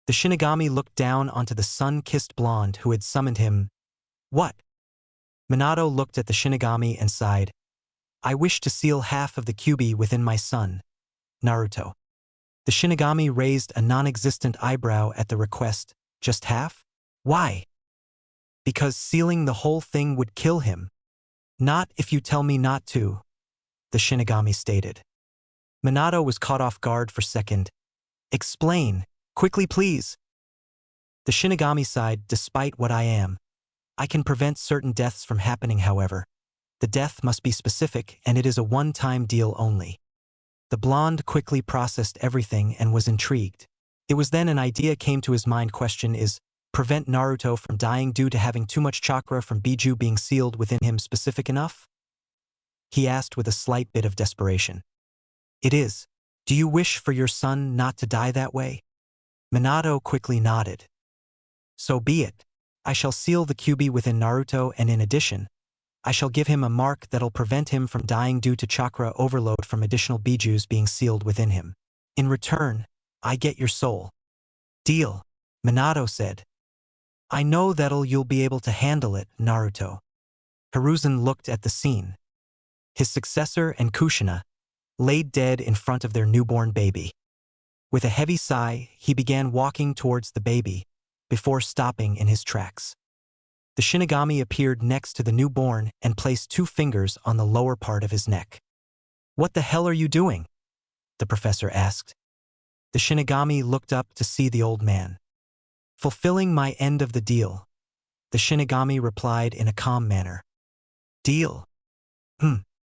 The Shinigami looked down onto the sun-kissed blonde who had summoned him. What? Minato looked at the Shinigami and sighed. I wish to seal half of the Kyuubi within my son, Naruto. The Shinigami raised a non-existent eyebrow at the request. Just half? Why? Because sealing the whole thing would kill him. Not if you tell me not to, the Shinigami stated. Minato was caught off guard for a second. Explain, quickly please. The Shinigami sighed, despite what I am. I can prevent certain deaths from happening, however. The death must be specific, and it is a one-time deal only. The blonde quickly processed everything and was intrigued. It was then an idea came to his mind. Question is, prevent Naruto from dying due to having too much chakra from Bijuu being sealed within him specific enough? He asked with a slight bit of desperation. It is. Do you wish for your son not to die that way? Minato quickly nodded. So be it. I shall seal the Kyuubi within Naruto, and in addition, I shall give him a mark that'll prevent him from dying due to chakra overload from additional Bijuus being sealed within him. In return, I get your soul. Deal, Minato said. I know you'll be able to handle it, Naruto. Hiruzen looked at the scene. His successor and Kushina laid dead in front of their newborn baby. With a heavy sigh, he began walking towards the baby, before stopping in his tracks. The Shinigami appeared next to the newborn and placed 2 fingers on the lower part of his neck. What the hell are you doing? The professor asked. The Shinigami looked up to see the old man. Fulfilling my end of the deal, the Shinigami replied in a calm manner. Deal?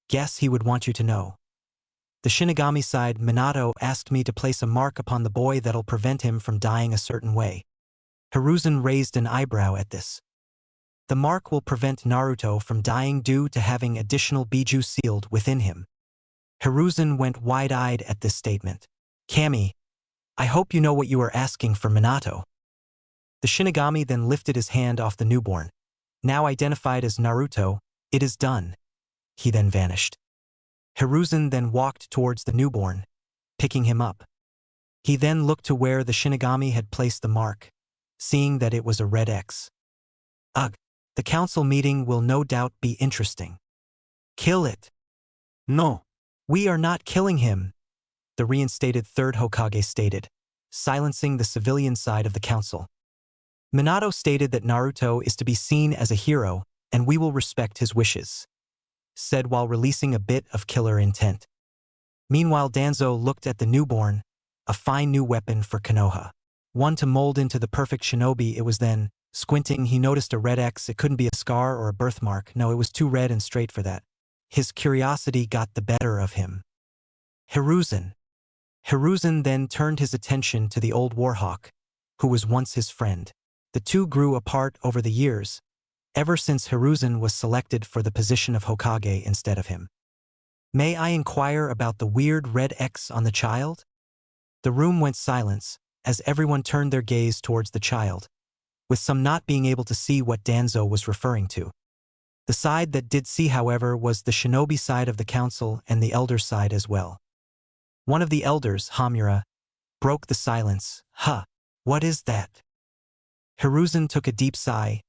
Guess he would want you to know. The Shinigami sighed. Minato asked me to place a mark upon the boy that'll prevent him from dying a certain way. Hiruzen raised an eyebrow at this. The mark will prevent Naruto from dying due to having additional Bijuu sealed within him. Hiruzen went wide-eyed at this statement. Kami, I hope you know what you are asking for Minato. The Shinigami then lifted his hand off the newborn. Now identified as Naruto, it is done. He then vanished. Hiruzen then walked towards the newborn, picking him up. He then looked to where the Shinigami had placed the mark, seeing that it was a red X. Ugh, the council meeting will no doubt be interesting. Kill it. No. We are not killing him, the reinstated third Hokage stated, silencing the civilian side of the council. Minato stated that Naruto is to be seen as a hero, and we will respect his wishes, said while releasing a bit of killer intent. Meanwhile, Danzo looked at the newborn, a fine new weapon for Konoha. One to mold into the perfect shinobi. It was then, squinting, he noticed a red X. It couldn't be a scar or a birthmark. No, it was too red and straight for that. His curiosity got the better of him. Hiruzen. Hiruzen then turned his attention to the old Warhawk, who was once his friend. The two grew apart over the years, ever since Hiruzen was selected for the position of Hokage instead of him. May I inquire about the weird red X on the child? The room went silence, as everyone turned their gaze towards the child, with some not being able to see what Danzo was referring to. The side that did see, however, was the shinobi side of the council and the elder side as well. One of the elders, Hamura, broke the silence. What is that? Hiruzen took a deep sigh,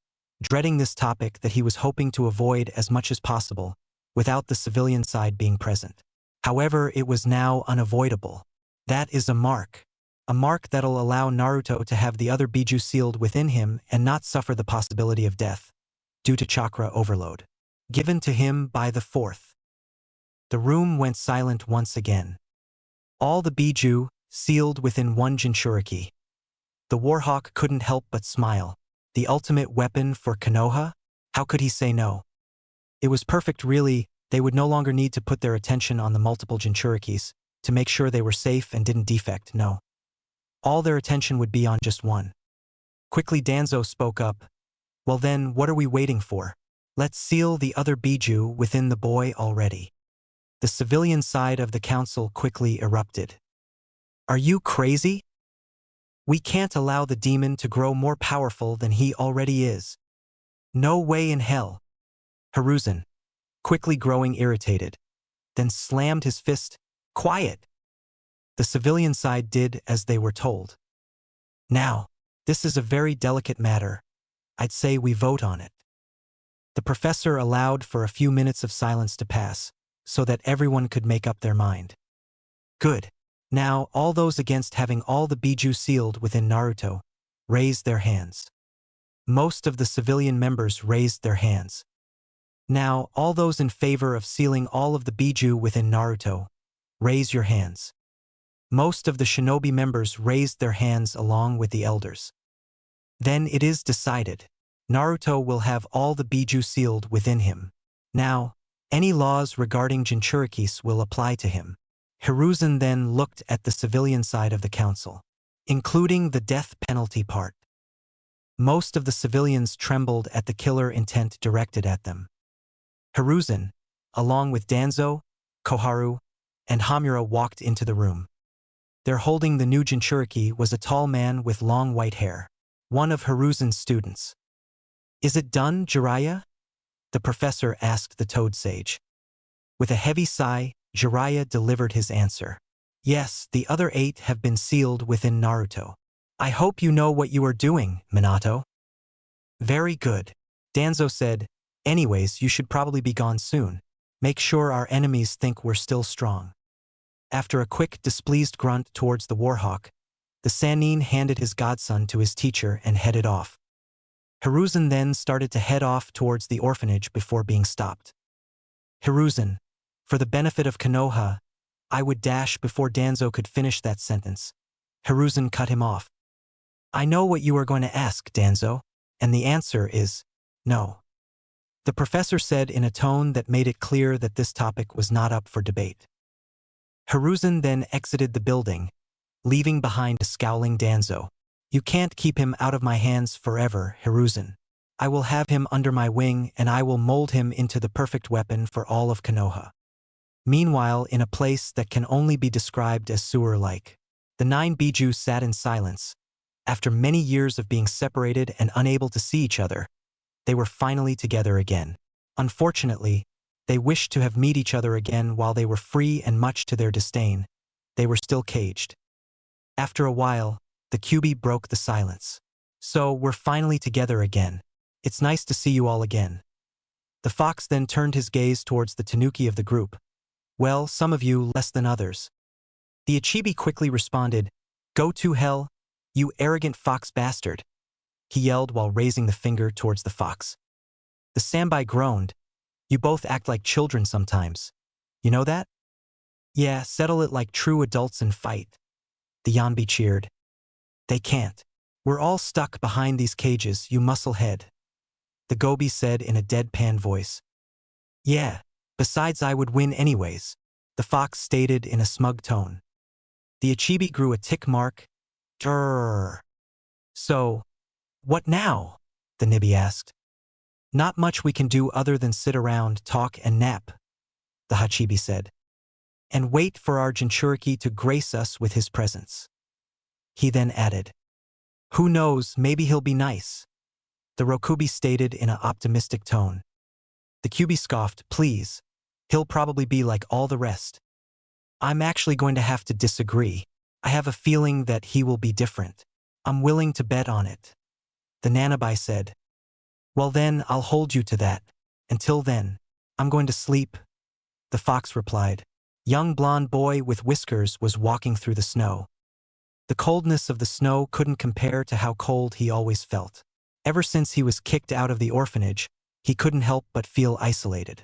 dreading this topic that he was hoping to avoid as much as possible, without the civilian side being present. However, it was now unavoidable. That is a mark that'll allow Naruto to have the other Bijuu sealed within him and not suffer the possibility of death, due to chakra overload. Given to him by the fourth. The room went silent once again. All the Bijuu, sealed within one Jinchuriki. The Warhawk couldn't help but smile. The ultimate weapon for Konoha? How could he say no? It was perfect, really. They would no longer need to put their attention on the multiple Jinchurikis to make sure they were safe and didn't defect, no. All their attention would be on just one. Quickly Danzo spoke up. Well then, what are we waiting for? Let's seal the other Bijuu within the boy already. The civilian side of the council quickly erupted. Are you crazy? We can't allow the demon to grow more powerful than he already is. No way in hell. Hiruzen, quickly growing irritated, then slammed his fist. Quiet! The civilian side did as they were told. Now, this is a very delicate matter. I'd say we vote on it. The professor allowed for a few minutes of silence to pass, so that everyone could make up their mind. Good. Now, all those against having all the Bijuu sealed within Naruto raised their hands. Most of the civilian members raised their hands. Now, all those in favor of sealing all of the Bijuu within Naruto, raise your hands. Most of the shinobi members raised their hands along with the elders. Then it is decided. Naruto will have all the Bijuu sealed within him. Now, any laws regarding Jinchurikis will apply to him. Hiruzen then looked at the civilian side of the council, including the death penalty part. Most of the civilians trembled at the killer intent directed at them. Hiruzen, along with Danzo, Koharu, and Hamura walked into the room. There holding the new Jinchuriki was a tall man with long white hair, one of Hiruzen's students. Is it done, Jiraiya? The professor asked the Toad Sage. With a heavy sigh, Jiraiya delivered his answer. Yes, the other 8 have been sealed within Naruto. I hope you know what you are doing, Minato. Very good. Danzo said, anyways, you should probably be gone soon. Make sure our enemies think we're still strong. After a quick, displeased grunt towards the Warhawk, the Sannin handed his godson to his teacher and headed off. Hiruzen then started to head off towards the orphanage before being stopped. Hiruzen, for the benefit of Konoha, I would dash before Danzo could finish that sentence. Hiruzen cut him off. I know what you are going to ask, Danzo, and the answer is no. The professor said in a tone that made it clear that this topic was not up for debate. Hiruzen then exited the building, leaving behind a scowling Danzo. You can't keep him out of my hands forever, Hiruzen. I will have him under my wing and I will mold him into the perfect weapon for all of Konoha. Meanwhile, in a place that can only be described as sewer-like, the 9 Bijuu sat in silence. After many years of being separated and unable to see each other, they were finally together again. Unfortunately, they wished to have met each other again while they were free, and much to their disdain, they were still caged. After a while, the Kyuubi broke the silence. So, we're finally together again. It's nice to see you all again. The fox then turned his gaze towards the tanuki of the group. Well, some of you less than others. The Ichibi quickly responded, Go to hell, you arrogant fox bastard, he yelled while raising the finger towards the fox. The Sambai groaned. You both act like children sometimes. You know that? Yeah, settle it like true adults and fight. The Yanbi cheered. They can't. We're all stuck behind these cages, you musclehead. The Gobi said in a deadpan voice. Yeah, besides I would win anyways, the fox stated in a smug tone. The Ichibi grew a tick mark. Grrr. So, what now? The Nibi asked. Not much we can do other than sit around, talk and nap, the Hachibi said. And wait for our Jinchuriki to grace us with his presence. He then added, Who knows, maybe he'll be nice. The Rokubi stated in an optimistic tone. The Kyuubi scoffed, Please, he'll probably be like all the rest. I'm actually going to have to disagree. I have a feeling that he will be different. I'm willing to bet on it. The Nanabai said. Well then, I'll hold you to that. Until then, I'm going to sleep. The fox replied. Young blonde boy with whiskers was walking through the snow. The coldness of the snow couldn't compare to how cold he always felt. Ever since he was kicked out of the orphanage, he couldn't help but feel isolated.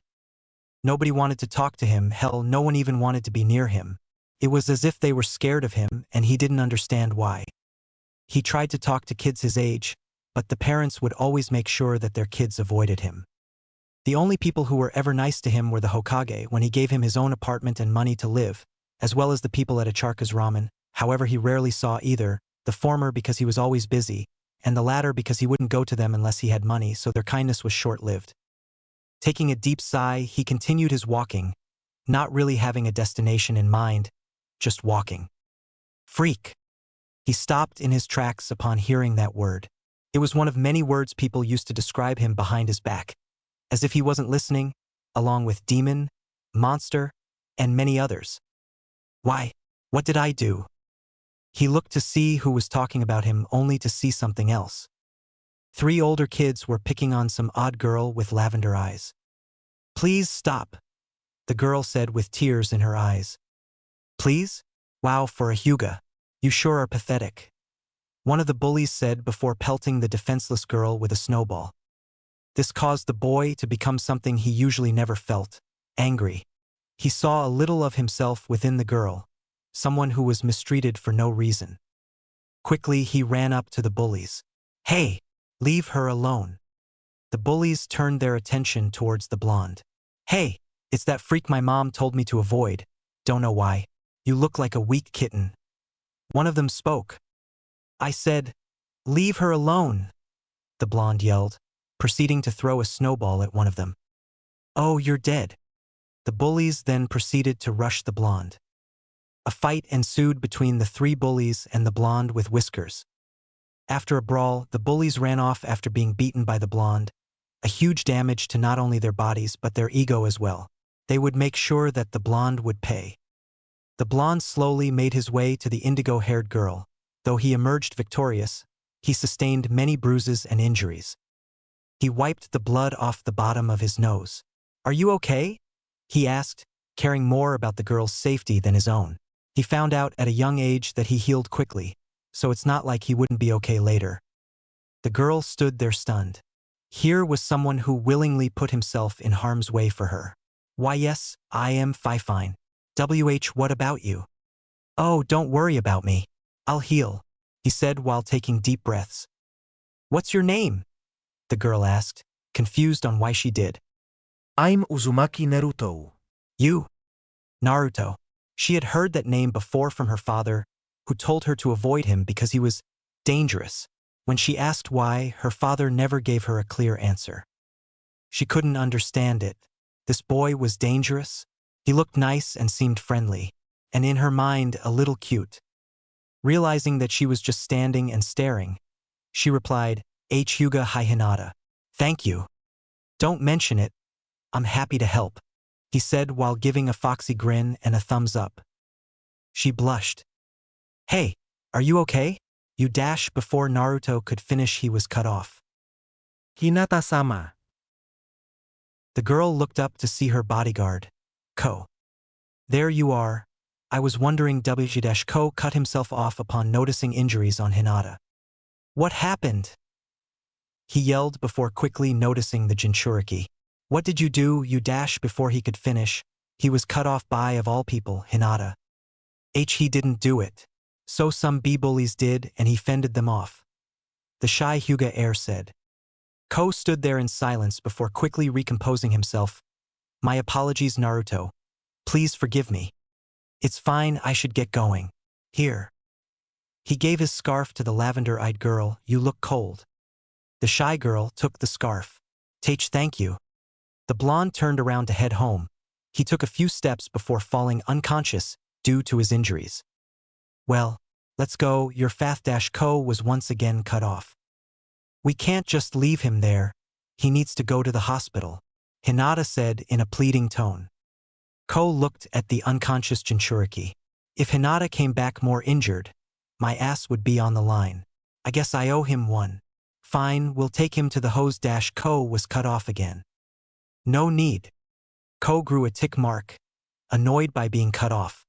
Nobody wanted to talk to him, hell, no one even wanted to be near him. It was as if they were scared of him and he didn't understand why. He tried to talk to kids his age, but the parents would always make sure that their kids avoided him. The only people who were ever nice to him were the Hokage when he gave him his own apartment and money to live, as well as the people at Acharka's Ramen. However, he rarely saw either, the former because he was always busy, and the latter because he wouldn't go to them unless he had money, so their kindness was short-lived. Taking a deep sigh, he continued his walking, not really having a destination in mind, just walking. Freak! He stopped in his tracks upon hearing that word. It was one of many words people used to describe him behind his back, as if he wasn't listening, along with demon, monster, and many others. Why, what did I do? He looked to see who was talking about him only to see something else. 3 older kids were picking on some odd girl with lavender eyes. "Please stop," the girl said with tears in her eyes. "Please? Wow, for a Hyuga. You sure are pathetic," one of the bullies said before pelting the defenseless girl with a snowball. This caused the boy to become something he usually never felt: angry. He saw a little of himself within the girl, someone who was mistreated for no reason. Quickly, he ran up to the bullies. "Hey, leave her alone." The bullies turned their attention towards the blonde. "Hey, it's that freak my mom told me to avoid. Don't know why. You look like a weak kitten." One of them spoke. "I said, leave her alone," the blonde yelled, proceeding to throw a snowball at one of them. "Oh, you're dead." The bullies then proceeded to rush the blonde. A fight ensued between the 3 bullies and the blonde with whiskers. After a brawl, the bullies ran off after being beaten by the blonde, a huge damage to not only their bodies but their ego as well. They would make sure that the blonde would pay. The blonde slowly made his way to the indigo-haired girl. Though he emerged victorious, he sustained many bruises and injuries. He wiped the blood off the bottom of his nose. "Are you okay?" he asked, caring more about the girl's safety than his own. He found out at a young age that he healed quickly, so it's not like he wouldn't be okay later. The girl stood there stunned. Here was someone who willingly put himself in harm's way for her. "Why yes, I am fine. What about you?" "Oh, don't worry about me. I'll heal," he said while taking deep breaths. "What's your name?" the girl asked, confused on why she did. I'm Uzumaki Naruto. "You?" Naruto. She had heard that name before from her father, who told her to avoid him because he was dangerous. When she asked why, her father never gave her a clear answer. She couldn't understand it. This boy was dangerous. He looked nice and seemed friendly, and in her mind a little cute. Realizing that she was just standing and staring, she replied, "H. Hyuga hi Hinata. Thank you. Don't mention it. I'm happy to help," he said while giving a foxy grin and a thumbs up. She blushed. "Hey, are you okay?" You dash before Naruto could finish, he was cut off. Hinata-sama. The girl looked up to see her bodyguard, Ko. "There you are. I was wondering." Ko cut himself off upon noticing injuries on Hinata. "What happened?" he yelled before quickly noticing the Jinchuriki. "What did you do?" You dash before he could finish. He was cut off by, of all people, Hinata. He didn't do it. So some B-bullies did, and he fended them off. The shy Hyuga heir said. Ko stood there in silence before quickly recomposing himself. "My apologies, Naruto. Please forgive me. It's fine, I should get going. Here." He gave his scarf to the lavender-eyed girl. "You look cold." The shy girl took the scarf. Thank you." The blonde turned around to head home. He took a few steps before falling unconscious due to his injuries. "Well, let's go." Your Ko was once again cut off. "We can't just leave him there. He needs to go to the hospital," Hinata said in a pleading tone. Ko looked at the unconscious Jinchuriki. "If Hinata came back more injured, my ass would be on the line. I guess I owe him one." "Fine, we'll take him to the hose." Ko was cut off again. "No need." Ko grew a tick mark, annoyed by being cut off.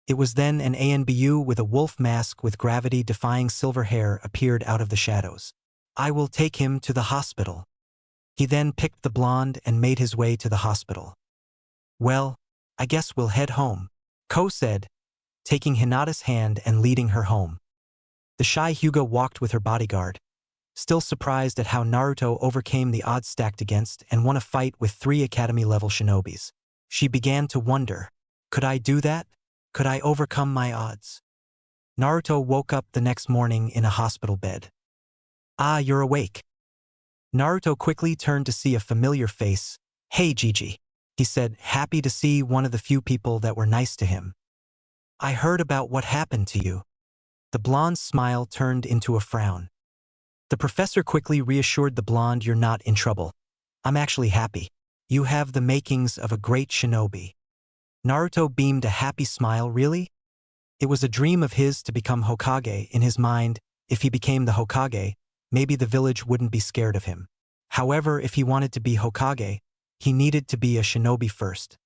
It was then an Bijuu with a wolf mask with gravity-defying silver hair appeared out of the shadows. "I will take him to the hospital." He then picked the blonde and made his way to the hospital. "Well, I guess we'll head home," Ko said, taking Hinata's hand and leading her home. The shy Hyuga walked with her bodyguard, still surprised at how Naruto overcame the odds stacked against and won a fight with 3 academy-level shinobis. She began to wonder, could I do that? Could I overcome my odds? Naruto woke up the next morning in a hospital bed. "Ah, you're awake." Naruto quickly turned to see a familiar face. "Hey, Gigi," he said, happy to see one of the few people that were nice to him. "I heard about what happened to you." The blonde's smile turned into a frown. The professor quickly reassured the blonde, "You're not in trouble. I'm actually happy. You have the makings of a great shinobi." Naruto beamed a happy smile. "Really?" It was a dream of his to become Hokage. In his mind, if he became the Hokage, maybe the village wouldn't be scared of him. However, if he wanted to be Hokage, he needed to be a shinobi first.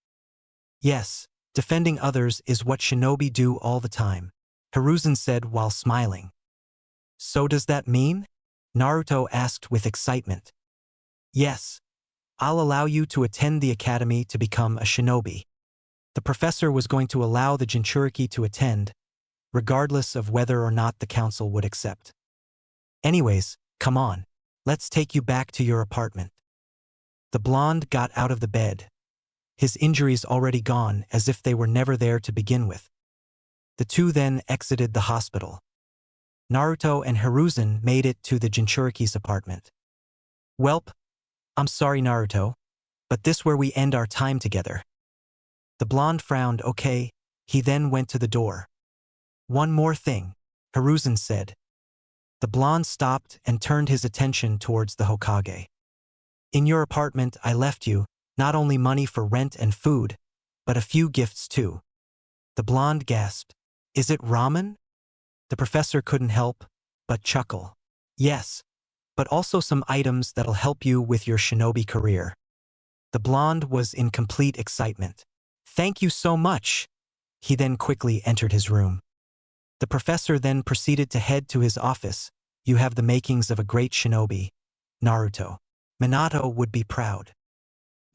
Yes, defending others is what shinobi do all the time, Hiruzen said while smiling. So does that mean? Naruto asked with excitement. Yes. I'll allow you to attend the academy to become a shinobi. The professor was going to allow the Jinchuriki to attend, regardless of whether or not the council would accept. Anyways, come on. Let's take you back to your apartment. The blonde got out of the bed, his injuries already gone as if they were never there to begin with. The two then exited the hospital. Naruto and Hiruzen made it to the Jinchuriki's apartment. Welp, I'm sorry Naruto, but this where we end our time together. The blonde frowned. Okay, he then went to the door. One more thing, Hiruzen said. The blonde stopped and turned his attention towards the Hokage. In your apartment I left you, not only money for rent and food, but a few gifts too. The blonde gasped. Is it ramen? The professor couldn't help but chuckle. Yes, but also some items that'll help you with your shinobi career. The blonde was in complete excitement. Thank you so much. He then quickly entered his room. The professor then proceeded to head to his office. You have the makings of a great shinobi, Naruto. Minato would be proud.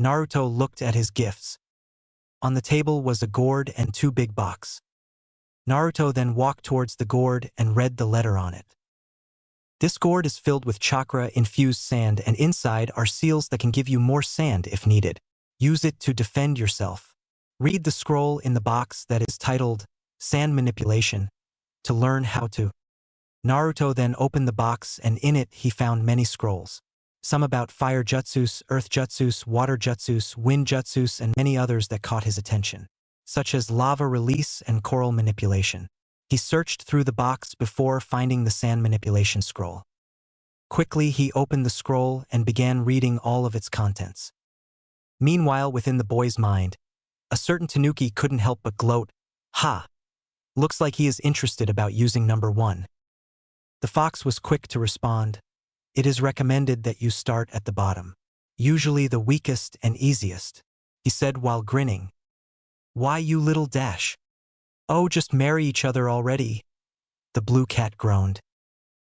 Naruto looked at his gifts. On the table was a gourd and 2 big boxes. Naruto then walked towards the gourd and read the letter on it. This gourd is filled with chakra-infused sand, and inside are seals that can give you more sand if needed. Use it to defend yourself. Read the scroll in the box that is titled Sand Manipulation to learn how to. Naruto then opened the box, and in it he found many scrolls. Some about fire jutsus, earth jutsus, water jutsus, wind jutsus, and many others that caught his attention, such as lava release and coral manipulation. He searched through the box before finding the sand manipulation scroll. Quickly he opened the scroll and began reading all of its contents. Meanwhile, within the boy's mind, a certain Tanuki couldn't help but gloat. Ha! Looks like he is interested about using number 1. The fox was quick to respond. It is recommended that you start at the bottom. Usually the weakest and easiest, he said while grinning. Why you little dash? Oh, just marry each other already. The blue cat groaned.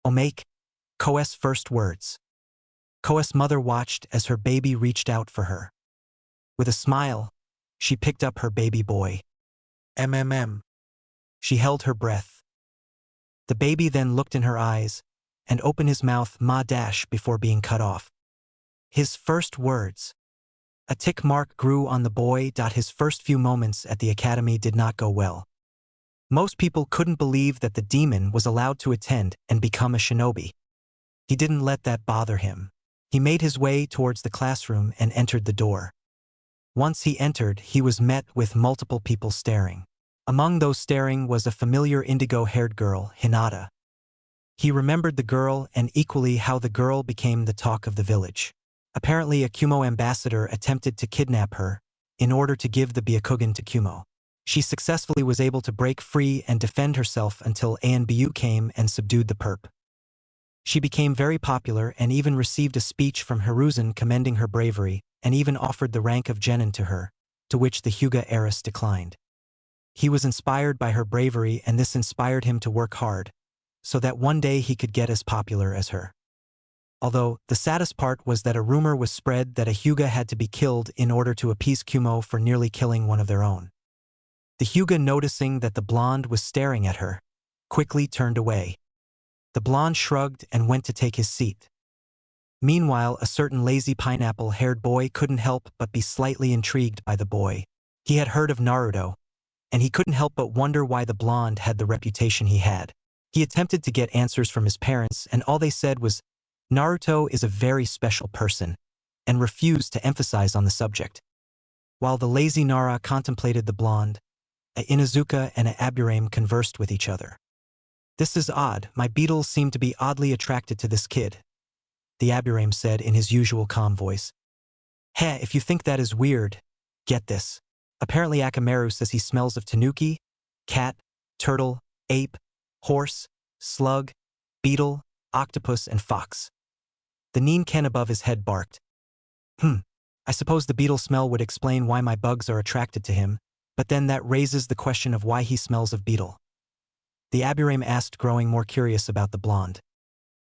Omake, Koe's first words. Koe's mother watched as her baby reached out for her. With a smile, she picked up her baby boy. MMM. She held her breath. The baby then looked in her eyes and opened his mouth ma-dash before being cut off. His first words. A tick mark grew on the boy. His first few moments at the academy did not go well. Most people couldn't believe that the demon was allowed to attend and become a shinobi. He didn't let that bother him. He made his way towards the classroom and entered the door. Once he entered, he was met with multiple people staring. Among those staring was a familiar indigo-haired girl, Hinata. He remembered the girl and equally how the girl became the talk of the village. Apparently, a Kumo ambassador attempted to kidnap her in order to give the Byakugan to Kumo. She successfully was able to break free and defend herself until Bijuu came and subdued the perp. She became very popular and even received a speech from Hiruzen commending her bravery and even offered the rank of genin to her, to which the Hyuga heiress declined. He was inspired by her bravery, and this inspired him to work hard, so that one day he could get as popular as her. Although, the saddest part was that a rumor was spread that a Hyuga had to be killed in order to appease Kumo for nearly killing one of their own. The Hyuga, noticing that the blonde was staring at her, quickly turned away. The blonde shrugged and went to take his seat. Meanwhile, a certain lazy pineapple-haired boy couldn't help but be slightly intrigued by the boy. He had heard of Naruto, and he couldn't help but wonder why the blonde had the reputation he had. He attempted to get answers from his parents, and all they said was, Naruto is a very special person, and refused to emphasize on the subject. While the lazy Nara contemplated the blonde, a Inuzuka and a Aburame conversed with each other. This is odd, my beetles seem to be oddly attracted to this kid, the Aburame said in his usual calm voice. Heh, if you think that is weird, get this. Apparently Akamaru says he smells of tanuki, cat, turtle, ape, horse, slug, beetle, octopus, and fox. The Neen-ken above his head barked. I suppose the beetle smell would explain why my bugs are attracted to him, but then that raises the question of why he smells of beetle. The Aburame asked, growing more curious about the blonde.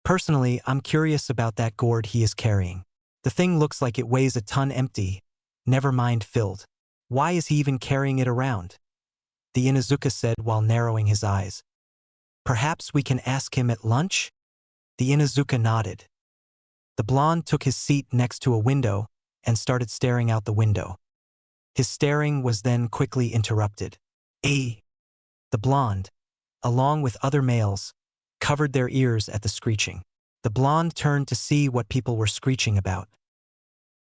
Personally, I'm curious about that gourd he is carrying. The thing looks like it weighs a ton empty, never mind filled. Why is he even carrying it around? The Inuzuka said while narrowing his eyes. Perhaps we can ask him at lunch? The Inuzuka nodded. The blonde took his seat next to a window and started staring out the window. His staring was then quickly interrupted. The blonde, along with other males, covered their ears at the screeching. The blonde turned to see what people were screeching about.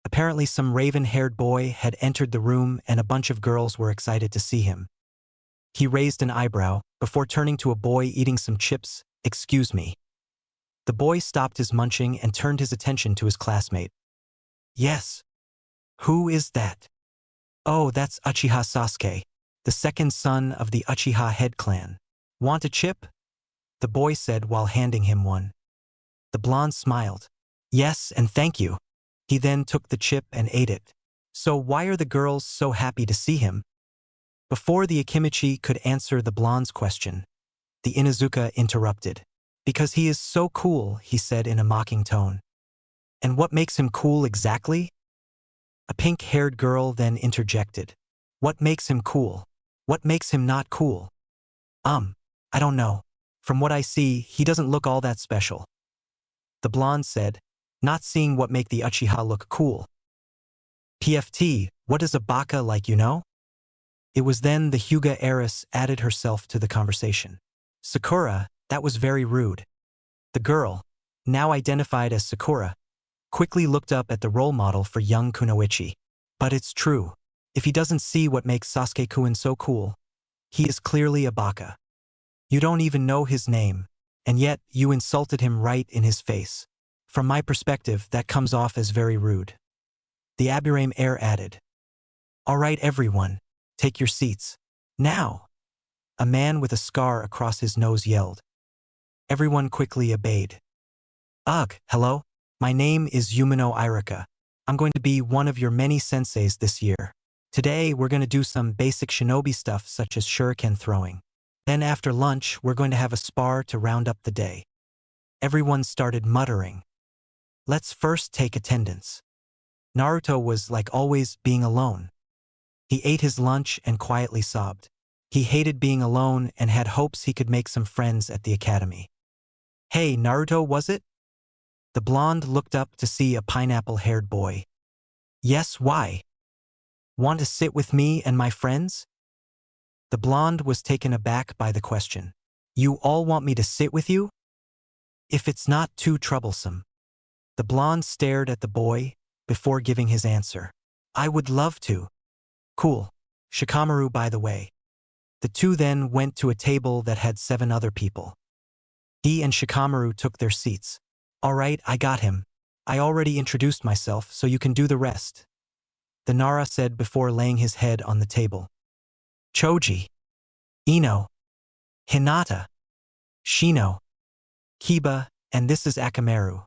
Apparently some raven-haired boy had entered the room and a bunch of girls were excited to see him. He raised an eyebrow before turning to a boy eating some chips. Excuse me. The boy stopped his munching and turned his attention to his classmate. Yes. Who is that? Oh, that's Uchiha Sasuke, the second son of the Uchiha head clan. Want a chip? The boy said while handing him one. The blonde smiled. Yes, and thank you. He then took the chip and ate it. So why are the girls so happy to see him? Before the Akimichi could answer the blonde's question, the Inuzuka interrupted. Because he is so cool, he said in a mocking tone. And what makes him cool exactly? A pink-haired girl then interjected. What makes him cool? What makes him not cool? I don't know. From what I see, he doesn't look all that special. The blonde said, not seeing what make the Uchiha look cool. PFT, what is a baka like, you know? It was then the Hyuga heiress added herself to the conversation. Sakura, that was very rude. The girl, now identified as Sakura, quickly looked up at the role model for young Kunoichi. But it's true. If he doesn't see what makes Sasuke-kun so cool, he is clearly a baka. You don't even know his name, and yet you insulted him right in his face. From my perspective, that comes off as very rude. The Aburame heir added. All right, everyone, take your seats. Now! A man with a scar across his nose yelled. Everyone quickly obeyed. Ugh, hello? My name is Yumino Irika. I'm going to be one of your many senseis this year. Today, we're going to do some basic shinobi stuff such as shuriken throwing. Then after lunch, we're going to have a spar to round up the day. Everyone started muttering. Let's first take attendance. Naruto was, like always, being alone. He ate his lunch and quietly sobbed. He hated being alone and had hopes he could make some friends at the academy. Hey, Naruto, was it? The blonde looked up to see a pineapple-haired boy. Yes, why? Want to sit with me and my friends? The blonde was taken aback by the question. You all want me to sit with you? If it's not too troublesome. The blonde stared at the boy before giving his answer. I would love to. Cool. Shikamaru, by the way. The two then went to a table that had 7 other people. He and Shikamaru took their seats. All right, I got him. I already introduced myself, so you can do the rest. The Nara said before laying his head on the table. Choji, Ino, Hinata, Shino, Kiba, and this is Akamaru.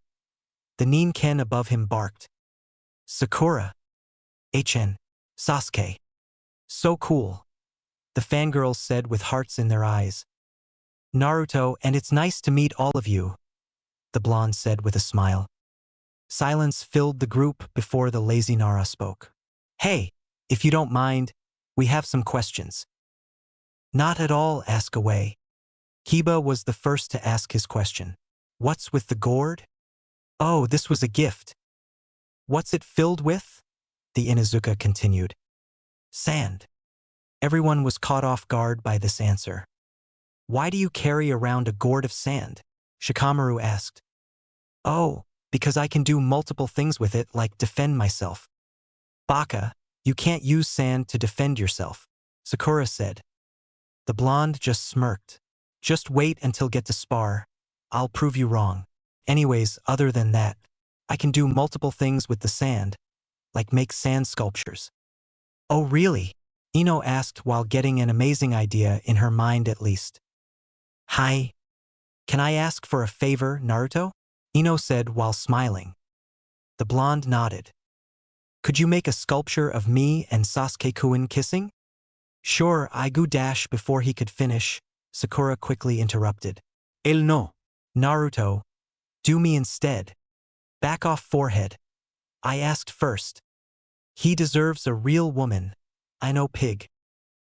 The Neen-ken above him barked. Sakura, HN, Sasuke. So cool. The fangirls said with hearts in their eyes. Naruto, and it's nice to meet all of you, the blonde said with a smile. Silence filled the group before the lazy Nara spoke. Hey, if you don't mind, we have some questions. Not at all, ask away. Kiba was the first to ask his question. What's with the gourd? Oh, this was a gift. What's it filled with? The Inuzuka continued. Sand. Everyone was caught off guard by this answer. Why do you carry around a gourd of sand? Shikamaru asked. Oh, because I can do multiple things with it like defend myself. Baka, you can't use sand to defend yourself, Sakura said. The blonde just smirked. Just wait until get to spar. I'll prove you wrong. Anyways, other than that, I can do multiple things with the sand, like make sand sculptures. Oh really? Ino asked while getting an amazing idea in her mind at least. Hi. Can I ask for a favor, Naruto? Ino said while smiling. The blonde nodded. Could you make a sculpture of me and Sasuke-kun kissing? Sure, Igu dash before he could finish, Sakura quickly interrupted. El no. Naruto, do me instead. Back off forehead. I asked first. He deserves a real woman. I know pig.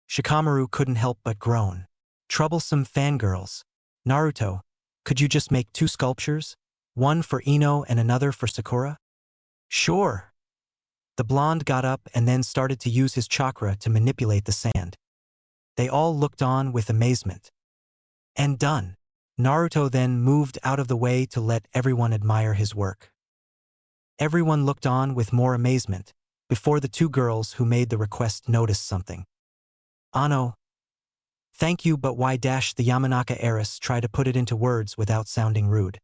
Shikamaru couldn't help but groan. Troublesome fangirls. Naruto, could you just make 2 sculptures? One for Ino and another for Sakura? Sure. The blonde got up and then started to use his chakra to manipulate the sand. They all looked on with amazement. And done. Naruto then moved out of the way to let everyone admire his work. Everyone looked on with more amazement, before the 2 girls who made the request noticed something. Ano. Thank you, but why dash the Yamanaka heiress try to put it into words without sounding rude?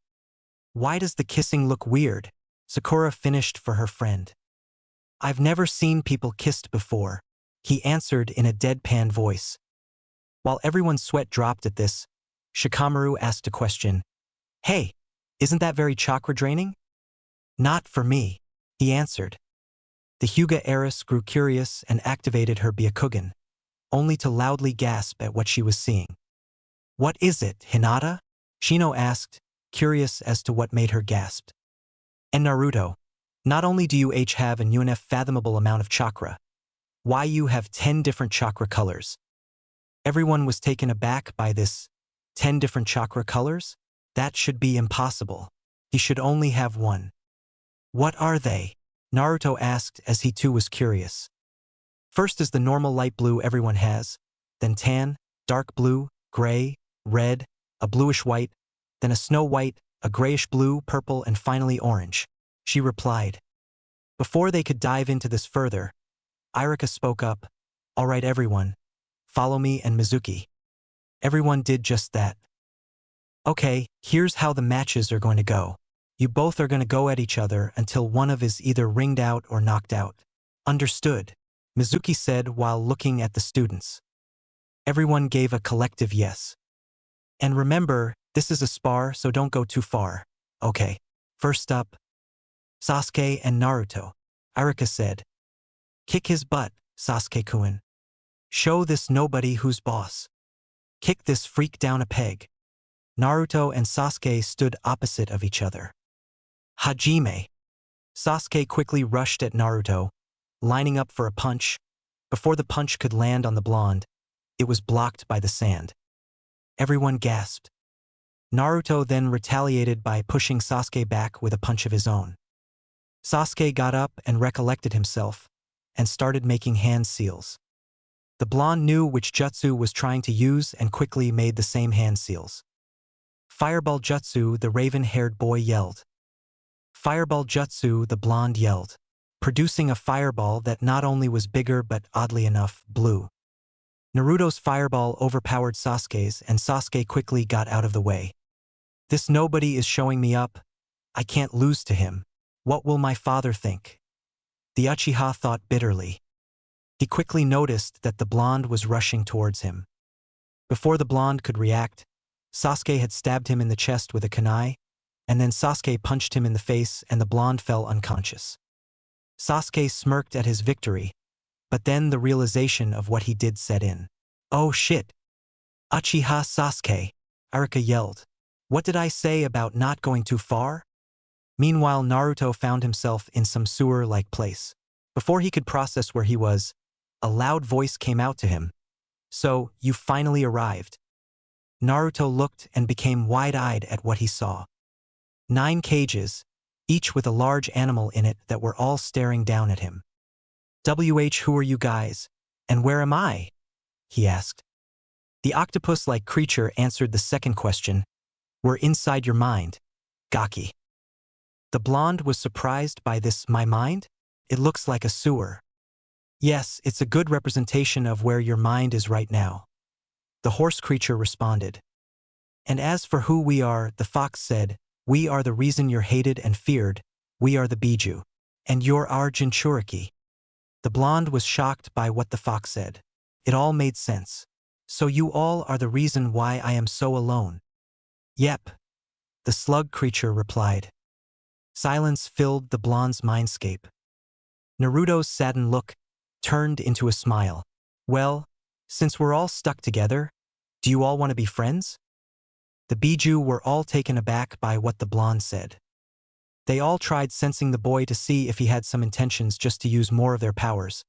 Why does the kissing look weird? Sakura finished for her friend. I've never seen people kissed before, he answered in a deadpan voice. While everyone's sweat dropped at this, Shikamaru asked a question. Hey, isn't that very chakra draining? Not for me, he answered. The Hyuga heiress grew curious and activated her Byakugan, only to loudly gasp at what she was seeing. What is it, Hinata? Shino asked, curious as to what made her gasp. And Naruto, not only do you have an unfathomable amount of chakra, why you have 10 different chakra colors? Everyone was taken aback by this. 10 different chakra colors? That should be impossible. He should only have 1. What are they? Naruto asked as he too was curious. First is the normal light blue everyone has, then tan, dark blue, gray, red, a bluish white, then a snow white, a grayish blue, purple, and finally orange, she replied. Before they could dive into this further, Irika spoke up. All right, everyone, follow me and Mizuki. Everyone did just that. Okay, here's how the matches are going to go. You both are going to go at each other until one of is either ringed out or knocked out. Understood, Mizuki said while looking at the students. Everyone gave a collective yes. And remember, this is a spar, so don't go too far. Okay, first up, Sasuke and Naruto, Irika said. Kick his butt, Sasuke-kun. Show this nobody who's boss. Kick this freak down a peg. Naruto and Sasuke stood opposite of each other. Hajime. Sasuke quickly rushed at Naruto, lining up for a punch. Before the punch could land on the blonde, it was blocked by the sand. Everyone gasped. Naruto then retaliated by pushing Sasuke back with a punch of his own. Sasuke got up and recollected himself, and started making hand seals. The blonde knew which jutsu was trying to use and quickly made the same hand seals. Fireball jutsu, the raven-haired boy yelled. Fireball jutsu, the blonde yelled, producing a fireball that not only was bigger but, oddly enough, blue. Naruto's fireball overpowered Sasuke's and Sasuke quickly got out of the way. This nobody is showing me up. I can't lose to him. What will my father think? The Uchiha thought bitterly. He quickly noticed that the blonde was rushing towards him. Before the blonde could react, Sasuke had stabbed him in the chest with a kunai, and then Sasuke punched him in the face and the blonde fell unconscious. Sasuke smirked at his victory, but then the realization of what he did set in. Oh shit! Uchiha Sasuke, Irika yelled. What did I say about not going too far? Meanwhile, Naruto found himself in some sewer-like place. Before he could process where he was, a loud voice came out to him. So, you finally arrived. Naruto looked and became wide-eyed at what he saw. 9 cages, each with a large animal in it that were all staring down at him. Who are you guys? And where am I? He asked. The octopus-like creature answered the second question. We're inside your mind, Gaki. The blonde was surprised by this, my mind? It looks like a sewer. Yes, it's a good representation of where your mind is right now. The horse creature responded. And as for who we are, the fox said, we are the reason you're hated and feared, we are the Bijuu. And you're our Jinchuriki. The blonde was shocked by what the fox said. It all made sense. So you all are the reason why I am so alone. Yep, the slug creature replied. Silence filled the blonde's mindscape. Naruto's saddened look turned into a smile. Well, since we're all stuck together, do you all want to be friends? The Bijuu were all taken aback by what the blonde said. They all tried sensing the boy to see if he had some intentions just to use more of their powers.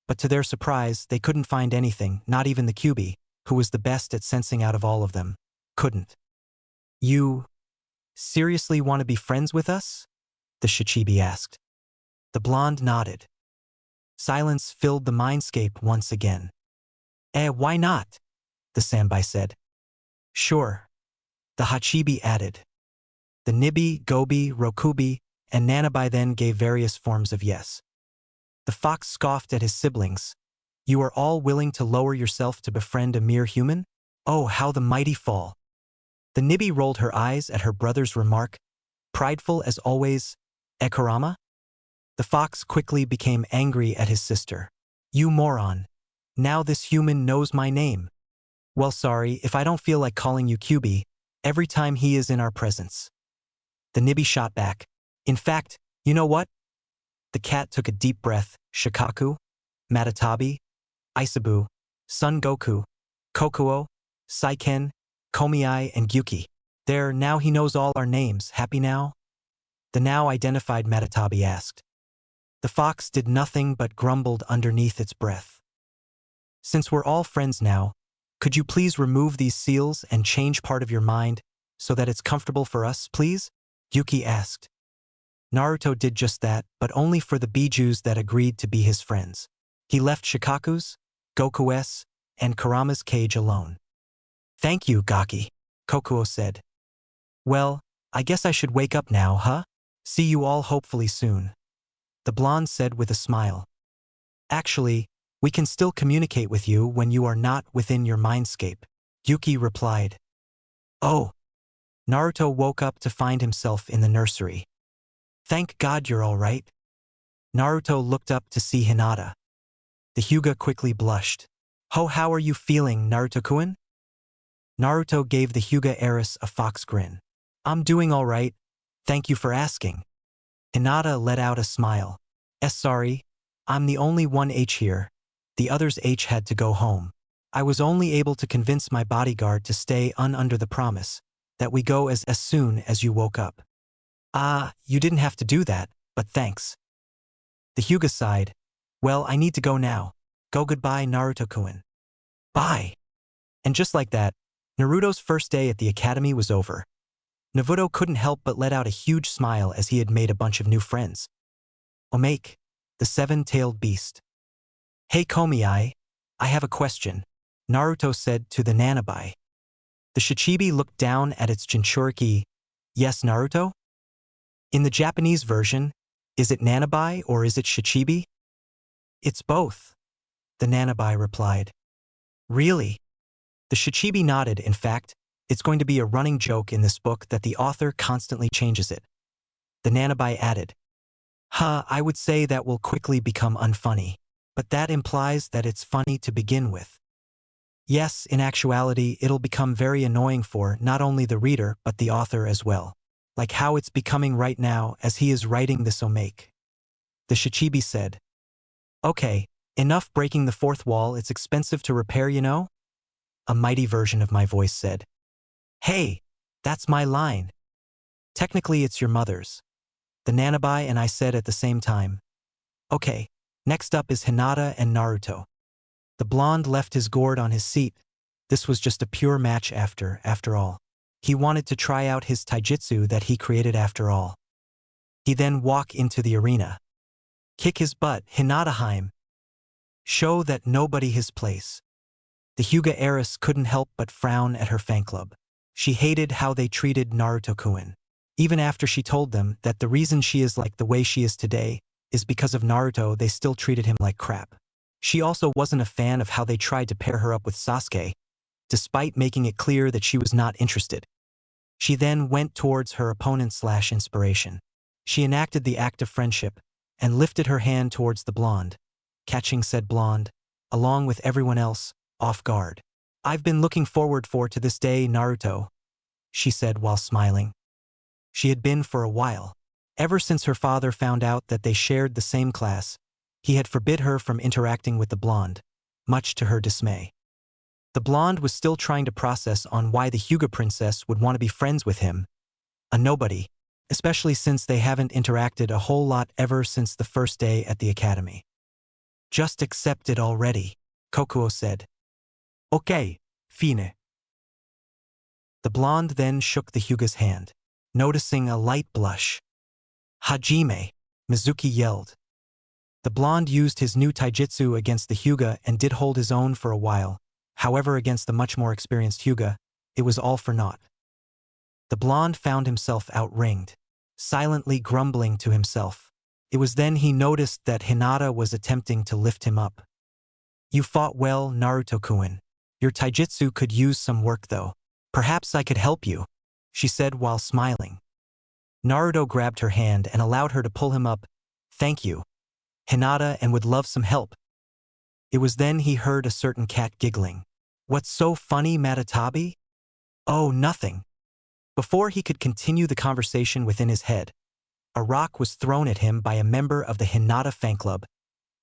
But to their surprise, they couldn't find anything, not even the Kyuubi, who was the best at sensing out of all of them. Couldn't. You seriously want to be friends with us? The Shichibi asked. The blonde nodded. Silence filled the mindscape once again. Why not? The Sanbai said. Sure. The Hachibi added. The Nibi, Gobi, Rokubi, and Nanabai then gave various forms of yes. The fox scoffed at his siblings. You are all willing to lower yourself to befriend a mere human? Oh, how the mighty fall. The Nibi rolled her eyes at her brother's remark, prideful as always. Ekurama? The fox quickly became angry at his sister. You moron. Now this human knows my name. Well, sorry, if I don't feel like calling you Kyuubi every time he is in our presence. The Nibi shot back. In fact, you know what? The cat took a deep breath. Shikaku, Matatabi, Isabu, Son Goku, Kokuo, Saiken, Komiai, and Gyuki. There, now he knows all our names. Happy now? The now identified Matatabi asked. The fox did nothing but grumbled underneath its breath. Since we're all friends now, could you please remove these seals and change part of your mind so that it's comfortable for us, please? Yuki asked. Naruto did just that, but only for the Bijuus that agreed to be his friends. He left Shikaku's, Goku's, and Kurama's cage alone. Thank you, Gaki, Kokuo said. Well, I guess I should wake up now, huh? See you all hopefully soon. The blonde said with a smile. Actually, we can still communicate with you when you are not within your mindscape, Yuki replied. Oh. Naruto woke up to find himself in the nursery. Thank God you're all right. Naruto looked up to see Hinata. The Hyuga quickly blushed. How are you feeling, Naruto-kun? Naruto gave the Hyuga heiress a fox grin. I'm doing all right. Thank you for asking. Hinata let out a smile. Sorry, I'm the only one H here. The others H had to go home. I was only able to convince my bodyguard to stay under the promise that we go as soon as you woke up. You didn't have to do that, but thanks. The Hyuga sighed. Well, I need to go now. Go goodbye, Naruto-kun. Bye. And just like that, Naruto's first day at the academy was over. Naruto couldn't help but let out a huge smile as he had made a bunch of new friends. Omake, the seven-tailed beast. Hey Komiai, I have a question, Naruto said to the Nanabai. The Shichibi looked down at its Jinchuriki. Yes, Naruto? In the Japanese version, is it Nanabai or is it Shichibi? It's both, the Nanabai replied. Really? The Shichibi nodded. In fact, it's going to be a running joke in this book that the author constantly changes it. The Nanabai added. I would say that will quickly become unfunny, but that implies that it's funny to begin with. Yes, in actuality, it'll become very annoying for not only the reader but the author as well. Like how it's becoming right now as he is writing this Omake. The Shichibi said. Okay, enough breaking the fourth wall, it's expensive to repair, you know? A mighty version of my voice said. Hey, that's my line. Technically it's your mother's. The Nanabai and I said at the same time. Okay, next up is Hinata and Naruto. The blonde left his gourd on his seat. This was just a pure match after all. He wanted to try out his taijutsu that he created after all. He then walk into the arena. Kick his butt, Hinataheim. Show that nobody his place. The Hyuga heiress couldn't help but frown at her fan club. She hated how they treated Naruto-kun. Even after she told them that the reason she is like the way she is today is because of Naruto, they still treated him like crap. She also wasn't a fan of how they tried to pair her up with Sasuke, despite making it clear that she was not interested. She then went towards her opponent/inspiration. She enacted the act of friendship and lifted her hand towards the blonde. Catching said blonde, along with everyone else, off guard. I've been looking forward to this day, Naruto, she said while smiling. She had been for a while. Ever since her father found out that they shared the same class, he had forbid her from interacting with the blonde, much to her dismay. The blonde was still trying to process on why the Hyuga princess would want to be friends with him, a nobody, especially since they haven't interacted a whole lot ever since the first day at the academy. Just accept it already, Kokuo said. Okay, fine. The blonde then shook the Hyuga's hand, noticing a light blush. Hajime, Mizuki yelled. The blonde used his new taijutsu against the Hyuga and did hold his own for a while. However, against the much more experienced Hyuga, it was all for naught. The blonde found himself outringed, silently grumbling to himself. It was then he noticed that Hinata was attempting to lift him up. You fought well, Naruto-kun. Your taijutsu could use some work though. Perhaps I could help you, she said while smiling. Naruto grabbed her hand and allowed her to pull him up. Thank you, Hinata, and would love some help. It was then he heard a certain cat giggling. What's so funny, Matatabi? Oh, nothing. Before he could continue the conversation within his head, a rock was thrown at him by a member of the Hinata fan club.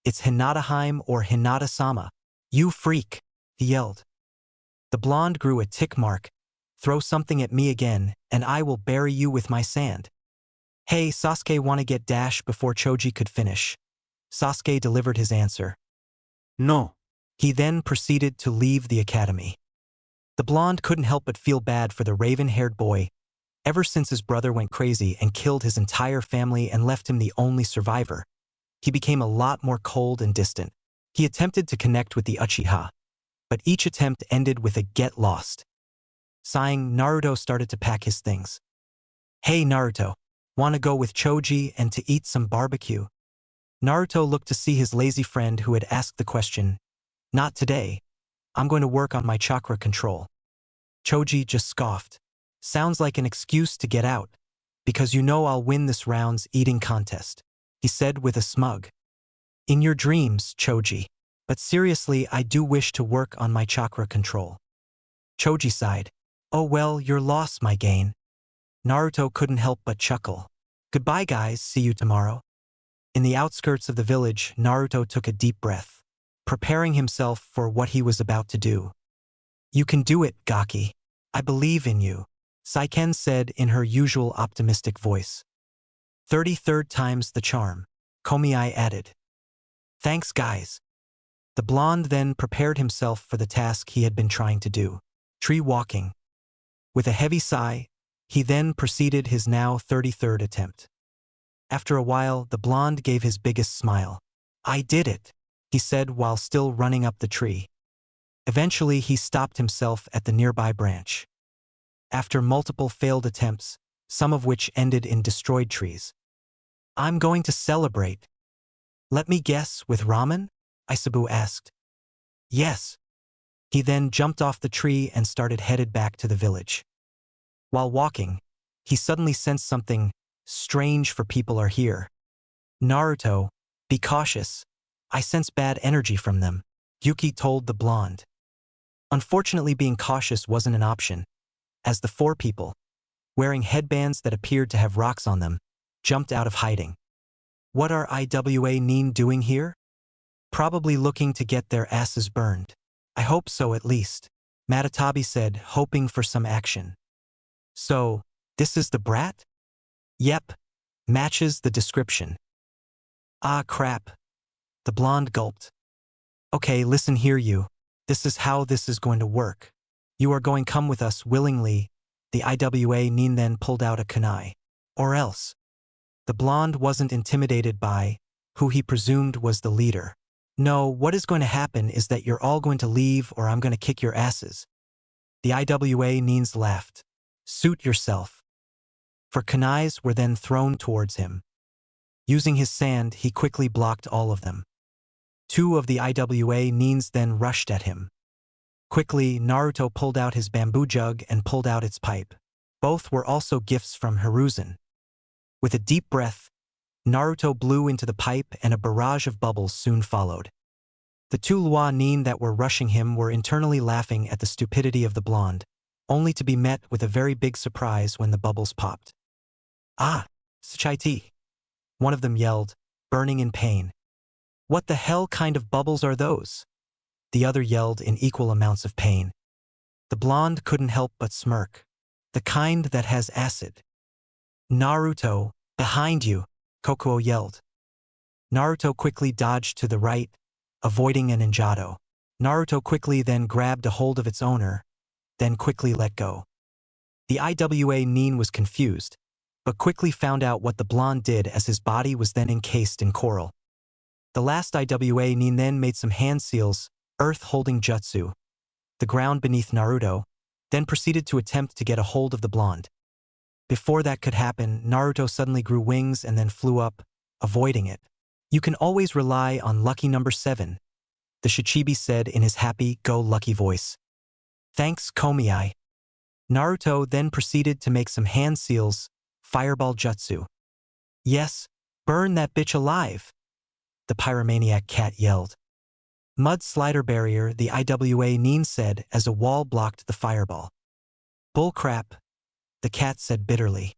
It's Hinataheim or Hinata-sama. You freak, he yelled. The blonde grew a tick mark. Throw something at me again, and I will bury you with my sand. Hey, Sasuke, wanna get dash before Choji could finish. Sasuke delivered his answer. No. He then proceeded to leave the academy. The blonde couldn't help but feel bad for the raven-haired boy. Ever since his brother went crazy and killed his entire family and left him the only survivor, he became a lot more cold and distant. He attempted to connect with the Uchiha, but each attempt ended with a get lost. Sighing, Naruto started to pack his things. Hey Naruto, wanna go with Choji and to eat some barbecue? Naruto looked to see his lazy friend who had asked the question. Not today. I'm going to work on my chakra control. Choji just scoffed. Sounds like an excuse to get out, because you know I'll win this round's eating contest, he said with a smug. In your dreams, Choji. But seriously, I do wish to work on my chakra control. Choji sighed. Oh well, your loss, my gain. Naruto couldn't help but chuckle. Goodbye guys, see you tomorrow. In the outskirts of the village, Naruto took a deep breath, preparing himself for what he was about to do. You can do it, Gaki. I believe in you, Saiken said in her usual optimistic voice. 33rd times the charm, Komiai added. Thanks guys. The blonde then prepared himself for the task he had been trying to do, tree walking. With a heavy sigh, he then proceeded his now 33rd attempt. After a while, the blonde gave his biggest smile. I did it, he said while still running up the tree. Eventually, he stopped himself at the nearby branch. After multiple failed attempts, some of which ended in destroyed trees. I'm going to celebrate. Let me guess, with ramen? Isabu asked. Yes. He then jumped off the tree and started headed back to the village. While walking, he suddenly sensed something strange, for people are here. Naruto, be cautious. I sense bad energy from them, Yuki told the blonde. Unfortunately, being cautious wasn't an option, as the four people, wearing headbands that appeared to have rocks on them, jumped out of hiding. What are IWA Nin doing here? Probably looking to get their asses burned. I hope so at least, Matatabi said, hoping for some action. So, this is the brat? Yep, matches the description. Ah crap. The blonde gulped. Okay, listen here you. This is how this is going to work. You are going to come with us willingly. The IWA Nin then pulled out a kunai. Or else. The blonde wasn't intimidated by who he presumed was the leader. No, what is going to happen is that you're all going to leave or I'm going to kick your asses. The IWA Nins laughed. Suit yourself. For kunais were then thrown towards him. Using his sand, he quickly blocked all of them. Two of the IWA Nins then rushed at him. Quickly, Naruto pulled out his bamboo jug and pulled out its pipe. Both were also gifts from Hiruzen. With a deep breath, Naruto blew into the pipe and a barrage of bubbles soon followed. The two Lua Nin that were rushing him were internally laughing at the stupidity of the blonde, only to be met with a very big surprise when the bubbles popped. Ah, Sachai-ti, one of them yelled, burning in pain. What the hell kind of bubbles are those? The other yelled in equal amounts of pain. The blonde couldn't help but smirk. The kind that has acid. Naruto, behind you, Kokuo yelled. Naruto quickly dodged to the right, avoiding an ninjato. Naruto quickly then grabbed a hold of its owner, then quickly let go. The IWA Nin was confused, but quickly found out what the blonde did as his body was then encased in coral. The last IWA Nin then made some hand seals, earth-holding jutsu, the ground beneath Naruto, then proceeded to attempt to get a hold of the blonde. Before that could happen, Naruto suddenly grew wings and then flew up, avoiding it. You can always rely on lucky number 7, the Shichibi said in his happy-go-lucky voice. Thanks, Komiai. Naruto then proceeded to make some hand seals, fireball jutsu. Yes, burn that bitch alive, the pyromaniac cat yelled. Mud slider barrier, the IWA Nin said as a wall blocked the fireball. Bullcrap, the cat said bitterly.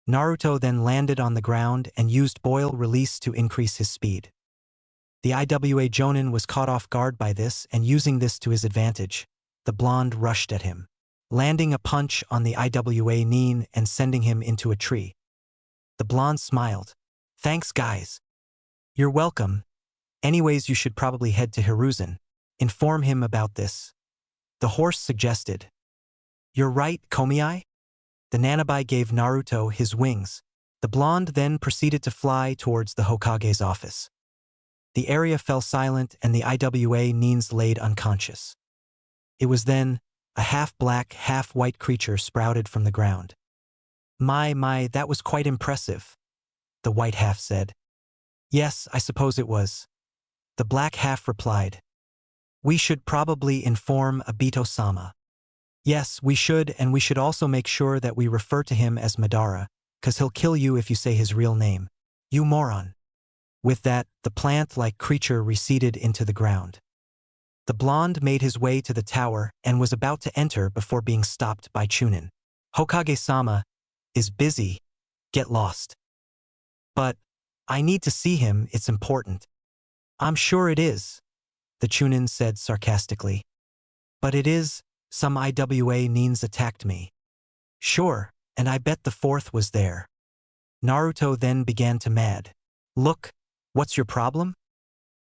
Naruto then landed on the ground and used boil release to increase his speed. The IWA Jonin was caught off guard by this, and using this to his advantage, the blonde rushed at him, landing a punch on the IWA Nin and sending him into a tree. The blonde smiled. Thanks, guys. You're welcome. Anyways, you should probably head to Hiruzen. Inform him about this. The horse suggested. You're right, Komiai? The Nanabai gave Naruto his wings. The blonde then proceeded to fly towards the Hokage's office. The area fell silent and the IWA Nins laid unconscious. It was then a half-black, half-white creature sprouted from the ground. My, that was quite impressive, the white half said. Yes, I suppose it was. The black half replied. We should probably inform Obito-sama. Yes, we should, and we should also make sure that we refer to him as Madara, 'cause he'll kill you if you say his real name. You moron. With that, the plant-like creature receded into the ground. The blonde made his way to the tower and was about to enter before being stopped by Chunin. Hokage-sama is busy. Get lost. But I need to see him, it's important. I'm sure it is, the Chunin said sarcastically. But it is. Some IWA Nins attacked me. Sure, and I bet the 4th was there. Naruto then began to mad. Look, what's your problem?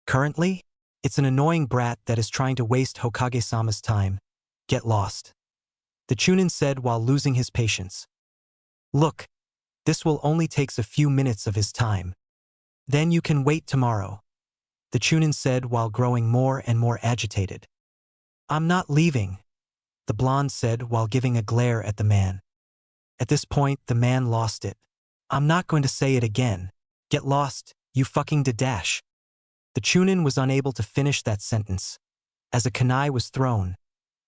Currently, it's an annoying brat that is trying to waste Hokage-sama's time. Get lost. The Chunin said while losing his patience. Look, this will only take a few minutes of his time. Then you can wait tomorrow, the Chunin said while growing more and more agitated. I'm not leaving, the blonde said while giving a glare at the man. At this point, the man lost it. I'm not going to say it again. Get lost, you fucking Dadash. The Chunin was unable to finish that sentence, as a kunai was thrown,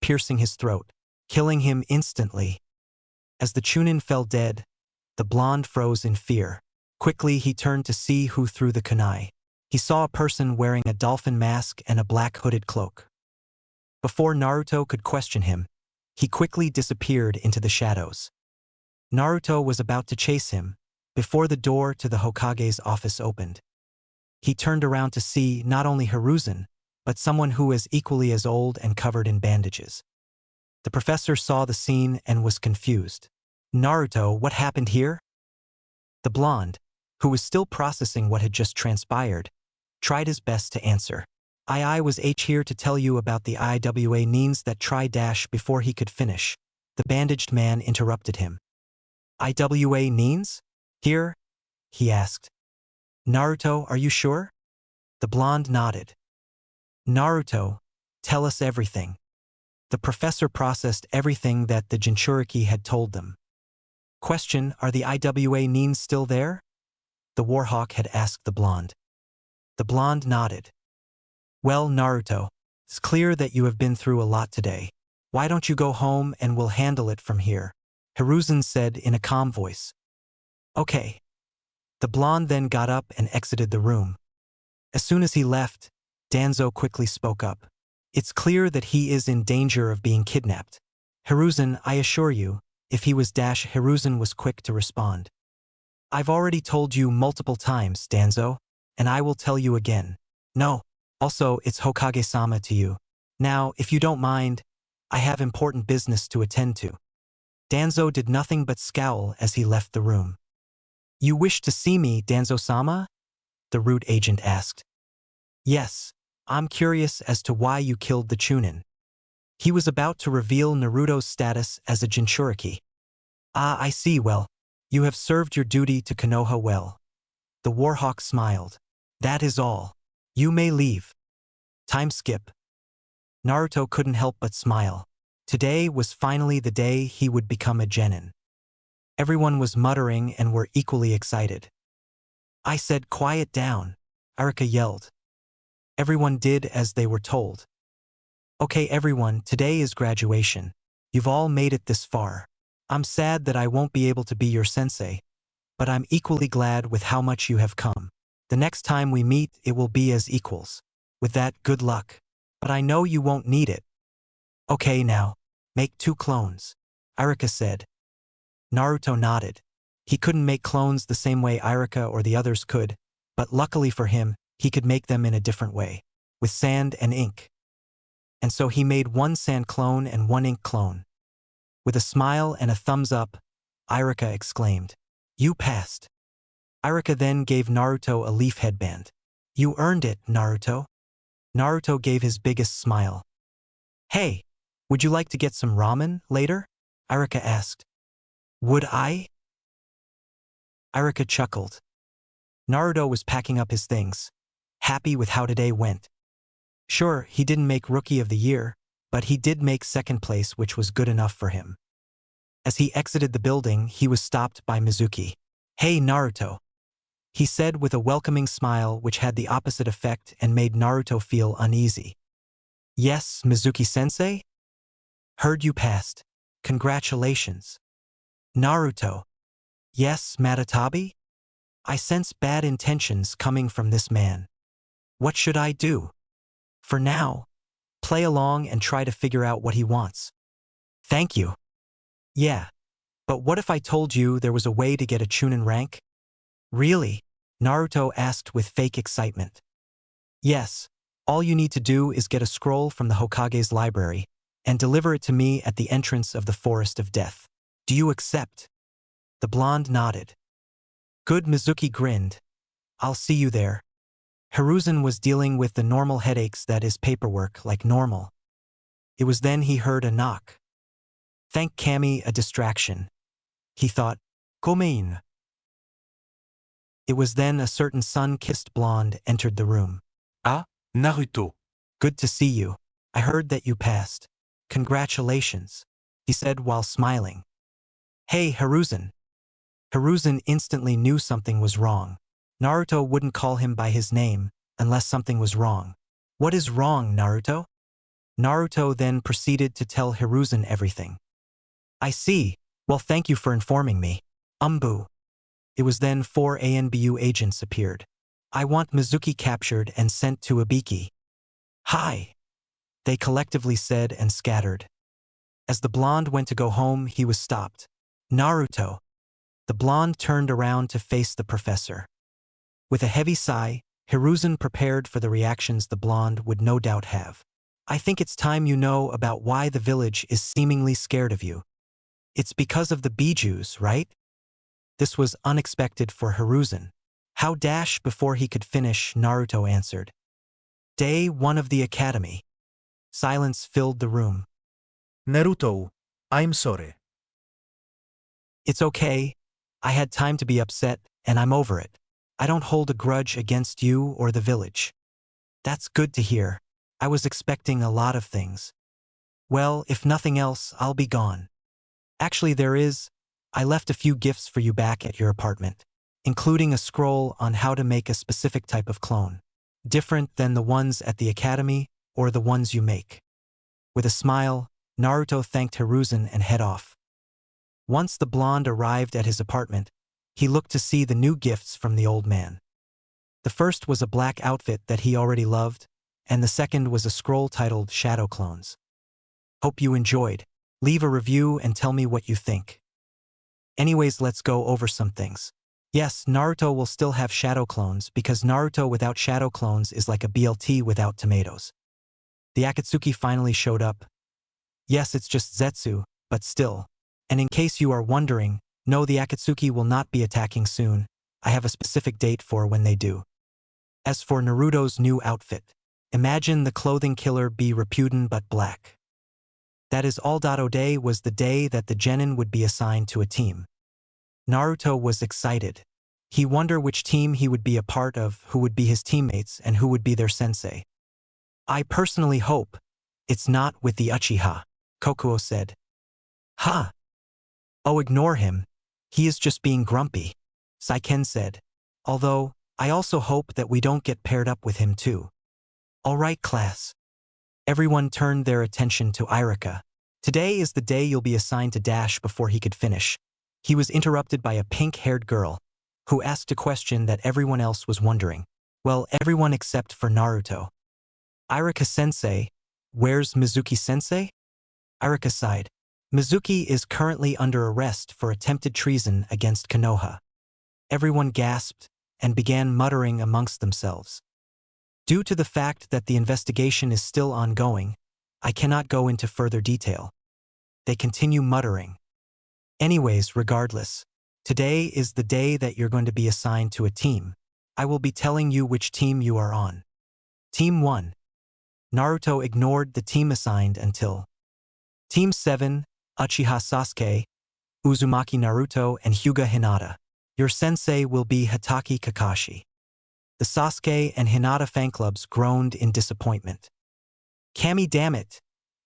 piercing his throat, killing him instantly. As the Chunin fell dead, the blonde froze in fear. Quickly, he turned to see who threw the kunai. He saw a person wearing a dolphin mask and a black hooded cloak. Before Naruto could question him, he quickly disappeared into the shadows. Naruto was about to chase him, before the door to the Hokage's office opened. He turned around to see not only Hiruzen, but someone who was equally as old and covered in bandages. The professor saw the scene and was confused. Naruto, what happened here? The blonde, who was still processing what had just transpired, tried his best to answer. I was here to tell you about the IWA Nins that tried dash before he could finish. The bandaged man interrupted him. IWA Nins? Here? He asked. Naruto, are you sure? The blonde nodded. Naruto, tell us everything. The professor processed everything that the Jinchuriki had told them. Question, are the IWA Nins still there? The Warhawk had asked the blonde. The blonde nodded. Well, Naruto, it's clear that you have been through a lot today. Why don't you go home and we'll handle it from here? Hiruzen said in a calm voice. Okay. The blonde then got up and exited the room. As soon as he left, Danzo quickly spoke up. It's clear that he is in danger of being kidnapped. Hiruzen, I assure you, if he was Hiruzen was quick to respond. I've already told you multiple times, Danzo, and I will tell you again. No. Also, it's Hokage-sama to you. Now, if you don't mind, I have important business to attend to. Danzo did nothing but scowl as he left the room. You wish to see me, Danzo-sama? The root agent asked. Yes, I'm curious as to why you killed the Chunin. He was about to reveal Naruto's status as a Jinchuriki. Ah, I see, well, you have served your duty to Konoha well. The Warhawk smiled. That is all. You may leave. Time skip. Naruto couldn't help but smile. Today was finally the day he would become a genin. Everyone was muttering and were equally excited. I said quiet down, Arika yelled. Everyone did as they were told. Okay everyone, today is graduation. You've all made it this far. I'm sad that I won't be able to be your sensei, but I'm equally glad with how much you have come. The next time we meet, it will be as equals. With that, good luck. But I know you won't need it. Okay now, make 2 clones, Arika said. Naruto nodded. He couldn't make clones the same way Arika or the others could, but luckily for him, he could make them in a different way, with sand and ink. And so he made 1 sand clone and 1 ink clone. With a smile and a thumbs up, Arika exclaimed, You passed. Arika then gave Naruto a leaf headband. You earned it, Naruto. Naruto gave his biggest smile. Hey, would you like to get some ramen later? Arika asked. Would I? Arika chuckled. Naruto was packing up his things, happy with how today went. Sure, he didn't make Rookie of the Year, but he did make 2nd place, which was good enough for him. As he exited the building, he was stopped by Mizuki. Hey Naruto, he said with a welcoming smile which had the opposite effect and made Naruto feel uneasy. Yes, Mizuki-sensei? Heard you passed. Congratulations. Naruto. Yes, Matatabi? I sense bad intentions coming from this man. What should I do? For now, play along and try to figure out what he wants. Thank you. Yeah, but what if I told you there was a way to get a Chunin rank? Really? Naruto asked with fake excitement. Yes, all you need to do is get a scroll from the Hokage's library and deliver it to me at the entrance of the Forest of Death. Do you accept? The blonde nodded. Good, Mizuki grinned. I'll see you there. Hiruzen was dealing with the normal headaches that is paperwork like normal. It was then he heard a knock. Thank Kami, a distraction. He thought, Gomein. It was then a certain sun-kissed blonde entered the room. Ah, Naruto. Good to see you. I heard that you passed. Congratulations, he said while smiling. Hey, Hiruzen. Hiruzen instantly knew something was wrong. Naruto wouldn't call him by his name unless something was wrong. What is wrong, Naruto? Naruto then proceeded to tell Hiruzen everything. I see. Well, thank you for informing me. Umbu. It was then 4 ANBU agents appeared. I want Mizuki captured and sent to Ibiki. Hi. They collectively said and scattered. As the blonde went to go home, he was stopped. Naruto. The blonde turned around to face the professor. With a heavy sigh, Hiruzen prepared for the reactions the blonde would no doubt have. I think it's time you know about why the village is seemingly scared of you. It's because of the Bijuus, right? This was unexpected for Hiruzen. How dash before he could finish, Naruto answered. Day 1 of the academy. Silence filled the room. Naruto, I'm sorry. It's okay. I had time to be upset, and I'm over it. I don't hold a grudge against you or the village. That's good to hear. I was expecting a lot of things. Well, if nothing else, I'll be gone. Actually, I left a few gifts for you back at your apartment, including a scroll on how to make a specific type of clone, different than the ones at the academy or the ones you make. With a smile, Naruto thanked Hiruzen and head off. Once the blonde arrived at his apartment, he looked to see the new gifts from the old man. The first was a black outfit that he already loved, and the second was a scroll titled Shadow Clones. Hope you enjoyed. Leave a review and tell me what you think. Anyways, let's go over some things. Yes, Naruto will still have shadow clones because Naruto without shadow clones is like a BLT without tomatoes. The Akatsuki finally showed up. Yes, it's just Zetsu, but still. And in case you are wondering, no, the Akatsuki will not be attacking soon. I have a specific date for when they do. As for Naruto's new outfit, imagine the clothing killer be Repuden but black. That is all. Day was the day that the genin would be assigned to a team. Naruto was excited. He wondered which team he would be a part of, who would be his teammates, and who would be their sensei. I personally hope it's not with the Uchiha, Kokuo said. Ha! Oh, ignore him. He is just being grumpy, Saiken said. Although, I also hope that we don't get paired up with him too. All right, class. Everyone turned their attention to Irika. Today is the day you'll be assigned to Dash. Before he could finish, he was interrupted by a pink-haired girl, who asked a question that everyone else was wondering. Well, everyone except for Naruto. Irika-sensei, where's Mizuki-sensei? Irika sighed. Mizuki is currently under arrest for attempted treason against Konoha. Everyone gasped and began muttering amongst themselves. Due to the fact that the investigation is still ongoing, I cannot go into further detail. They continue muttering. Anyways, regardless, today is the day that you're going to be assigned to a team. I will be telling you which team you are on. Team 1. Naruto ignored the team assigned until Team 7, Uchiha Sasuke, Uzumaki Naruto, and Hyuga Hinata. Your sensei will be Hatake Kakashi. The Sasuke and Hinata fan clubs groaned in disappointment. Kami, damn it,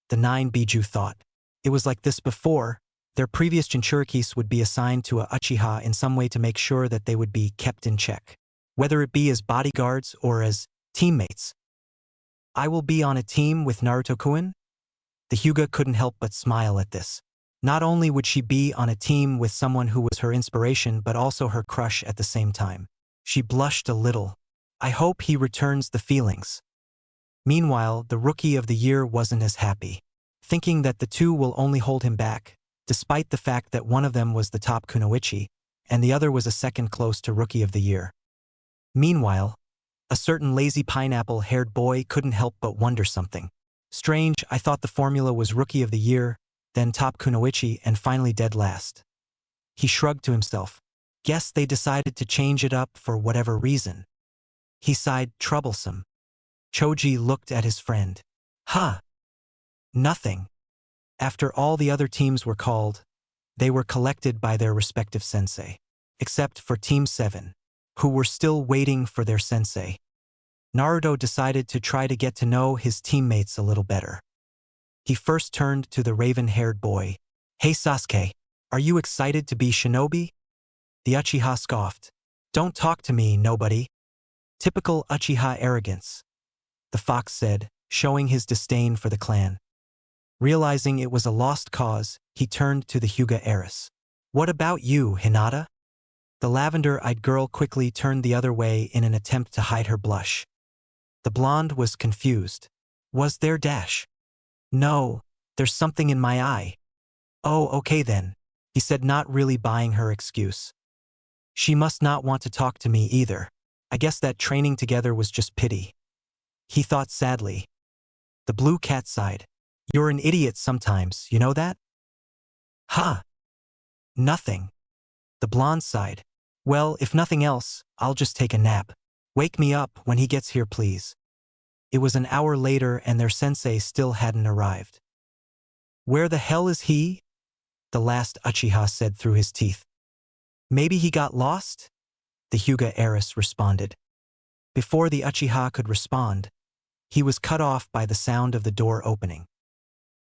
the 9 Bijuu thought. It was like this before. Their previous Jinchurikis would be assigned to a Uchiha in some way to make sure that they would be kept in check, whether it be as bodyguards or as teammates. I will be on a team with Naruto-kun? The Hyuga couldn't help but smile at this. Not only would she be on a team with someone who was her inspiration but also her crush at the same time. She blushed a little. I hope he returns the feelings. Meanwhile, the Rookie of the Year wasn't as happy, thinking that the two will only hold him back, despite the fact that one of them was the top kunoichi, and the other was a second close to Rookie of the Year. Meanwhile, a certain lazy pineapple-haired boy couldn't help but wonder something. Strange, I thought the formula was Rookie of the Year, then top kunoichi, and finally dead last. He shrugged to himself. Guess they decided to change it up for whatever reason. He sighed, troublesome. Choji looked at his friend. Huh. Nothing. After all the other teams were called, they were collected by their respective sensei. Except for Team 7, who were still waiting for their sensei. Naruto decided to try to get to know his teammates a little better. He first turned to the raven-haired boy. Hey Sasuke, are you excited to be shinobi? The Uchiha scoffed. Don't talk to me, nobody. Typical Uchiha arrogance, the fox said, showing his disdain for the clan. Realizing it was a lost cause, he turned to the Hyuga heiress. What about you, Hinata? The lavender-eyed girl quickly turned the other way in an attempt to hide her blush. The blonde was confused. Was there dash? No, there's something in my eye. Oh, okay then, he said, not really buying her excuse. She must not want to talk to me either. I guess that training together was just pity. He thought sadly. The blue cat sighed. You're an idiot sometimes, you know that? Huh. Nothing. The blonde sighed. Well, if nothing else, I'll just take a nap. Wake me up when he gets here, please. It was an hour later and their sensei still hadn't arrived. Where the hell is he? The last Uchiha said through his teeth. Maybe he got lost? The Hyuga heiress responded. Before the Uchiha could respond, he was cut off by the sound of the door opening.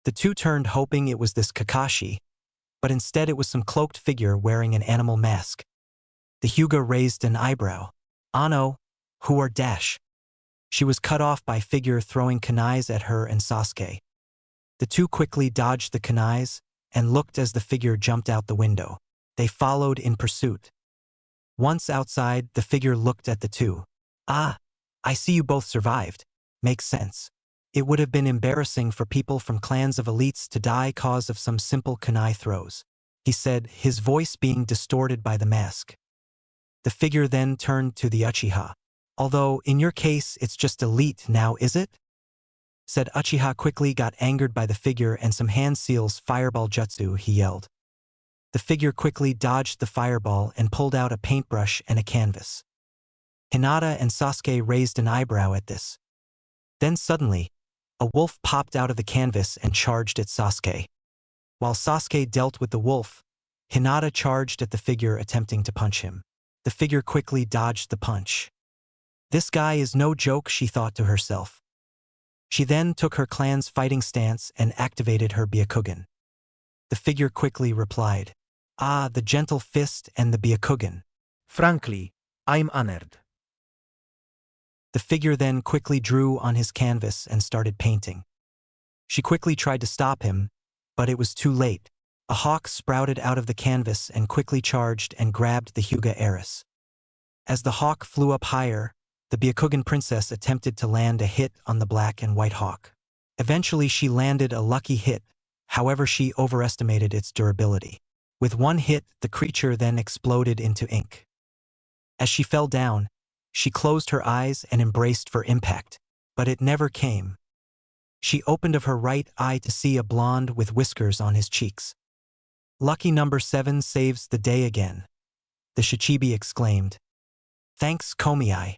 The two turned hoping it was this Kakashi, but instead it was some cloaked figure wearing an animal mask. The Hyuga raised an eyebrow. Ano, who are dash? She was cut off by figure throwing kunais at her and Sasuke. The two quickly dodged the kunais and looked as the figure jumped out the window. They followed in pursuit. Once outside, the figure looked at the two. Ah, I see you both survived. Makes sense. It would have been embarrassing for people from clans of elites to die cause of some simple kunai throws, he said, his voice being distorted by the mask. The figure then turned to the Uchiha. Although, in your case, it's just elite now, is it? Said Uchiha quickly got angered by the figure and some hand seals fireball jutsu, he yelled. The figure quickly dodged the fireball and pulled out a paintbrush and a canvas. Hinata and Sasuke raised an eyebrow at this. Then suddenly, a wolf popped out of the canvas and charged at Sasuke. While Sasuke dealt with the wolf, Hinata charged at the figure attempting to punch him. The figure quickly dodged the punch. This guy is no joke, she thought to herself. She then took her clan's fighting stance and activated her Byakugan. The figure quickly replied, "Ah, the gentle fist and the Byakugan." Frankly, I'm honored. The figure then quickly drew on his canvas and started painting. She quickly tried to stop him, but it was too late. A hawk sprouted out of the canvas and quickly charged and grabbed the Hyuga heiress. As the hawk flew up higher, the Byakugan princess attempted to land a hit on the black and white hawk. Eventually she landed a lucky hit, however she overestimated its durability. With one hit, the creature then exploded into ink. As she fell down, she closed her eyes and embraced for impact, but it never came. She opened of her right eye to see a blonde with whiskers on his cheeks. Lucky number 7 saves the day again, the Shichibi exclaimed. Thanks, Komiai.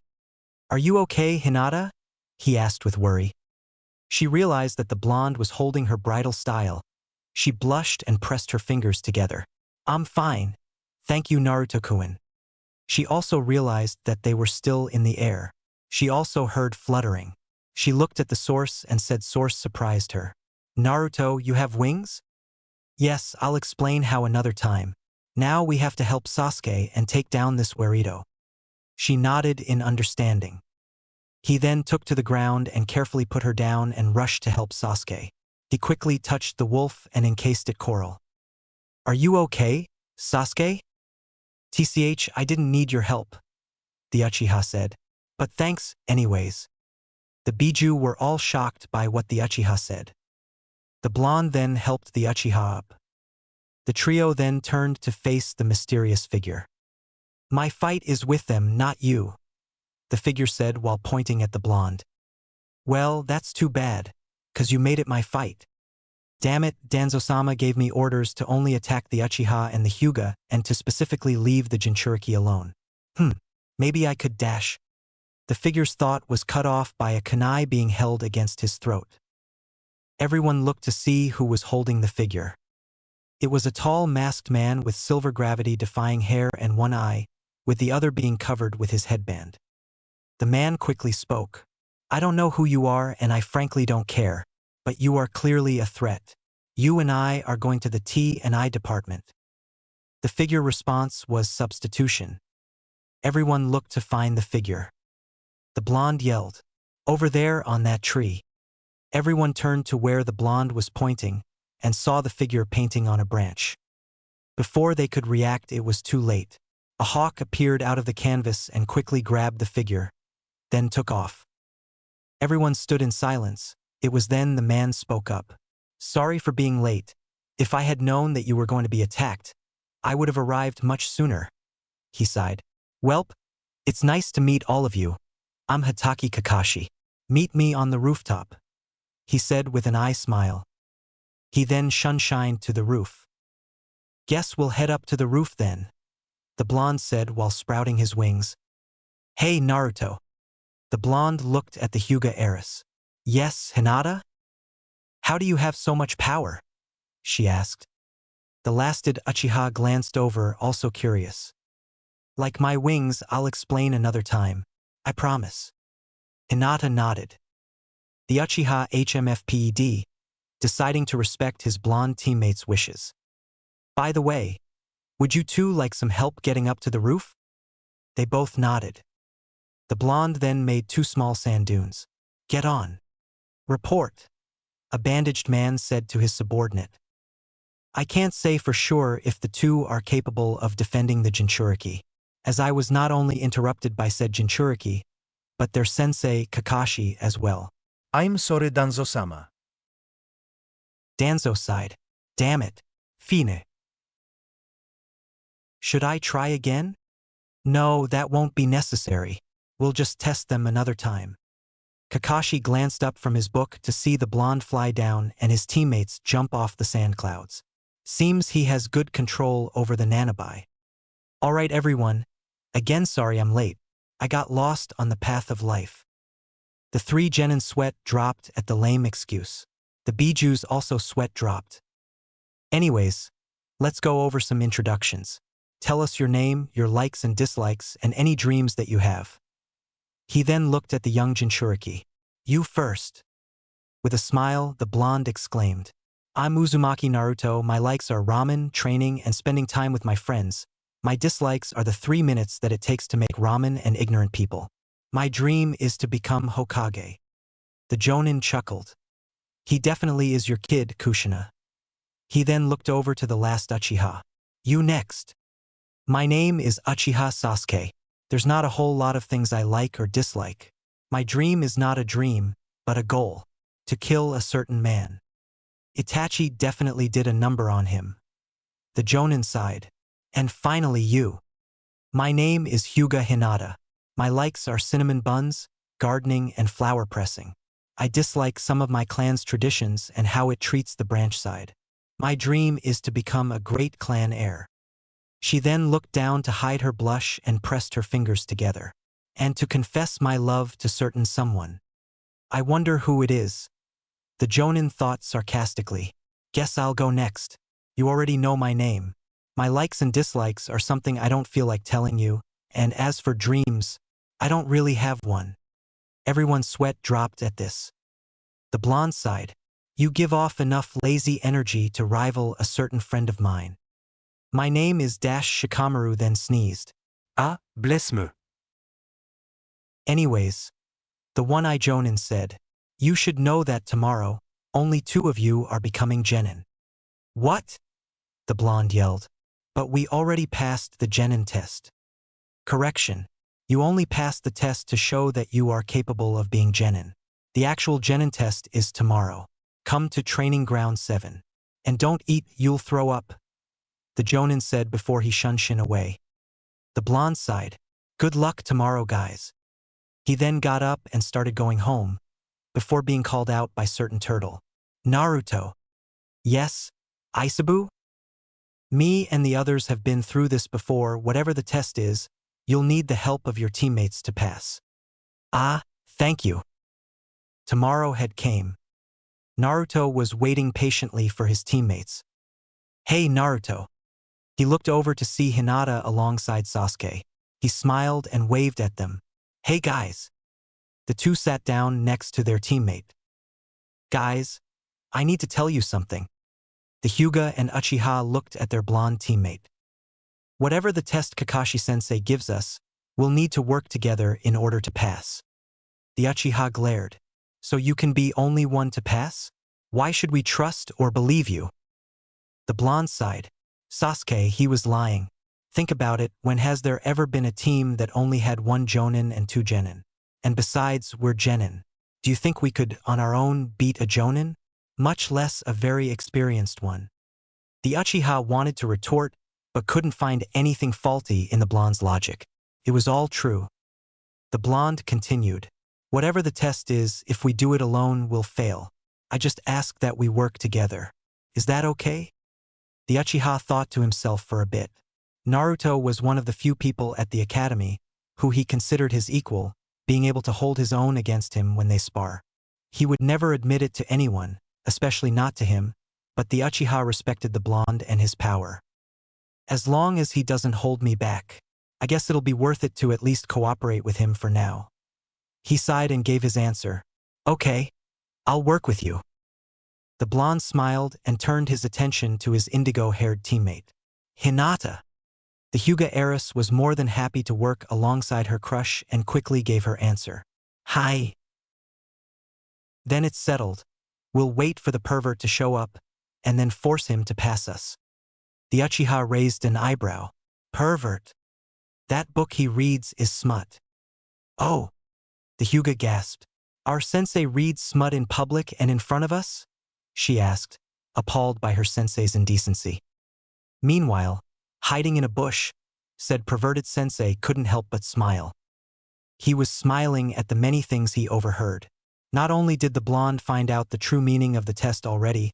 Are you okay, Hinata? He asked with worry. She realized that the blonde was holding her bridal style. She blushed and pressed her fingers together. I'm fine. Thank you, Naruto-kun. She also realized that they were still in the air. She also heard fluttering. She looked at the source and said source surprised her. Naruto, you have wings? Yes, I'll explain how another time. Now we have to help Sasuke and take down this Weirdo. She nodded in understanding. He then took to the ground and carefully put her down and rushed to help Sasuke. He quickly touched the wolf and encased it coral. Are you okay, Sasuke? TCH, I didn't need your help, the Uchiha said. But thanks, anyways. The Bijuu were all shocked by what the Uchiha said. The blonde then helped the Uchiha up. The trio then turned to face the mysterious figure. My fight is with them, not you, the figure said while pointing at the blonde. Well, that's too bad, 'cause you made it my fight. Damn it, Danzo-sama gave me orders to only attack the Uchiha and the Hyuga and to specifically leave the Jinchuriki alone. Maybe I could dash. The figure's thought was cut off by a kunai being held against his throat. Everyone looked to see who was holding the figure. It was a tall masked man with silver gravity-defying hair and one eye, with the other being covered with his headband. The man quickly spoke. I don't know who you are and I frankly don't care, but you are clearly a threat. You and I are going to the T&I department. The figure response was substitution. Everyone looked to find the figure. The blonde yelled, over there on that tree. Everyone turned to where the blonde was pointing and saw the figure painting on a branch. Before they could react, it was too late. A hawk appeared out of the canvas and quickly grabbed the figure, then took off. Everyone stood in silence. It was then the man spoke up. Sorry for being late. If I had known that you were going to be attacked, I would have arrived much sooner. He sighed. Welp, it's nice to meet all of you. I'm Hatake Kakashi. Meet me on the rooftop, he said with an eye smile. He then shunshined to the roof. Guess we'll head up to the roof then, the blonde said while sprouting his wings. Hey, Naruto. The blonde looked at the Hyuga heiress. Yes, Hinata? How do you have so much power? She asked. The lasted Uchiha glanced over, also curious. Like my wings, I'll explain another time. I promise. Hinata nodded. The Uchiha HMFPED, deciding to respect his blonde teammate's wishes. By the way, would you two like some help getting up to the roof? They both nodded. The blonde then made 2 small sand dunes. Get on. Report, a bandaged man said to his subordinate. I can't say for sure if the two are capable of defending the Jinchuriki, as I was not only interrupted by said Jinchuriki, but their sensei Kakashi as well. I'm sorry Danzo-sama. Danzo sighed. Damn it. Fine. Should I try again? No, that won't be necessary. We'll just test them another time. Kakashi glanced up from his book to see the blonde fly down and his teammates jump off the sand clouds. Seems he has good control over the Nanabai. Alright everyone. Again sorry I'm late. I got lost on the path of life. The three genin sweat dropped at the lame excuse. The Bijuu's also sweat dropped. Anyways, let's go over some introductions. Tell us your name, your likes and dislikes, and any dreams that you have. He then looked at the young Jinchuriki. You first. With a smile, the blonde exclaimed. I'm Uzumaki Naruto. My likes are ramen, training, and spending time with my friends. My dislikes are the 3 minutes that it takes to make ramen and ignorant people. My dream is to become Hokage. The Jonin chuckled. He definitely is your kid, Kushina. He then looked over to the last Uchiha. You next. My name is Uchiha Sasuke. There's not a whole lot of things I like or dislike. My dream is not a dream, but a goal. To kill a certain man. Itachi definitely did a number on him. The Jonin sighed. And finally you. My name is Hyuga Hinata. My likes are cinnamon buns, gardening, and flower pressing. I dislike some of my clan's traditions and how it treats the branch side. My dream is to become a great clan heir. She then looked down to hide her blush and pressed her fingers together. And to confess my love to certain someone. I wonder who it is. The Jonin thought sarcastically. Guess I'll go next. You already know my name. My likes and dislikes are something I don't feel like telling you, and as for dreams, I don't really have one. Everyone's sweat dropped at this. The blonde sighed. You give off enough lazy energy to rival a certain friend of mine. My name is Shikamaru then sneezed. Ah, bless me. Anyways, the one-eye Jonin said, you should know that tomorrow, only 2 of you are becoming genin. What? The blonde yelled. But we already passed the genin test. Correction. You only passed the test to show that you are capable of being genin. The actual genin test is tomorrow. Come to training ground 7. And don't eat, you'll throw up. The Jonin said before he shunned Shin away. The blonde sighed. Good luck tomorrow, guys. He then got up and started going home, before being called out by certain turtle. Naruto. Yes, Isabu? Me and the others have been through this before. Whatever the test is, you'll need the help of your teammates to pass. Ah, thank you. Tomorrow had came. Naruto was waiting patiently for his teammates. Hey Naruto. He looked over to see Hinata alongside Sasuke. He smiled and waved at them. Hey guys. The two sat down next to their teammate. Guys, I need to tell you something. The Hyuga and Uchiha looked at their blonde teammate. Whatever the test Kakashi-sensei gives us, we'll need to work together in order to pass. The Uchiha glared. So you can be only one to pass? Why should we trust or believe you? The blonde sighed. Sasuke, he was lying. Think about it, when has there ever been a team that only had 1 Jonin and 2 Genin? And besides, we're Genin. Do you think we could, on our own, beat a Jonin? Much less a very experienced one. The Uchiha wanted to retort, but couldn't find anything faulty in the blonde's logic. It was all true. The blonde continued. Whatever the test is, if we do it alone, we'll fail. I just ask that we work together. Is that okay? The Uchiha thought to himself for a bit. Naruto was one of the few people at the academy who he considered his equal, being able to hold his own against him when they spar. He would never admit it to anyone, especially not to him, but the Uchiha respected the blonde and his power. As long as he doesn't hold me back, I guess it'll be worth it to at least cooperate with him for now. He sighed and gave his answer. Okay, I'll work with you. The blonde smiled and turned his attention to his indigo-haired teammate. Hinata. The Hyuga heiress was more than happy to work alongside her crush and quickly gave her answer. Hi. Then it's settled. We'll wait for the pervert to show up, and then force him to pass us. The Uchiha raised an eyebrow. Pervert. That book he reads is smut. Oh. The Hyuga gasped. Our sensei reads smut in public and in front of us? She asked, appalled by her sensei's indecency. Meanwhile, hiding in a bush, said perverted sensei couldn't help but smile. He was smiling at the many things he overheard. Not only did the blonde find out the true meaning of the test already,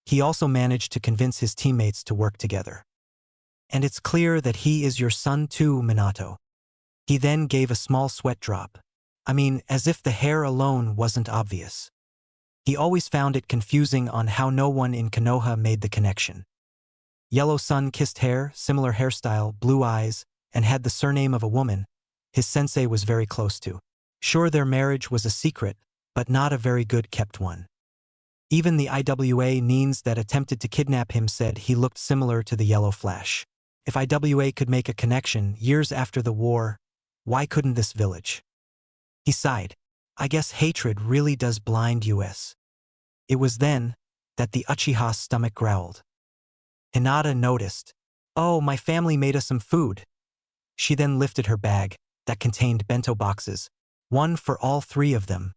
he also managed to convince his teammates to work together. And it's clear that he is your son too, Minato. He then gave a small sweat drop. I mean, as if the hair alone wasn't obvious. He always found it confusing on how no one in Konoha made the connection. Yellow sun-kissed hair, similar hairstyle, blue eyes, and had the surname of a woman his sensei was very close to. Sure, their marriage was a secret, but not a very good-kept one. Even the IWA Neens that attempted to kidnap him said he looked similar to the Yellow Flash. If IWA could make a connection years after the war, why couldn't this village? He sighed. I guess hatred really does blind us. It was then that the Uchiha's stomach growled. Hinata noticed. Oh, my family made us some food. She then lifted her bag, that contained bento boxes, one for all three of them.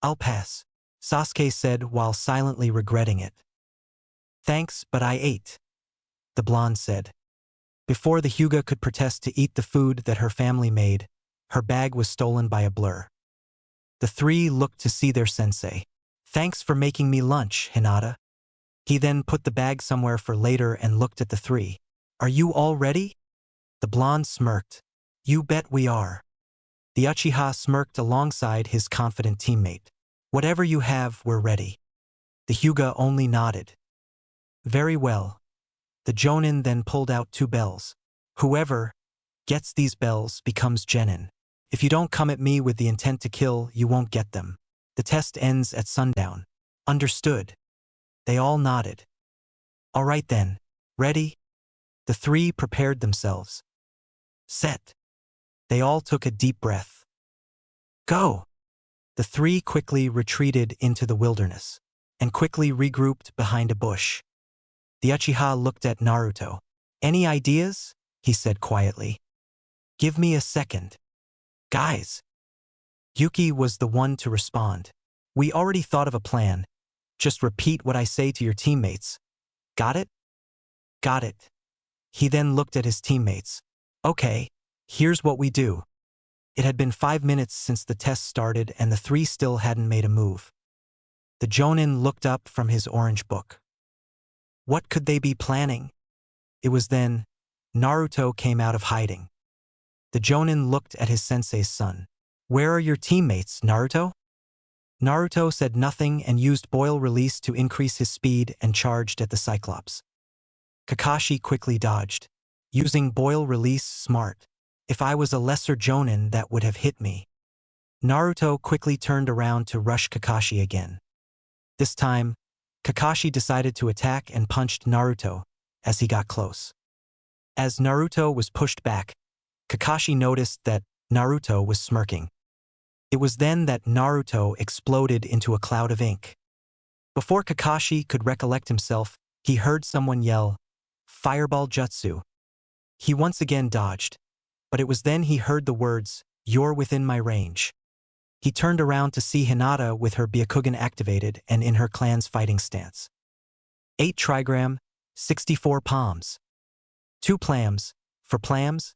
I'll pass, Sasuke said while silently regretting it. Thanks, but I ate, the blonde said. Before the Hyuga could protest to eat the food that her family made, her bag was stolen by a blur. The three looked to see their sensei. Thanks for making me lunch, Hinata. He then put the bag somewhere for later and looked at the three. Are you all ready? The blonde smirked. You bet we are. The Uchiha smirked alongside his confident teammate. Whatever you have, we're ready. The Hyuga only nodded. Very well. The Jonin then pulled out 2 bells. Whoever gets these bells becomes genin. If you don't come at me with the intent to kill, you won't get them. The test ends at sundown. Understood. They all nodded. All right then. Ready? The three prepared themselves. Set. They all took a deep breath. Go! The three quickly retreated into the wilderness, and quickly regrouped behind a bush. The Uchiha looked at Naruto. Any ideas? He said quietly. Give me a second. Guys. Yuki was the one to respond. We already thought of a plan. Just repeat what I say to your teammates. Got it? Got it. He then looked at his teammates. Okay, here's what we do. It had been 5 minutes since the test started and the three still hadn't made a move. The Jonin looked up from his orange book. What could they be planning? It was then Naruto came out of hiding. The Jonin looked at his sensei's son. Where are your teammates, Naruto? Naruto said nothing and used boil release to increase his speed and charged at the Cyclops. Kakashi quickly dodged. Using boil release smart. If I was a lesser Jonin, that would have hit me. Naruto quickly turned around to rush Kakashi again. This time, Kakashi decided to attack and punched Naruto as he got close. As Naruto was pushed back, Kakashi noticed that Naruto was smirking. It was then that Naruto exploded into a cloud of ink. Before Kakashi could recollect himself, he heard someone yell, "Fireball Jutsu." He once again dodged, but it was then he heard the words, "You're within my range." He turned around to see Hinata with her Byakugan activated and in her clan's fighting stance. 8 trigram, 64 palms. 2 plams, for plams,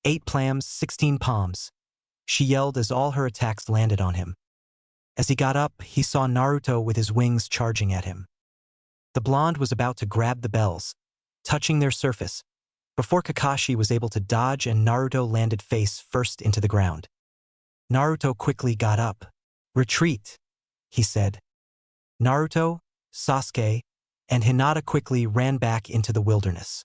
8 plams, 16 palms. She yelled as all her attacks landed on him. As he got up, he saw Naruto with his wings charging at him. The blonde was about to grab the bells, touching their surface, before Kakashi was able to dodge and Naruto landed face first into the ground. Naruto quickly got up. Retreat, he said. Naruto, Sasuke, and Hinata quickly ran back into the wilderness.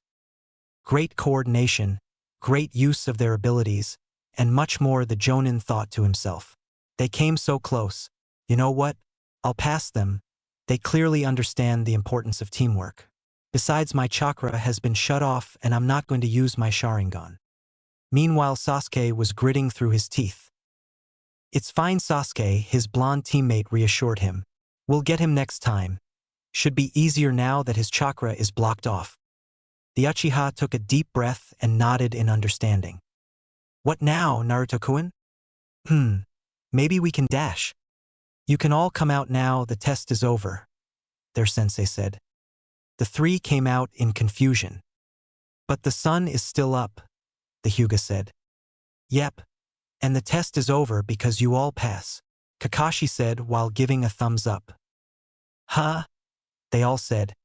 Great coordination, great use of their abilities, and much more, the Jonin thought to himself. They came so close. You know what? I'll pass them. They clearly understand the importance of teamwork. Besides, my chakra has been shut off and I'm not going to use my Sharingan. Meanwhile, Sasuke was gritting through his teeth. It's fine, Sasuke, his blonde teammate reassured him. We'll get him next time. Should be easier now that his chakra is blocked off. The Uchiha took a deep breath and nodded in understanding. What now, Naruto-kun? Maybe we can dash. You can all come out now, the test is over, their sensei said. The three came out in confusion. But the sun is still up, the Hyuga said. Yep. And the test is over because you all pass, Kakashi said while giving a thumbs up. Huh? They all said.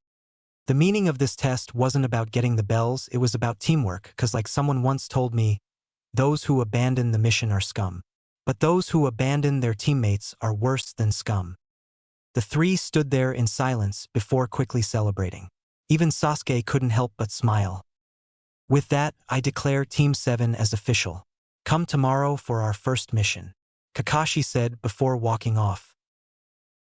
The meaning of this test wasn't about getting the bells, it was about teamwork, 'cause like someone once told me, those who abandon the mission are scum. But those who abandon their teammates are worse than scum. The three stood there in silence before quickly celebrating. Even Sasuke couldn't help but smile. With that, I declare Team 7 as official. Come tomorrow for our first mission, Kakashi said before walking off.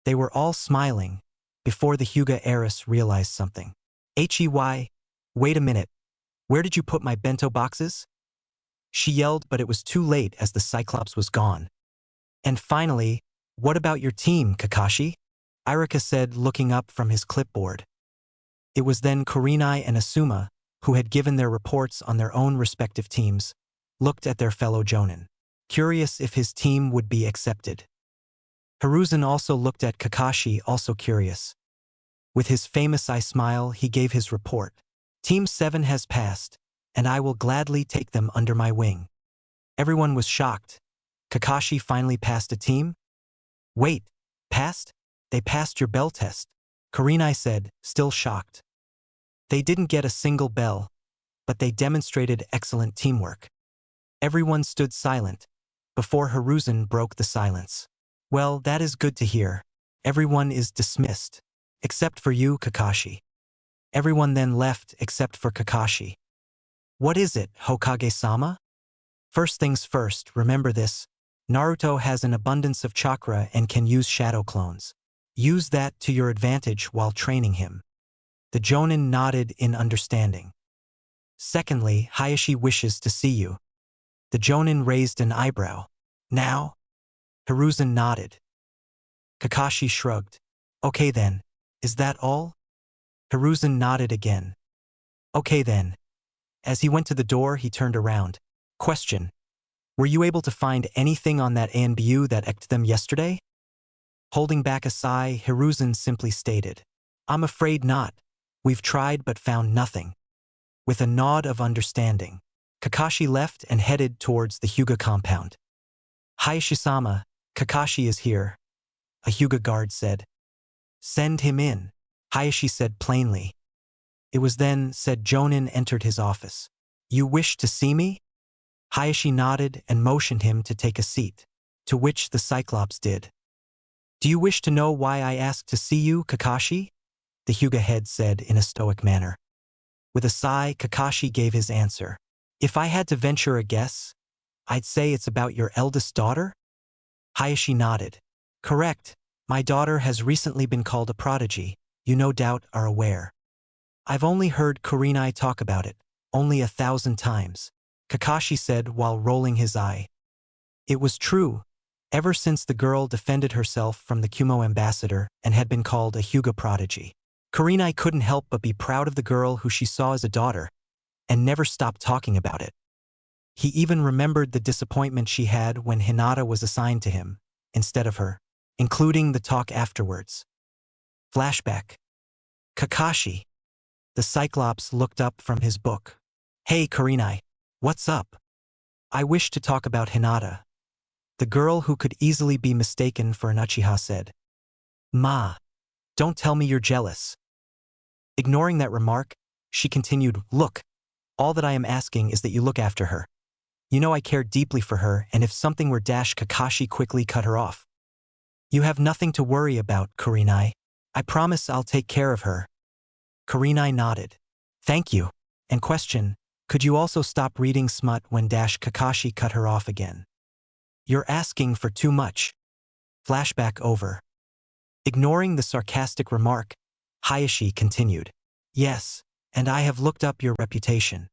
They were all smiling before the Hyuga heiress realized something. Wait a minute. Where did you put my bento boxes? She yelled, but it was too late as the Cyclops was gone. And finally, what about your team, Kakashi? Irika said, looking up from his clipboard. It was then Kurenai and Asuma, who had given their reports on their own respective teams, looked at their fellow Jonin, curious if his team would be accepted. Hiruzen also looked at Kakashi, also curious. With his famous eye smile, he gave his report. Team 7 has passed, and I will gladly take them under my wing. Everyone was shocked. Kakashi finally passed a team? Wait, passed? They passed your bell test, Kurenai said, still shocked. They didn't get a single bell, but they demonstrated excellent teamwork. Everyone stood silent before Hiruzen broke the silence. Well, that is good to hear. Everyone is dismissed, except for you, Kakashi. Everyone then left except for Kakashi. What is it, Hokage-sama? First things first, remember this. Naruto has an abundance of chakra and can use shadow clones. Use that to your advantage while training him. The Jonin nodded in understanding. Secondly, Hayashi wishes to see you. The Jonin raised an eyebrow. Now? Hiruzen nodded. Kakashi shrugged. Okay then, is that all? Hiruzen nodded again. Okay then. As he went to the door, he turned around. Question. Were you able to find anything on that Bijuu that eked them yesterday? Holding back a sigh, Hiruzen simply stated. I'm afraid not. We've tried but found nothing. With a nod of understanding, Kakashi left and headed towards the Hyuga compound. Hayashi-sama, Kakashi is here, a Hyuga guard said. Send him in, Hayashi said plainly. It was then said Jonin entered his office. You wish to see me? Hayashi nodded and motioned him to take a seat, to which the Cyclops did. Do you wish to know why I asked to see you, Kakashi? The Hyuga head said in a stoic manner. With a sigh, Kakashi gave his answer. If I had to venture a guess, I'd say it's about your eldest daughter? Hayashi nodded. Correct. My daughter has recently been called a prodigy. You no doubt are aware. I've only heard Kurenai talk about it, only 1,000 times, Kakashi said while rolling his eye. It was true. Ever since the girl defended herself from the Kumo ambassador and had been called a Hyuga prodigy, Kurenai couldn't help but be proud of the girl who she saw as a daughter, and never stopped talking about it. He even remembered the disappointment she had when Hinata was assigned to him, instead of her, including the talk afterwards. Flashback. Kakashi. The Cyclops looked up from his book. Hey Kurenai, what's up? I wish to talk about Hinata. The girl who could easily be mistaken for an Uchiha said. Ma, don't tell me you're jealous. Ignoring that remark, she continued, look, all that I am asking is that you look after her. You know I care deeply for her, and if something were dash, Kakashi quickly cut her off. You have nothing to worry about, Kurenai. I promise I'll take care of her. Kurenai nodded. Thank you. And question, could you also stop reading smut when dash Kakashi cut her off again? You're asking for too much. Flashback over. Ignoring the sarcastic remark, Hayashi continued. Yes, and I have looked up your reputation.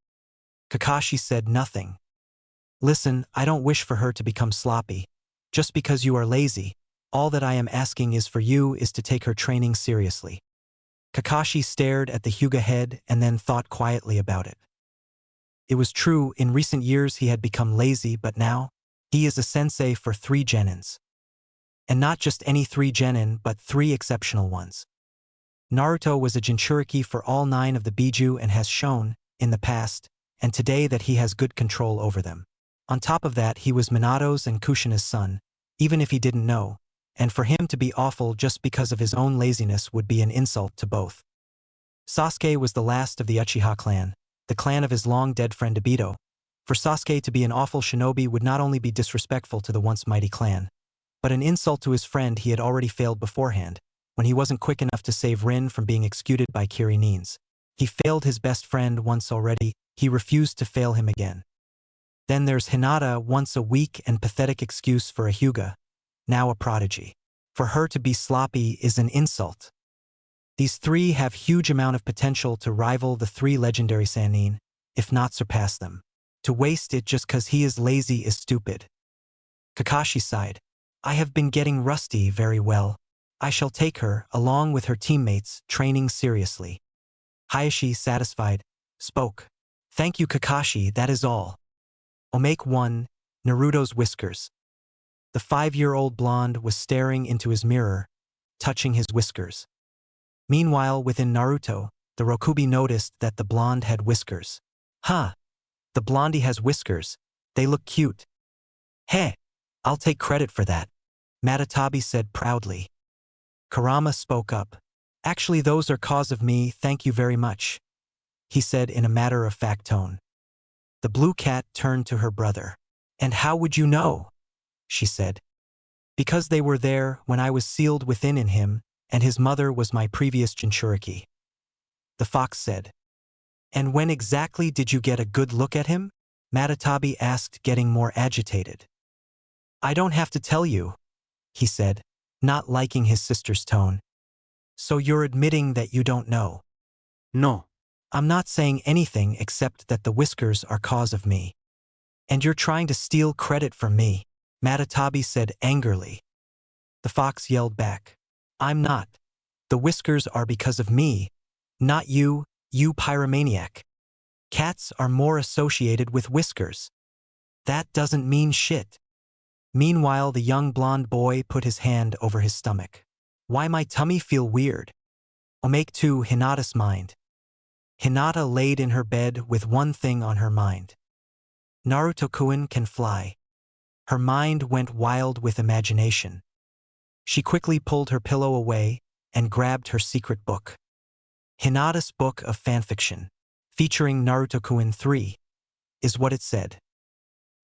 Kakashi said nothing. Listen, I don't wish for her to become sloppy. Just because you are lazy, all that I am asking is for you is to take her training seriously. Kakashi stared at the Hyuga head and then thought quietly about it. It was true, in recent years he had become lazy, but now, He is a sensei for 3 genins. And not just any 3 genin, but 3 exceptional ones. Naruto was a Jinchuriki for all 9 of the Bijuu and has shown, in the past, and today that he has good control over them. On top of that, he was Minato's and Kushina's son, even if he didn't know, and for him to be awful just because of his own laziness would be an insult to both. Sasuke was the last of the Uchiha clan, the clan of his long-dead friend Obito. For Sasuke to be an awful shinobi would not only be disrespectful to the once mighty clan, but an insult to his friend he had already failed beforehand, when he wasn't quick enough to save Rin from being executed by Kirinins. He failed his best friend once already, he refused to fail him again. Then there's Hinata, once a weak and pathetic excuse for a Hyuga, now a prodigy. For her to be sloppy is an insult. These 3 have huge amount of potential to rival the 3 legendary Sannin, if not surpass them. To waste it just cause he is lazy is stupid. Kakashi sighed. I have been getting rusty very well. I shall take her, along with her teammates, training seriously. Hayashi, satisfied, spoke. Thank you Kakashi, that is all. Omake 1, Naruto's whiskers. The 5-year-old blonde was staring into his mirror, touching his whiskers. Meanwhile, within Naruto, the Rokubi noticed that the blonde had whiskers. Huh. The blondie has whiskers. They look cute. Heh. I'll take credit for that. Matatabi said proudly. Kurama spoke up. Actually, those are cause of me, thank you very much. He said in a matter-of-fact tone. The blue cat turned to her brother. And how would you know? She said. Because they were there when I was sealed within in him, and his mother was my previous Jinchuriki. The fox said. And when exactly did you get a good look at him? Matatabi asked, getting more agitated. I don't have to tell you, he said, not liking his sister's tone. So you're admitting that you don't know? No. I'm not saying anything except that the whiskers are cause of me. And you're trying to steal credit from me, Matatabi said angrily. The fox yelled back. I'm not. The whiskers are because of me, not you, you pyromaniac. Cats are more associated with whiskers. That doesn't mean shit. Meanwhile, the young blonde boy put his hand over his stomach. Why my tummy feel weird? Omake 2, Hinata's mind. Hinata laid in her bed with one thing on her mind. Naruto-kun can fly. Her mind went wild with imagination. She quickly pulled her pillow away and grabbed her secret book. Hinata's book of fanfiction, featuring Naruto-kun 3, is what it said.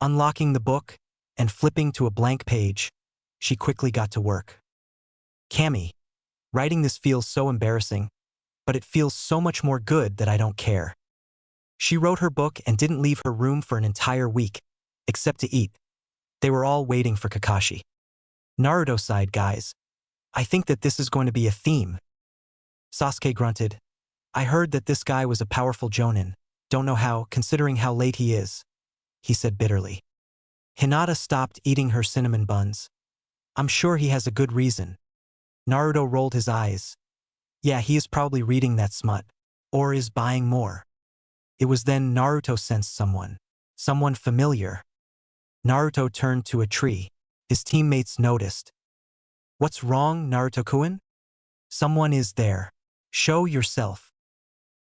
Unlocking the book and flipping to a blank page, she quickly got to work. Cammy, writing this feels so embarrassing, but it feels so much more good that I don't care. She wrote her book and didn't leave her room for an entire week, except to eat. They were all waiting for Kakashi. Naruto sighed, guys. I think that this is going to be a theme. Sasuke grunted. I heard that this guy was a powerful jonin. Don't know how, considering how late he is, he said bitterly. Hinata stopped eating her cinnamon buns. I'm sure he has a good reason. Naruto rolled his eyes. Yeah, he is probably reading that smut. Or is buying more. It was then Naruto sensed someone. Someone familiar. Naruto turned to a tree. His teammates noticed. What's wrong, Naruto-kun? Someone is there. Show yourself.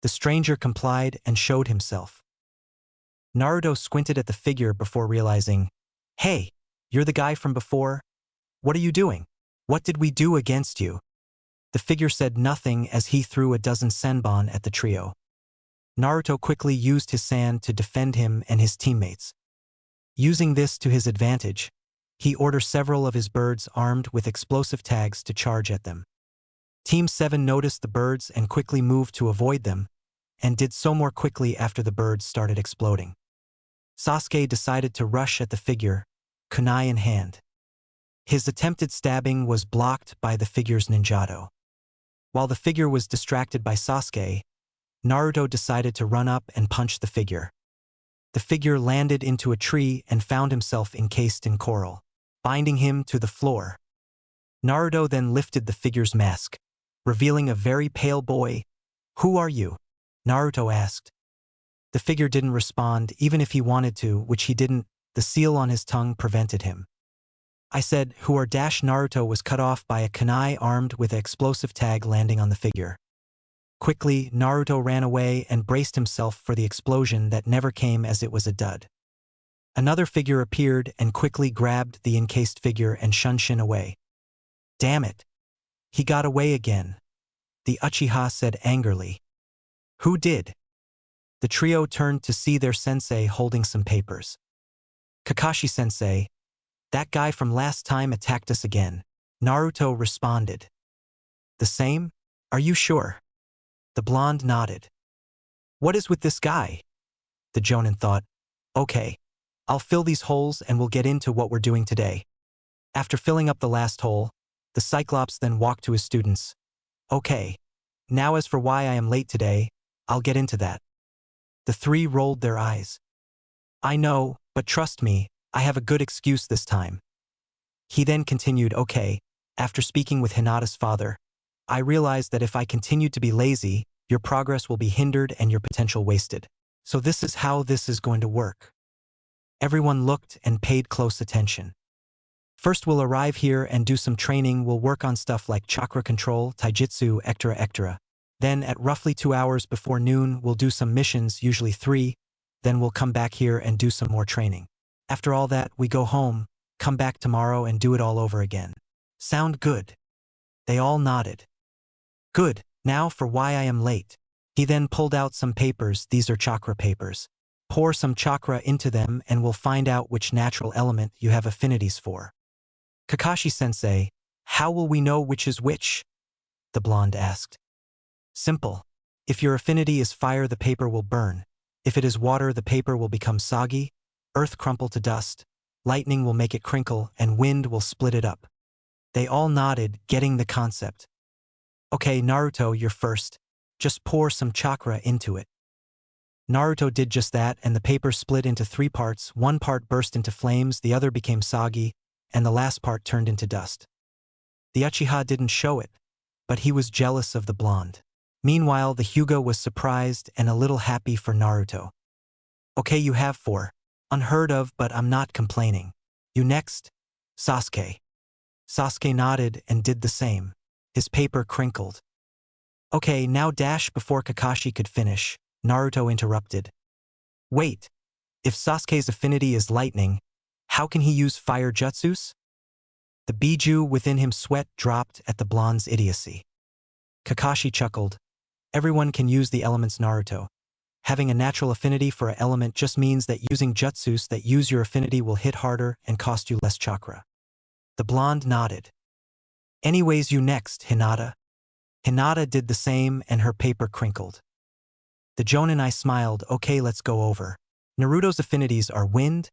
The stranger complied and showed himself. Naruto squinted at the figure before realizing, hey, you're the guy from before? What are you doing? What did we do against you? The figure said nothing as he threw a dozen senbon at the trio. Naruto quickly used his sand to defend him and his teammates. Using this to his advantage, he ordered several of his birds armed with explosive tags to charge at them. Team 7 noticed the birds and quickly moved to avoid them, and did so more quickly after the birds started exploding. Sasuke decided to rush at the figure, kunai in hand. His attempted stabbing was blocked by the figure's ninjato. While the figure was distracted by Sasuke, Naruto decided to run up and punch the figure. The figure landed into a tree and found himself encased in coral, binding him to the floor. Naruto then lifted the figure's mask, revealing a very pale boy. Who are you? Naruto asked. The figure didn't respond even if he wanted to, which he didn't, The seal on his tongue prevented him. I said, who are dash Naruto was cut off by a kunai armed with an explosive tag landing on the figure. Quickly, Naruto ran away and braced himself for the explosion that never came as it was a dud. Another figure appeared and quickly grabbed the encased figure and Shunshin away. Damn it. He got away again. The Uchiha said angrily. Who did? The trio turned to see their sensei holding some papers. Kakashi-sensei, that guy from last time attacked us again. Naruto responded. The same? Are you sure? The blonde nodded. What is with this guy? The Jonin thought. Okay, I'll fill these holes and we'll get into what we're doing today. After filling up the last hole, the Cyclops then walked to his students. Okay, now as for why I am late today, I'll get into that. The three rolled their eyes. I know, but trust me, I have a good excuse this time. He then continued, okay, after speaking with Hinata's father, I realized that if I continued to be lazy, your progress will be hindered and your potential wasted. So this is how this is going to work. Everyone looked and paid close attention. First we'll arrive here and do some training. We'll work on stuff like chakra control, taijutsu, etc. Then at roughly 2 hours before noon, we'll do some missions, usually 3. Then we'll come back here and do some more training. After all that, we go home, come back tomorrow and do it all over again. Sound good? They all nodded. Good, now for why I am late. He then pulled out some papers. These are chakra papers. Pour some chakra into them and we'll find out which natural element you have affinities for. Kakashi-sensei, how will we know which is which? The blonde asked. Simple. If your affinity is fire, the paper will burn. If it is water, the paper will become soggy, earth crumple to dust, lightning will make it crinkle, and wind will split it up. They all nodded, getting the concept. Okay, Naruto, you're first. Just pour some chakra into it. Naruto did just that, and the paper split into 3 parts. One part burst into flames, the other became soggy, and the last part turned into dust. The Uchiha didn't show it, but he was jealous of the blonde. Meanwhile, the Hyuga was surprised and a little happy for Naruto. Okay, you have 4. Unheard of, but I'm not complaining. You next? Sasuke. Sasuke nodded and did the same. His paper crinkled. Okay, now dash. Before Kakashi could finish, Naruto interrupted. Wait, if Sasuke's affinity is lightning, how can he use fire jutsus? The Bijuu within him sweat dropped at the blonde's idiocy. Kakashi chuckled. Everyone can use the elements, Naruto. Having a natural affinity for an element just means that using jutsus that use your affinity will hit harder and cost you less chakra. The blonde nodded. Anyways, you next, Hinata. Hinata did the same and her paper crinkled. The Jonin and I smiled. Okay, let's go over. Naruto's affinities are wind,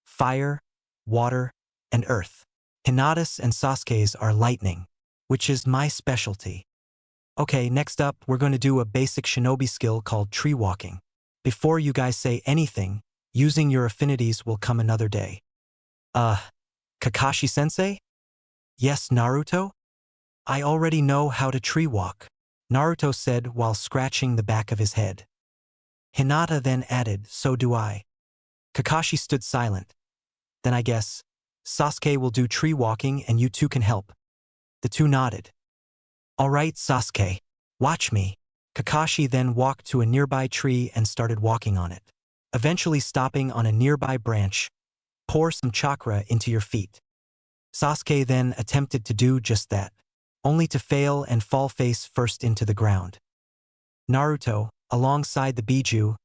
fire, water, and earth. Hinata's and Sasuke's are lightning, which is my specialty. Okay, next up, we're going to do a basic shinobi skill called tree walking. Before you guys say anything, using your affinities will come another day. Kakashi-sensei? Yes, Naruto? I already know how to tree walk, Naruto said while scratching the back of his head. Hinata then added, so do I. Kakashi stood silent. Then I guess, Sasuke will do tree walking and you two can help. The two nodded. All right, Sasuke, watch me. Kakashi then walked to a nearby tree and started walking on it. Eventually stopping on a nearby branch, pour some chakra into your feet. Sasuke then attempted to do just that, only to fail and fall face first into the ground. Naruto, alongside the Bijuu,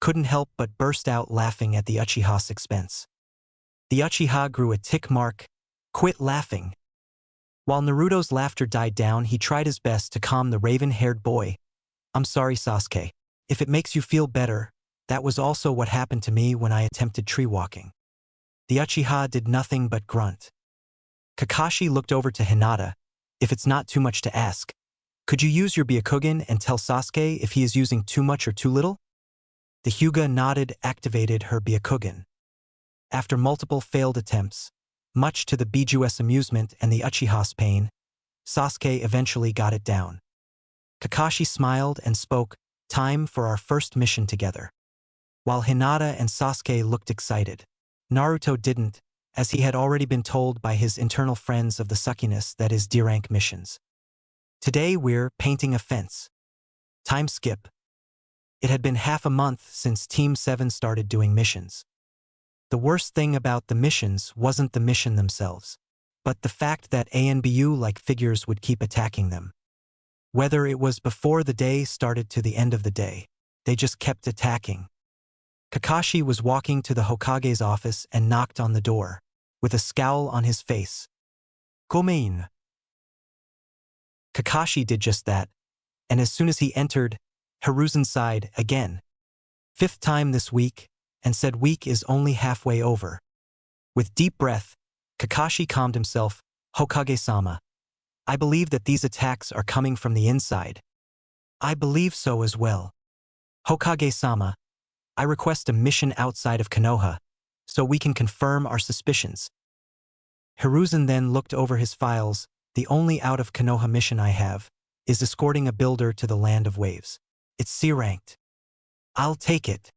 couldn't help but burst out laughing at the Uchiha's expense. The Uchiha grew a tick mark, quit laughing. While Naruto's laughter died down, he tried his best to calm the raven-haired boy. I'm sorry, Sasuke. If it makes you feel better, that was also what happened to me when I attempted tree walking. The Uchiha did nothing but grunt. Kakashi looked over to Hinata. If it's not too much to ask, could you use your Byakugan and tell Sasuke if he is using too much or too little? The Hyuga nodded, activated her Byakugan. After multiple failed attempts, much to the Bijuu's amusement and the Uchiha's pain, Sasuke eventually got it down. Kakashi smiled and spoke, time for our first mission together. While Hinata and Sasuke looked excited. Naruto didn't, as he had already been told by his internal friends of the suckiness that is D-rank missions. Today we're painting a fence. Time skip. It had been half a month since Team 7 started doing missions. The worst thing about the missions wasn't the mission themselves, but the fact that A and Bijuu-like figures would keep attacking them. Whether it was before the day started to the end of the day, they just kept attacking. Kakashi was walking to the Hokage's office and knocked on the door, with a scowl on his face. "Gomein." Kakashi did just that, and as soon as he entered, Hiruzen sighed again. Fifth time this week, and said week is only halfway over. With deep breath, Kakashi calmed himself. "Hokage-sama, I believe that these attacks are coming from the inside." "I believe so as well." "Hokage-sama, I request a mission outside of Konoha, so we can confirm our suspicions." Hiruzen then looked over his files. "The only out of Konoha mission I have is escorting a builder to the Land of Waves. It's C-ranked. I'll take it."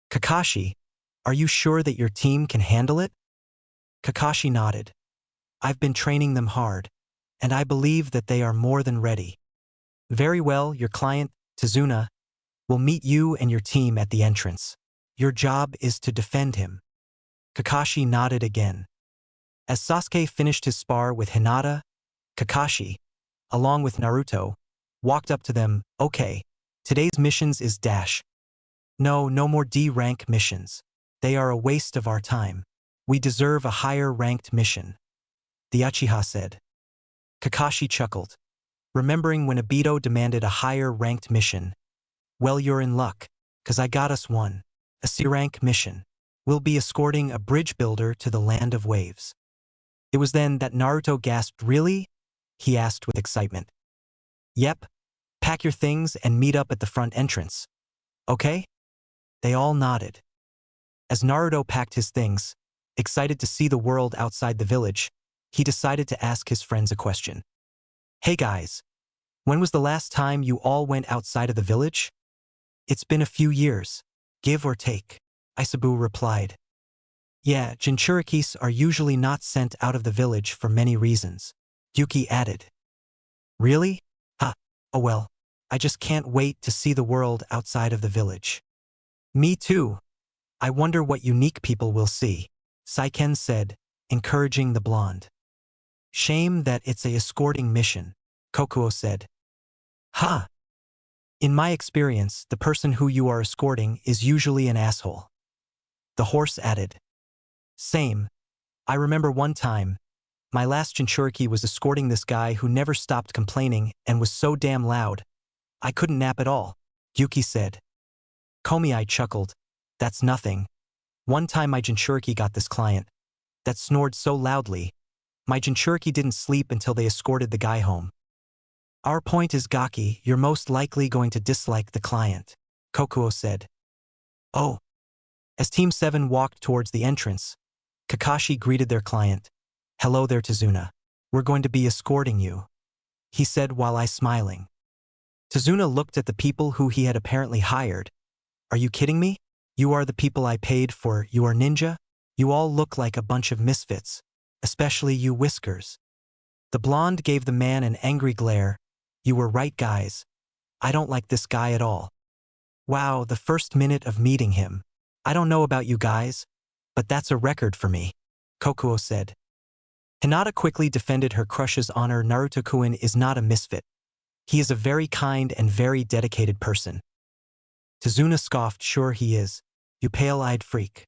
"Kakashi, are you sure that your team can handle it?" Kakashi nodded. "I've been training them hard, and I believe that they are more than ready." "Very well, your client, Tazuna, will meet you and your team at the entrance. Your job is to defend him." Kakashi nodded again. As Sasuke finished his spar with Hinata, Kakashi, along with Naruto, walked up to them. "Okay, today's missions is dash. No more D-rank missions. They are a waste of our time. We deserve a higher-ranked mission," the Uchiha said. Kakashi chuckled, remembering when Obito demanded a higher-ranked mission. "Well, you're in luck, 'cause I got us one. A C-rank mission. We'll be escorting a bridge builder to the Land of Waves." It was then that Naruto gasped. "Really?" he asked with excitement. "Yep. Pack your things and meet up at the front entrance. Okay?" They all nodded. As Naruto packed his things, excited to see the world outside the village, he decided to ask his friends a question. "Hey guys, when was the last time you all went outside of the village?" "It's been a few years, give or take," Isabu replied. "Yeah, Jinchurikis are usually not sent out of the village for many reasons," Yuki added. "Really? Oh well, I just can't wait to see the world outside of the village." "Me too. I wonder what unique people we'll see," Saiken said, encouraging the blonde. "Shame that it's a escorting mission," Kokuo said. "Ha! In my experience, the person who you are escorting is usually an asshole," the horse added. "Same. I remember one time, my last Jinchuriki was escorting this guy who never stopped complaining and was so damn loud, I couldn't nap at all," Yuki said. Komiai chuckled. "That's nothing. One time my Jinchuriki got this client that snored so loudly, my Jinchuriki didn't sleep until they escorted the guy home." "Our point is, Gaki, you're most likely going to dislike the client," Kokuo said. "Oh." As Team 7 walked towards the entrance, Kakashi greeted their client. "Hello there, Tazuna. We're going to be escorting you," he said while smiling. Tazuna looked at the people who he had apparently hired. "Are you kidding me? You are the people I paid for. You are ninja? You all look like a bunch of misfits, especially you, Whiskers." The blonde gave the man an angry glare. "You were right, guys. I don't like this guy at all. Wow, the first minute of meeting him. I don't know about you guys, but that's a record for me," Kokuo said. Hinata quickly defended her crush's honor. "Naruto-kun is not a misfit. He is a very kind and very dedicated person." Tazuna scoffed. "Sure he is, you pale-eyed freak."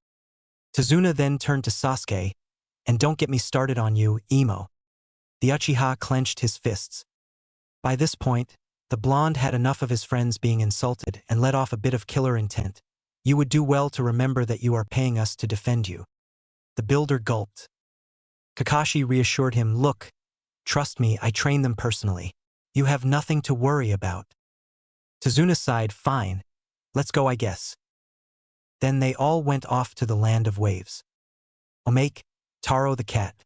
Tazuna then turned to Sasuke. "And don't get me started on you, emo." The Uchiha clenched his fists. By this point, the blonde had enough of his friends being insulted and let off a bit of killer intent. "You would do well to remember that you are paying us to defend you." The builder gulped. Kakashi reassured him. "Look, trust me, I train them personally. You have nothing to worry about." Tazuna sighed. "Fine, let's go, I guess." Then they all went off to the Land of Waves. Omake, Taro the cat.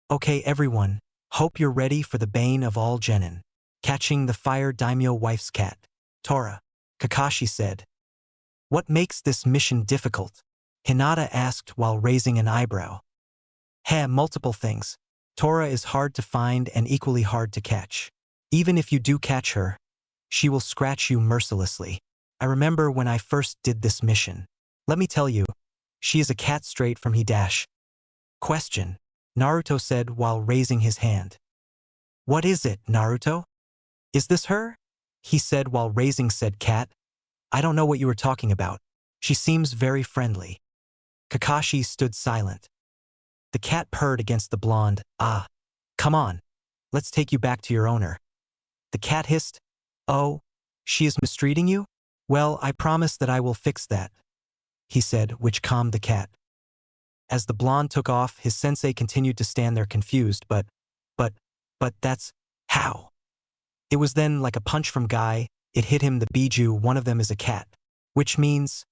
"Okay everyone, hope you're ready for the bane of all genin. Catching the fire daimyo wife's cat. Tora," Kakashi said. "What makes this mission difficult?" Hinata asked while raising an eyebrow. Multiple things. Tora is hard to find and equally hard to catch. Even if you do catch her, she will scratch you mercilessly. I remember when I first did this mission. Let me tell you, she is a cat straight from Hidash. Question, Naruto said while raising his hand. What is it, Naruto? Is this her? He said while raising said cat. I don't know what you were talking about. She seems very friendly. Kakashi stood silent. The cat purred against the blonde. Ah, come on. Let's take you back to your owner. The cat hissed. Oh, she is mistreating you? Well, I promise that I will fix that, he said, which calmed the cat. As the blonde took off, his sensei continued to stand there confused, but that's how. It was then like a punch from Guy, it hit him the Bijuu, one of them is a cat. Which means,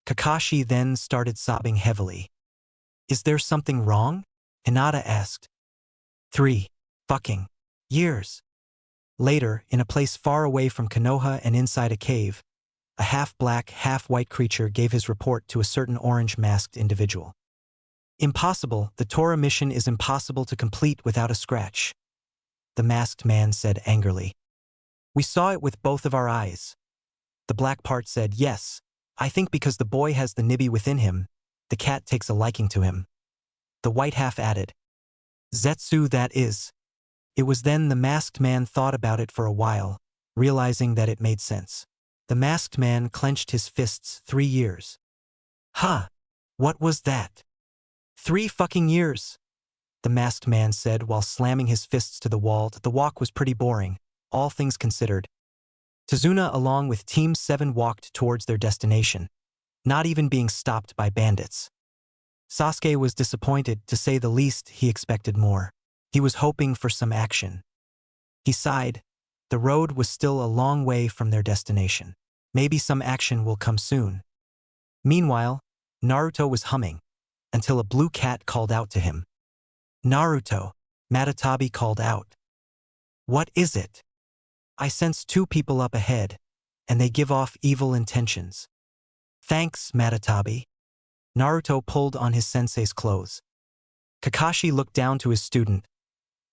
Kakashi then started sobbing heavily. Is there something wrong? Hinata asked. 3 fucking years. Later, in a place far away from Konoha and inside a cave, a half-black, half-white creature gave his report to a certain orange-masked individual. Impossible, the Tora mission is impossible to complete without a scratch, the masked man said angrily. We saw it with both of our eyes. The black part said, yes, I think because the boy has the Nibi within him, the cat takes a liking to him. The white half added, Zetsu that is. It was then the masked man thought about it for a while, realizing that it made sense. The masked man clenched his fists. 3 years. Huh, what was that? 3 fucking years, the masked man said while slamming his fists to the wall. The walk was pretty boring, all things considered. Tazuna along with Team 7 walked towards their destination, not even being stopped by bandits. Sasuke was disappointed, to say the least. He expected more. He was hoping for some action. He sighed. The road was still a long way from their destination. Maybe some action will come soon. Meanwhile, Naruto was humming, until a blue cat called out to him. Naruto, Matatabi called out. What is it? I sense 2 people up ahead, and they give off evil intentions. Thanks, Matatabi. Naruto pulled on his sensei's clothes. Kakashi looked down to his student.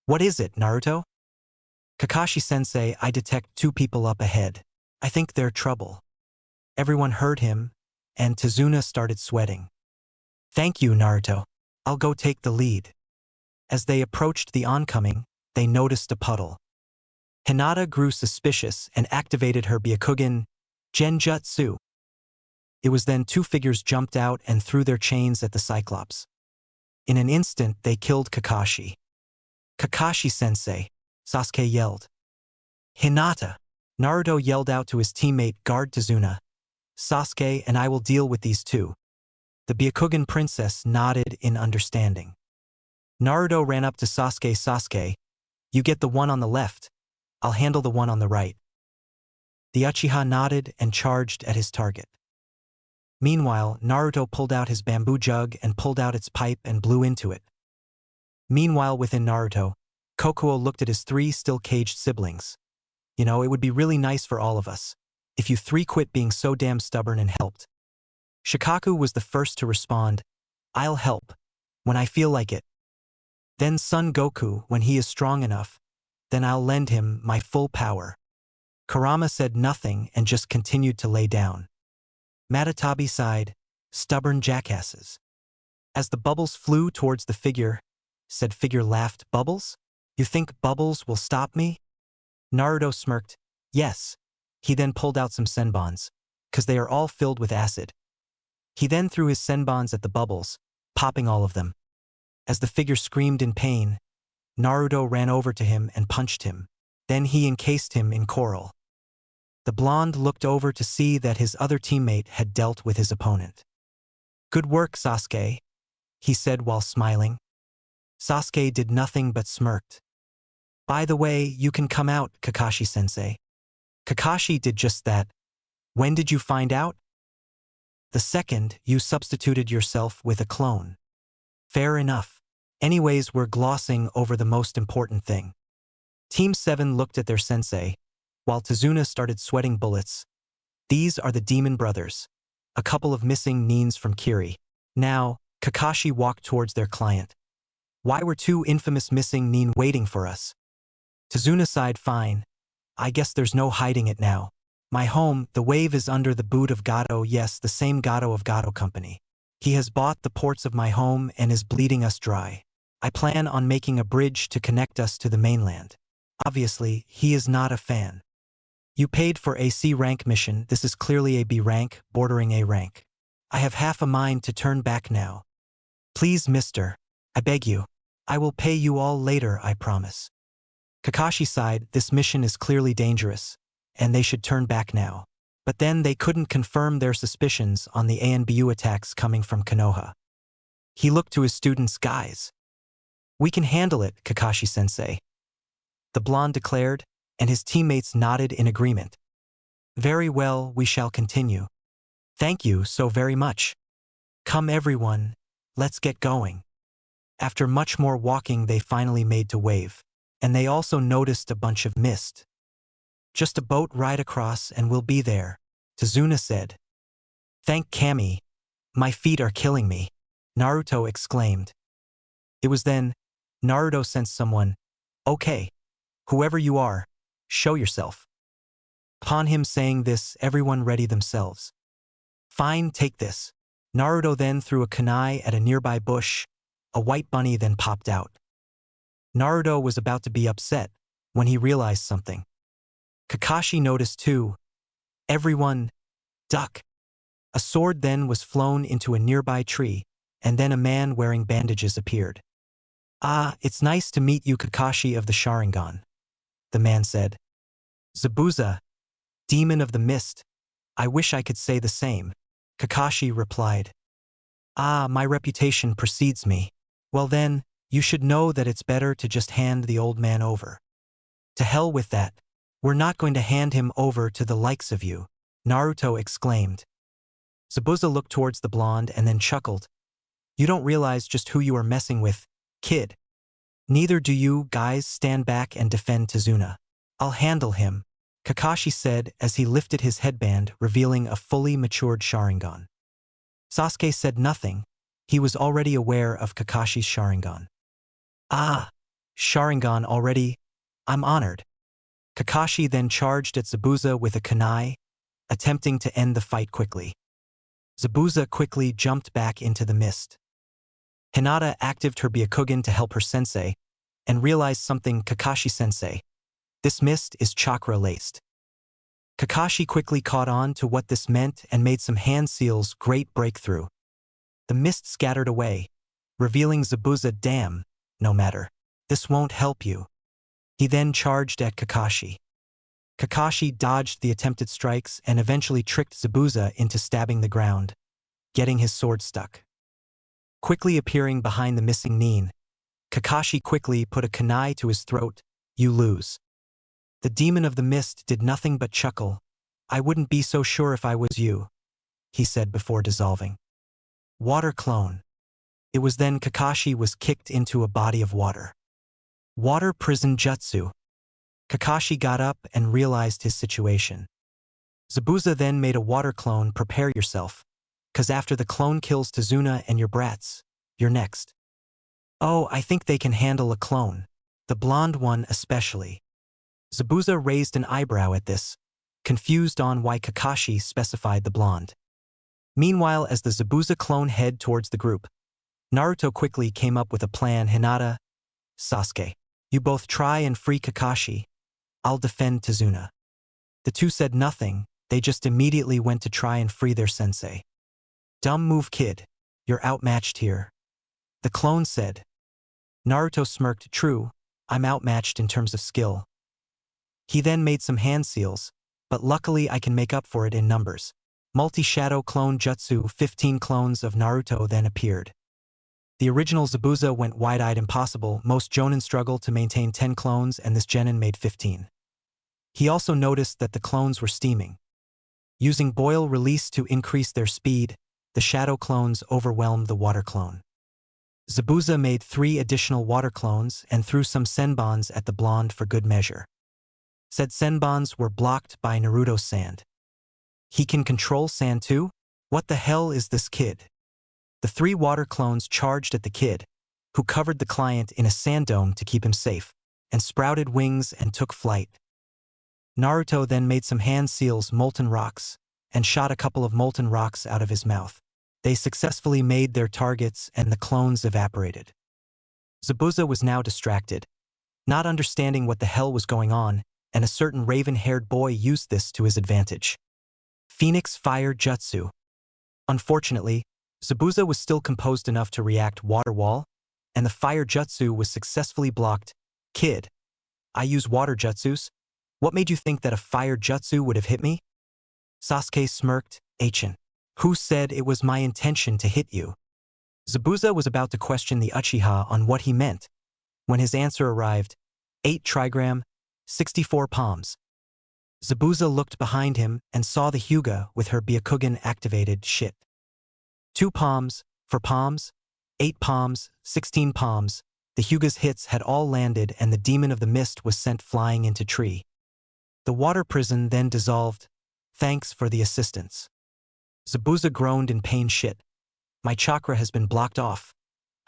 What is it, Naruto? Kakashi-sensei, I detect 2 people up ahead. I think they're trouble. Everyone heard him, and Tazuna started sweating. Thank you, Naruto. I'll go take the lead. As they approached the oncoming, they noticed a puddle. Hinata grew suspicious and activated her Byakugan Genjutsu. It was then 2 figures jumped out and threw their chains at the Cyclops. In an instant, they killed Kakashi. Kakashi-sensei, Sasuke yelled. Hinata! Naruto yelled out to his teammate, guard Tazuna. Sasuke and I will deal with these 2. The Byakugan princess nodded in understanding. Naruto ran up to Sasuke. Sasuke, you get the one on the left. I'll handle the one on the right. The Uchiha nodded and charged at his target. Meanwhile, Naruto pulled out his bamboo jug and pulled out its pipe and blew into it. Meanwhile, within Naruto, Kokuo looked at his 3 still caged siblings. You know, it would be really nice for all of us if you 3 quit being so damn stubborn and helped. Shikaku was the first to respond. I'll help, when I feel like it. Then Son Goku, when he is strong enough, then I'll lend him my full power. Kurama said nothing and just continued to lay down. Matatabi sighed, stubborn jackasses. As the bubbles flew towards the figure, said figure laughed, Bubbles? You think bubbles will stop me? Naruto smirked, yes. He then pulled out some senbons, 'cause they are all filled with acid. He then threw his senbons at the bubbles, popping all of them. As the figure screamed in pain, Naruto ran over to him and punched him. Then he encased him in coral. The blonde looked over to see that his other teammate had dealt with his opponent. Good work, Sasuke, he said while smiling. Sasuke did nothing but smirked. By the way, you can come out, Kakashi-sensei. Kakashi did just that. When did you find out? The second you substituted yourself with a clone. Fair enough. Anyways, we're glossing over the most important thing. Team 7 looked at their sensei, while Tazuna started sweating bullets. These are the demon brothers. a couple of missing nines from Kiri. Now, Kakashi walked towards their client. Why were two infamous missing nin waiting for us? Tazuna sighed, fine. I guess there's no hiding it now. My home, the wave is under the boot of Gato, yes, the same Gato of Gato Company. He has bought the ports of my home and is bleeding us dry. I plan on making a bridge to connect us to the mainland. Obviously, he is not a fan. You paid for a C rank mission, this is clearly a B rank, bordering A rank. I have half a mind to turn back now. Please, mister. I beg you. I will pay you all later, I promise. Kakashi sighed, this mission is clearly dangerous, and they should turn back now. But then they couldn't confirm their suspicions on the ANBU attacks coming from Konoha. He looked to his students, guys. We can handle it, Kakashi-sensei. The blonde declared, and his teammates nodded in agreement. Very well, we shall continue. Thank you so very much. Come everyone, let's get going. After much more walking they finally made to Wave, and they also noticed a bunch of mist. Just a boat ride across and we'll be there, Tazuna said. Thank Kami. My feet are killing me, Naruto exclaimed. It was then, Naruto sensed someone. Okay. Whoever you are, show yourself. Upon him saying this, everyone readied themselves. Fine, take this. Naruto then threw a kunai at a nearby bush. A white bunny then popped out. Naruto was about to be upset when he realized something. Kakashi noticed too. Everyone, duck. A sword then was flown into a nearby tree, and then a man wearing bandages appeared. Ah, it's nice to meet you, Kakashi of the Sharingan, the man said. Zabuza, demon of the mist. I wish I could say the same, Kakashi replied. Ah, my reputation precedes me. Well then, you should know that it's better to just hand the old man over. To hell with that. We're not going to hand him over to the likes of you, Naruto exclaimed. Zabuza looked towards the blonde and then chuckled. You don't realize just who you are messing with, kid. Neither do you, guys, stand back and defend Tazuna. I'll handle him, Kakashi said as he lifted his headband, revealing a fully matured Sharingan. Sasuke said nothing. He was already aware of Kakashi's Sharingan. Ah, Sharingan already? I'm honored. Kakashi then charged at Zabuza with a kunai, attempting to end the fight quickly. Zabuza quickly jumped back into the mist. Hinata activated her Byakugan to help her sensei, and realized something. Kakashi-sensei. This mist is chakra-laced. Kakashi quickly caught on to what this meant and made some hand seals. Great breakthrough. The mist scattered away, revealing Zabuza. Damn, no matter. This won't help you. He then charged at Kakashi. Kakashi dodged the attempted strikes and eventually tricked Zabuza into stabbing the ground, getting his sword stuck. Quickly appearing behind the missing nin, Kakashi quickly put a kunai to his throat. You lose. The demon of the mist did nothing but chuckle. I wouldn't be so sure if I was you, he said before dissolving. Water clone. It was then Kakashi was kicked into a body of water. Water prison jutsu. Kakashi got up and realized his situation. Zabuza then made a water clone. Prepare yourself, cause after the clone kills Tazuna and your brats, you're next. Oh, I think they can handle a clone. The blonde one especially. Zabuza raised an eyebrow at this, confused on why Kakashi specified the blonde. Meanwhile, as the Zabuza clone head towards the group, Naruto quickly came up with a plan. Hinata, Sasuke, you both try and free Kakashi. I'll defend Tazuna. The two said nothing, they just immediately went to try and free their sensei. Dumb move, kid. You're outmatched here. The clone said. Naruto smirked. True, I'm outmatched in terms of skill. He then made some hand seals, but luckily I can make up for it in numbers. Multi-shadow clone jutsu. 15 clones of Naruto then appeared. The original Zabuza went wide-eyed. Impossible. Most jonin struggle to maintain 10 clones and this genin made 15. He also noticed that the clones were steaming. Using boil release to increase their speed, the shadow clones overwhelmed the water clone. Zabuza made 3 additional water clones and threw some senbons at the blonde for good measure. Said senbons were blocked by Naruto's sand. He can control sand too? What the hell is this kid? The three water clones charged at the kid, who covered the client in a sand dome to keep him safe, and sprouted wings and took flight. Naruto then made some hand seals molten rocks, and shot a couple of molten rocks out of his mouth. They successfully made their targets and the clones evaporated. Zabuza was now distracted, not understanding what the hell was going on, and a certain raven-haired boy used this to his advantage. Phoenix Fire Jutsu. Unfortunately, Zabuza was still composed enough to react water wall, and the fire jutsu was successfully blocked. Kid, I use water jutsus. What made you think that a fire jutsu would have hit me? Sasuke smirked. Achin. Who said it was my intention to hit you? Zabuza was about to question the Uchiha on what he meant, when his answer arrived. 8 trigram, 64 palms. Zabuza looked behind him and saw the Hyuga with her Byakugan activated. Shit. 2 palms, for palms, 8 palms, 16 palms. The Hyuga's hits had all landed and the demon of the mist was sent flying into tree. The water prison then dissolved. Thanks for the assistance. Zabuza groaned in pain. Shit. My chakra has been blocked off.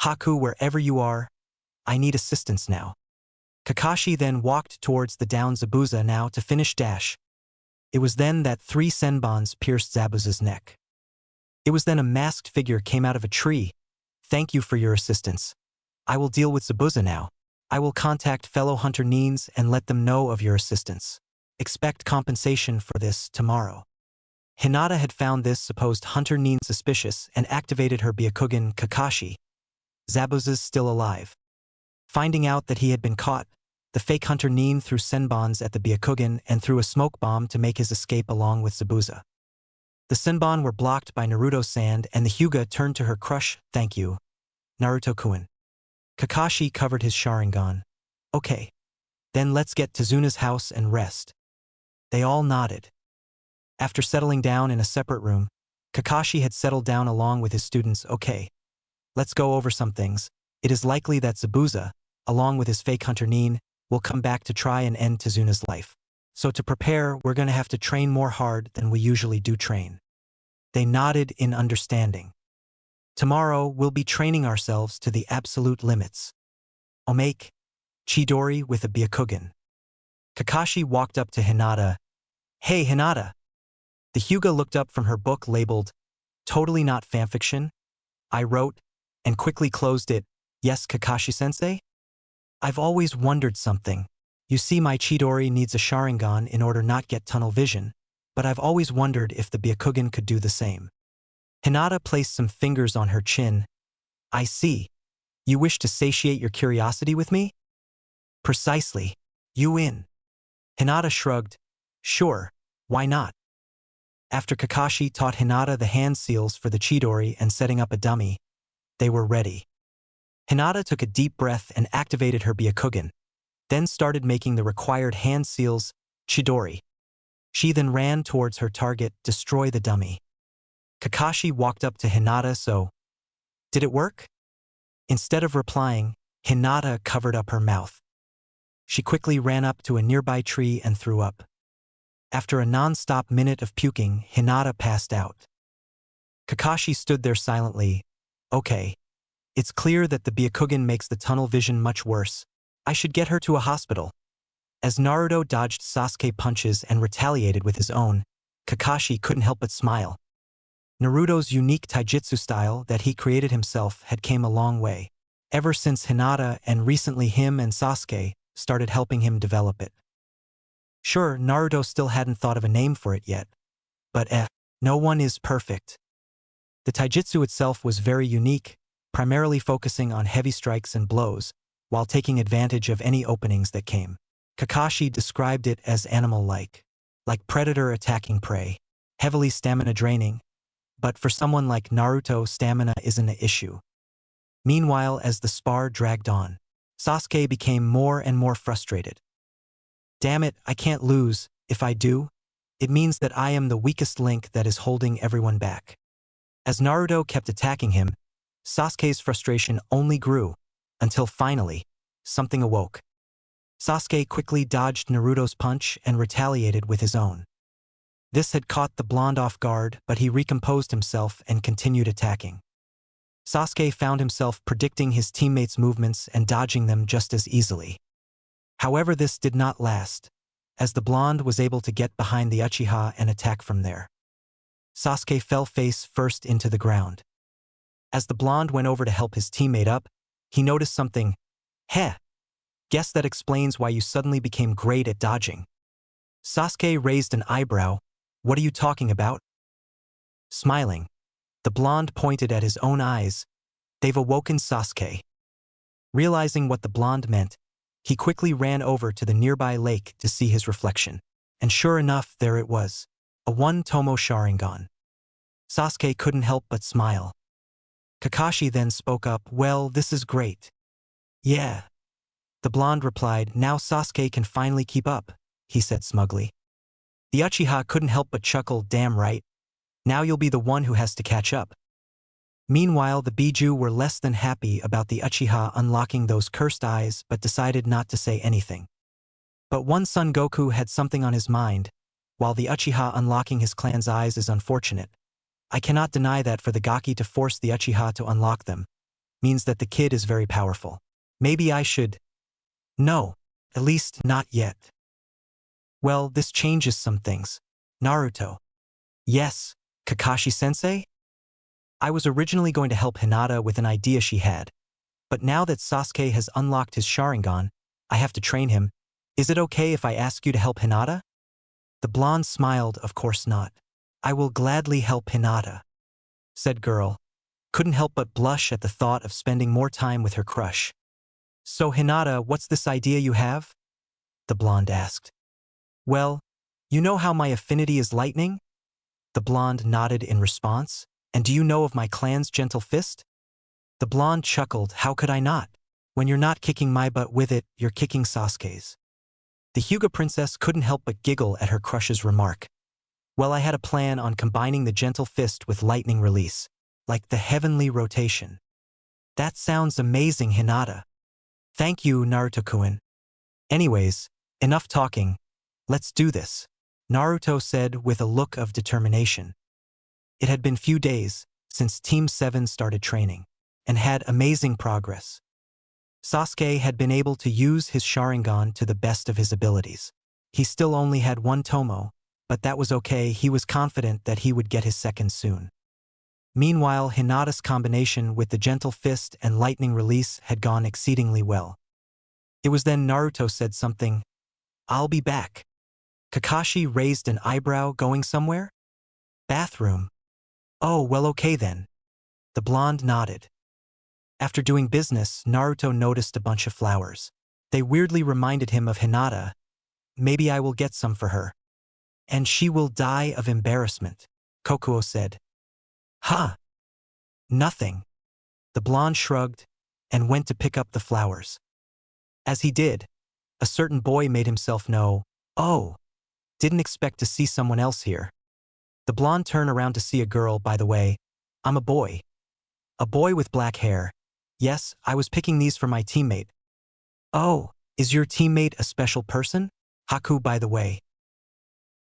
Haku, wherever you are, I need assistance now. Kakashi then walked towards the down Zabuza now to finish dash. It was then that 3 senbons pierced Zabuza's neck. It was then a masked figure came out of a tree. Thank you for your assistance. I will deal with Zabuza now. I will contact fellow Hunter Neens and let them know of your assistance. Expect compensation for this tomorrow. Hinata had found this supposed Hunter Neen suspicious and activated her Byakugan. Kakashi. Zabuza's still alive. Finding out that he had been caught, the fake Hunter Neen threw senbons at the Byakugan and threw a smoke bomb to make his escape along with Zabuza. The senbon were blocked by Naruto's sand and the Hyuga turned to her crush. Thank you, Naruto-kun. Kakashi covered his Sharingan. Okay. Then let's get to Zuna's house and rest. They all nodded. After settling down in a separate room, Kakashi had settled down along with his students. Okay. Let's go over some things. It is likely that Zabuza, along with his fake Hunter Neen, will come back to try and end Tezuna's life. So to prepare, we're going to have to train more hard than we usually do train. They nodded in understanding. Tomorrow, we'll be training ourselves to the absolute limits. Omake, Chidori with a Byakugan. Kakashi walked up to Hinata. Hey Hinata! The Hyuga looked up from her book labeled, Totally Not Fanfiction. I wrote, and quickly closed it. Yes, Kakashi-sensei? I've always wondered something. You see, my Chidori needs a Sharingan in order not get tunnel vision, but I've always wondered if the Byakugan could do the same. Hinata placed some fingers on her chin. I see. You wish to satiate your curiosity with me? Precisely. You win. Hinata shrugged. Sure, why not? After Kakashi taught Hinata the hand seals for the Chidori and setting up a dummy, they were ready. Hinata took a deep breath and activated her Byakugan, then started making the required hand seals, Chidori. She then ran towards her target, destroy the dummy. Kakashi walked up to Hinata. So, did it work? Instead of replying, Hinata covered up her mouth. She quickly ran up to a nearby tree and threw up. After a non-stop minute of puking, Hinata passed out. Kakashi stood there silently. Okay. It's clear that the Byakugan makes the tunnel vision much worse. I should get her to a hospital. As Naruto dodged Sasuke punches and retaliated with his own, Kakashi couldn't help but smile. Naruto's unique taijutsu style that he created himself had came a long way, ever since Hinata and recently him and Sasuke started helping him develop it. Sure, Naruto still hadn't thought of a name for it yet, but no one is perfect. The taijutsu itself was very unique, primarily focusing on heavy strikes and blows, while taking advantage of any openings that came. Kakashi described it as animal-like, like predator attacking prey, heavily stamina draining, but for someone like Naruto, stamina isn't an issue. Meanwhile, as the spar dragged on, Sasuke became more and more frustrated. Damn it, I can't lose. If I do, it means that I am the weakest link that is holding everyone back. As Naruto kept attacking him, Sasuke's frustration only grew, until finally, something awoke. Sasuke quickly dodged Naruto's punch and retaliated with his own. This had caught the blonde off guard, but he recomposed himself and continued attacking. Sasuke found himself predicting his teammates' movements and dodging them just as easily. However, this did not last, as the blonde was able to get behind the Uchiha and attack from there. Sasuke fell face first into the ground. As the blonde went over to help his teammate up, he noticed something. Heh! Guess that explains why you suddenly became great at dodging. Sasuke raised an eyebrow. What are you talking about? Smiling, the blonde pointed at his own eyes. They've awoken Sasuke. Realizing what the blonde meant, he quickly ran over to the nearby lake to see his reflection. And sure enough, there it was. A one-tomo Sharingan. Sasuke couldn't help but smile. Kakashi then spoke up, well, this is great. Yeah. The blonde replied, now Sasuke can finally keep up, he said smugly. The Uchiha couldn't help but chuckle, damn right. Now you'll be the one who has to catch up. Meanwhile, the Bijuu were less than happy about the Uchiha unlocking those cursed eyes but decided not to say anything. But one Son Goku had something on his mind. While the Uchiha unlocking his clan's eyes is unfortunate, I cannot deny that for the Gaki to force the Uchiha to unlock them means that the kid is very powerful. Maybe I should... No, at least not yet. Well, this changes some things. Naruto. Yes, Kakashi-sensei? I was originally going to help Hinata with an idea she had, but now that Sasuke has unlocked his Sharingan, I have to train him. Is it okay if I ask you to help Hinata? The blonde smiled, of course not. I will gladly help Hinata, said girl. Couldn't help but blush at the thought of spending more time with her crush. So Hinata, what's this idea you have? The blonde asked. Well, you know how my affinity is lightning? The blonde nodded in response. And do you know of my clan's gentle fist? The blonde chuckled, how could I not? When you're not kicking my butt with it, you're kicking Sasuke's. The Hyuga princess couldn't help but giggle at her crush's remark. Well, I had a plan on combining the gentle fist with lightning release, like the heavenly rotation. That sounds amazing, Hinata. Thank you, Naruto-kun. Anyways, enough talking. Let's do this, Naruto said with a look of determination. It had been few days since Team 7 started training, and had amazing progress. Sasuke had been able to use his Sharingan to the best of his abilities. He still only had one Tomo, but that was okay, he was confident that he would get his second soon. Meanwhile, Hinata's combination with the gentle fist and lightning release had gone exceedingly well. It was then Naruto said something. I'll be back. Kakashi raised an eyebrow, going somewhere? Bathroom. Oh, well, okay then. The blonde nodded. After doing business, Naruto noticed a bunch of flowers. They weirdly reminded him of Hinata. Maybe I will get some for her. And she will die of embarrassment, Kokuo said. Huh? Nothing. The blonde shrugged and went to pick up the flowers. As he did, a certain boy made himself know, oh, didn't expect to see someone else here. The blonde turned around to see a girl, by the way. I'm a boy. A boy with black hair. Yes, I was picking these for my teammate. Oh, is your teammate a special person? Haku, by the way.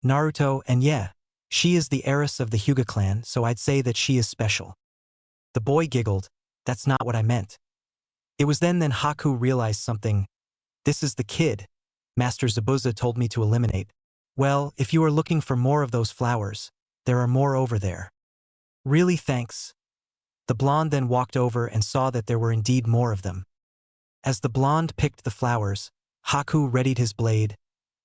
Naruto, and yeah, she is the heiress of the Hyuga clan, so I'd say that she is special. The boy giggled. That's not what I meant. It was then Haku realized something. This is the kid Master Zabuza told me to eliminate. Well, if you are looking for more of those flowers, there are more over there. Really, thanks. The blonde then walked over and saw that there were indeed more of them. As the blonde picked the flowers, Haku readied his blade.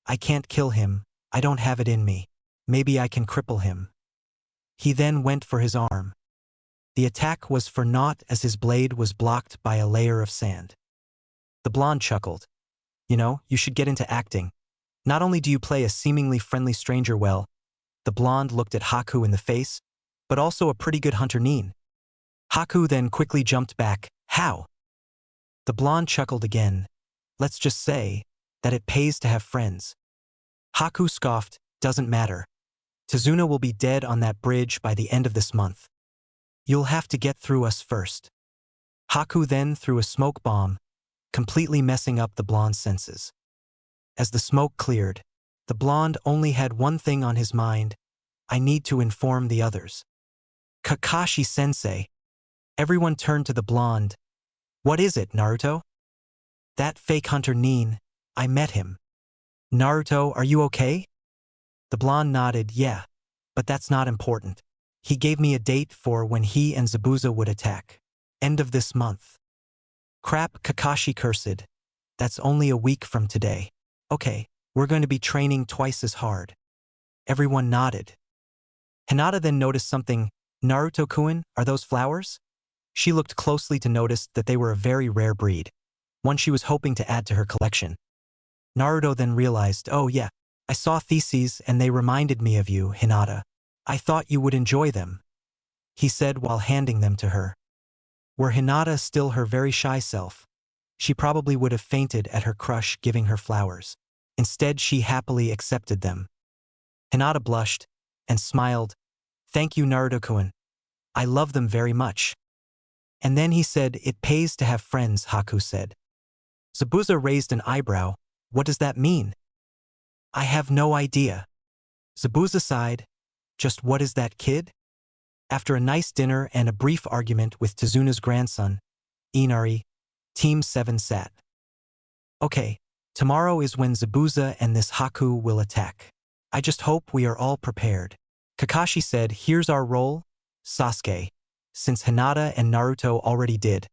I can't kill him, I don't have it in me. Maybe I can cripple him. He then went for his arm. The attack was for naught as his blade was blocked by a layer of sand. The blonde chuckled. You know, you should get into acting. Not only do you play a seemingly friendly stranger well, the blonde looked at Haku in the face, but also a pretty good hunter Nin. Haku then quickly jumped back. How? The blonde chuckled again. Let's just say that it pays to have friends. Haku scoffed, doesn't matter. Tazuna will be dead on that bridge by the end of this month. You'll have to get through us first. Haku then threw a smoke bomb, completely messing up the blonde's senses. As the smoke cleared, the blonde only had one thing on his mind. I need to inform the others. Kakashi-sensei. Everyone turned to the blonde. What is it, Naruto? That fake hunter Nin. I met him. Naruto, are you okay? The blonde nodded, yeah, but that's not important. He gave me a date for when he and Zabuza would attack. End of this month. Crap, Kakashi cursed. That's only a week from today. Okay, we're going to be training twice as hard. Everyone nodded. Hinata then noticed something. Naruto-kun, are those flowers? She looked closely to notice that they were a very rare breed, one she was hoping to add to her collection. Naruto then realized, oh yeah, I saw theses and they reminded me of you, Hinata. I thought you would enjoy them, he said while handing them to her. Were Hinata still her very shy self, she probably would have fainted at her crush giving her flowers. Instead, she happily accepted them. Hinata blushed and smiled. Thank you, Naruto-kun. I love them very much. And then he said, it pays to have friends, Haku said. Zabuza raised an eyebrow. What does that mean? I have no idea. Zabuza sighed. Just what is that, kid? After a nice dinner and a brief argument with Tezuna's grandson, Inari, Team 7 sat. Okay, tomorrow is when Zabuza and this Haku will attack. I just hope we are all prepared. Kakashi said, here's our role, Sasuke. Since Hinata and Naruto already did,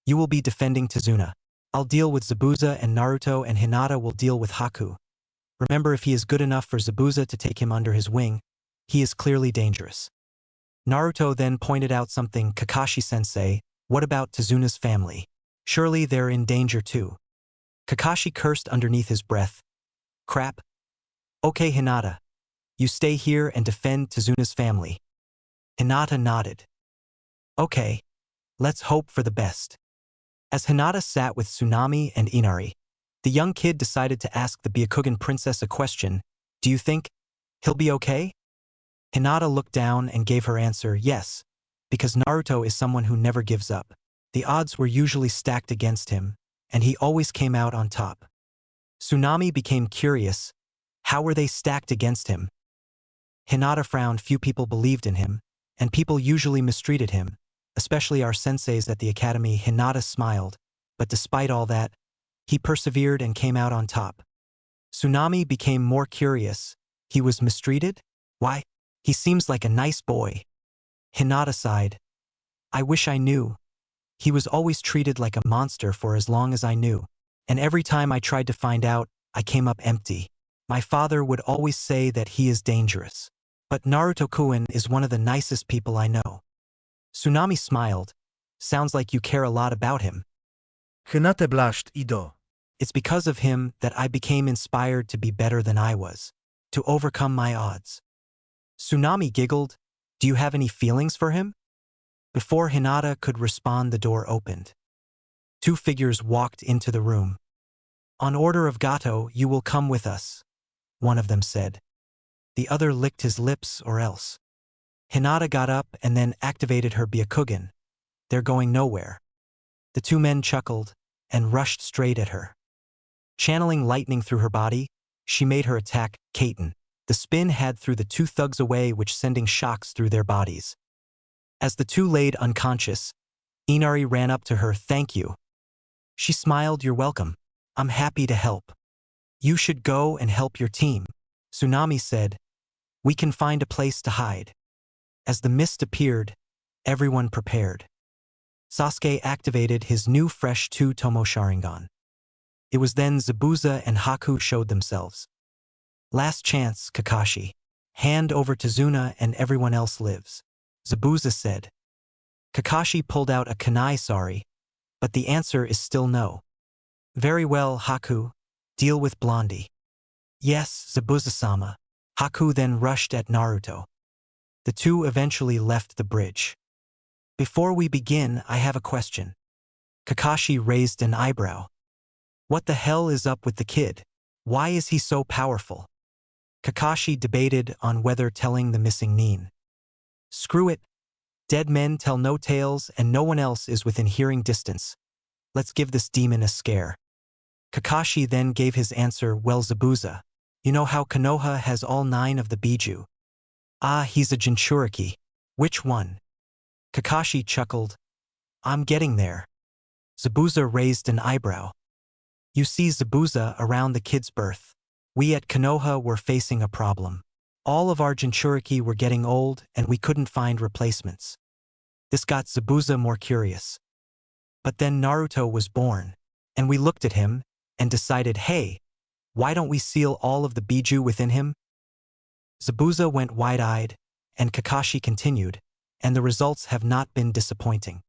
you will be defending Tezuna. I'll deal with Zabuza and Naruto and Hinata will deal with Haku. Remember, if he is good enough for Zabuza to take him under his wing, he is clearly dangerous. Naruto then pointed out something. Kakashi-sensei, what about Tezuna's family? Surely they're in danger too. Kakashi cursed underneath his breath. Crap. Okay, Hinata. You stay here and defend Tezuna's family. Hinata nodded. Okay. Let's hope for the best. As Hinata sat with Tsunami and Inari, the young kid decided to ask the Byakugan princess a question. Do you think he'll be okay? Hinata looked down and gave her answer, yes, because Naruto is someone who never gives up. The odds were usually stacked against him, and he always came out on top. Tsunami became curious. How were they stacked against him? Hinata frowned. Few people believed in him, and people usually mistreated him, especially our senseis at the academy. Hinata smiled, but despite all that, he persevered and came out on top. Tsunami became more curious. He was mistreated? Why? He seems like a nice boy. Hinata sighed. I wish I knew. He was always treated like a monster for as long as I knew, and every time I tried to find out, I came up empty. My father would always say that he is dangerous. But Naruto-kun is one of the nicest people I know. Tsunami smiled. Sounds like you care a lot about him. Hinata blushed. Ido. It's because of him that I became inspired to be better than I was, to overcome my odds. Tsunami giggled. Do you have any feelings for him? Before Hinata could respond, the door opened. Two figures walked into the room. On order of Gato, you will come with us, one of them said. The other licked his lips or else. Hinata got up and then activated her Byakugan. They're going nowhere. The two men chuckled and rushed straight at her. Channeling lightning through her body, she made her attack, Kaiten. The spin had through the two thugs away, which sending shocks through their bodies. As the two laid unconscious, Inari ran up to her. Thank you. She smiled. You're welcome. I'm happy to help. You should go and help your team. Tsunami said. We can find a place to hide. As the mist appeared, everyone prepared. Sasuke activated his new fresh two-tomo Sharingan. It was then Zabuza and Haku showed themselves. Last chance, Kakashi. Hand over Tezuna and everyone else lives. Zabuza said. Kakashi pulled out a kunai sari, but the answer is still no. Very well, Haku. Deal with Blondie. Yes, Zabuza-sama. Haku then rushed at Naruto. The two eventually left the bridge. Before we begin, I have a question. Kakashi raised an eyebrow. What the hell is up with the kid? Why is he so powerful? Kakashi debated on whether telling the missing Nin. Screw it. Dead men tell no tales and no one else is within hearing distance. Let's give this demon a scare. Kakashi then gave his answer. Well, Zabuza, you know how Konoha has all 9 of the Bijuu. Ah, he's a Jinchuriki. Which one? Kakashi chuckled. I'm getting there. Zabuza raised an eyebrow. You see Zabuza around the kid's birth. We at Konoha were facing a problem. All of our Jinchuriki were getting old and we couldn't find replacements. This got Zabuza more curious. But then Naruto was born, and we looked at him and decided, hey, why don't we seal all of the Bijuu within him? Zabuza went wide-eyed, and Kakashi continued, and the results have not been disappointing.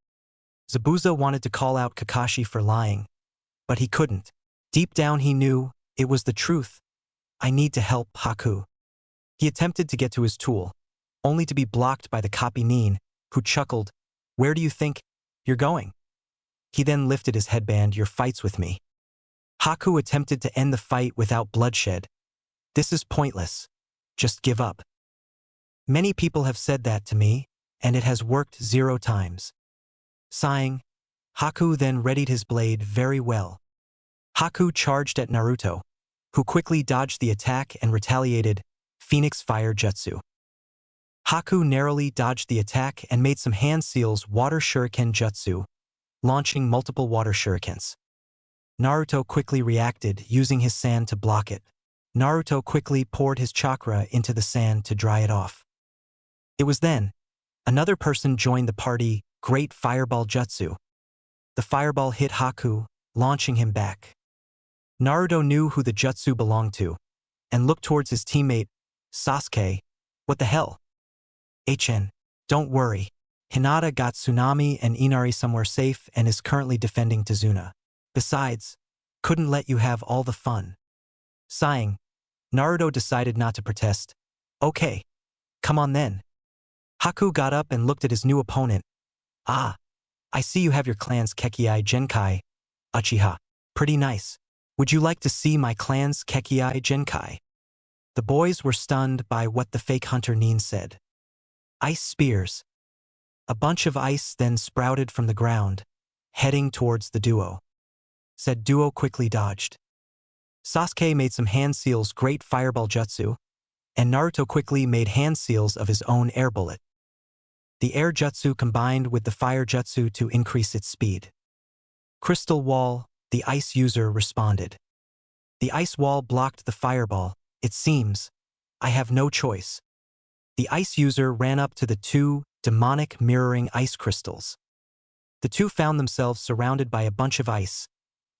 Zabuza wanted to call out Kakashi for lying, but he couldn't. Deep down he knew it was the truth. I need to help Haku. He attempted to get to his tool, only to be blocked by the copy Nin, who chuckled, where do you think you're going? He then lifted his headband, your fights with me. Haku attempted to end the fight without bloodshed. This is pointless. Just give up. Many people have said that to me, and it has worked 0 times. Sighing, Haku then readied his blade very well. Haku charged at Naruto, who quickly dodged the attack and retaliated, Phoenix Fire Jutsu. Haku narrowly dodged the attack and made some hand seals Water Shuriken Jutsu, launching multiple water shurikens. Naruto quickly reacted, using his sand to block it. Naruto quickly poured his chakra into the sand to dry it off. It was then, another person joined the party, Great Fireball Jutsu. The fireball hit Haku, launching him back. Naruto knew who the jutsu belonged to, and looked towards his teammate, Sasuke. What the hell? Don't worry. Hinata got Tsunami and Inari somewhere safe and is currently defending Tazuna. Besides, couldn't let you have all the fun. Sighing, Naruto decided not to protest. Okay, come on then. Haku got up and looked at his new opponent. Ah, I see you have your clan's Kekkei Genkai, Uchiha. Pretty nice. Would you like to see my clan's Kekkei Genkai? The boys were stunned by what the fake hunter Nin said. Ice spears. A bunch of ice then sprouted from the ground, heading towards the duo. Said duo quickly dodged. Sasuke made some hand seals Great Fireball Jutsu, and Naruto quickly made hand seals of his own air bullet. The air jutsu combined with the fire jutsu to increase its speed. Crystal Wall, the ice user responded. The ice wall blocked the fireball. It seems I have no choice. The ice user ran up to the 2 demonic mirroring ice crystals. The 2 found themselves surrounded by a bunch of ice.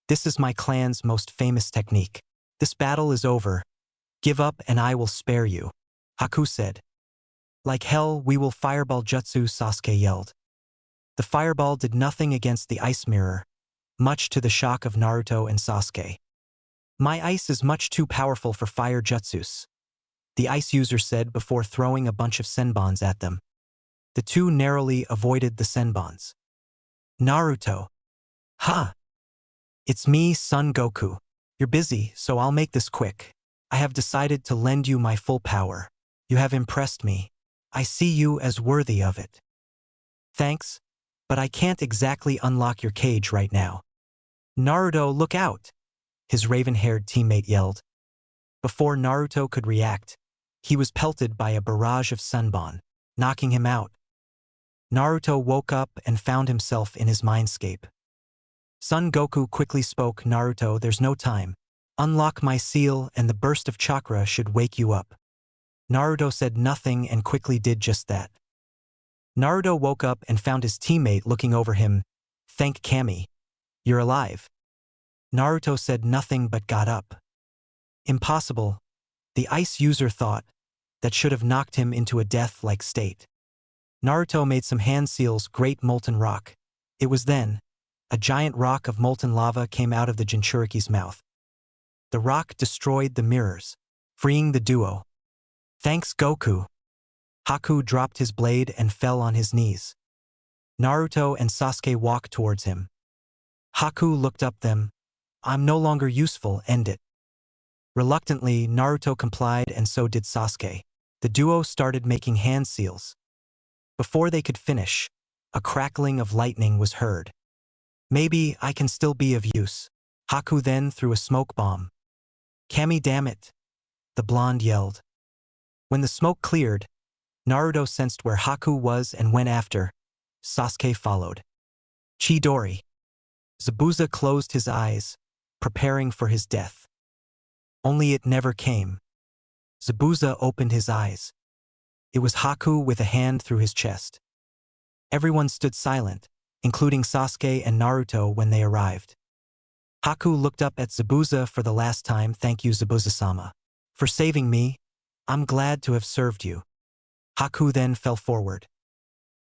This is my clan's most famous technique. This battle is over. Give up and I will spare you, Haku said. Like hell, we will fireball jutsu, Sasuke yelled. The fireball did nothing against the ice mirror, much to the shock of Naruto and Sasuke. My ice is much too powerful for fire jutsus, the ice user said before throwing a bunch of senbons at them. The 2 narrowly avoided the senbons. Naruto. Ha! It's me, Son Goku. You're busy, so I'll make this quick. I have decided to lend you my full power. You have impressed me. I see you as worthy of it. Thanks, but I can't exactly unlock your cage right now. Naruto, look out! His raven-haired teammate yelled. Before Naruto could react, he was pelted by a barrage of senbon, knocking him out. Naruto woke up and found himself in his mindscape. Son Goku quickly spoke, Naruto, there's no time. Unlock my seal and the burst of chakra should wake you up. Naruto said nothing and quickly did just that. Naruto woke up and found his teammate looking over him. Thank Kami. You're alive. Naruto said nothing but got up. Impossible, the ice user thought. That should have knocked him into a death-like state. Naruto made some hand seals Great Molten Rock. It was then, a giant rock of molten lava came out of the Jinchuriki's mouth. The rock destroyed the mirrors, freeing the duo. Thanks Goku. Haku dropped his blade and fell on his knees. Naruto and Sasuke walked towards him. Haku looked up them. I'm no longer useful, end it. Reluctantly, Naruto complied and so did Sasuke. The duo started making hand seals. Before they could finish, a crackling of lightning was heard. Maybe I can still be of use. Haku then threw a smoke bomb. Kami, damn it! The blonde yelled. When the smoke cleared, Naruto sensed where Haku was and went after. Sasuke followed. Chidori. Zabuza closed his eyes, preparing for his death. Only it never came. Zabuza opened his eyes. It was Haku with a hand through his chest. Everyone stood silent, including Sasuke and Naruto when they arrived. Haku looked up at Zabuza for the last time. Thank you, Zabuza-sama. For saving me, I'm glad to have served you. Haku then fell forward.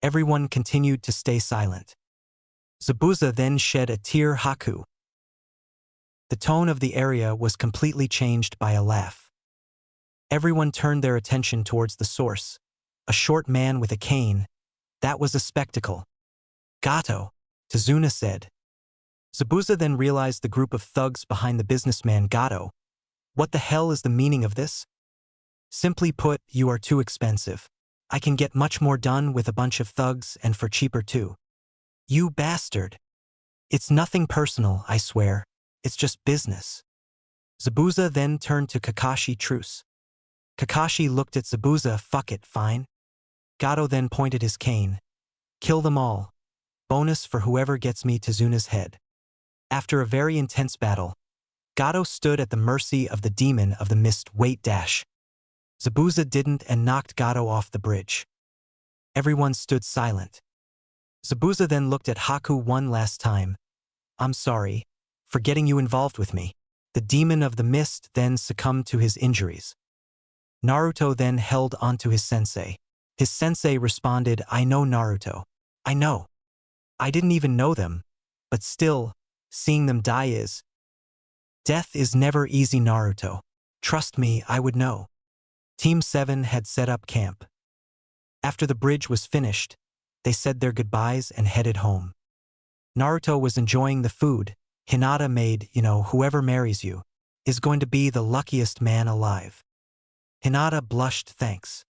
Everyone continued to stay silent. Zabuza then shed a tear. Haku. The tone of the area was completely changed by a laugh. Everyone turned their attention towards the source, a short man with a cane. That was a spectacle. Gato, Tazuna said. Zabuza then realized the group of thugs behind the businessman Gato. What the hell is the meaning of this? Simply put, you are too expensive. I can get much more done with a bunch of thugs and for cheaper too. You bastard. It's nothing personal, I swear. It's just business. Zabuza then turned to Kakashi. Truce. Kakashi looked at Zabuza. Fuck it, fine. Gato then pointed his cane. Kill them all. Bonus for whoever gets me Tazuna's head. After a very intense battle, Gato stood at the mercy of the demon of the mist. Wait dash. Zabuza didn't and knocked Gato off the bridge. Everyone stood silent. Zabuza then looked at Haku one last time. I'm sorry for getting you involved with me. The demon of the mist then succumbed to his injuries. Naruto then held onto his sensei. His sensei responded, I know Naruto. I know. I didn't even know them. But still, seeing them die is... Death is never easy, Naruto. Trust me, I would know. Team 7 had set up camp. After the bridge was finished, they said their goodbyes and headed home. Naruto was enjoying the food Hinata made. Whoever marries you is going to be the luckiest man alive. Hinata blushed thanks.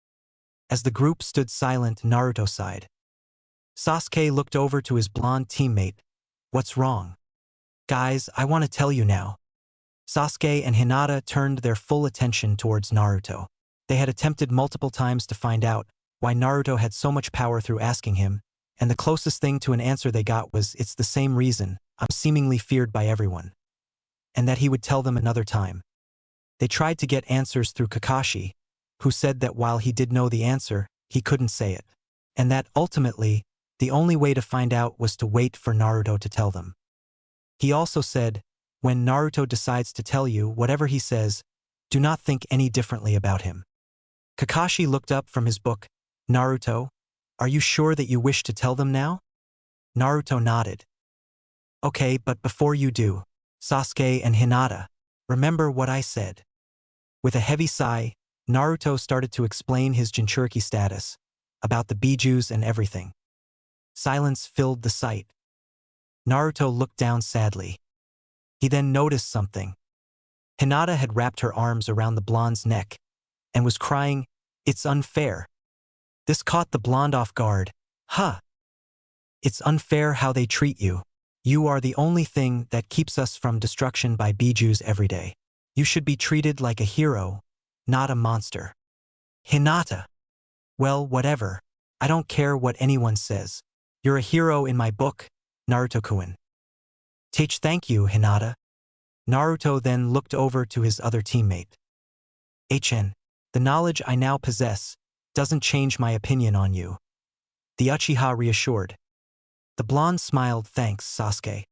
As the group stood silent, Naruto sighed. Sasuke looked over to his blonde teammate. What's wrong? Guys, I want to tell you now. Sasuke and Hinata turned their full attention towards Naruto. They had attempted multiple times to find out why Naruto had so much power through asking him, and the closest thing to an answer they got was, it's the same reason I'm seemingly feared by everyone. And that he would tell them another time. They tried to get answers through Kakashi, who said that while he did know the answer, he couldn't say it. And that, ultimately, the only way to find out was to wait for Naruto to tell them. He also said, when Naruto decides to tell you whatever he says, do not think any differently about him. Kakashi looked up from his book. Naruto, are you sure that you wish to tell them now? Naruto nodded. Okay, but before you do, Sasuke and Hinata, remember what I said. With a heavy sigh, Naruto started to explain his Jinchuriki status, about the Bijuus and everything. Silence filled the sight. Naruto looked down sadly. He then noticed something. Hinata had wrapped her arms around the blonde's neck and was crying, it's unfair. This caught the blonde off guard. Huh. It's unfair how they treat you. You are the only thing that keeps us from destruction by Bijuus every day. You should be treated like a hero, not a monster. Hinata. Well, whatever. I don't care what anyone says. You're a hero in my book, Naruto-kun. Thank you, Hinata. Naruto then looked over to his other teammate. The knowledge I now possess doesn't change my opinion on you. The Uchiha reassured. The blonde smiled. Thanks, Sasuke.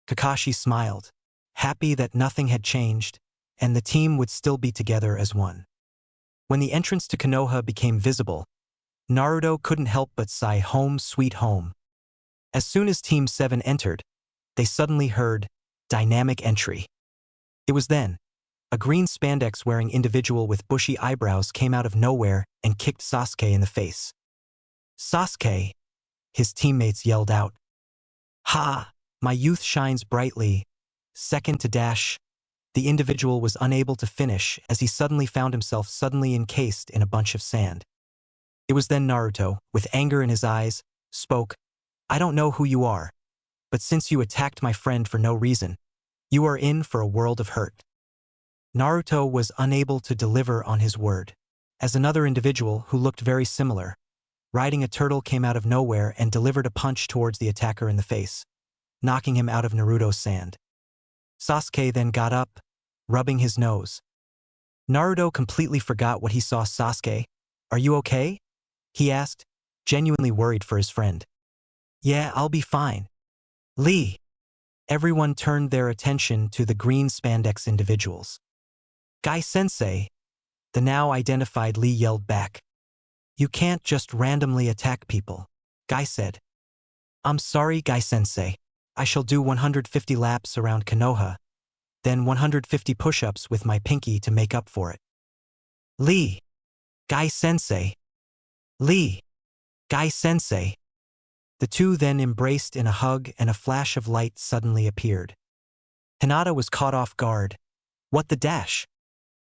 Kakashi smiled, happy that nothing had changed, and the team would still be together as one. When the entrance to Konoha became visible, Naruto couldn't help but sigh, home sweet home. As soon as Team 7 entered, they suddenly heard, dynamic entry. It was then, a green spandex-wearing individual with bushy eyebrows came out of nowhere and kicked Sasuke in the face. Sasuke! His teammates yelled out. Ha! My youth shines brightly. Second to dash. The individual was unable to finish as he suddenly found himself suddenly encased in a bunch of sand. It was then Naruto, with anger in his eyes, spoke, I don't know who you are, but since you attacked my friend for no reason, you are in for a world of hurt. Naruto was unable to deliver on his word. as another individual who looked very similar, riding a turtle, came out of nowhere and delivered a punch towards the attacker in the face, knocking him out of Naruto's sand. Sasuke then got up, rubbing his nose. Naruto completely forgot what he saw. Sasuke, are you okay? He asked, genuinely worried for his friend. Yeah, I'll be fine. Lee. Everyone turned their attention to the green spandex individuals. Guy-sensei, the now identified Lee yelled back. You can't just randomly attack people, Guy said. I'm sorry, Guy-sensei. I shall do 150 laps around Konoha, then 150 push-ups with my pinky to make up for it. Lee. Guy-sensei. Lee. Guy-sensei. The two then embraced in a hug and a flash of light suddenly appeared. Hinata was caught off guard. What the dash?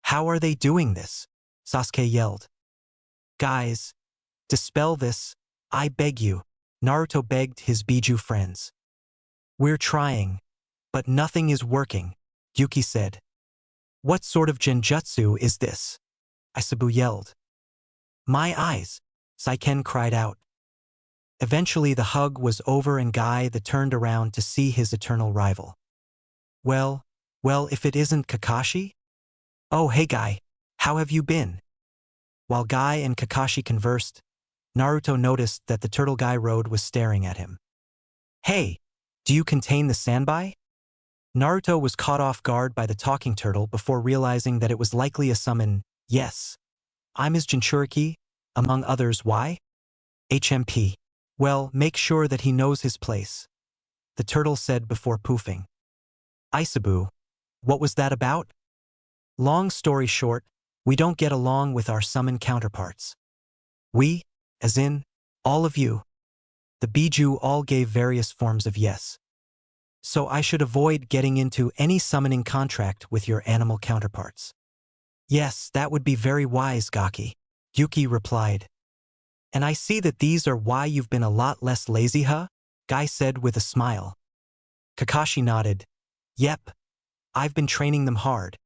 How are they doing this? Sasuke yelled. Guys, dispel this, I beg you, Naruto begged his Bijuu friends. We're trying, but nothing is working, Yuki said. What sort of genjutsu is this? Isabu yelled. My eyes, Saiken cried out. Eventually the hug was over and Guy turned around to see his eternal rival. Well, if it isn't Kakashi? Oh hey Guy, how have you been? While Guy and Kakashi conversed, Naruto noticed that the turtle Guy rode was staring at him. Hey, do you contain the sanbai? Naruto was caught off guard by the talking turtle before realizing that it was likely a summon. Yes. I'm his Jinchuriki, among others. Why? HMP. Well, make sure that he knows his place, the turtle said before poofing. Isabu, what was that about? Long story short, we don't get along with our summon counterparts. We, as in, all of you. The Bijuu all gave various forms of yes. So I should avoid getting into any summoning contract with your animal counterparts. Yes, that would be very wise, Gaki, Yuki replied. And I see that these are why you've been a lot less lazy, huh? Guy said with a smile. Kakashi nodded. Yep. I've been training them hard.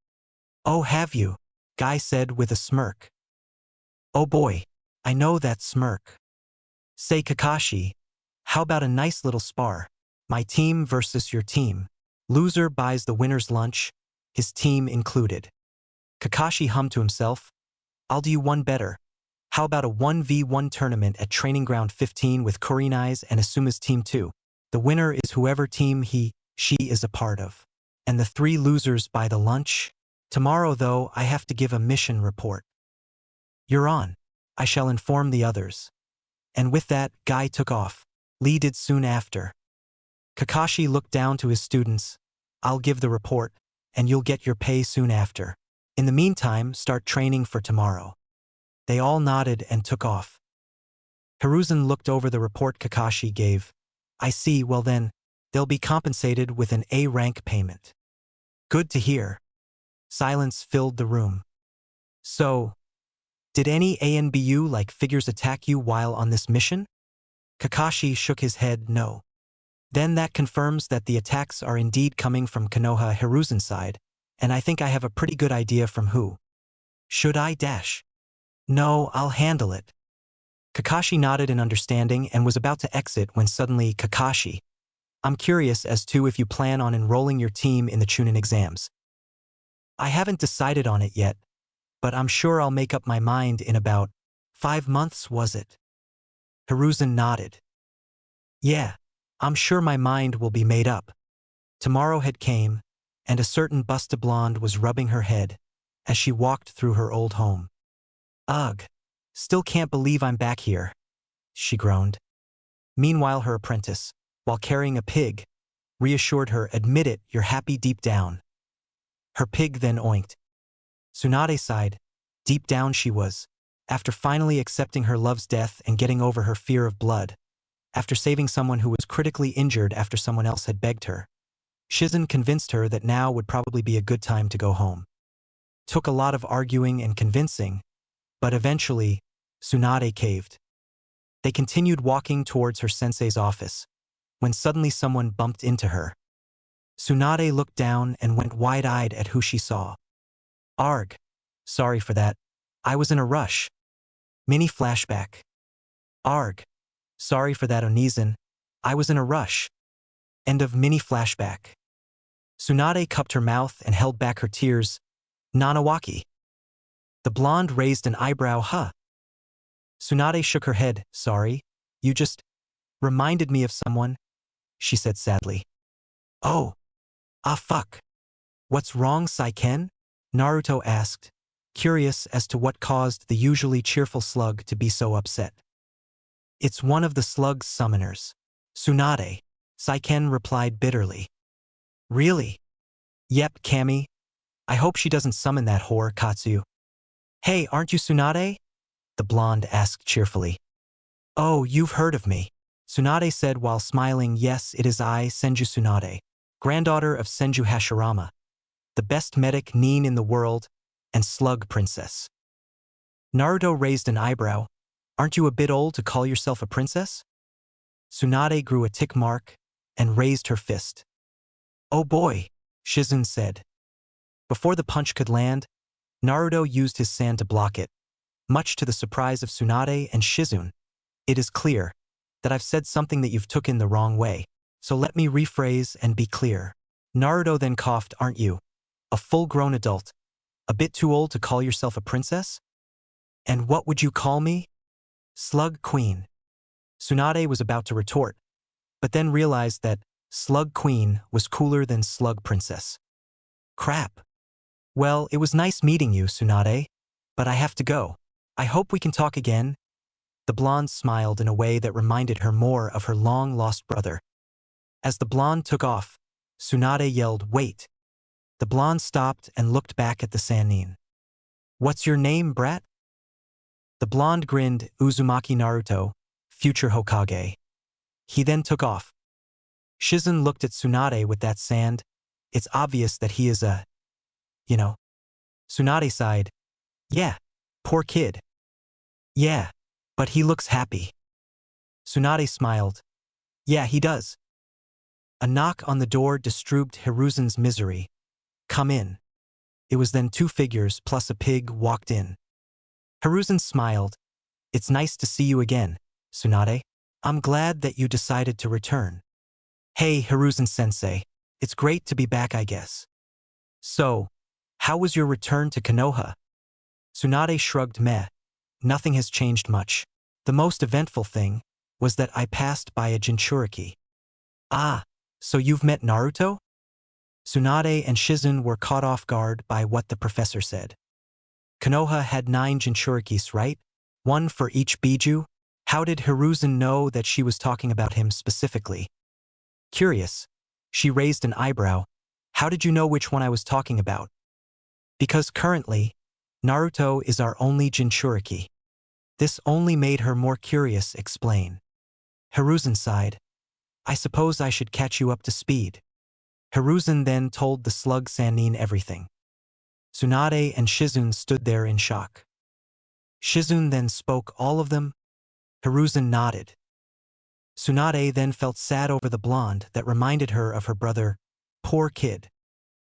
Oh, have you? Guy said with a smirk. Oh boy, I know that smirk. Say Kakashi, how about a nice little spar? My team versus your team. Loser buys the winner's lunch, his team included. Kakashi hummed to himself. I'll do you one better. How about a 1v1 tournament at Training Ground 15 with Kurinai's and Asuma's team too? The winner is whoever team she is a part of. And the 3 losers buy the lunch? Tomorrow though, I have to give a mission report. You're on. I shall inform the others. And with that, Guy took off. Lee did soon after. Kakashi looked down to his students. I'll give the report, and you'll get your pay soon after. In the meantime, start training for tomorrow. They all nodded and took off. Hiruzen looked over the report Kakashi gave. I see, well then, they'll be compensated with an A-rank payment. Good to hear. Silence filled the room. So, did any ANBU-like figures attack you while on this mission? Kakashi shook his head no. Then that confirms that the attacks are indeed coming from Konoha Hiruzen's side, and I think I have a pretty good idea from who. Should I dash? No, I'll handle it. Kakashi nodded in understanding and was about to exit when suddenly Kakashi. I'm curious as to if you plan on enrolling your team in the Chunin exams. I haven't decided on it yet, but I'm sure I'll make up my mind in about 5 months, was it? Hiruzen nodded. Yeah, I'm sure my mind will be made up. Tomorrow had came, and a certain busta blonde was rubbing her head as she walked through her old home. Ugh, still can't believe I'm back here, she groaned. Meanwhile her apprentice, while carrying a pig, reassured her, admit it, you're happy deep down. Her pig then oinked. Tsunade sighed. Deep down she was, after finally accepting her love's death and getting over her fear of blood, after saving someone who was critically injured after someone else had begged her. Shizen convinced her that now would probably be a good time to go home. Took a lot of arguing and convincing, but eventually, Tsunade caved. They continued walking towards her sensei's office, when suddenly someone bumped into her. Tsunade looked down and went wide-eyed at who she saw. Arg. Sorry for that, I was in a rush. Mini flashback. Arg. Sorry for that, Onizen. I was in a rush. End of mini flashback. Tsunade cupped her mouth and held back her tears. Nanawaki. The blonde raised an eyebrow. Huh. Tsunade shook her head. Sorry. You just reminded me of someone, she said sadly. Oh. Ah fuck. What's wrong, Saiken? Naruto asked, curious as to what caused the usually cheerful slug to be so upset. It's one of the slug's summoners. Tsunade. Saiken replied bitterly. Really? Yep, Kami. I hope she doesn't summon that whore, Katsu. Hey, aren't you Tsunade? The blonde asked cheerfully. Oh, you've heard of me. Tsunade said while smiling. Yes, it is I, Senju Tsunade, granddaughter of Senju Hashirama, the best medic nin in the world, and slug princess. Naruto raised an eyebrow. Aren't you a bit old to call yourself a princess? Tsunade grew a tick mark and raised her fist. Oh boy, Shizun said. Before the punch could land, Naruto used his sand to block it. Much to the surprise of Tsunade and Shizun, it is clear that I've said something that you've taken the wrong way, so let me rephrase and be clear. Naruto then coughed. Aren't you a full-grown adult, a bit too old to call yourself a princess? And what would you call me? Slug Queen. Tsunade was about to retort, but then realized that Slug Queen was cooler than Slug Princess. Crap. Well, it was nice meeting you, Tsunade, but I have to go. I hope we can talk again. The blonde smiled in a way that reminded her more of her long-lost brother. As the blonde took off, Tsunade yelled, Wait. The blonde stopped and looked back at the Sannin. What's your name, brat? The blonde grinned. Uzumaki Naruto, future Hokage. He then took off. Shizun looked at Tsunade with that sand. It's obvious that he is a, Tsunade sighed. Yeah, poor kid. Yeah, but he looks happy. Tsunade smiled. Yeah, he does. A knock on the door disturbed Hiruzen's misery. Come in. It was then two figures plus a pig walked in. Hiruzen smiled. It's nice to see you again, Tsunade. I'm glad that you decided to return. Hey, Hiruzen-sensei. It's great to be back, I guess. So, how was your return to Konoha? Tsunade shrugged. Meh. Nothing has changed much. The most eventful thing was that I passed by a Jinchuriki. Ah, so you've met Naruto? Tsunade and Shizun were caught off guard by what the professor said. Konoha had 9 Jinchurikis, right? One for each Bijuu? How did Hiruzen know that she was talking about him specifically? Curious. She raised an eyebrow. How did you know which one I was talking about? Because currently, Naruto is our only Jinchuriki. This only made her more curious. Explain. Hiruzen sighed. I suppose I should catch you up to speed. Hiruzen then told the slug Sannin everything. Tsunade and Shizun stood there in shock. Shizun then spoke all of them. Hiruzen nodded. Tsunade then felt sad over the blonde that reminded her of her brother. Poor kid.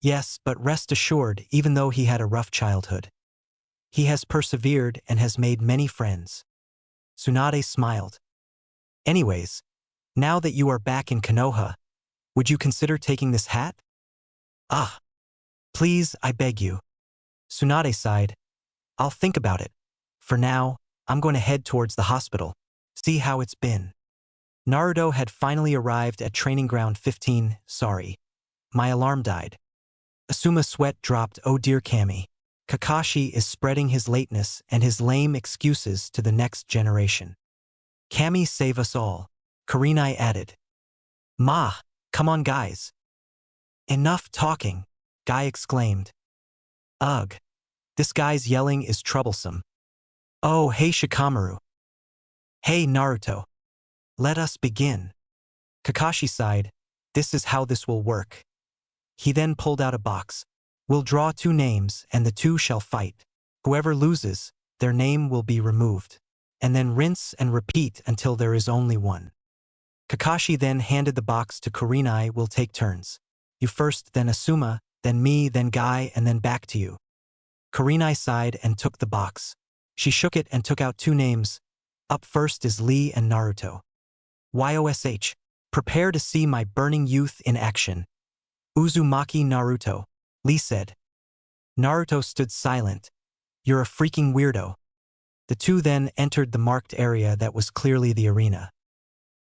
Yes, but rest assured, even though he had a rough childhood, he has persevered and has made many friends. Tsunade smiled. Anyways, now that you are back in Konoha, would you consider taking this hat? Ah. Please, I beg you. Tsunade sighed. I'll think about it. For now, I'm going to head towards the hospital. See how it's been. Naruto had finally arrived at training ground 15. Sorry. My alarm died. Asuma sweat dropped. Oh dear Kami. Kakashi is spreading his lateness and his lame excuses to the next generation. Kami save us all. Kurenai added. Ma, come on guys. Enough talking, Guy exclaimed. Ugh. This guy's yelling is troublesome. Oh hey Shikamaru. Hey Naruto. Let us begin. Kakashi sighed. This is how this will work. He then pulled out a box. We'll draw 2 names and the 2 shall fight. Whoever loses, their name will be removed. And then rinse and repeat until there is only one. Kakashi then handed the box to Kurenai. We'll take turns. You first, then Asuma, then me, then Guy, and then back to you. Kurenai sighed and took the box. She shook it and took out 2 names. Up first is Lee and Naruto. YOSH. Prepare to see my burning youth in action. Uzumaki Naruto, Lee said. Naruto stood silent. You're a freaking weirdo. The two then entered the marked area that was clearly the arena.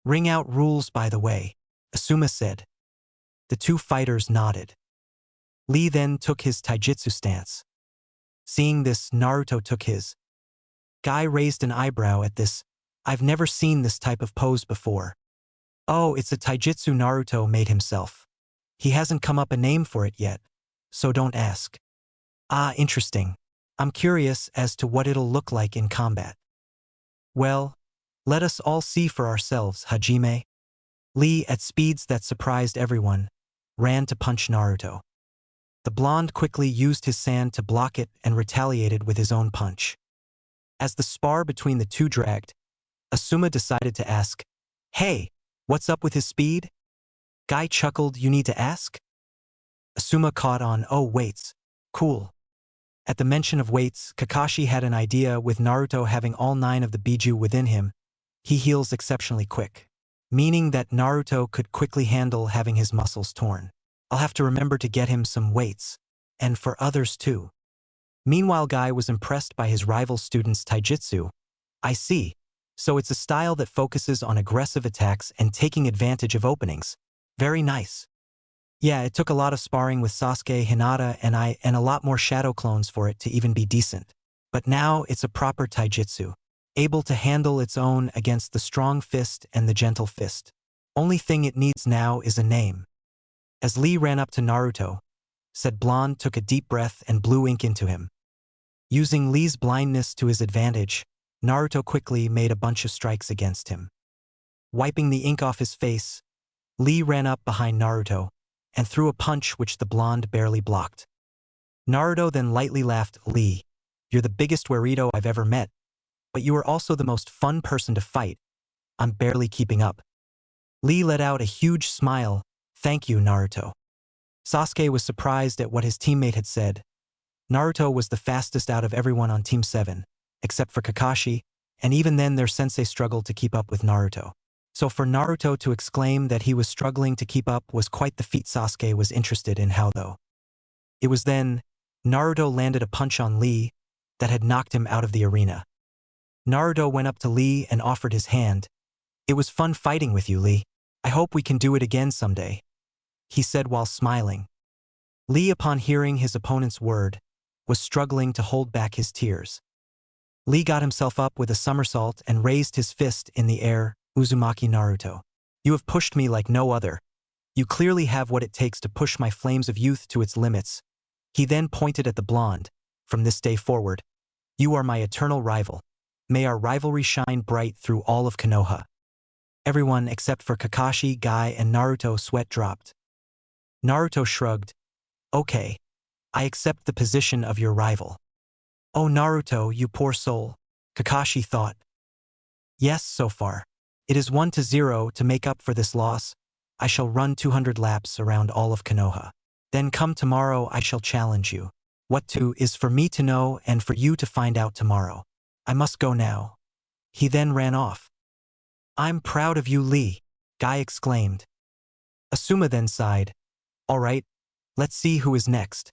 Ring out rules, by the way, Asuma said. The 2 fighters nodded. Lee then took his taijutsu stance. Seeing this, Naruto took his. Guy raised an eyebrow at this. I've never seen this type of pose before. Oh, it's a taijutsu Naruto made himself. He hasn't come up a name for it yet, so don't ask. Ah, interesting. I'm curious as to what it'll look like in combat. Well, let us all see for ourselves, Hajime. Lee, at speeds that surprised everyone, ran to punch Naruto. The blonde quickly used his sand to block it and retaliated with his own punch. As the spar between the 2 dragged, Asuma decided to ask, Hey, what's up with his speed? Guy chuckled, You need to ask? Asuma caught on, Oh, weights. Cool. At the mention of weights, Kakashi had an idea. With Naruto having all 9 of the Bijuu within him, he heals exceptionally quick, meaning that Naruto could quickly handle having his muscles torn. I'll have to remember to get him some weights, and for others too. Meanwhile, Guy was impressed by his rival student's taijutsu. I see. So it's a style that focuses on aggressive attacks and taking advantage of openings. Very nice. Yeah, it took a lot of sparring with Sasuke, Hinata, and a lot more shadow clones for it to even be decent. But now it's a proper taijutsu, able to handle its own against the strong fist and the gentle fist. Only thing it needs now is a name. As Lee ran up to Naruto, said Blonde took a deep breath and blew ink into him. Using Lee's blindness to his advantage, Naruto quickly made a bunch of strikes against him. Wiping the ink off his face, Lee ran up behind Naruto and threw a punch which the blonde barely blocked. Naruto then lightly laughed, Lee, you're the biggest weirdo I've ever met, but you are also the most fun person to fight. I'm barely keeping up. Lee let out a huge smile. Thank you, Naruto. Sasuke was surprised at what his teammate had said. Naruto was the fastest out of everyone on Team 7, except for Kakashi, and even then their sensei struggled to keep up with Naruto. So for Naruto to exclaim that he was struggling to keep up was quite the feat. Sasuke was interested in how though. It was then, Naruto landed a punch on Lee that had knocked him out of the arena. Naruto went up to Lee and offered his hand. It was fun fighting with you, Lee. I hope we can do it again someday, he said while smiling. Lee, upon hearing his opponent's word, was struggling to hold back his tears. Lee got himself up with a somersault and raised his fist in the air. Uzumaki Naruto. You have pushed me like no other. You clearly have what it takes to push my flames of youth to its limits. He then pointed at the blonde. From this day forward, you are my eternal rival. May our rivalry shine bright through all of Konoha. Everyone except for Kakashi, Guy, and Naruto sweat dropped. Naruto shrugged. Okay. I accept the position of your rival. Oh Naruto, you poor soul, Kakashi thought. Yes, so far. It is 1-0 to make up for this loss. I shall run 200 laps around all of Konoha. Then come tomorrow I shall challenge you. What to is for me to know and for you to find out tomorrow. I must go now. He then ran off. I'm proud of you, Lee, Guy exclaimed. Asuma then sighed. All right, let's see who is next.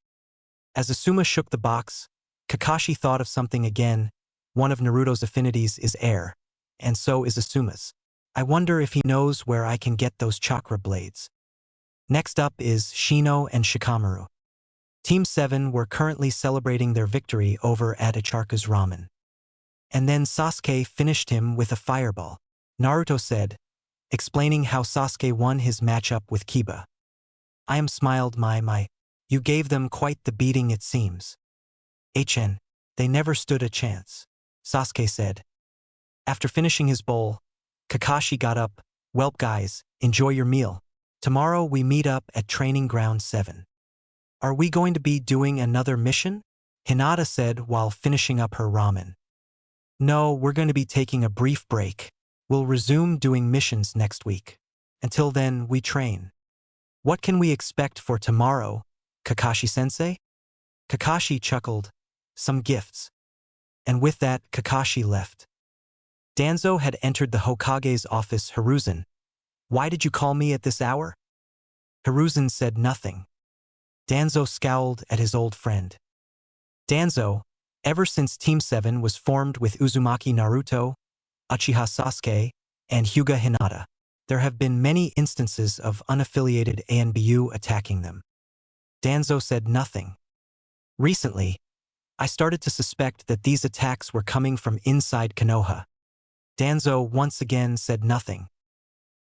As Asuma shook the box, Kakashi thought of something again. One of Naruto's affinities is air, and so is Asuma's. I wonder if he knows where I can get those chakra blades. Next up is Shino and Shikamaru. Team 7 were currently celebrating their victory over at Icharka's ramen. And then Sasuke finished him with a fireball. Naruto said, explaining how Sasuke won his matchup with Kiba. I am smiled my. You gave them quite the beating it seems. They never stood a chance, Sasuke said. After finishing his bowl, Kakashi got up. Welp guys, enjoy your meal. Tomorrow we meet up at Training Ground 7. Are we going to be doing another mission? Hinata said while finishing up her ramen. No, we're going to be taking a brief break. We'll resume doing missions next week. Until then, we train. What can we expect for tomorrow, Kakashi-sensei? Kakashi chuckled. some gifts. And with that, Kakashi left. Danzo had entered the Hokage's office. Hiruzen, why did you call me at this hour? Hiruzen said nothing. Danzo scowled at his old friend. Danzo, ever since Team 7 was formed with Uzumaki Naruto, Uchiha Sasuke, and Hyuga Hinata, there have been many instances of unaffiliated ANBU attacking them. Danzo said nothing. Recently, I started to suspect that these attacks were coming from inside Konoha. Danzo once again said nothing.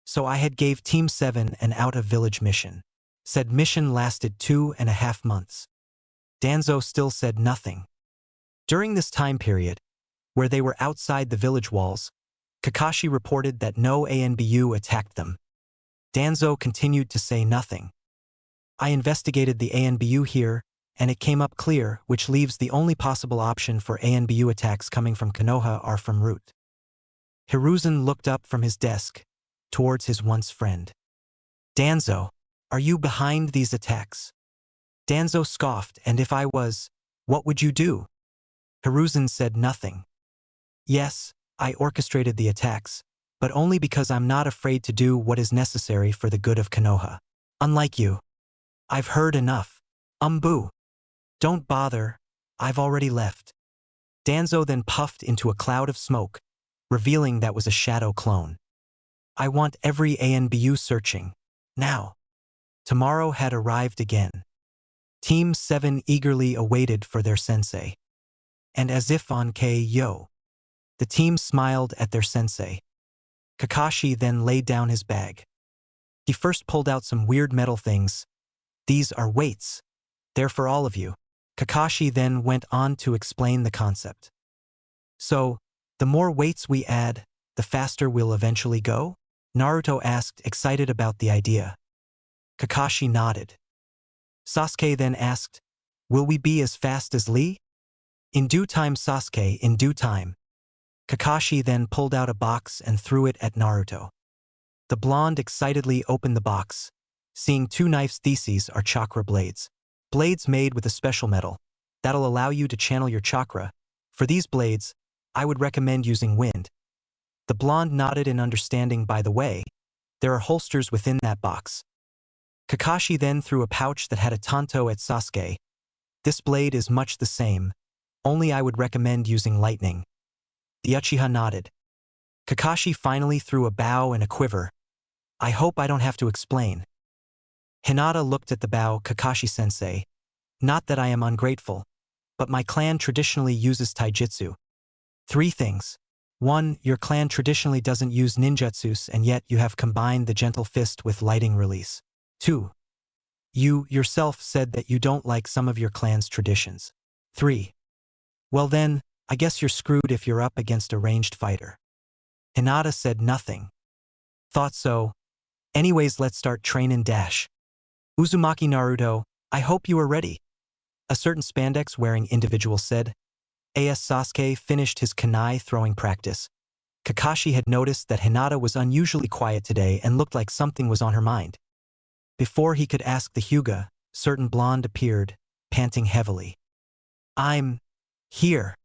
So I had gave Team 7 an out-of-village mission. Said mission lasted 2.5 months. Danzo still said nothing. During this time period, where they were outside the village walls, Kakashi reported that no ANBU attacked them. Danzo continued to say nothing. I investigated the ANBU here, and it came up clear, which leaves the only possible option for ANBU attacks coming from Konoha are from Root. Hiruzen looked up from his desk, towards his once friend. Danzo, are you behind these attacks? Danzo scoffed, and if I was, what would you do? Hiruzen said nothing. Yes, I orchestrated the attacks, but only because I'm not afraid to do what is necessary for the good of Konoha. Unlike you. I've heard enough. Boo. Don't bother, I've already left. Danzo then puffed into a cloud of smoke, revealing that was a shadow clone. I want every ANBU searching. Now. Tomorrow had arrived again. Team 7 eagerly awaited for their sensei. And as if on K.O., the team smiled at their sensei. Kakashi then laid down his bag. He first pulled out some weird metal things. These are weights. They're for all of you. Kakashi then went on to explain the concept. So, the more weights we add, the faster we'll eventually go? Naruto asked, excited about the idea. Kakashi nodded. Sasuke then asked, will we be as fast as Lee? In due time, Sasuke, in due time. Kakashi then pulled out a box and threw it at Naruto. The blonde excitedly opened the box, seeing 2 knives. These are chakra blades. Blades made with a special metal that'll allow you to channel your chakra. For these blades, I would recommend using wind. The blonde nodded in understanding. By the way, there are holsters within that box. Kakashi then threw a pouch that had a tanto at Sasuke. This blade is much the same, only I would recommend using lightning. The Uchiha nodded. Kakashi finally threw a bow and a quiver. I hope I don't have to explain. Hinata looked at the bow. Kakashi-sensei. Not that I am ungrateful, but my clan traditionally uses taijutsu. 3 things. 1. Your clan traditionally doesn't use ninjutsus, and yet you have combined the gentle fist with lighting release. 2. You yourself said that you don't like some of your clan's traditions. 3. Well then, I guess you're screwed if you're up against a ranged fighter. Hinata said nothing. Thought so. Anyways, let's start trainin' dash. Uzumaki Naruto, I hope you are ready. A certain spandex-wearing individual said. As Sasuke finished his kunai throwing practice, Kakashi had noticed that Hinata was unusually quiet today and looked like something was on her mind. Before he could ask the Hyuga, certain blonde appeared, panting heavily. I'm here.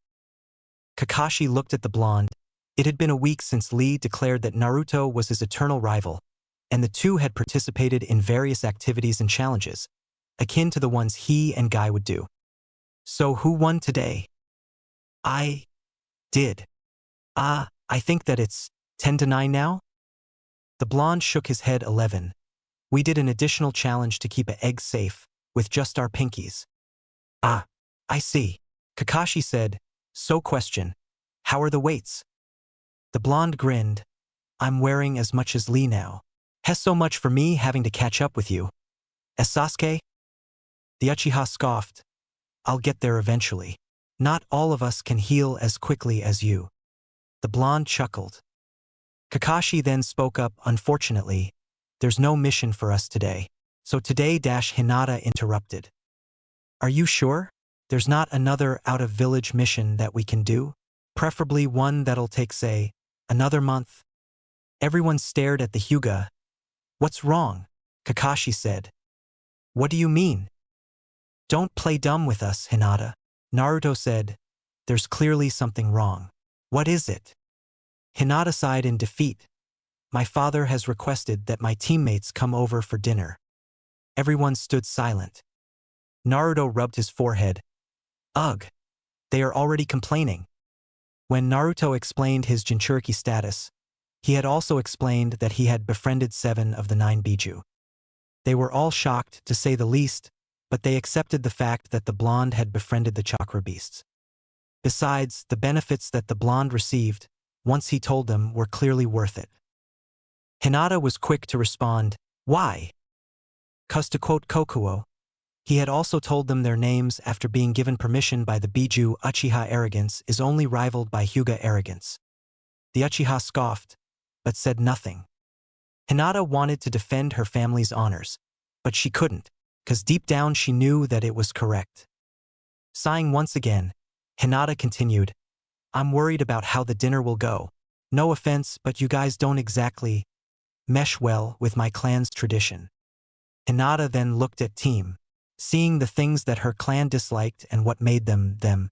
Kakashi looked at the blonde. It had been a week since Lee declared that Naruto was his eternal rival, and the two had participated in various activities and challenges, akin to the ones he and Guy would do. So who won today? I did. I think that it's 10-9 now? The blonde shook his head. 11. We did an additional challenge to keep an egg safe, with just our pinkies. I see. Kakashi said, so question, how are the weights? The blonde grinned. I'm wearing as much as Lee now. Hess, so much for me having to catch up with you. As Sasuke? The Uchiha scoffed. I'll get there eventually. Not all of us can heal as quickly as you. The blonde chuckled. Kakashi then spoke up. Unfortunately, there's no mission for us today. So today Hinata interrupted. Are you sure? There's not another out-of-village mission that we can do? Preferably one that'll take, say, another month? Everyone stared at the Hyuga. What's wrong? Kakashi said. What do you mean? Don't play dumb with us, Hinata. Naruto said, "There's clearly something wrong." "What is it?" Hinata sighed in defeat. "My father has requested that my teammates come over for dinner." Everyone stood silent. Naruto rubbed his forehead. "Ugh. They are already complaining." When Naruto explained his Jinchuriki status, he had also explained that he had befriended 7 of the 9 Bijuu. They were all shocked, to say the least, but they accepted the fact that the blonde had befriended the chakra beasts. Besides, the benefits that the blonde received, once he told them, were clearly worth it. Hinata was quick to respond, "Why?" 'Cause to quote Kokuo, he had also told them their names after being given permission by the Bijuu. Uchiha arrogance is only rivaled by Hyuga arrogance. The Uchiha scoffed, but said nothing. Hinata wanted to defend her family's honors, but she couldn't, 'cause deep down she knew that it was correct. Sighing once again, Hinata continued, "I'm worried about how the dinner will go. No offense, but you guys don't exactly mesh well with my clan's tradition." Hinata then looked at Team, seeing the things that her clan disliked and what made them them.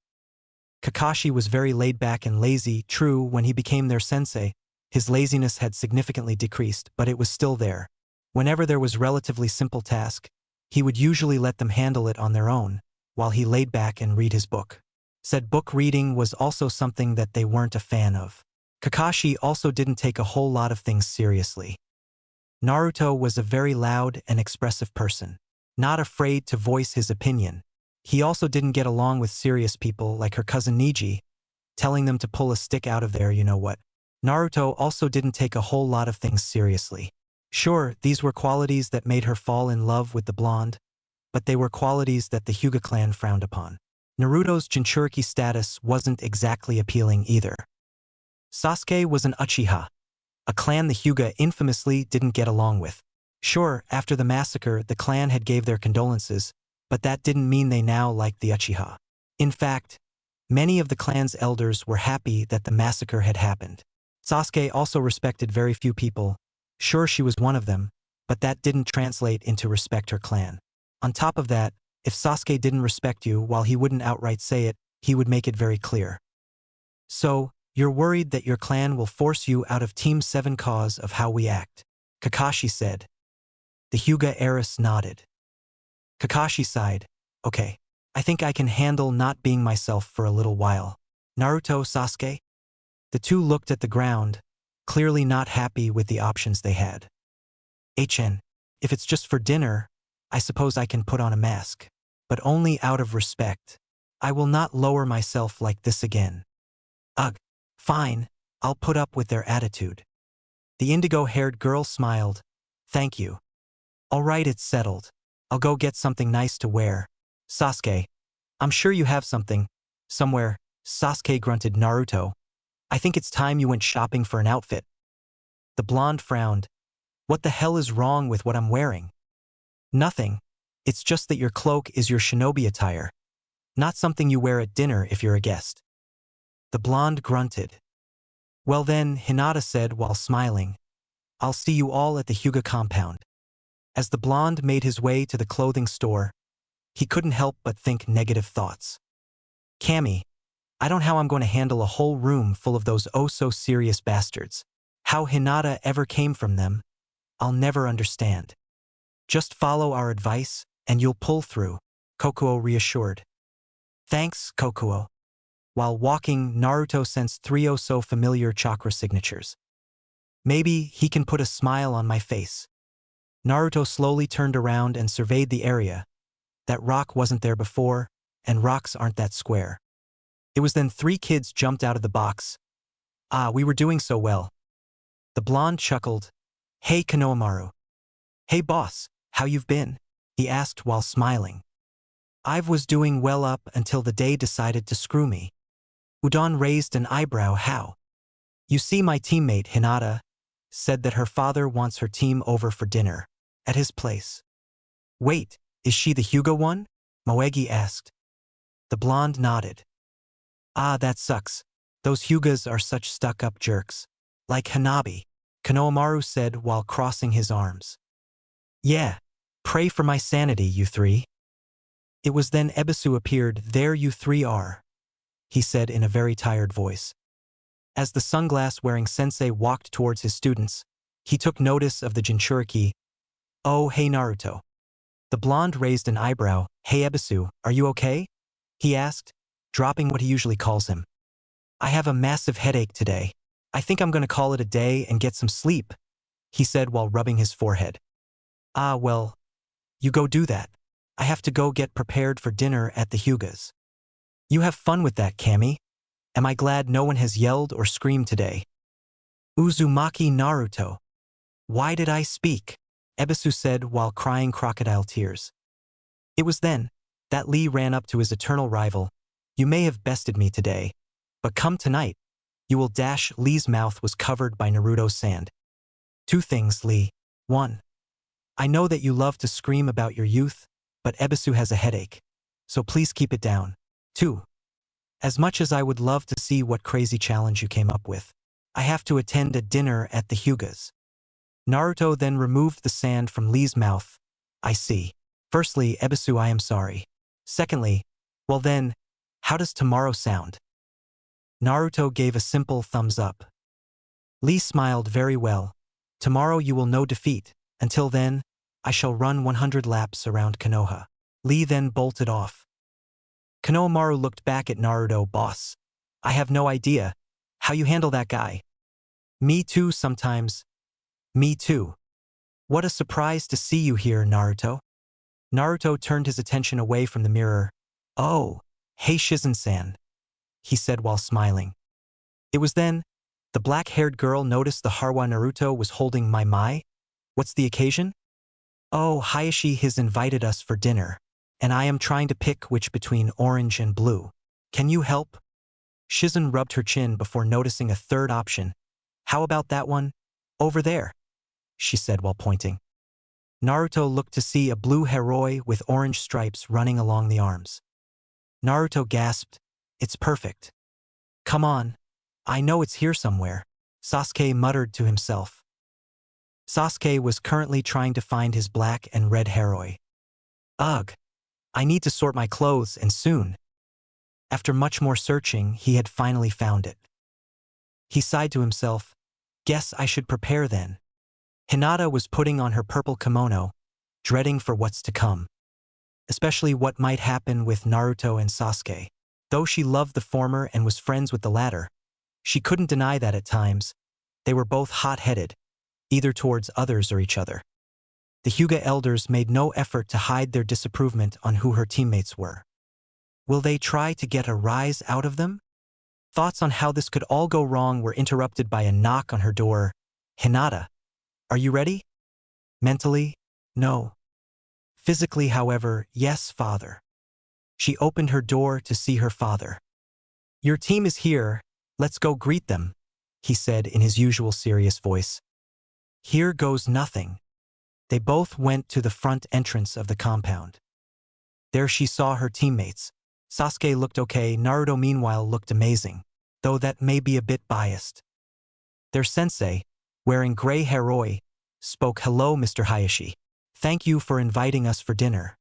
Kakashi was very laid back and lazy. True, when he became their sensei, his laziness had significantly decreased, but it was still there. Whenever there was relatively simple task, he would usually let them handle it on their own, while he laid back and read his book. Said book reading was also something that they weren't a fan of. Kakashi also didn't take a whole lot of things seriously. Naruto was a very loud and expressive person, not afraid to voice his opinion. He also didn't get along with serious people like her cousin Neji, telling them to pull a stick out of their you-know-what. Naruto also didn't take a whole lot of things seriously. Sure, these were qualities that made her fall in love with the blonde, but they were qualities that the Hyuga clan frowned upon. Naruto's Jinchuriki status wasn't exactly appealing either. Sasuke was an Uchiha, a clan the Hyuga infamously didn't get along with. Sure, after the massacre the clan had gave their condolences, but that didn't mean they now liked the Uchiha. In fact, many of the clan's elders were happy that the massacre had happened. Sasuke also respected very few people. Sure, she was one of them, but that didn't translate into respect her clan. On top of that, if Sasuke didn't respect you, while he wouldn't outright say it, he would make it very clear. "So, you're worried that your clan will force you out of Team 7 cause of how we act?" Kakashi said. The Hyuga heiress nodded. Kakashi sighed. "Okay, I think I can handle not being myself for a little while." "Naruto, Sasuke?" The two looked at the ground, clearly not happy with the options they had. "HN, if it's just for dinner, I suppose I can put on a mask. But only out of respect. I will not lower myself like this again." "Ugh, fine, I'll put up with their attitude." The indigo-haired girl smiled. "Thank you. All right, it's settled. I'll go get something nice to wear." "Sasuke, I'm sure you have something. Somewhere." Sasuke grunted. "Naruto, I think it's time you went shopping for an outfit." The blonde frowned. "What the hell is wrong with what I'm wearing?" "Nothing. It's just that your cloak is your shinobi attire, not something you wear at dinner if you're a guest." The blonde grunted. "Well then," Hinata said while smiling, "I'll see you all at the Hyuga compound." As the blonde made his way to the clothing store, he couldn't help but think negative thoughts. "Cammy, I don't know how I'm going to handle a whole room full of those oh-so-serious bastards. How Hinata ever came from them, I'll never understand." "Just follow our advice, and you'll pull through," Kokuo reassured. "Thanks, Kokuo." While walking, Naruto sensed 3 oh-so-familiar chakra signatures. "Maybe he can put a smile on my face." Naruto slowly turned around and surveyed the area. That rock wasn't there before, and rocks aren't that square. It was then 3 kids jumped out of the box. "Ah, we were doing so well." The blonde chuckled. "Hey, Konohamaru." "Hey boss, how you've been?" he asked while smiling. "I was doing well up until the day decided to screw me." Udon raised an eyebrow. "How?" "You see, my teammate Hinata said that her father wants her team over for dinner at his place." "Wait, is she the Hyuga one?" Moegi asked. The blonde nodded. "Ah, that sucks. Those Hyugas are such stuck-up jerks. Like Hanabi," Konohamaru said while crossing his arms. "Yeah, pray for my sanity, you 3." It was then Ebisu appeared. "There you three are," he said in a very tired voice. As the sunglass-wearing sensei walked towards his students, he took notice of the Jinchuriki. "Oh, hey Naruto." The blonde raised an eyebrow. "Hey Ebisu, are you okay?" he asked, dropping what he usually calls him. "I have a massive headache today. I think I'm going to call it a day and get some sleep," he said while rubbing his forehead. "Ah, well, you go do that. I have to go get prepared for dinner at the Hyugas." "You have fun with that, Kami. Am I glad no one has yelled or screamed today?" "Uzumaki Naruto. Why did I speak?" Ebisu said while crying crocodile tears. It was then that Lee ran up to his eternal rival. "You may have bested me today, but come tonight, you will dash." Lee's mouth was covered by Naruto's sand. "Two things, Lee. One, I know that you love to scream about your youth, but Ebisu has a headache, so please keep it down. Two, as much as I would love to see what crazy challenge you came up with, I have to attend a dinner at the Hyugas." Naruto then removed the sand from Lee's mouth. "I see. Firstly, Ebisu, I am sorry. Secondly, well then, how does tomorrow sound?" Naruto gave a simple thumbs up. Lee smiled. "Very well. Tomorrow you will know defeat. Until then, I shall run 100 laps around Konoha." Lee then bolted off. Konohamaru looked back at Naruto. "Boss, I have no idea how you handle that guy." "Me too sometimes." "Me too. What a surprise to see you here, Naruto." Naruto turned his attention away from the mirror. "Oh, hey Shizen-san," he said while smiling. It was then the black-haired girl noticed the Harwa Naruto was holding Mai. "What's the occasion?" "Oh, Hayashi has invited us for dinner, and I am trying to pick which between orange and blue. Can you help?" Shizen rubbed her chin before noticing a third option. "How about that one? Over there," she said while pointing. Naruto looked to see a blue heroi with orange stripes running along the arms. Naruto gasped, "It's perfect. Come on. I know it's here somewhere," Sasuke muttered to himself. Sasuke was currently trying to find his black and red heroi. "Ugh. I need to sort my clothes, and soon." After much more searching, he had finally found it. He sighed to himself, "Guess I should prepare then." Hinata was putting on her purple kimono, dreading for what's to come, especially what might happen with Naruto and Sasuke. Though she loved the former and was friends with the latter, she couldn't deny that at times, they were both hot-headed, either towards others or each other. The Hyuga elders made no effort to hide their disapproval on who her teammates were. Will they try to get a rise out of them? Thoughts on how this could all go wrong were interrupted by a knock on her door. "Hinata, are you ready?" Mentally, no. Physically, however, yes, father. She opened her door to see her father. "Your team is here, let's go greet them," he said in his usual serious voice. "Here goes nothing." They both went to the front entrance of the compound. There she saw her teammates. Sasuke looked okay, Naruto meanwhile looked amazing, though that may be a bit biased. Their sensei, wearing gray heroi, spoke. "Hello, Mr. Hayashi. Thank you for inviting us for dinner,"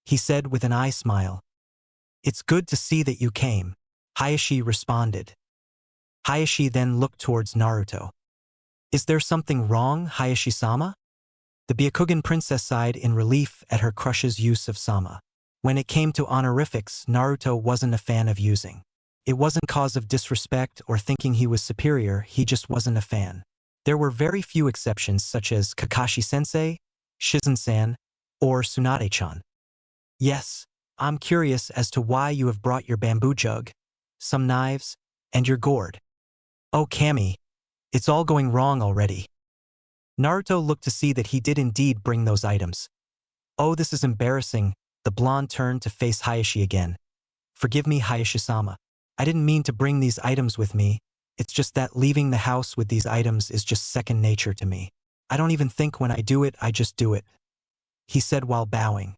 he said with an eye smile. "It's good to see that you came," Hayashi responded. Hayashi then looked towards Naruto. "Is there something wrong, Hayashi-sama?" The Byakugan princess sighed in relief at her crush's use of sama. When it came to honorifics, Naruto wasn't a fan of using. It wasn't cause of disrespect or thinking he was superior, he just wasn't a fan. There were very few exceptions such as Kakashi-sensei, Shizen-san, or Tsunade-chan. "Yes, I'm curious as to why you have brought your bamboo jug, some knives, and your gourd." "Oh Kami, it's all going wrong already." Naruto looked to see that he did indeed bring those items. "Oh, this is embarrassing." The blonde turned to face Hayashi again. "Forgive me, Hayashi-sama. I didn't mean to bring these items with me. It's just that leaving the house with these items is just second nature to me. I don't even think when I do it, I just do it," he said while bowing.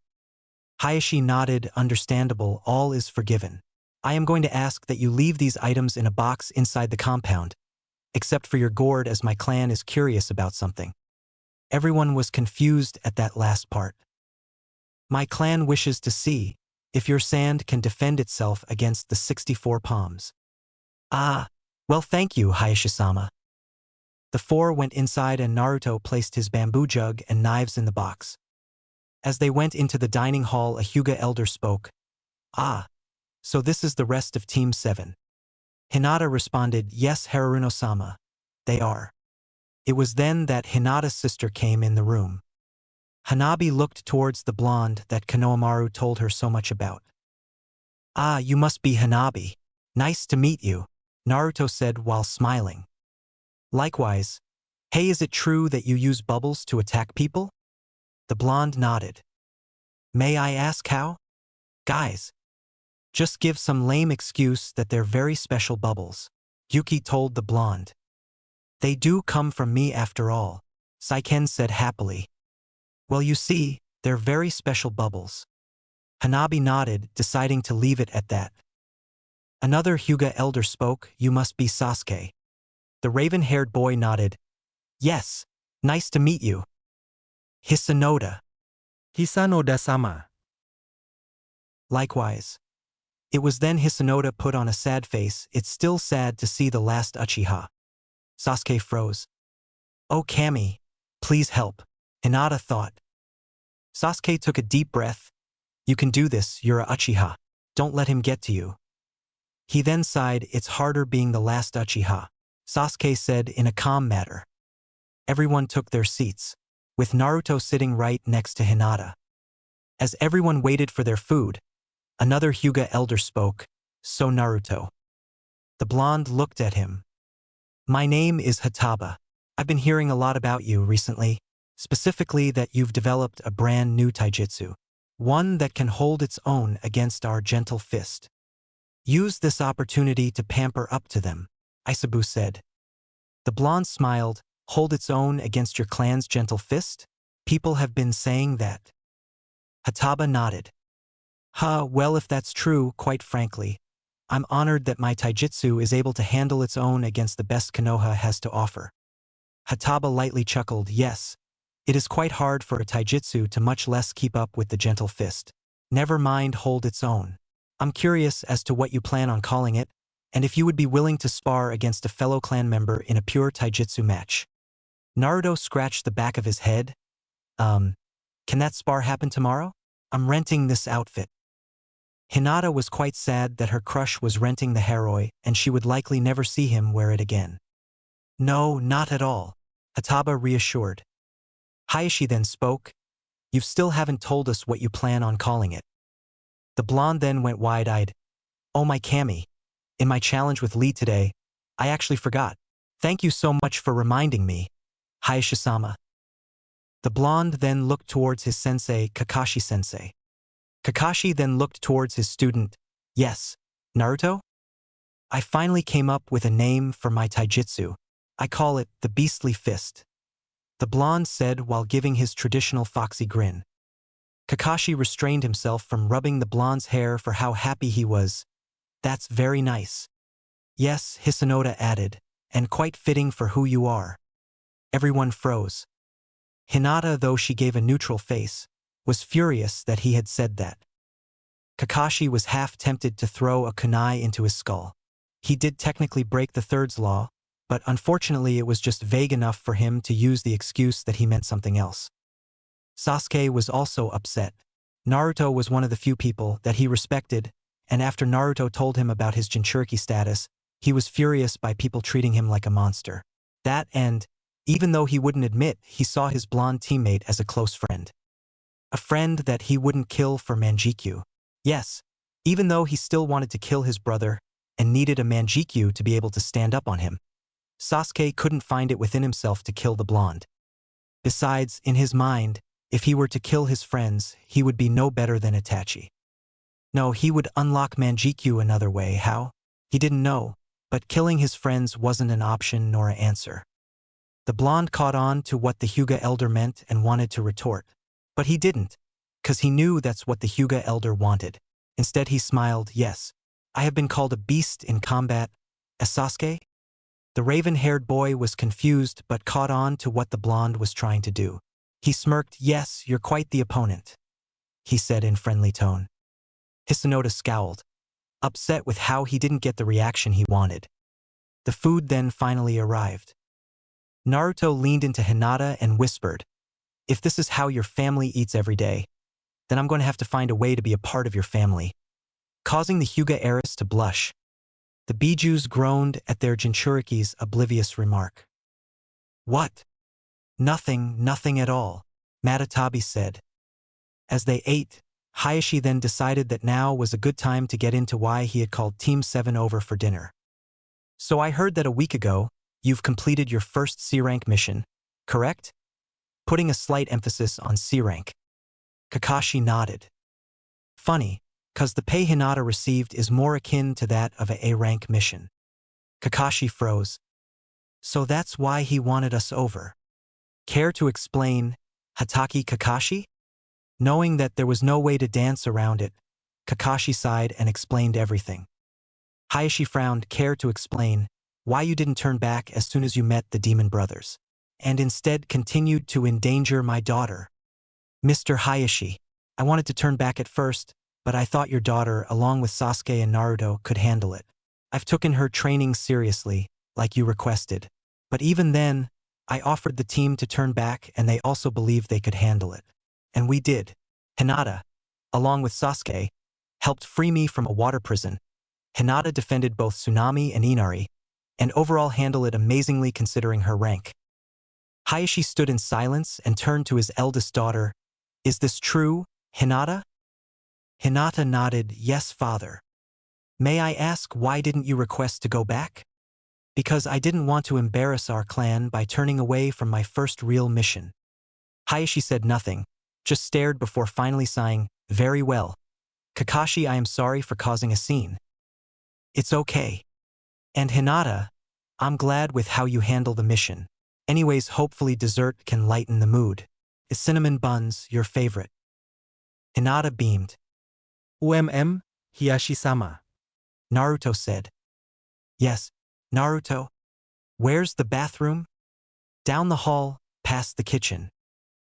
Hayashi nodded. "Understandable, all is forgiven. I am going to ask that you leave these items in a box inside the compound, except for your gourd, as my clan is curious about something." Everyone was confused at that last part. My clan wishes to see if your sand can defend itself against the 64 palms. Ah, well thank you, Hayashi-sama. The four went inside and Naruto placed his bamboo jug and knives in the box. As they went into the dining hall, a Hyuga elder spoke. Ah, so this is the rest of Team 7. Hinata responded, yes, Haruno-sama. They are. It was then that Hinata's sister came in the room. Hanabi looked towards the blonde that Konohamaru told her so much about. Ah, you must be Hanabi. Nice to meet you, Naruto said while smiling. Likewise. Hey, is it true that you use bubbles to attack people? The blonde nodded. May I ask how? Guys. Just give some lame excuse that they're very special bubbles, Yuki told the blonde. They do come from me after all, Saiken said happily. Well, you see, they're very special bubbles. Hanabi nodded, deciding to leave it at that. Another Hyuga elder spoke, you must be Sasuke. The raven-haired boy nodded. Yes, nice to meet you. Hisanoda. Hisanoda-sama. Likewise. It was then Hisanoda put on a sad face. It's still sad to see the last Uchiha. Sasuke froze. Oh Kami, please help, Hinata thought. Sasuke took a deep breath. You can do this, you're a Uchiha. Don't let him get to you. He then sighed, it's harder being the last Uchiha, Sasuke said in a calm manner. Everyone took their seats, with Naruto sitting right next to Hinata. As everyone waited for their food, another Hyuga elder spoke, so Naruto. The blonde looked at him. My name is Hataba. I've been hearing a lot about you recently, specifically that you've developed a brand new taijutsu, one that can hold its own against our gentle fist. Use this opportunity to pamper up to them, Isabu said. The blonde smiled, hold its own against your clan's gentle fist? People have been saying that. Hataba nodded. Well, if that's true, quite frankly, I'm honored that my taijutsu is able to handle its own against the best Konoha has to offer. Hataba lightly chuckled, yes. It is quite hard for a taijutsu to much less keep up with the gentle fist. Never mind hold its own. I'm curious as to what you plan on calling it, and if you would be willing to spar against a fellow clan member in a pure taijutsu match. Naruto scratched the back of his head. Can that spar happen tomorrow? I'm renting this outfit. Hinata was quite sad that her crush was renting the haroi and she would likely never see him wear it again. No, not at all, Hataba reassured. Hayashi then spoke. You still haven't told us what you plan on calling it. The blonde then went wide-eyed. Oh my Kami. In my challenge with Lee today, I actually forgot. Thank you so much for reminding me, Hayashi-sama. The blonde then looked towards his sensei, Kakashi-sensei. Kakashi then looked towards his student. Yes, Naruto? I finally came up with a name for my taijutsu. I call it the Beastly Fist. The blonde said while giving his traditional foxy grin. Kakashi restrained himself from rubbing the blonde's hair for how happy he was. That's very nice. Yes, Hisanoda added, and quite fitting for who you are. Everyone froze. Hinata, though she gave a neutral face, was furious that he had said that. Kakashi was half tempted to throw a kunai into his skull. He did technically break the third's law, but unfortunately it was just vague enough for him to use the excuse that he meant something else. Sasuke was also upset. Naruto was one of the few people that he respected, and after Naruto told him about his Jinchuriki status, he was furious by people treating him like a monster. That and, even though he wouldn't admit, he saw his blonde teammate as a close friend. A friend that he wouldn't kill for Manjikyu. Yes, even though he still wanted to kill his brother and needed a Manjikyu to be able to stand up on him. Sasuke couldn't find it within himself to kill the blonde. Besides, in his mind, if he were to kill his friends, he would be no better than Itachi. No, he would unlock Manjikyu another way. How? He didn't know, but killing his friends wasn't an option nor an answer. The blonde caught on to what the Hyuga elder meant and wanted to retort. But he didn't, 'cause he knew that's what the Hyuga elder wanted. Instead he smiled, yes, I have been called a beast in combat. As Sasuke? The raven-haired boy was confused but caught on to what the blonde was trying to do. He smirked, yes, you're quite the opponent. he said in friendly tone. Hisanoda scowled, upset with how he didn't get the reaction he wanted. The food then finally arrived. Naruto leaned into Hinata and whispered, "If this is how your family eats every day, then I'm going to have to find a way to be a part of your family." Causing the Hyuga heiress to blush, the Bijuus groaned at their Jinchuriki's oblivious remark. "What? Nothing at all," Matatabi said. As they ate, Hayashi then decided that now was a good time to get into why he had called Team 7 over for dinner. "So I heard that a week ago, you've completed your first C-rank mission, correct?" Putting a slight emphasis on C-rank. Kakashi nodded. "Funny, 'cause the pay Hinata received is more akin to that of a A-rank mission." Kakashi froze. "So that's why he wanted us over." Care to explain, Hatake Kakashi? Knowing that there was no way to dance around it, Kakashi sighed and explained everything. Hayashi frowned. "Care to explain why you didn't turn back as soon as you met the demon brothers, and instead continued to endanger my daughter?" "Mr. Hayashi, I wanted to turn back at first, but I thought your daughter, along with Sasuke and Naruto, could handle it. I've taken her training seriously, like you requested. But even then, I offered the team to turn back and they also believed they could handle it. And we did. Hinata, along with Sasuke, helped free me from a water prison. Hinata defended both Tsunami and Inari, and overall handled it amazingly considering her rank." Hayashi stood in silence and turned to his eldest daughter. "Is this true, Hinata?" Hinata nodded, "Yes, father." "May I ask why didn't you request to go back?" "Because I didn't want to embarrass our clan by turning away from my first real mission." Hayashi said nothing, just stared before finally sighing, "Very well. Kakashi, I am sorry for causing a scene." "It's okay. And Hinata, I'm glad with how you handle the mission. Anyways, hopefully dessert can lighten the mood. Is cinnamon buns your favorite?" Hinata beamed. Hiyashi-sama. Naruto said. "Yes, Naruto. Where's the bathroom?" "Down the hall, past the kitchen."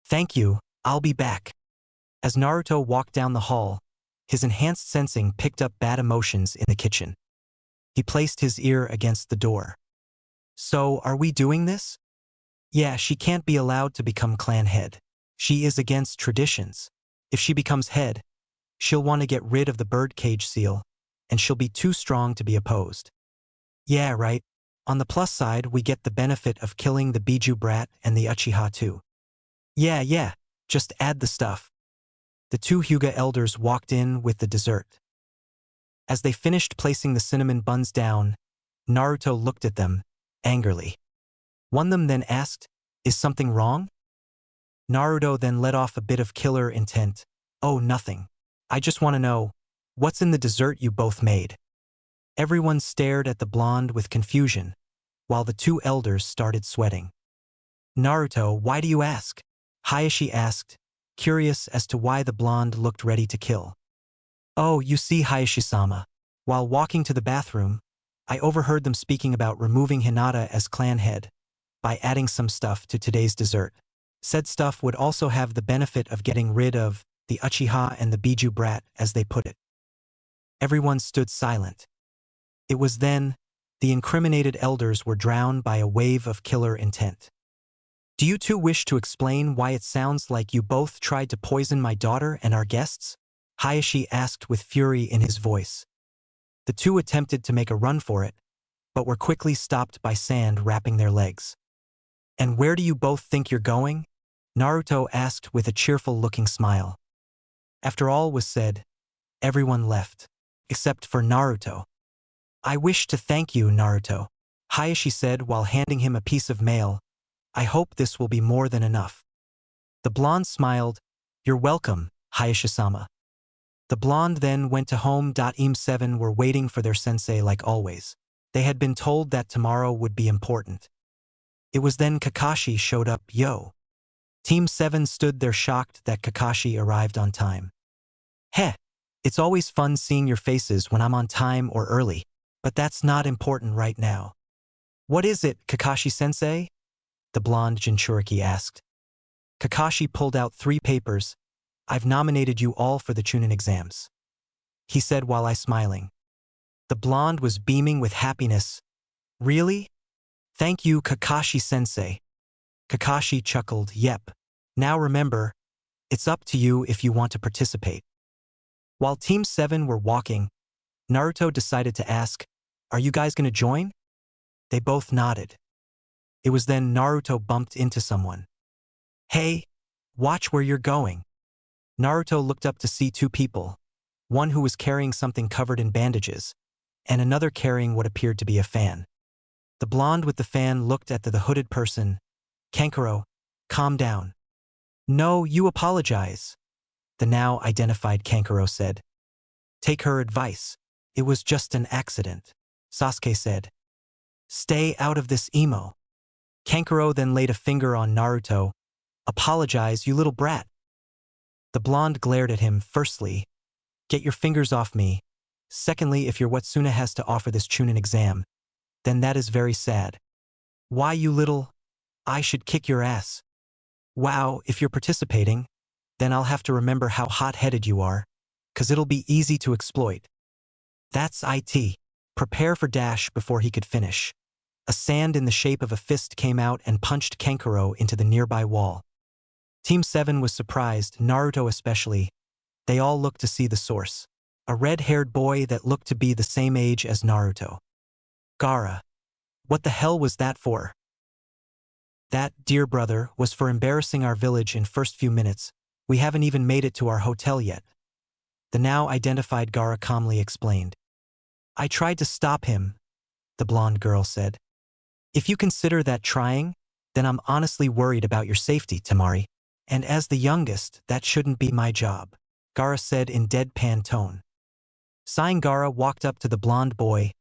"Thank you, I'll be back." As Naruto walked down the hall, his enhanced sensing picked up bad emotions in the kitchen. He placed his ear against the door. "So, are we doing this?" "Yeah, she can't be allowed to become clan head. She is against traditions. If she becomes head, she'll want to get rid of the birdcage seal, and she'll be too strong to be opposed." "Yeah, right. On the plus side, we get the benefit of killing the Bijuu brat and the Uchiha too." Yeah, just add the stuff." The two Hyuga elders walked in with the dessert. As they finished placing the cinnamon buns down, Naruto looked at them, angrily. One of them then asked, "Is something wrong?" Naruto then let off a bit of killer intent. "Oh, nothing. I just want to know, what's in the dessert you both made?" Everyone stared at the blonde with confusion, while the two elders started sweating. "Naruto, why do you ask?" Hayashi asked, curious as to why the blonde looked ready to kill. "Oh, you see, Hayashi-sama, while walking to the bathroom, I overheard them speaking about removing Hinata as clan head by adding some stuff to today's dessert. Said stuff would also have the benefit of getting rid of the Uchiha and the Bijuu brat, as they put it." Everyone stood silent. It was then the incriminated elders were drowned by a wave of killer intent. "Do you two wish to explain why it sounds like you both tried to poison my daughter and our guests?" Hayashi asked with fury in his voice. The two attempted to make a run for it, but were quickly stopped by sand wrapping their legs. "And where do you both think you're going?" Naruto asked with a cheerful-looking smile. After all was said, everyone left, except for Naruto. "I wish to thank you, Naruto," Hayashi said while handing him a piece of mail. "I hope this will be more than enough." The blonde smiled. "You're welcome, Hayashi-sama." The blonde then went to home. Team 7 were waiting for their sensei like always. They had been told that tomorrow would be important. It was then Kakashi showed up. "Yo." Team 7 stood there shocked that Kakashi arrived on time. "Heh, it's always fun seeing your faces when I'm on time or early, but that's not important right now." "What is it, Kakashi-sensei?" the blonde Jinchuriki asked. Kakashi pulled out 3 papers, I've nominated you all for the Chunin exams, he said while I smiling. The blonde was beaming with happiness. Really? Thank you, Kakashi-sensei. Kakashi chuckled, yep. Now remember, it's up to you if you want to participate. While Team 7 were walking, Naruto decided to ask, are you guys gonna join? They both nodded. It was then Naruto bumped into someone. Hey, watch where you're going. Naruto looked up to see two people, one who was carrying something covered in bandages, and another carrying what appeared to be a fan. The blonde with the fan looked at the hooded person. Kankuro, calm down. No, you apologize, the now identified Kankuro said. Take her advice. It was just an accident, Sasuke said. Stay out of this emo. Kankuro then laid a finger on Naruto. Apologize, you little brat. The blonde glared at him. Firstly, get your fingers off me. Secondly, if your Watsuna has to offer this Chunin exam, then that is very sad. Why, you little? I should kick your ass. Wow, if you're participating, then I'll have to remember how hot-headed you are, 'cause it'll be easy to exploit. That's it. Prepare for dash before he could finish. A sand in the shape of a fist came out and punched Kankuro into the nearby wall. Team 7 was surprised, Naruto especially. They all looked to see the source. A red-haired boy that looked to be the same age as Naruto. Gaara. What the hell was that for? That, dear brother, was for embarrassing our village in first few minutes. We haven't even made it to our hotel yet. The now identified Gaara calmly explained. I tried to stop him, the blonde girl said. If you consider that trying, then I'm honestly worried about your safety, Tamari. And as the youngest, that shouldn't be my job, Gaara said in deadpan tone. Sighing, Gaara walked up to the blonde boy.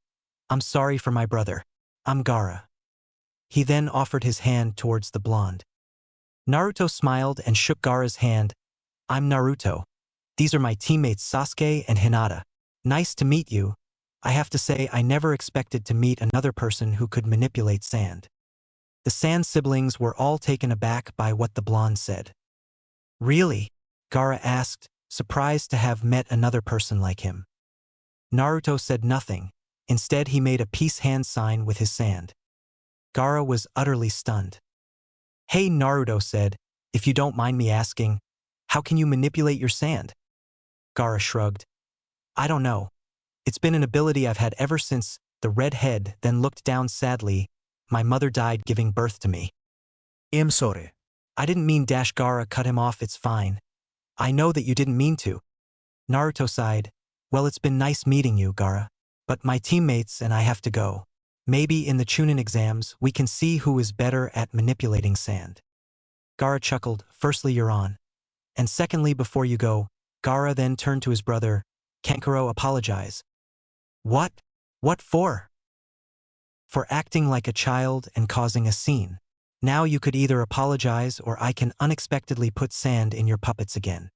I'm sorry for my brother. I'm Gaara. He then offered his hand towards the blonde. Naruto smiled and shook Gaara's hand. I'm Naruto. These are my teammates Sasuke and Hinata. Nice to meet you. I have to say I never expected to meet another person who could manipulate sand. The Sand siblings were all taken aback by what the blonde said. Really? Gaara asked, surprised to have met another person like him. Naruto said nothing. Instead, he made a peace hand sign with his sand. Gaara was utterly stunned. Hey, Naruto said, if you don't mind me asking, how can you manipulate your sand? Gaara shrugged. I don't know. It's been an ability I've had ever since. The redhead then looked down sadly. My mother died giving birth to me. I'm sorry. I didn't mean dash. Gaara cut him off. It's fine. I know that you didn't mean to. Naruto sighed. Well, it's been nice meeting you, Gaara. But my teammates and I have to go. Maybe in the Chunin exams we can see who is better at manipulating sand. Gaara chuckled. Firstly, you're on. And secondly, before you go, Gaara then turned to his brother. Kankuro, apologize. What? What for? For acting like a child and causing a scene. Now you could either apologize or I can unexpectedly put sand in your puppets again.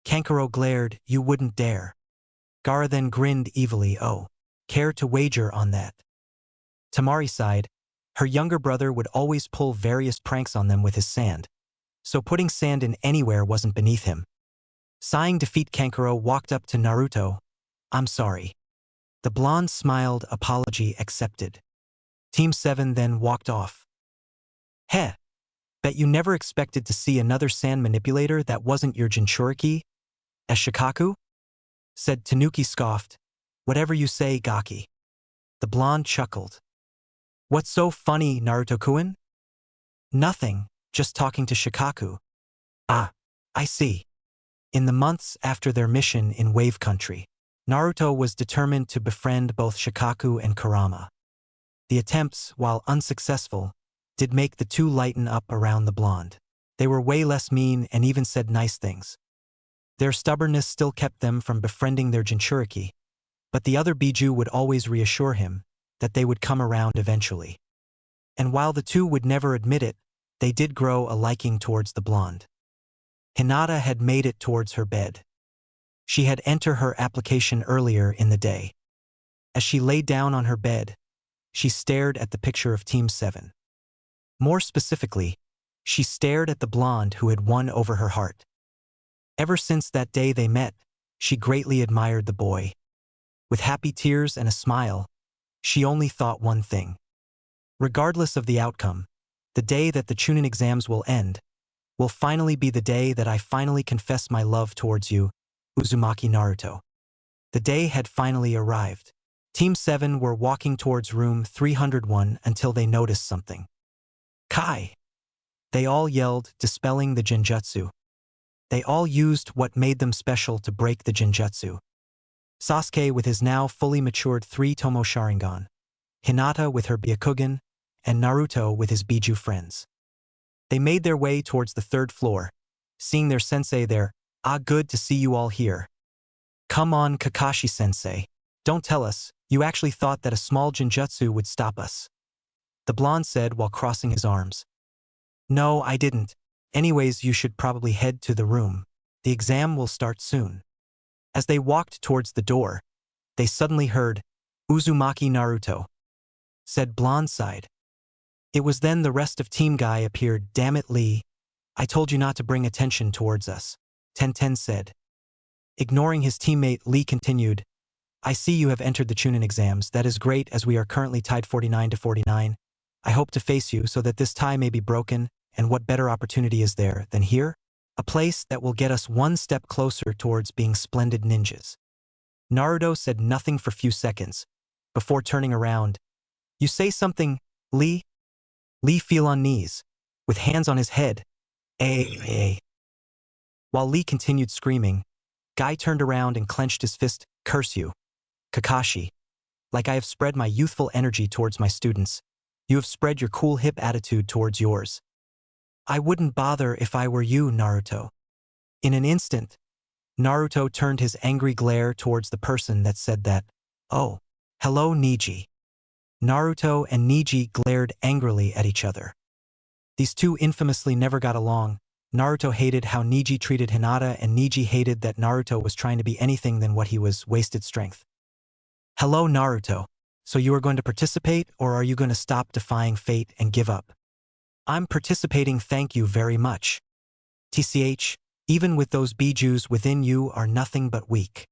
Kankuro glared. You wouldn't dare. Gaara then grinned evilly. Oh, care to wager on that? Tamari sighed. Her younger brother would always pull various pranks on them with his sand, so putting sand in anywhere wasn't beneath him. Sighing defeat, Kankuro walked up to Naruto. I'm sorry. The blonde smiled. Apology accepted. Team 7 then walked off. Heh. Bet you never expected to see another sand manipulator that wasn't your Jinchuriki? As Shikaku? Said Tanuki scoffed. Whatever you say, Gaki. The blonde chuckled. What's so funny, Naruto-kun? Nothing, just talking to Shikaku. Ah, I see. In the months after their mission in Wave Country, Naruto was determined to befriend both Shikaku and Kurama. The attempts, while unsuccessful, did make the two lighten up around the blonde. They were way less mean and even said nice things. Their stubbornness still kept them from befriending their Jinchuriki, but the other Bijuu would always reassure him that they would come around eventually. And while the two would never admit it, they did grow a liking towards the blonde. Hinata had made it towards her bed. She had entered her application earlier in the day. As she lay down on her bed, she stared at the picture of Team 7. More specifically, she stared at the blonde who had won over her heart. Ever since that day they met, she greatly admired the boy. With happy tears and a smile, she only thought one thing. Regardless of the outcome, the day that the Chunin exams will end, will finally be the day that I finally confess my love towards you, Uzumaki Naruto. The day had finally arrived. Team 7 were walking towards room 301 until they noticed something. Kai! They all yelled, dispelling the genjutsu. They all used what made them special to break the genjutsu. Sasuke with his now fully matured 3-tomo Sharingan, Hinata with her Byakugan, and Naruto with his Bijuu friends. They made their way towards the third floor, seeing their sensei there. Good to see you all here. Come on, Kakashi-sensei. Don't tell us, you actually thought that a small genjutsu would stop us. The blonde said while crossing his arms. No, I didn't. Anyways, you should probably head to the room. The exam will start soon. As they walked towards the door, they suddenly heard, Uzumaki Naruto. Said blonde sighed. It was then the rest of Team Guy appeared. Damn it, Lee. I told you not to bring attention towards us, Tenten said. Ignoring his teammate, Lee continued, I see you have entered the Chunin exams. That is great, as we are currently tied 49-49. I hope to face you so that this tie may be broken, and what better opportunity is there than here? A place that will get us one step closer towards being splendid ninjas. Naruto said nothing for few seconds, before turning around. You say something, Lee? Lee fell on knees, with hands on his head. While Lee continued screaming, Guy turned around and clenched his fist. Curse you, Kakashi. Like I have spread my youthful energy towards my students, you have spread your cool hip attitude towards yours. I wouldn't bother if I were you, Naruto. In an instant, Naruto turned his angry glare towards the person that said that. Oh, hello, Neji. Naruto and Neji glared angrily at each other. These two infamously never got along. Naruto hated how Neji treated Hinata, and Neji hated that Naruto was trying to be anything than what he was, wasted strength. Hello, Naruto. So you are going to participate, or are you going to stop defying fate and give up? I'm participating, thank you very much. TCH, even with those Bijuus within you are nothing but weak.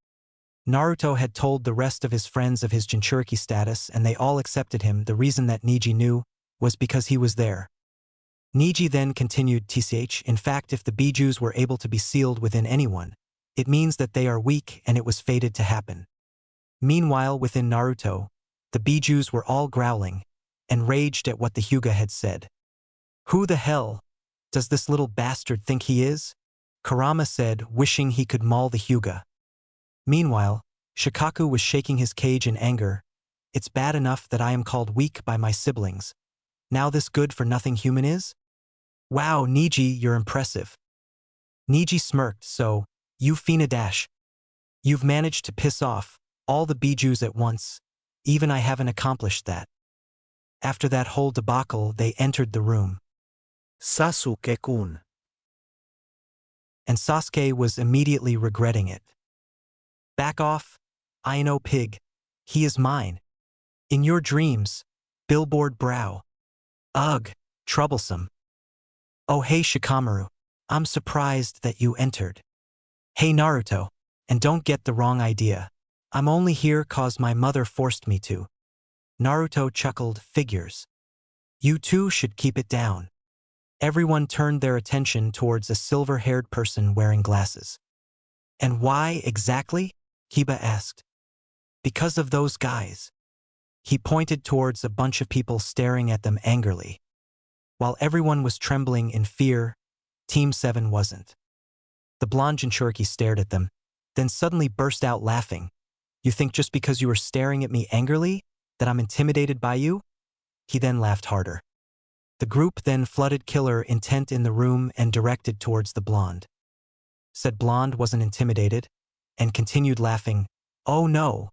Naruto had told the rest of his friends of his Jinchuriki status, and they all accepted him. The reason that Neji knew was because he was there. Neji then continued, TCH, in fact, if the Bijuus were able to be sealed within anyone, it means that they are weak and it was fated to happen. Meanwhile, within Naruto, the Bijuus were all growling and raged at what the Hyuga had said. Who the hell does this little bastard think he is? Kurama said, wishing he could maul the Hyuga. Meanwhile, Shikaku was shaking his cage in anger. It's bad enough that I am called weak by my siblings. Now this good-for-nothing human is? Wow, Neji, you're impressive. Neji smirked, so, you Fina Dash. You've managed to piss off all the Bijuus at once. Even I haven't accomplished that. After that whole debacle, they entered the room. Sasuke-kun. And Sasuke was immediately regretting it. Back off, Aino pig. He is mine. In your dreams, billboard brow. Ugh, troublesome. Oh hey Shikamaru, I'm surprised that you entered. Hey Naruto, and don't get the wrong idea. I'm only here 'cause my mother forced me to. Naruto chuckled, figures. You two should keep it down. Everyone turned their attention towards a silver-haired person wearing glasses. And why exactly? Kiba asked. Because of those guys. He pointed towards a bunch of people staring at them angrily. While everyone was trembling in fear, Team 7 wasn't. The blonde Jinchuriki stared at them, then suddenly burst out laughing. You think just because you were staring at me angrily, that I'm intimidated by you? He then laughed harder. The group then flooded killer intent in the room and directed towards the blonde. Said blonde wasn't intimidated, and continued laughing. Oh no.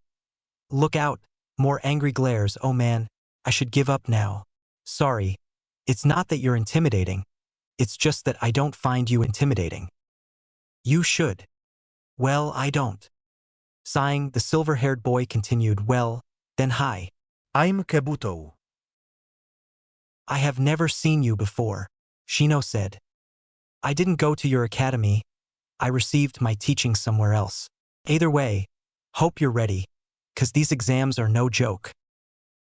Look out, more angry glares. Oh man, I should give up now. Sorry. It's not that you're intimidating. It's just that I don't find you intimidating. You should. Well, I don't. Sighing, the silver-haired boy continued, well, then hi. I'm Kabuto. I have never seen you before, Shino said. I didn't go to your academy. I received my teaching somewhere else. Either way, hope you're ready, 'cause these exams are no joke.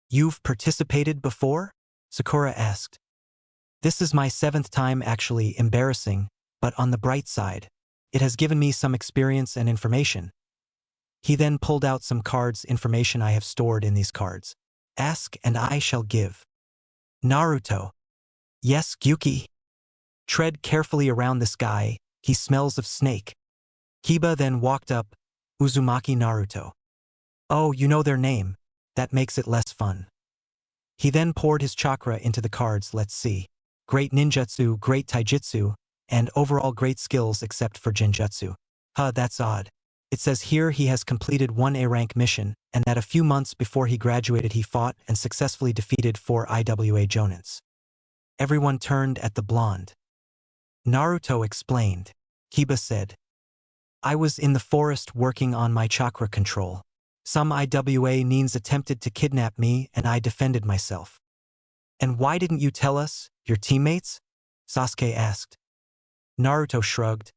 You've participated before? Sakura asked. This is my 7th time actually. Embarrassing, but on the bright side, it has given me some experience and information. He then pulled out some cards. Information I have stored in these cards. Ask and I shall give. Naruto. Yes, Gyuki. Tread carefully around this guy, he smells of snake. Kiba then walked up. Uzumaki Naruto. Oh, you know their name. That makes it less fun. He then poured his chakra into the cards. Let's see. Great ninjutsu, great taijutsu, and overall great skills except for genjutsu. That's odd. It says here he has completed one A-rank mission, and that a few months before he graduated he fought and successfully defeated 4 IWA Jonins. Everyone turned at the blonde. Naruto explained. Kiba said, I was in the forest working on my chakra control. Some IWA Nins attempted to kidnap me and I defended myself. And why didn't you tell us, your teammates? Sasuke asked. Naruto shrugged.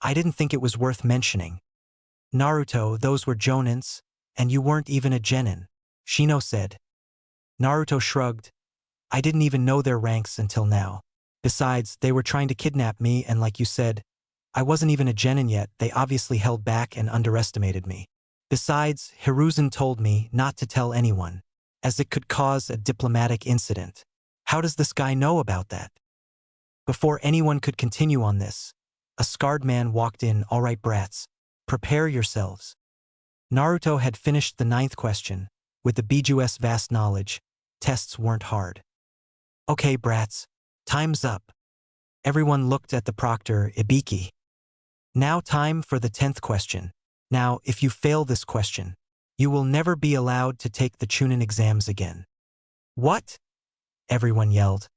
I didn't think it was worth mentioning. Naruto, those were Jonins, and you weren't even a genin, Shino said. Naruto shrugged. I didn't even know their ranks until now. Besides, they were trying to kidnap me and like you said, I wasn't even a genin yet. They obviously held back and underestimated me. Besides, Hiruzen told me not to tell anyone, as it could cause a diplomatic incident. How does this guy know about that? Before anyone could continue on this, a scarred man walked in. All right, brats, prepare yourselves. Naruto had finished the 9th question. With the Bijuu's vast knowledge, tests weren't hard. Okay, brats, time's up. Everyone looked at the proctor, Ibiki. Now time for the 10th question. Now, if you fail this question, you will never be allowed to take the Chunin exams again. What? Everyone yelled.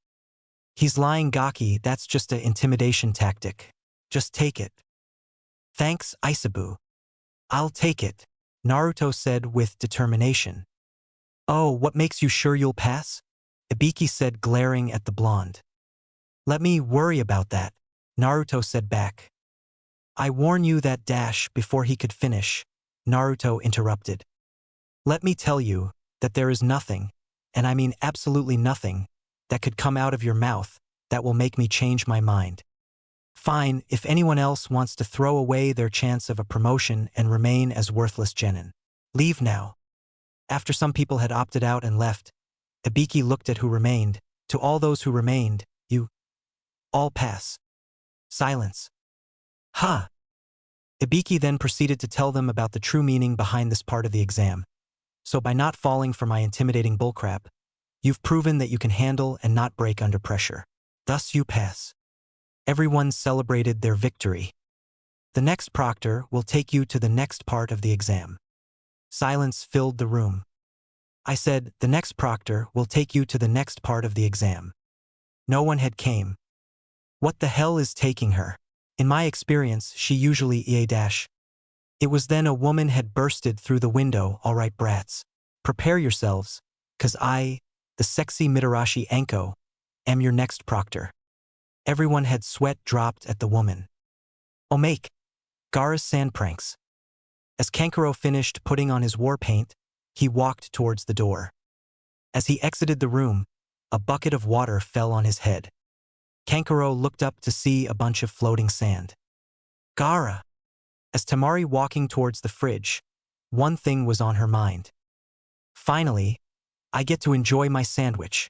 He's lying, Gaki. That's just an intimidation tactic. Just take it. Thanks, Isabu. I'll take it, Naruto said with determination. Oh, what makes you sure you'll pass? Ibiki said, glaring at the blonde. Let me worry about that, Naruto said back. I warn you that dash. Before he could finish, Naruto interrupted. Let me tell you that there is nothing, and I mean absolutely nothing, that could come out of your mouth that will make me change my mind. Fine, if anyone else wants to throw away their chance of a promotion and remain as worthless genin. Leave now. After some people had opted out and left, Ibiki looked at who remained. To all those who remained, you all pass. Silence. Ha! Ibiki then proceeded to tell them about the true meaning behind this part of the exam. So by not falling for my intimidating bullcrap, you've proven that you can handle and not break under pressure. Thus you pass. Everyone celebrated their victory. The next proctor will take you to the next part of the exam. Silence filled the room. I said, the next proctor will take you to the next part of the exam. No one had came. What the hell is taking her? In my experience, she usually EA-. It was then a woman had bursted through the window. All right, brats, prepare yourselves, 'cause I, the sexy Mitarashi Anko, am your next proctor. Everyone had sweat dropped at the woman. Omake. Gaara's sand pranks. As Kankuro finished putting on his war paint, he walked towards the door. As he exited the room, a bucket of water fell on his head. Kankuro looked up to see a bunch of floating sand. Gaara. As Tamari walking towards the fridge, one thing was on her mind. Finally, I get to enjoy my sandwich.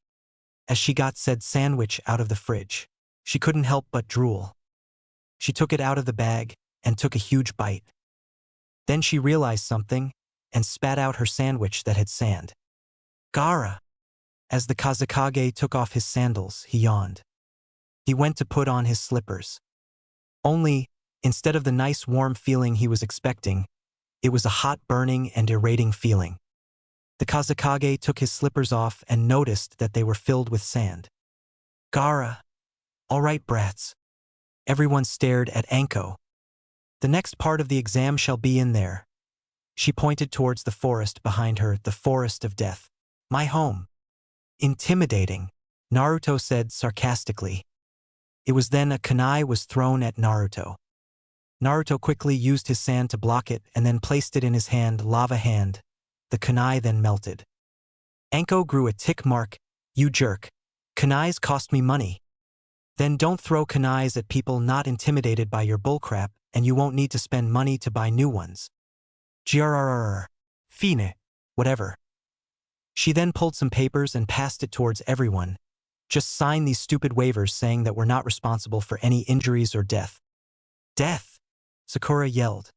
As she got said sandwich out of the fridge, she couldn't help but drool. She took it out of the bag and took a huge bite. Then she realized something and spat out her sandwich that had sand. Gaara. As the Kazekage took off his sandals, he yawned. He went to put on his slippers. Only, instead of the nice warm feeling he was expecting, it was a hot burning and irritating feeling. The Kazekage took his slippers off and noticed that they were filled with sand. Gaara. All right, brats. Everyone stared at Anko. The next part of the exam shall be in there. She pointed towards the forest behind her, the forest of death. My home. Intimidating, Naruto said sarcastically. It was then a kunai was thrown at Naruto. Naruto quickly used his sand to block it and then placed it in his hand, lava hand. The kunai then melted. Anko grew a tick mark. You jerk. Kunais cost me money. Then don't throw kunais at people not intimidated by your bullcrap, and you won't need to spend money to buy new ones. Grrrr. Fine. Whatever. She then pulled some papers and passed it towards everyone. Just sign these stupid waivers saying that we're not responsible for any injuries or death. Death! Sakura yelled.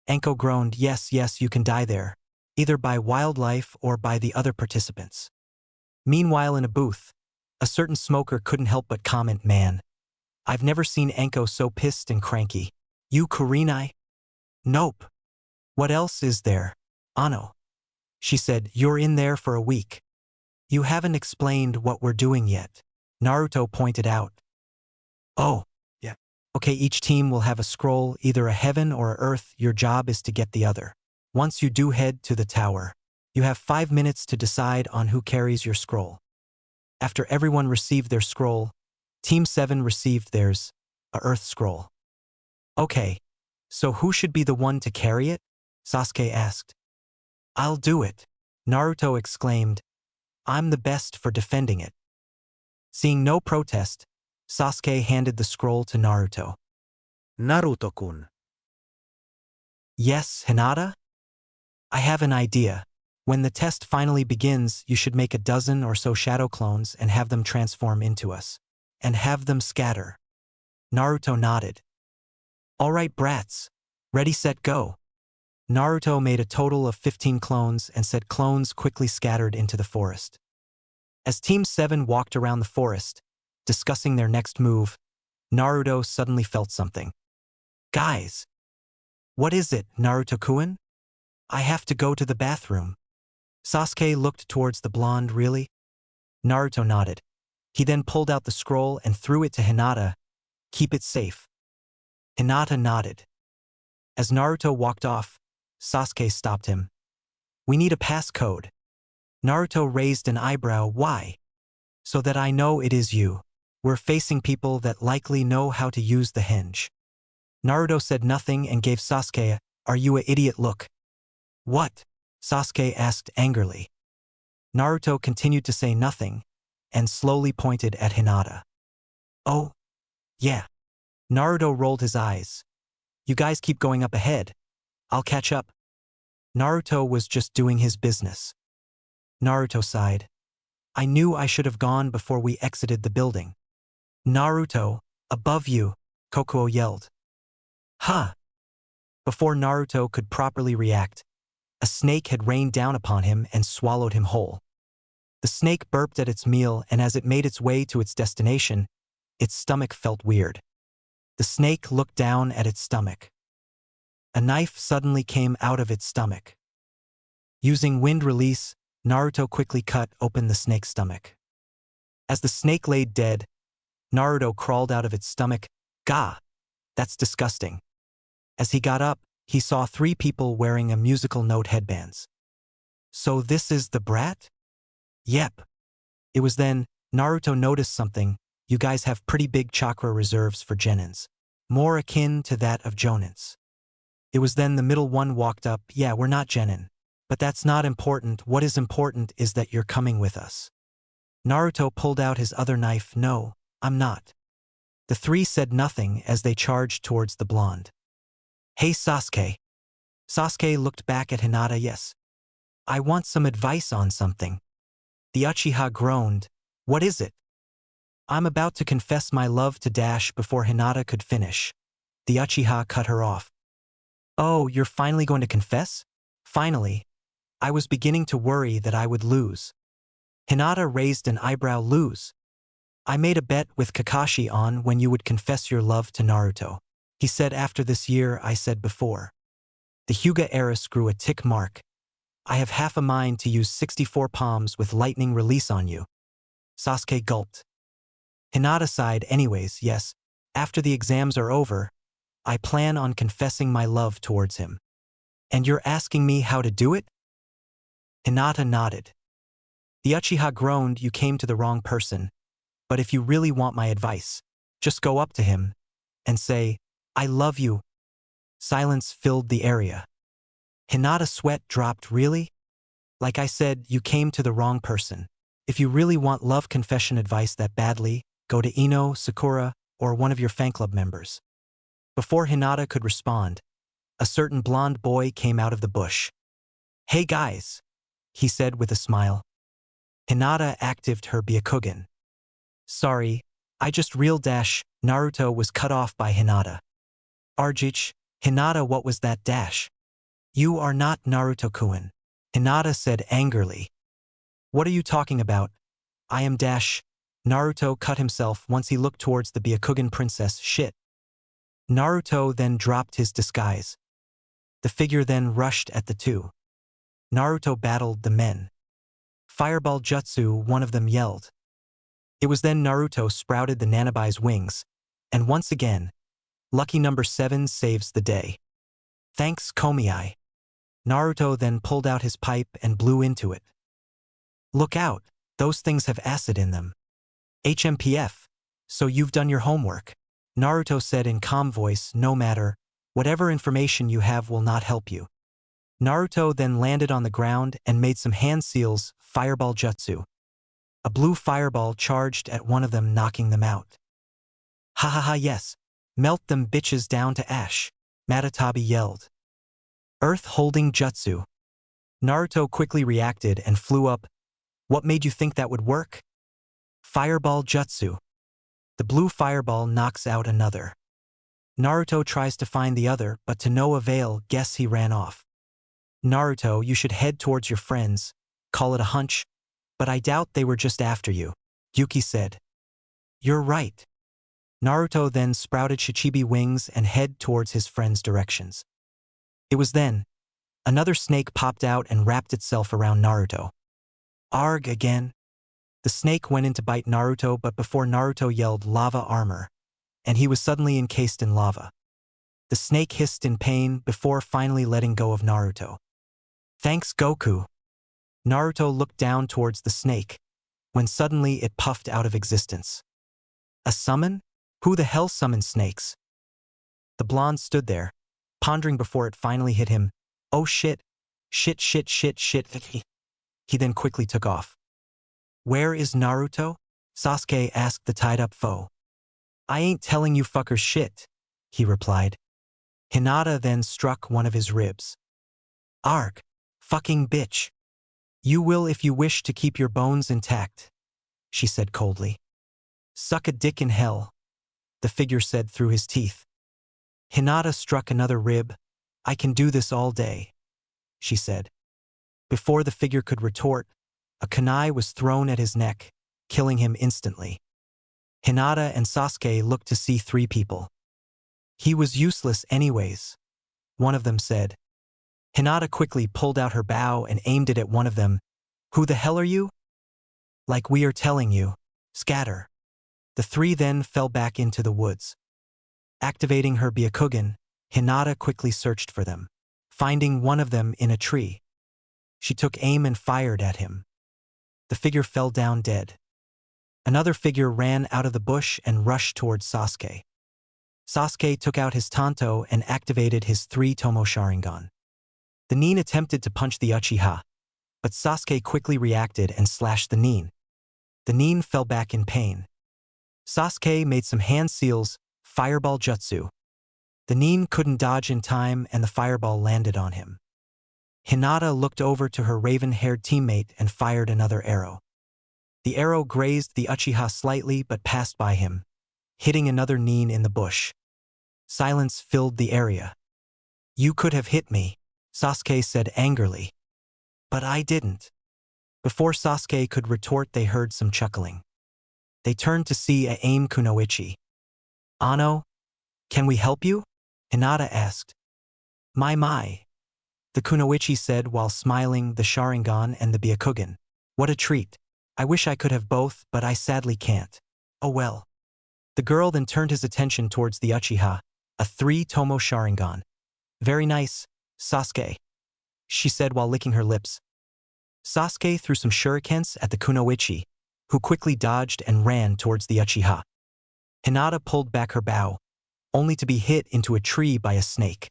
Anko groaned, yes, you can die there, either by wildlife or by the other participants. Meanwhile in a booth, a certain smoker couldn't help but comment, man, I've never seen Anko so pissed and cranky. You Kurenai? Nope. What else is there? Ano. She said, you're in there for a week. You haven't explained what we're doing yet. Naruto pointed out. Oh, yeah. Okay, each team will have a scroll, either a heaven or a earth. Your job is to get the other. Once you do head to the tower, you have 5 minutes to decide on who carries your scroll. After everyone received their scroll, Team 7 received theirs, a earth scroll. Okay, so who should be the one to carry it? Sasuke asked. I'll do it, Naruto exclaimed. I'm the best for defending it. Seeing no protest, Sasuke handed the scroll to Naruto. Naruto-kun. Yes, Hinata? I have an idea. When the test finally begins, you should make a dozen or so shadow clones and have them transform into us. And have them scatter. Naruto nodded. All right, brats. Ready, set, go. Naruto made a total of 15 clones and said clones quickly scattered into the forest. As Team 7 walked around the forest, discussing their next move, Naruto suddenly felt something. Guys! What is it, Naruto-kun? I have to go to the bathroom. Sasuke looked towards the blonde, really? Naruto nodded. He then pulled out the scroll and threw it to Hinata. Keep it safe. Hinata nodded. As Naruto walked off, Sasuke stopped him. We need a passcode. Naruto raised an eyebrow. Why? So that I know it is you. We're facing people that likely know how to use the henge. Naruto said nothing and gave Sasuke a, are you a idiot look? What? Sasuke asked angrily. Naruto continued to say nothing and slowly pointed at Hinata. Oh, yeah. Naruto rolled his eyes. You guys keep going up ahead. I'll catch up. Naruto was just doing his business. Naruto sighed. I knew I should have gone before we exited the building. Naruto, above you, Kokuo yelled. Huh. Before Naruto could properly react, a snake had rained down upon him and swallowed him whole. The snake burped at its meal, and as it made its way to its destination, its stomach felt weird. The snake looked down at its stomach. A knife suddenly came out of its stomach. Using wind release, Naruto quickly cut open the snake's stomach. As the snake laid dead, Naruto crawled out of its stomach. Gah! That's disgusting. As he got up, he saw 3 people wearing a musical note headbands. So this is the brat? Yep. It was then Naruto noticed something. You guys have pretty big chakra reserves for genins. More akin to that of jonins. It was then the middle one walked up. Yeah, we're not genin. But that's not important. What is important is that you're coming with us. Naruto pulled out his other knife. No, I'm not. The 3 said nothing as they charged towards the blonde. Hey Sasuke. Sasuke looked back at Hinata. Yes. I want some advice on something. The Uchiha groaned. What is it? I'm about to confess my love to Dash. Before Hinata could finish, the Uchiha cut her off. Oh, you're finally going to confess? Finally. I was beginning to worry that I would lose. Hinata raised an eyebrow. Lose? I made a bet with Kakashi on when you would confess your love to Naruto. He said after this year. I said before. The Hyuga heiress grew a tick mark. I have half a mind to use 64 palms with lightning release on you. Sasuke gulped. Hinata sighed. Anyways, yes, after the exams are over, I plan on confessing my love towards him. And you're asking me how to do it? Hinata nodded. The Uchiha groaned. You came to the wrong person. But if you really want my advice, just go up to him and say, I love you, Silence filled the area. Hinata's sweat dropped. Really? Like I said, you came to the wrong person. If you really want love confession advice that badly, go to Ino, Sakura, or one of your fan club members. Before Hinata could respond, a certain blonde boy came out of the bush. Hey guys, he said with a smile. Hinata actived her Byakugan. Sorry, I just real dash. Naruto was cut off by Hinata. Arjich, Hinata, what was that dash? You are not Naruto-kun, Hinata said angrily. What are you talking about? I am dash. Naruto cut himself once he looked towards the Byakugan princess. Shit. Naruto then dropped his disguise. The figure then rushed at the two. Naruto battled the men. Fireball jutsu, one of them yelled. It was then Naruto sprouted the Nanabai's wings, and once again, lucky number 7 saves the day. Thanks, Komiai. Naruto then pulled out his pipe and blew into it. Look out, those things have acid in them. HMPF, so you've done your homework. Naruto said in calm voice, no matter, whatever information you have will not help you. Naruto then landed on the ground and made some hand seals, fireball jutsu. A blue fireball charged at one of them, knocking them out. Ha ha ha, yes. Melt them bitches down to ash, Matatabi yelled. Earth-holding jutsu. Naruto quickly reacted and flew up. What made you think that would work? Fireball jutsu. The blue fireball knocks out another. Naruto tries to find the other, but to no avail. Guess he ran off. Naruto, you should head towards your friends. Call it a hunch, but I doubt they were just after you, Yuki said. You're right. Naruto then sprouted Shichibi wings and head towards his friends' directions. It was then, another snake popped out and wrapped itself around Naruto. Arg again. The snake went in to bite Naruto, but before Naruto yelled lava armor, and he was suddenly encased in lava. The snake hissed in pain before finally letting go of Naruto. Thanks, Goku. Naruto looked down towards the snake, when suddenly it puffed out of existence. A summon? Who the hell summons snakes? The blonde stood there, pondering before it finally hit him. Oh shit. Shit. He then quickly took off. Where is Naruto? Sasuke asked the tied-up foe. I ain't telling you fuckers shit, he replied. Hinata then struck one of his ribs. Arg. Fucking bitch. You will if you wish to keep your bones intact, she said coldly. Suck a dick in hell, the figure said through his teeth. Hinata struck another rib. I can do this all day, she said. Before the figure could retort, a kunai was thrown at his neck, killing him instantly. Hinata and Sasuke looked to see 3 people. He was useless anyways, one of them said. Hinata quickly pulled out her bow and aimed it at one of them. Who the hell are you? Like we are telling you, scatter. The 3 then fell back into the woods. Activating her Byakugan, Hinata quickly searched for them, finding one of them in a tree. She took aim and fired at him. The figure fell down dead. Another figure ran out of the bush and rushed towards Sasuke. Sasuke took out his Tanto and activated his 3 Tomo Sharingan. The Nin attempted to punch the Uchiha, but Sasuke quickly reacted and slashed the Nin. The Nin fell back in pain. Sasuke made some hand seals, fireball jutsu. The Nin couldn't dodge in time and the fireball landed on him. Hinata looked over to her raven-haired teammate and fired another arrow. The arrow grazed the Uchiha slightly but passed by him, hitting another Nin in the bush. Silence filled the area. You could have hit me, Sasuke said angrily. But I didn't. Before Sasuke could retort, they heard some chuckling. They turned to see a aim Kunoichi. Ano? Can we help you? Hinata asked. My. The Kunoichi said while smiling, the Sharingan and the Byakugan. What a treat. I wish I could have both, but I sadly can't. Oh well. The girl then turned his attention towards the Uchiha, a 3 Tomo Sharingan. Very nice, Sasuke, she said while licking her lips. Sasuke threw some shurikens at the Kunoichi, who quickly dodged and ran towards the Uchiha. Hinata pulled back her bow, only to be hit into a tree by a snake.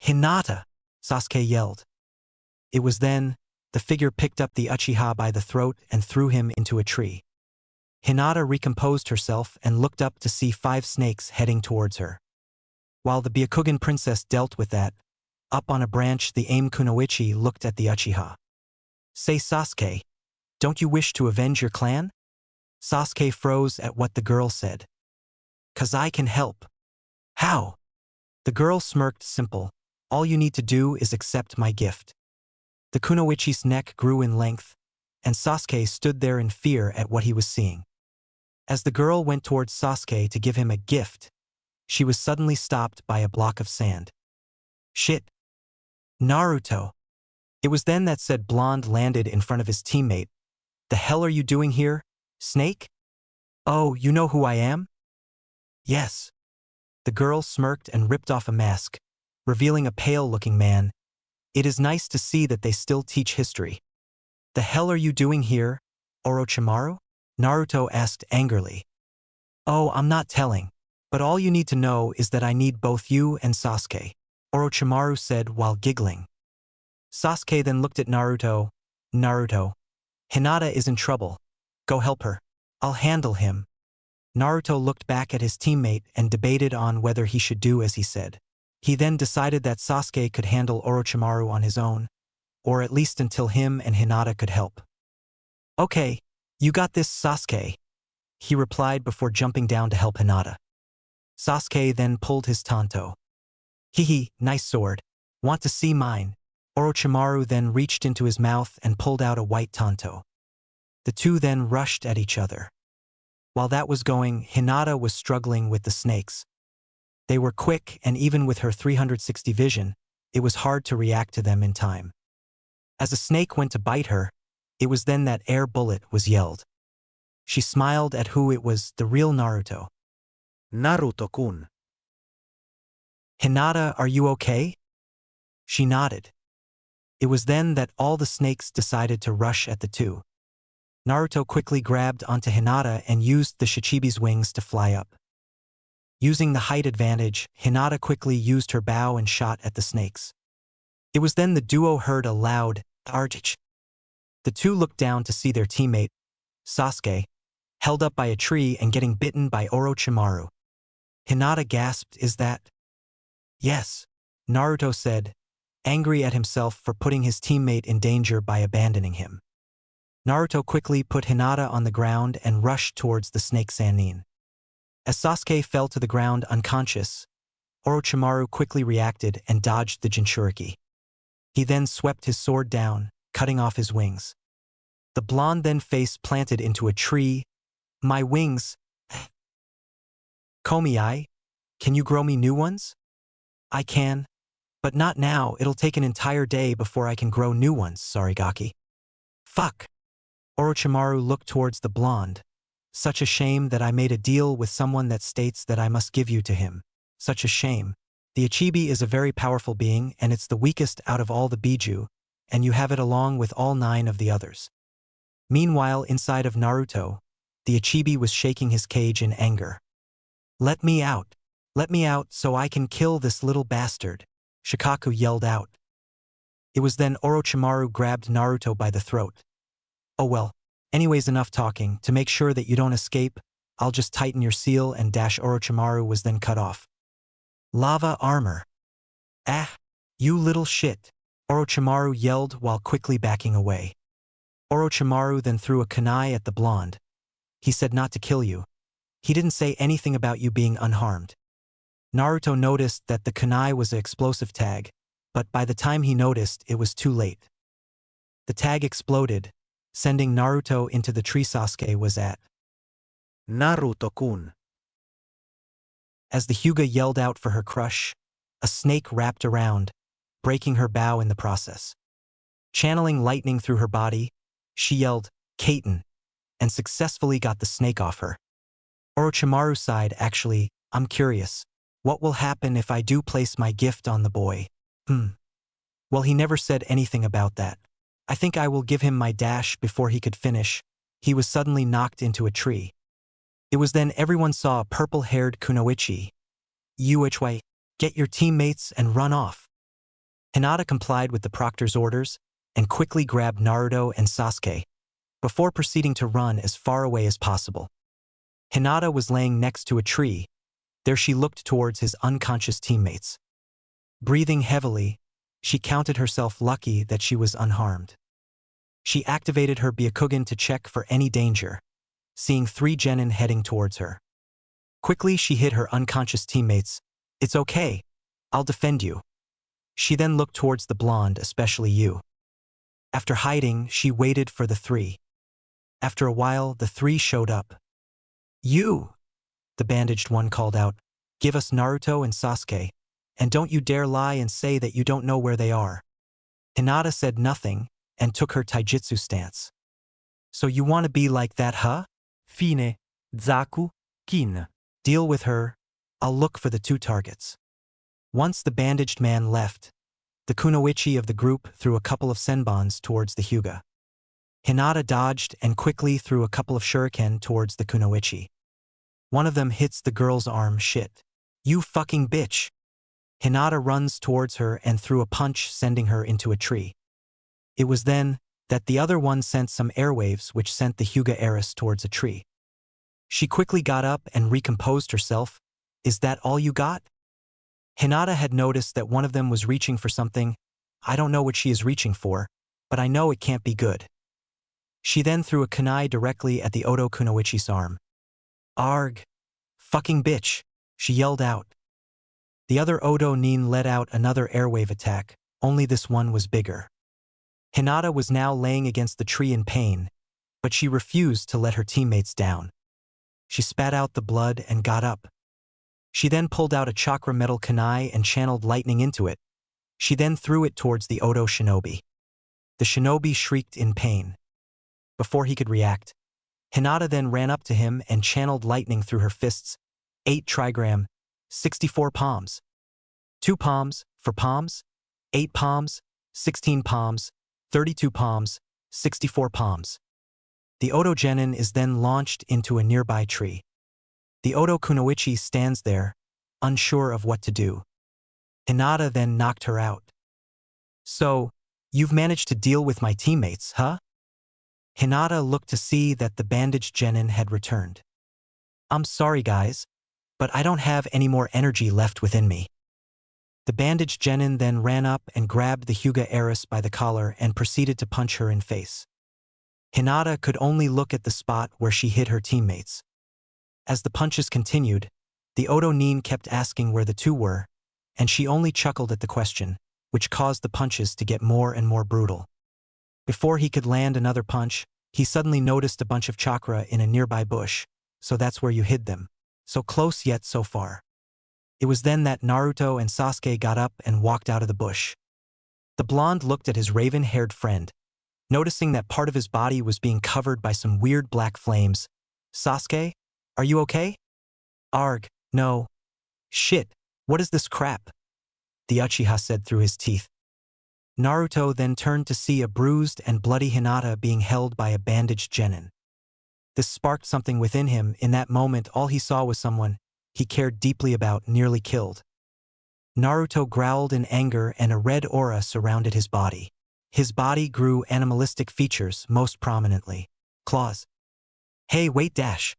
Hinata! Sasuke yelled. It was then, the figure picked up the Uchiha by the throat and threw him into a tree. Hinata recomposed herself and looked up to see 5 snakes heading towards her. While the Byakugan princess dealt with that, up on a branch the Aim Kunoichi looked at the Uchiha. Say Sasuke, don't you wish to avenge your clan? Sasuke froze at what the girl said. 'Cause I can help. How? The girl smirked. Simple. All you need to do is accept my gift. The Kunoichi's neck grew in length, and Sasuke stood there in fear at what he was seeing. As the girl went towards Sasuke to give him a gift, she was suddenly stopped by a block of sand. Shit. Naruto. It was then that said blonde landed in front of his teammate. The hell are you doing here, Snake? Oh, you know who I am? Yes. The girl smirked and ripped off a mask, revealing a pale-looking man. It is nice to see that they still teach history. The hell are you doing here, Orochimaru? Naruto asked angrily. Oh, I'm not telling. But all you need to know is that I need both you and Sasuke, Orochimaru said while giggling. Sasuke then looked at Naruto. Naruto. Hinata is in trouble. Go help her. I'll handle him. Naruto looked back at his teammate and debated on whether he should do as he said. He then decided that Sasuke could handle Orochimaru on his own, or at least until him and Hinata could help. Okay, you got this, Sasuke, he replied before jumping down to help Hinata. Sasuke then pulled his tanto. Hehe, nice sword. Want to see mine? Orochimaru then reached into his mouth and pulled out a white tanto. The two then rushed at each other. While that was going, Hinata was struggling with the snakes. They were quick, and even with her 360 vision, it was hard to react to them in time. As a snake went to bite her, it was then that air bullet was yelled. She smiled at who it was, the real Naruto. Naruto-kun. Hinata, are you okay? She nodded. It was then that all the snakes decided to rush at the two. Naruto quickly grabbed onto Hinata and used the Shichibi's wings to fly up. Using the height advantage, Hinata quickly used her bow and shot at the snakes. It was then the duo heard a loud arch. The two looked down to see their teammate, Sasuke, held up by a tree and getting bitten by Orochimaru. Hinata gasped, "Is that?" "Yes," Naruto said, angry at himself for putting his teammate in danger by abandoning him. Naruto quickly put Hinata on the ground and rushed towards the snake Sannin. As Sasuke fell to the ground unconscious, Orochimaru quickly reacted and dodged the Jinchuriki. He then swept his sword down, cutting off his wings. The blonde then face planted into a tree. "My wings. Komi, can you grow me new ones?" "I can. But not now, it'll take an entire day before I can grow new ones, Sarigaki." "Fuck." Orochimaru looked towards the blonde. "Such a shame that I made a deal with someone that states that I must give you to him. Such a shame. The Ichibi is a very powerful being, and it's the weakest out of all the Bijuu, and you have it along with all 9 of the others." Meanwhile, inside of Naruto, the Ichibi was shaking his cage in anger. "Let me out. Let me out so I can kill this little bastard," Shikaku yelled out. It was then Orochimaru grabbed Naruto by the throat. "Oh well, anyways, enough talking. To make sure that you don't escape, I'll just tighten your seal," and Orochimaru was then cut off. "Lava armor. Ah, you little shit," Orochimaru yelled while quickly backing away. Orochimaru then threw a kunai at the blonde. He said not to kill you. He didn't say anything about you being unharmed. Naruto noticed that the kunai was an explosive tag, but by the time he noticed, it was too late. The tag exploded, sending Naruto into the tree Sasuke was at. Naruto-kun. As the Hyuga yelled out for her crush, a snake wrapped around, breaking her bow in the process. Channeling lightning through her body, she yelled, "Kaiten," and successfully got the snake off her. Orochimaru sighed, "Actually, I'm curious. What will happen if I do place my gift on the boy?" Well, he never said anything about that. I think I will give him my dash." Before he could finish, he was suddenly knocked into a tree. It was then everyone saw a purple-haired Kunoichi. "Uhy, get your teammates and run off." Hinata complied with the proctor's orders and quickly grabbed Naruto and Sasuke before proceeding to run as far away as possible. Hinata was laying next to a tree. There she looked towards his unconscious teammates. Breathing heavily, she counted herself lucky that she was unharmed. She activated her Byakugan to check for any danger, seeing 3 genin heading towards her. Quickly she hit her unconscious teammates. "It's okay. I'll defend you." She then looked towards the blonde, especially you. After hiding, she waited for the 3. After a while, the 3 showed up. "You!" the bandaged one called out. "Give us Naruto and Sasuke, and don't you dare lie and say that you don't know where they are." Hinata said nothing and took her taijutsu stance. "So you want to be like that, huh? Fine. Zaku, Kin. Deal with her. I'll look for the 2 targets." Once the bandaged man left, the kunoichi of the group threw a couple of senbons towards the Hyuga. Hinata dodged and quickly threw a couple of shuriken towards the kunoichi. One of them hits the girl's arm. "Shit. You fucking bitch." Hinata runs towards her and threw a punch, sending her into a tree. It was then that the other one sent some airwaves which sent the Hyuga heiress towards a tree. She quickly got up and recomposed herself. "Is that all you got?" Hinata had noticed that one of them was reaching for something. "I don't know what she is reaching for, but I know it can't be good." She then threw a kunai directly at the Odo kunoichi's arm. "Arg! Fucking bitch!" she yelled out. The other Odo nin let out another airwave attack, only this one was bigger. Hinata was now laying against the tree in pain, but she refused to let her teammates down. She spat out the blood and got up. She then pulled out a chakra metal kunai and channeled lightning into it. She then threw it towards the Odo shinobi. The shinobi shrieked in pain. Before he could react, Hinata then ran up to him and channeled lightning through her fists. 8 trigram, 64 palms. 2 palms, for palms, 8 palms, 16 palms, 32 palms, 64 palms. The Odo genin is then launched into a nearby tree. The Odo kunoichi stands there, unsure of what to do. Hinata then knocked her out. "So, you've managed to deal with my teammates, huh?" Hinata looked to see that the bandaged genin had returned. "I'm sorry guys, but I don't have any more energy left within me." The bandaged genin then ran up and grabbed the Hyuga heiress by the collar and proceeded to punch her in face. Hinata could only look at the spot where she hit her teammates. As the punches continued, the Odo nin kept asking where the 2 were, and she only chuckled at the question, which caused the punches to get more and more brutal. Before he could land another punch, he suddenly noticed a bunch of chakra in a nearby bush. "So that's where you hid them. So close yet so far." It was then that Naruto and Sasuke got up and walked out of the bush. The blonde looked at his raven-haired friend, noticing that part of his body was being covered by some weird black flames. "Sasuke, are you okay?" "Arg, no. Shit, what is this crap?" the Uchiha said through his teeth. Naruto then turned to see a bruised and bloody Hinata being held by a bandaged genin. This sparked something within him. In that moment, all he saw was someone he cared deeply about nearly killed. Naruto growled in anger and a red aura surrounded his body. His body grew animalistic features, most prominently claws. "Hey, wait dash.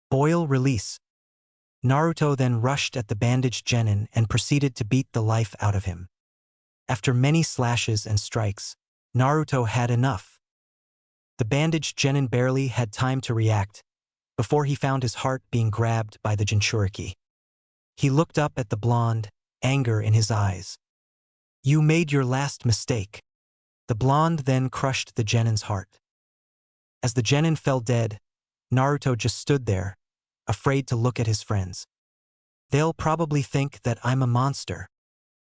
Boil release." Naruto then rushed at the bandaged genin and proceeded to beat the life out of him. After many slashes and strikes, Naruto had enough. The bandaged genin barely had time to react before he found his heart being grabbed by the Jinchuriki. He looked up at the blonde, anger in his eyes. "You made your last mistake." The blonde then crushed the genin's heart. As the genin fell dead, Naruto just stood there, afraid to look at his friends. "They'll probably think that I'm a monster."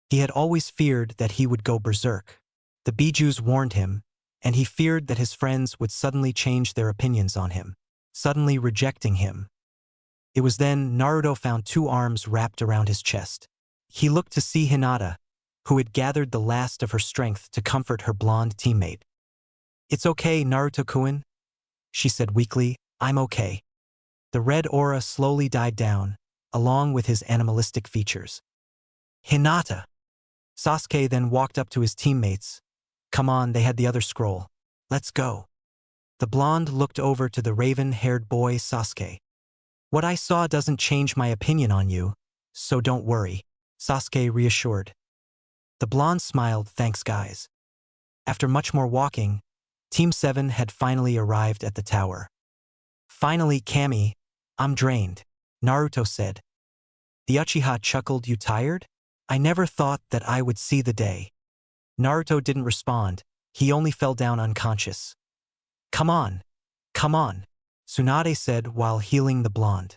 He had always feared that he would go berserk. The Bijuus warned him, and he feared that his friends would suddenly change their opinions on him, suddenly rejecting him. It was then Naruto found 2 arms wrapped around his chest. He looked to see Hinata, who had gathered the last of her strength to comfort her blonde teammate. "It's okay, Naruto-kun," she said weakly. "I'm okay." The red aura slowly died down, along with his animalistic features. "Hinata!" Sasuke then walked up to his teammates. Come on, they had the other scroll. Let's go. The blonde looked over to the raven-haired boy Sasuke. What I saw doesn't change my opinion on you, so don't worry, Sasuke reassured. The blonde smiled, thanks guys. After much more walking, Team 7 had finally arrived at the tower. Finally, Kami, I'm drained, Naruto said. The Uchiha chuckled, you tired? I never thought that I would see the day. Naruto didn't respond, he only fell down unconscious. Come on, Tsunade said while healing the blonde.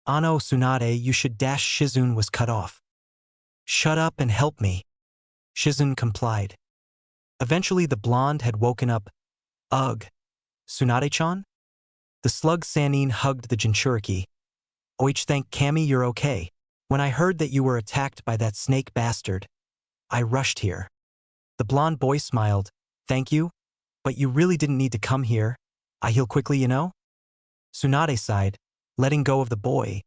Ano Tsunade, you should dash. Shizune was cut off. Shut up and help me. Shizune complied. Eventually the blonde had woken up. Ugh. Tsunade-chan? The slug Sannin hugged the Jinchuriki. Oich, thank Kami you're okay. When I heard that you were attacked by that snake bastard, I rushed here. The blonde boy smiled. Thank you, but you really didn't need to come here. I heal quickly, you know? Tsunade sighed, letting go of the boy.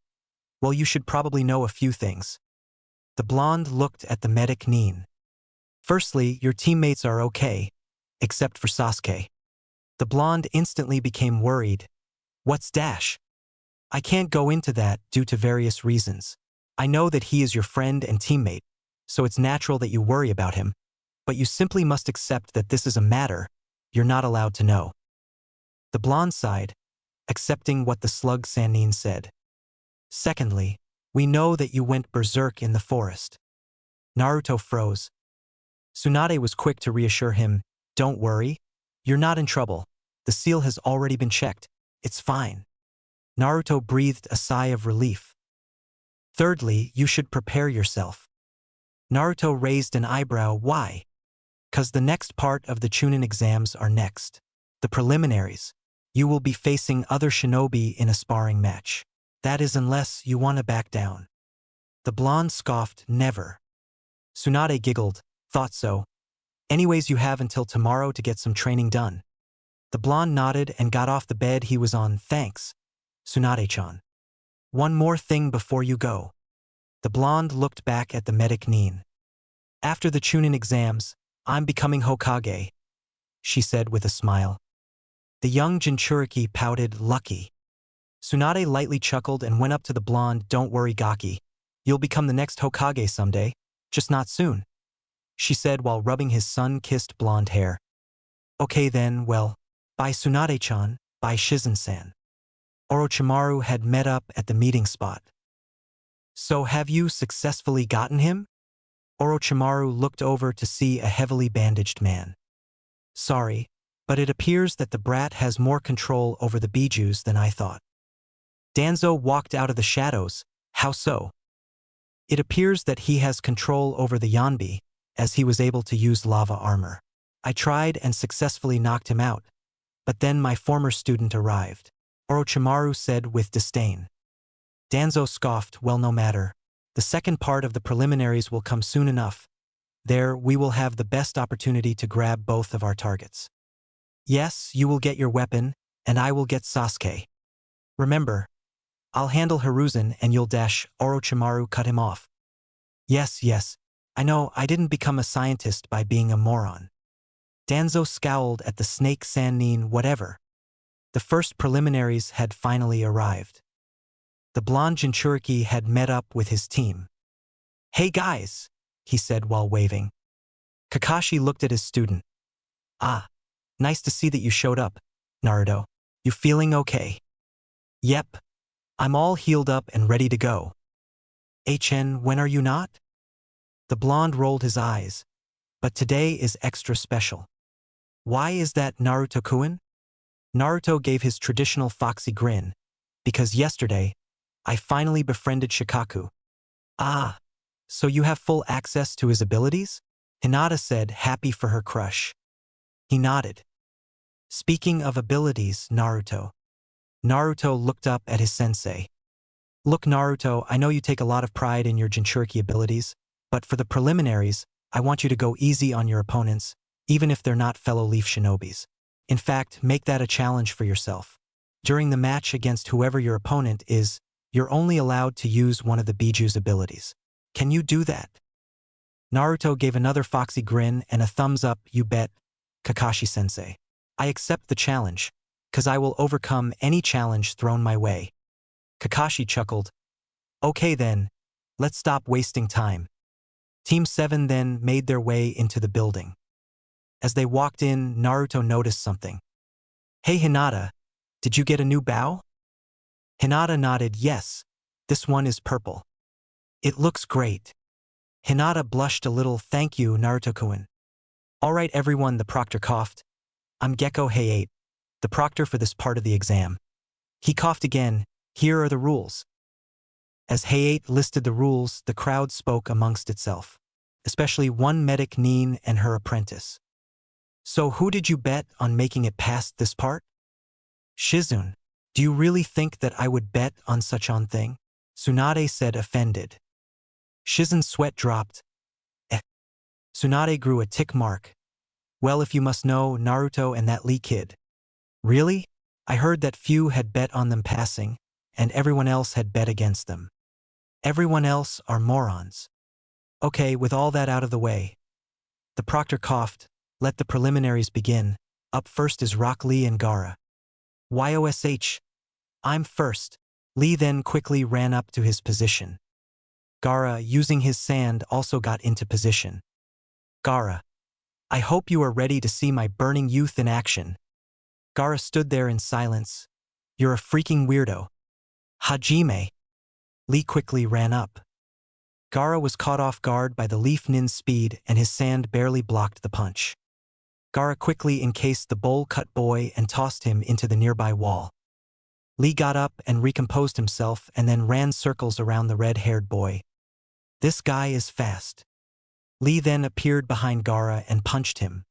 Well, you should probably know a few things. The blonde looked at the medic Nin. Firstly, your teammates are okay, except for Sasuke. The blonde instantly became worried. What's dash? I can't go into that due to various reasons. I know that he is your friend and teammate, so it's natural that you worry about him, but you simply must accept that this is a matter you're not allowed to know. The blonde sighed, accepting what the slug Sannin said. Secondly, we know that you went berserk in the forest. Naruto froze. Tsunade was quick to reassure him, don't worry, you're not in trouble. The seal has already been checked. It's fine. Naruto breathed a sigh of relief. Thirdly, you should prepare yourself. Naruto raised an eyebrow. Why? 'Cause the next part of the Chunin exams are next. The preliminaries. You will be facing other shinobi in a sparring match. That is unless you want to back down. The blonde scoffed, never. Tsunade giggled, thought so. Anyways, you have until tomorrow to get some training done. The blonde nodded and got off the bed he was on. Thanks, Tsunade-chan. One more thing before you go. The blonde looked back at the medic Nin. After the Chunin exams, I'm becoming Hokage, she said with a smile. The young Jinchuriki pouted, lucky. Tsunade lightly chuckled and went up to the blonde. Don't worry, Gaki. You'll become the next Hokage someday, just not soon, she said while rubbing his sun-kissed blonde hair. Okay then, well, bye Tsunade-chan, bye Shizen-san. Orochimaru had met up at the meeting spot. So have you successfully gotten him? Orochimaru looked over to see a heavily bandaged man. Sorry, but it appears that the brat has more control over the Bijuus than I thought. Danzo walked out of the shadows. How so? It appears that he has control over the Yanbi, as he was able to use lava armor. I tried and successfully knocked him out, but then my former student arrived, Orochimaru said with disdain. Danzo scoffed, well, no matter. The second part of the preliminaries will come soon enough. There, we will have the best opportunity to grab both of our targets. Yes, you will get your weapon, and I will get Sasuke. Remember, I'll handle Hiruzen and you'll dash. Orochimaru cut him off. Yes, I know I didn't become a scientist by being a moron. Danzo scowled at the snake Sannin. Whatever. The first preliminaries had finally arrived. The blonde Jinchuriki had met up with his team. Hey guys, he said while waving. Kakashi looked at his student. Ah, nice to see that you showed up, Naruto. You feeling okay? Yep. I'm all healed up and ready to go. HN, when are you not? The blonde rolled his eyes. But today is extra special. Why is that, Naruto-kun? Naruto gave his traditional foxy grin. Because yesterday, I finally befriended Shikaku. Ah, so you have full access to his abilities? Hinata said, happy for her crush. He nodded. Speaking of abilities, Naruto. Naruto looked up at his sensei. Look, Naruto, I know you take a lot of pride in your Jinchuriki abilities, but for the preliminaries, I want you to go easy on your opponents, even if they're not fellow Leaf Shinobis. In fact, make that a challenge for yourself. During the match against whoever your opponent is, you're only allowed to use one of the Bijuu's abilities. Can you do that? Naruto gave another foxy grin and a thumbs up, you bet, Kakashi-sensei. I accept the challenge, 'cause I will overcome any challenge thrown my way. Kakashi chuckled. Okay then, let's stop wasting time. Team 7 then made their way into the building. As they walked in, Naruto noticed something. Hey Hinata, did you get a new bow? Hinata nodded, yes, this one is purple. It looks great. Hinata blushed a little, thank you, Naruto-kun. Alright everyone, the proctor coughed. I'm Gecko Hayate, the proctor for this part of the exam. He coughed again, here are the rules. As Hayate listed the rules, the crowd spoke amongst itself, especially one medic Nin and her apprentice. So who did you bet on making it past this part? Shizune, do you really think that I would bet on such on thing? Tsunade said, offended. Shizune's sweat dropped. Tsunade grew a tick mark. Well, if you must know, Naruto and that Lee kid. Really? I heard that few had bet on them passing, and everyone else had bet against them. Everyone else are morons. Okay, with all that out of the way. The proctor coughed. Let the preliminaries begin. Up first is Rock Lee and Gaara. YOSH. I'm first. Lee then quickly ran up to his position. Gaara, using his sand, also got into position. Gaara. I hope you are ready to see my burning youth in action. Gaara stood there in silence. You're a freaking weirdo. Hajime. Lee quickly ran up. Gaara was caught off guard by the Leaf Nin's speed and his sand barely blocked the punch. Gaara quickly encased the bowl-cut boy and tossed him into the nearby wall. Lee got up and recomposed himself and then ran circles around the red-haired boy. This guy is fast. Lee then appeared behind Gaara and punched him.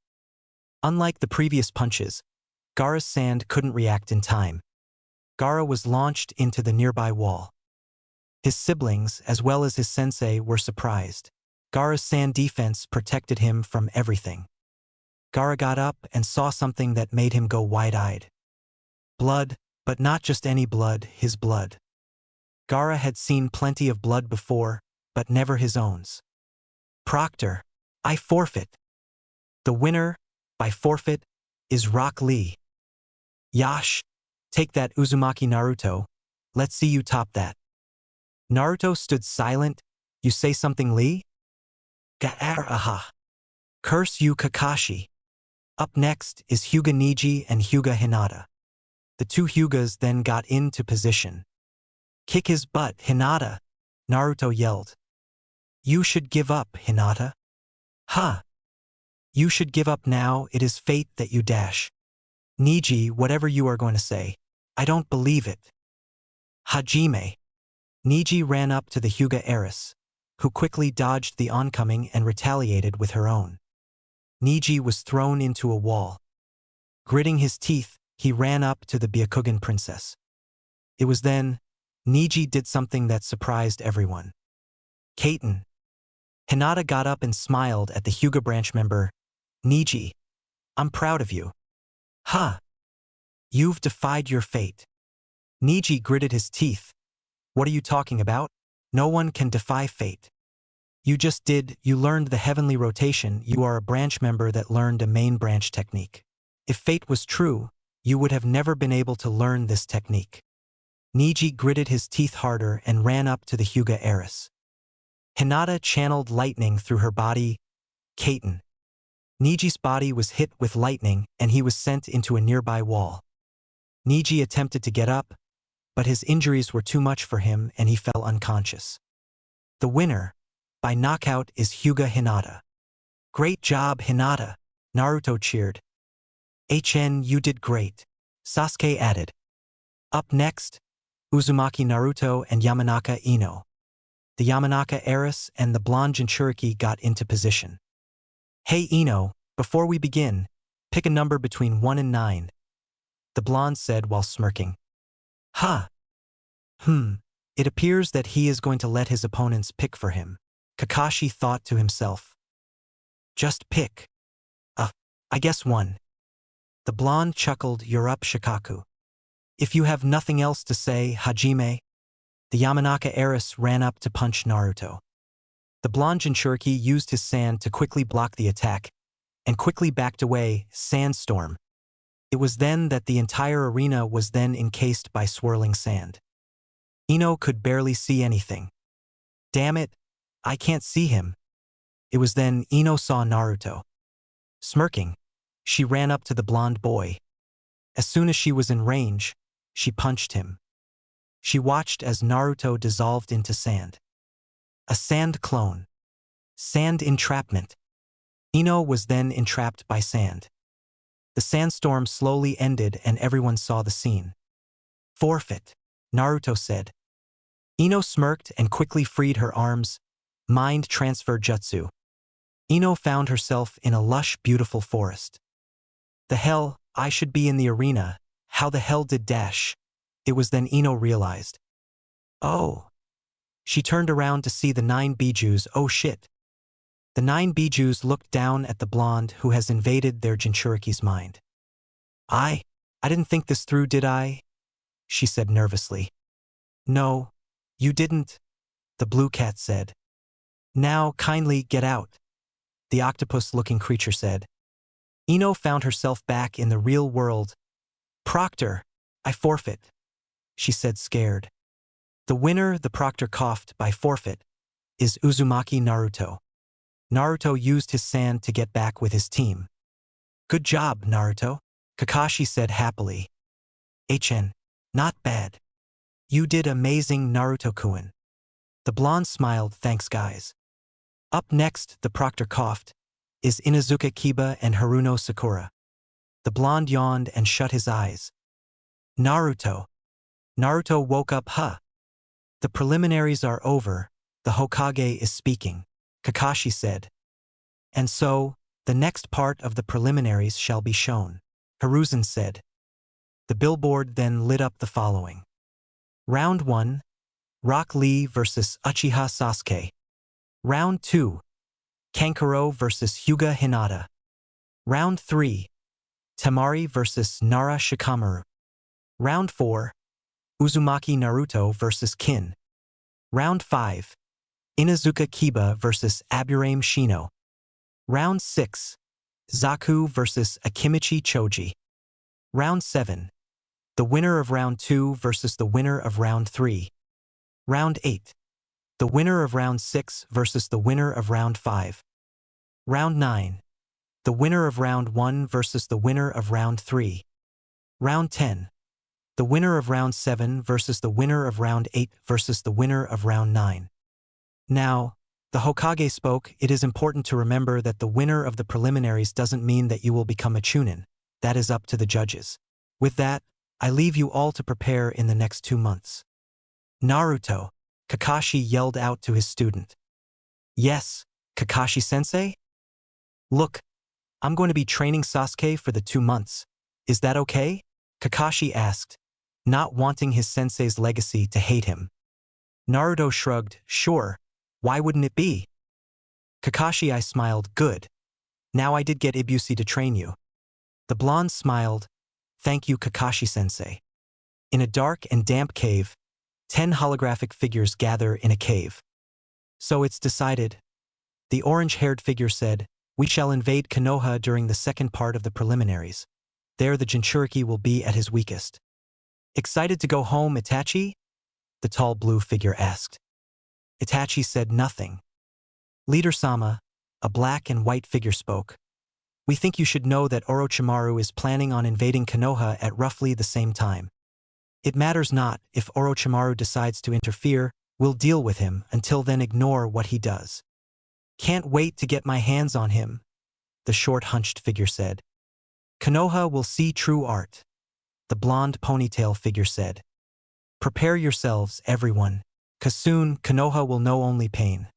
Unlike the previous punches, Gaara's sand couldn't react in time. Gaara was launched into the nearby wall. His siblings, as well as his sensei, were surprised. Gaara's sand defense protected him from everything. Gaara got up and saw something that made him go wide-eyed. Blood, but not just any blood, his blood. Gaara had seen plenty of blood before, but never his own. Proctor, I forfeit. The winner, by forfeit, is Rock Lee. Yash, take that Uzumaki Naruto. Let's see you top that. Naruto stood silent. You say something, Lee? Gaara. Curse you, Kakashi. Up next is Hyuga Neji and Hyuga Hinata. The two Hyugas then got into position. Kick his butt, Hinata, Naruto yelled. You should give up, Hinata. Ha! You should give up now, it is fate that you dash. Neji, whatever you are going to say, I don't believe it. Hajime. Neji ran up to the Hyuga heiress, who quickly dodged the oncoming and retaliated with her own. Neji was thrown into a wall. Gritting his teeth, he ran up to the Byakugan princess. It was then, Neji did something that surprised everyone. Kaiten. Hinata got up and smiled at the Hyuga branch member. Neji, I'm proud of you. Ha! You've defied your fate. Neji gritted his teeth. What are you talking about? No one can defy fate. You just did, you learned the heavenly rotation, you are a branch member that learned a main branch technique. If fate was true, you would have never been able to learn this technique. Neji gritted his teeth harder and ran up to the Hyuga heiress. Hinata channeled lightning through her body. Kaiten. Neji's body was hit with lightning and he was sent into a nearby wall. Neji attempted to get up, but his injuries were too much for him and he fell unconscious. The winner, by knockout, is Hyuga Hinata. Great job, Hinata, Naruto cheered. HN, you did great, Sasuke added. Up next, Uzumaki Naruto and Yamanaka Ino. The Yamanaka heiress and the blonde Jinchuriki got into position. Hey Ino, before we begin, pick a number between 1 and 9. The blonde said while smirking. Ha! It appears that he is going to let his opponents pick for him. Kakashi thought to himself. Just pick. I guess 1. The blonde chuckled, you're up, Shikaku. If you have nothing else to say, Hajime. The Yamanaka heiress ran up to punch Naruto. The blonde Jinchuriki used his sand to quickly block the attack, and quickly backed away, sandstorm. It was then that the entire arena was then encased by swirling sand. Ino could barely see anything. Damn it, I can't see him. It was then Ino saw Naruto. Smirking, she ran up to the blonde boy. As soon as she was in range, she punched him. She watched as Naruto dissolved into sand. A sand clone. Sand entrapment. Ino was then entrapped by sand. The sandstorm slowly ended and everyone saw the scene. Forfeit, Naruto said. Ino smirked and quickly freed her arms. Mind transfer jutsu. Ino found herself in a lush, beautiful forest. The hell, I should be in the arena. How the hell did dash? It was then Ino realized. Oh. She turned around to see the 9 Bijuus. Oh shit. The 9 Bijuus looked down at the blonde who has invaded their Jinchuriki's mind. I didn't think this through, did I? She said nervously. No, you didn't, the blue cat said. Now kindly get out, the octopus-looking creature said. Ino found herself back in the real world. Proctor, I forfeit, she said scared. The winner, the proctor coughed by forfeit, is Uzumaki Naruto. Naruto used his sand to get back with his team. Good job, Naruto, Kakashi said happily. HN, not bad. You did amazing, Naruto-kun. The blonde smiled, thanks guys. Up next, the proctor coughed, is Inuzuka Kiba and Haruno Sakura. The blonde yawned and shut his eyes. Naruto. Naruto woke up, huh? The preliminaries are over, the Hokage is speaking, Kakashi said. And so, the next part of the preliminaries shall be shown, Hiruzen said. The billboard then lit up the following. Round 1, Rock Lee vs. Uchiha Sasuke. Round 2, Kankuro vs. Hyuga Hinata. Round 3, Temari vs. Nara Shikamaru. Round 4, Uzumaki Naruto vs. Kin. Round 5, Inuzuka Kiba vs. Aburame Shino. Round 6, Zaku vs. Akimichi Choji. Round 7, the winner of Round 2 versus the winner of Round 3. Round 8, the winner of Round 6 versus the winner of Round 5. Round 9, the winner of Round 1 versus the winner of Round 3. Round 10, the winner of Round 7 versus the winner of Round 8 versus the winner of Round 9. Now, the Hokage spoke. It is important to remember that the winner of the preliminaries doesn't mean that you will become a chunin. That is up to the judges. With that, I leave you all to prepare in the next 2 months. Naruto, Kakashi yelled out to his student. Yes, Kakashi-sensei? Look, I'm going to be training Sasuke for the 2 months. Is that okay? Kakashi asked, not wanting his sensei's legacy to hate him. Naruto shrugged, sure, why wouldn't it be? Kakashi, I smiled, good. Now I did get Ibushi to train you. The blonde smiled, thank you, Kakashi-sensei. In a dark and damp cave, 10 holographic figures gather in a cave. So it's decided. The orange-haired figure said, we shall invade Konoha during the second part of the preliminaries. There the Jinchuriki will be at his weakest. Excited to go home, Itachi? The tall blue figure asked. Itachi said nothing. Leader-sama, a black and white figure spoke. We think you should know that Orochimaru is planning on invading Konoha at roughly the same time. It matters not if Orochimaru decides to interfere, we'll deal with him. Until then, ignore what he does. Can't wait to get my hands on him, the short hunched figure said. Konoha will see true art, the blonde ponytail figure said. Prepare yourselves, everyone, 'cause soon Konoha will know only pain.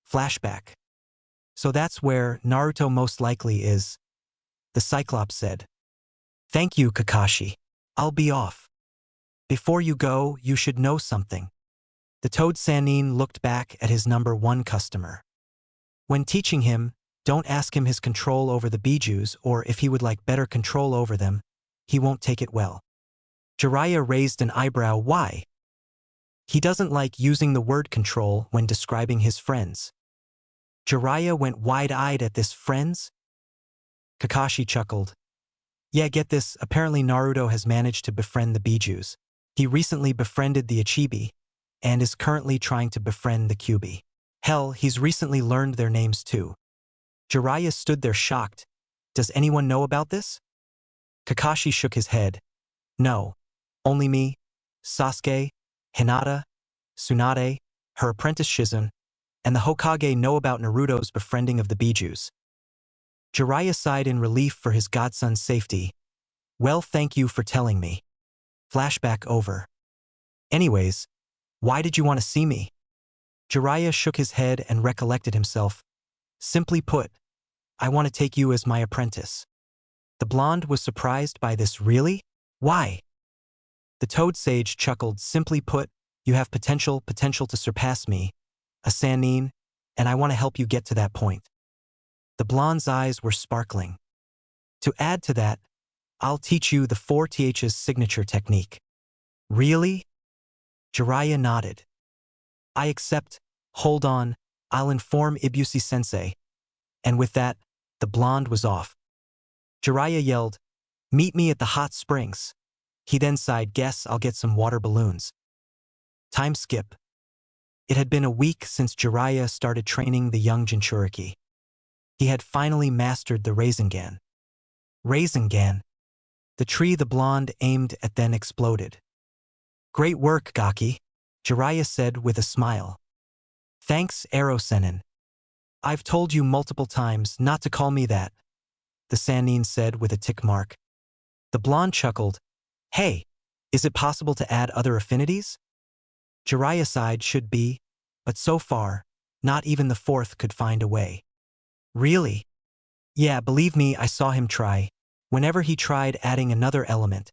Flashback. So that's where Naruto most likely is, the Cyclops said. Thank you, Kakashi. I'll be off. Before you go, you should know something. The Toad Sannin looked back at his number 1 customer. When teaching him, don't ask him his control over the Bijuus or if he would like better control over them. He won't take it well. Jiraiya raised an eyebrow. Why? He doesn't like using the word control when describing his friends. Jiraiya went wide-eyed at this. Friends? Kakashi chuckled. Yeah, get this, apparently Naruto has managed to befriend the Bijoos. He recently befriended the Ichibi, and is currently trying to befriend the Kyuubi. Hell, he's recently learned their names too. Jiraiya stood there shocked. Does anyone know about this? Kakashi shook his head. No. Only me, Sasuke, Hinata, Tsunade, her apprentice Shizune, and the Hokage know about Naruto's befriending of the Bijoos. Jiraiya sighed in relief for his godson's safety. Well, thank you for telling me. Flashback over. Anyways, why did you want to see me? Jiraiya shook his head and recollected himself. Simply put, I want to take you as my apprentice. The blonde was surprised by this. Really? Why? The toad sage chuckled. Simply put, you have potential to surpass me, a Sannin, and I want to help you get to that point. The blonde's eyes were sparkling. To add to that, I'll teach you the 4Th's signature technique. Really? Jiraiya nodded. I accept. Hold on, I'll inform Ibushi-sensei. And with that, the blonde was off. Jiraiya yelled, meet me at the hot springs. He then sighed, guess I'll get some water balloons. Time skip. It had been a week since Jiraiya started training the young Jinchuriki. He had finally mastered the Rasengan. Rasengan. The tree the blonde aimed at then exploded. Great work, Gaki, Jiraiya said with a smile. Thanks, Arrow Sennin. I've told you multiple times not to call me that, the Sannin said with a tick mark. The blonde chuckled. Hey, is it possible to add other affinities? Jiraiya sighed, should be, but so far, not even the fourth could find a way. Really? Yeah, believe me, I saw him try. Whenever he tried adding another element,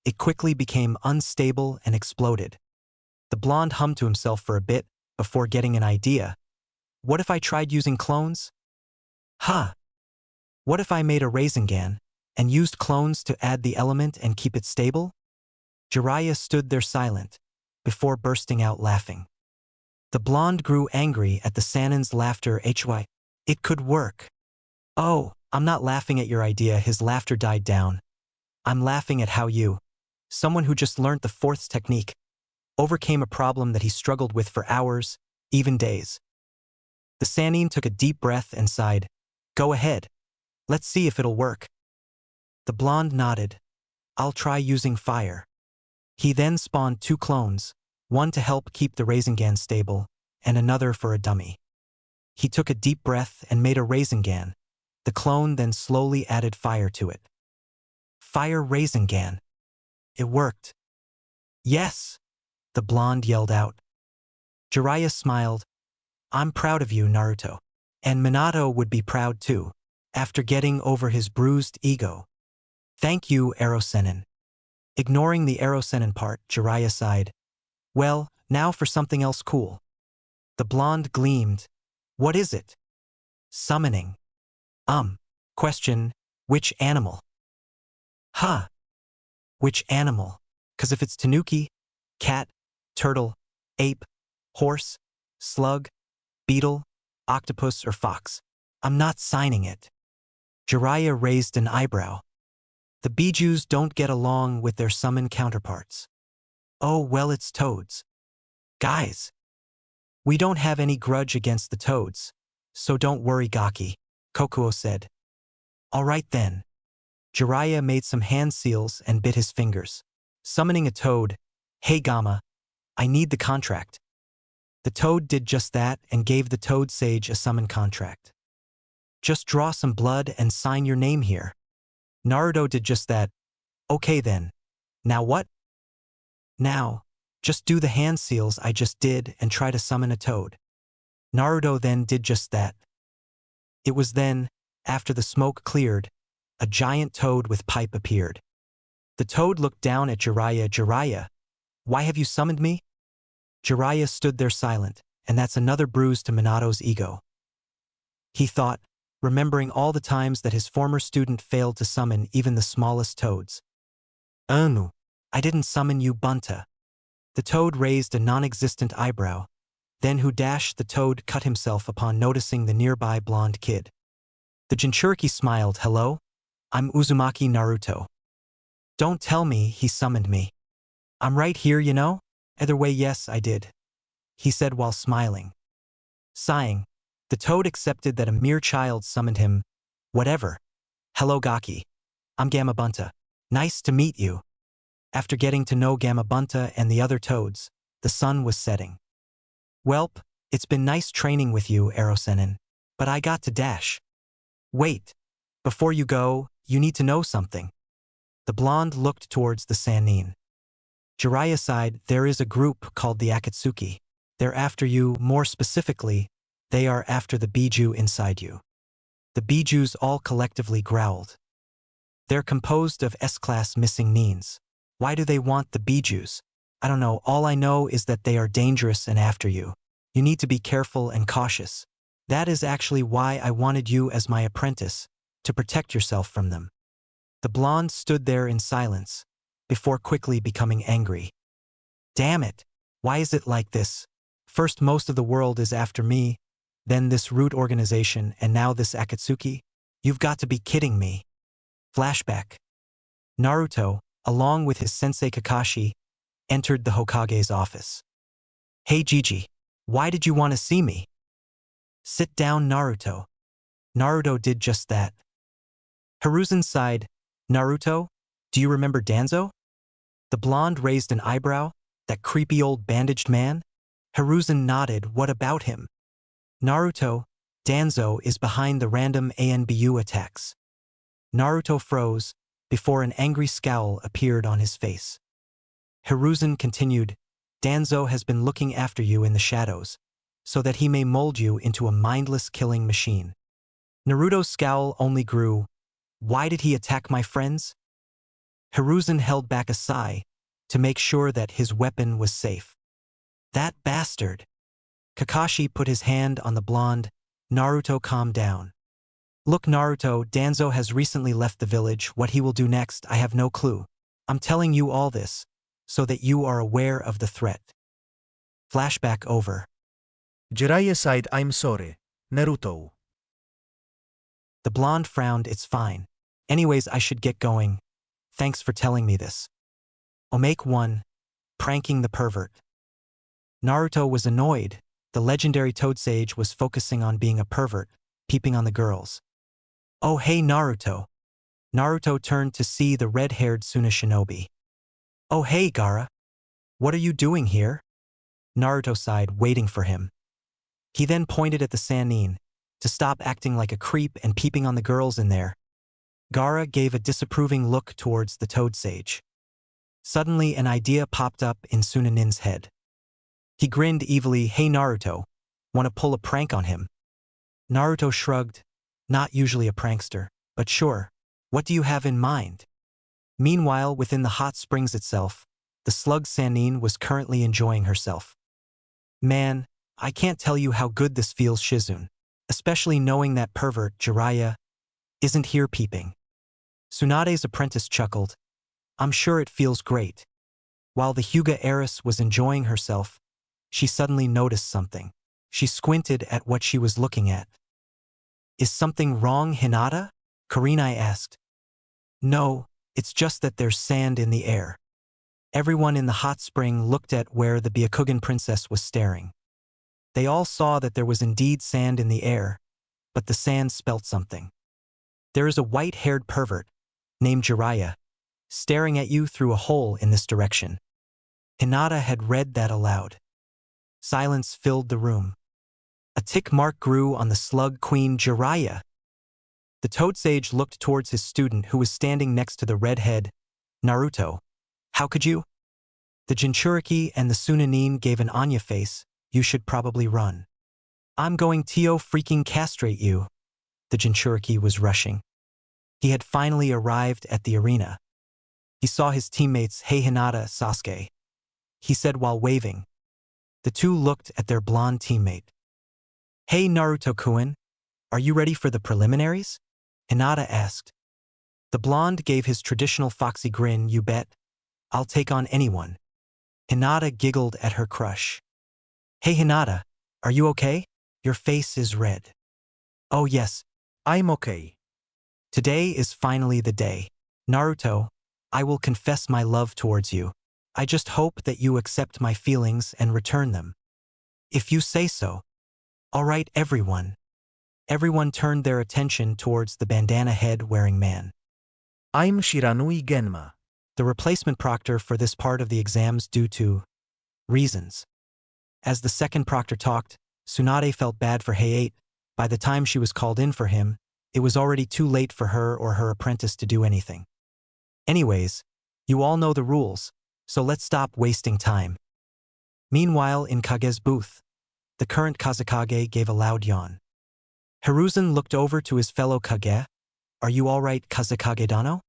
it quickly became unstable and exploded. The blonde hummed to himself for a bit before getting an idea. What if I tried using clones? Huh. What if I made a Rasengan and used clones to add the element and keep it stable? Jiraiya stood there silent, before bursting out laughing. The blonde grew angry at the Sannin's laughter. It could work. Oh, I'm not laughing at your idea. His laughter died down. I'm laughing at how you, someone who just learned the fourth technique, overcame a problem that he struggled with for hours, even days. The Sannin took a deep breath and sighed. Go ahead. Let's see if it'll work. The blonde nodded. I'll try using fire. He then spawned 2 clones, one to help keep the Rasengan stable, and another for a dummy. He took a deep breath and made a Rasengan. The clone then slowly added fire to it. Fire Rasengan. It worked. Yes, the blonde yelled out. Jiraiya smiled. I'm proud of you, Naruto. And Minato would be proud too, after getting over his bruised ego. Thank you, Arrow Sennin. Ignoring the Arrow Sennin part, Jiraiya sighed. Well, now for something else cool. The blonde gleamed. What is it? Summoning. Question, which animal? Huh. Which animal? 'Cause if it's tanuki, cat, turtle, ape, horse, slug, beetle, octopus, or fox, I'm not signing it. Jiraiya raised an eyebrow. The Bijoos don't get along with their summon counterparts. Oh, well, it's toads. Guys, we don't have any grudge against the toads, so don't worry, Gaki, Kokuo said. All right then. Jiraiya made some hand seals and bit his fingers. Summoning a toad. Hey Gamma, I need the contract. The toad did just that and gave the toad sage a summon contract. Just draw some blood and sign your name here. Naruto did just that. Okay then. Now what? Now, just do the hand seals I just did and try to summon a toad. Naruto then did just that. It was then, after the smoke cleared, a giant toad with pipe appeared. The toad looked down at Jiraiya. Jiraiya, why have you summoned me? Jiraiya stood there silent, and that's another bruise to Minato's ego. He thought, remembering all the times that his former student failed to summon even the smallest toads. I didn't summon you, Bunta. The toad raised a non-existent eyebrow. then who dashed the toad cut himself upon noticing the nearby blonde kid. The Jinchuriki smiled, "Hello? I'm Uzumaki Naruto. Don't tell me he summoned me. I'm right here, you know? Either way, yes, I did," he said while smiling. Sighing, the toad accepted that a mere child summoned him. "Whatever. Hello, Gaki. I'm Gamabunta. Nice to meet you." After getting to know Gamabunta and the other toads, the sun was setting. "Welp, it's been nice training with you, Erosenin, but I got to dash." "Wait. Before you go, you need to know something." The blonde looked towards the Sannin. Jiraiya sighed, "There is a group called the Akatsuki. They're after you, more specifically, they are after the Bijuu inside you." The Bijuus all collectively growled. "They're composed of S-class missing Nins. Why do they want the Bijuus? I don't know, all I know is that they are dangerous and after you. You need to be careful and cautious. That is actually why I wanted you as my apprentice, to protect yourself from them." The blonde stood there in silence, before quickly becoming angry. "Damn it! Why is it like this? First most of the world is after me, then this root organization, and now this Akatsuki? You've got to be kidding me." Flashback. Naruto, along with his sensei Kakashi, entered the Hokage's office. "Hey Gigi, why did you want to see me?" "Sit down, Naruto." Naruto did just that. Hiruzen sighed, "Naruto, do you remember Danzo?" The blonde raised an eyebrow. "That creepy old bandaged man?" Hiruzen nodded, "What about him?" "Naruto, Danzo is behind the random ANBU attacks." Naruto froze, before an angry scowl appeared on his face. Hiruzen continued, "Danzo has been looking after you in the shadows, so that he may mold you into a mindless killing machine." Naruto's scowl only grew. "Why did he attack my friends?" Hiruzen held back a sigh, to make sure that his weapon was safe. "That bastard." Kakashi put his hand on the blonde. "Naruto, calm down." "Look, Naruto, Danzo has recently left the village. What he will do next, I have no clue. I'm telling you all this, so that you are aware of the threat." Flashback over. Jiraiya sighed, "I'm sorry, Naruto." The blonde frowned, "It's fine. Anyways, I should get going. Thanks for telling me this." Omake 1. Pranking the pervert. Naruto was annoyed. The legendary Toad Sage was focusing on being a pervert, peeping on the girls. "Oh hey Naruto." Naruto turned to see the red-haired Suna shinobi. "Oh hey Gaara. What are you doing here?" Naruto sighed, waiting for him. He then pointed at the Sannin, to stop acting like a creep and peeping on the girls in there. Gaara gave a disapproving look towards the Toad Sage. Suddenly an idea popped up in Sunanin's head. He grinned evilly, "Hey Naruto, want to pull a prank on him?" Naruto shrugged, not usually a prankster, but sure, what do you have in mind? Meanwhile, within the hot springs itself, the slug Sannin was currently enjoying herself. "Man, I can't tell you how good this feels, Shizune, especially knowing that pervert, Jiraiya, isn't here peeping." Tsunade's apprentice chuckled, "I'm sure it feels great." While the Hyuga heiress was enjoying herself, she suddenly noticed something. She squinted at what she was looking at. "Is something wrong, Hinata?" Kurenai asked. "No, it's just that there's sand in the air." Everyone in the hot spring looked at where the Byakugan princess was staring. They all saw that there was indeed sand in the air, but the sand spelt something. "There is a white-haired pervert, named Jiraiya, staring at you through a hole in this direction." Hinata had read that aloud. Silence filled the room. A tick mark grew on the slug queen, Jiraiya. The Toad Sage looked towards his student who was standing next to the redhead. "Naruto, how could you?" The Jinchuriki and the Sunanin gave an Anya face. "You should probably run." "I'm going to freaking castrate you." The Jinchuriki was rushing. He had finally arrived at the arena. He saw his teammates, "Hey Hinata, Sasuke," he said while waving. The two looked at their blonde teammate. "Hey Naruto-kun, are you ready for the preliminaries?" Hinata asked. The blonde gave his traditional foxy grin. "You bet. I'll take on anyone." Hinata giggled at her crush. "Hey Hinata, Are you okay? Your face is red. Oh yes, I'm okay. today is finally the day. Naruto, I will confess my love towards you. I just hope that you accept my feelings and return them. If you say so. All right, everyone. Everyone turned their attention towards the bandana head-wearing man. I'm Shiranui Genma. The replacement proctor for this part of the exams due to reasons. As the second proctor talked, Tsunade felt bad for Hayate. By the time she was called in for him, it was already too late for her or her apprentice to do anything. Anyways, you all know the rules, so let's stop wasting time. Meanwhile, in Kage's booth, the current Kazekage gave a loud yawn. Hiruzen looked over to his fellow Kage. Are you all right, Kazekage Dano?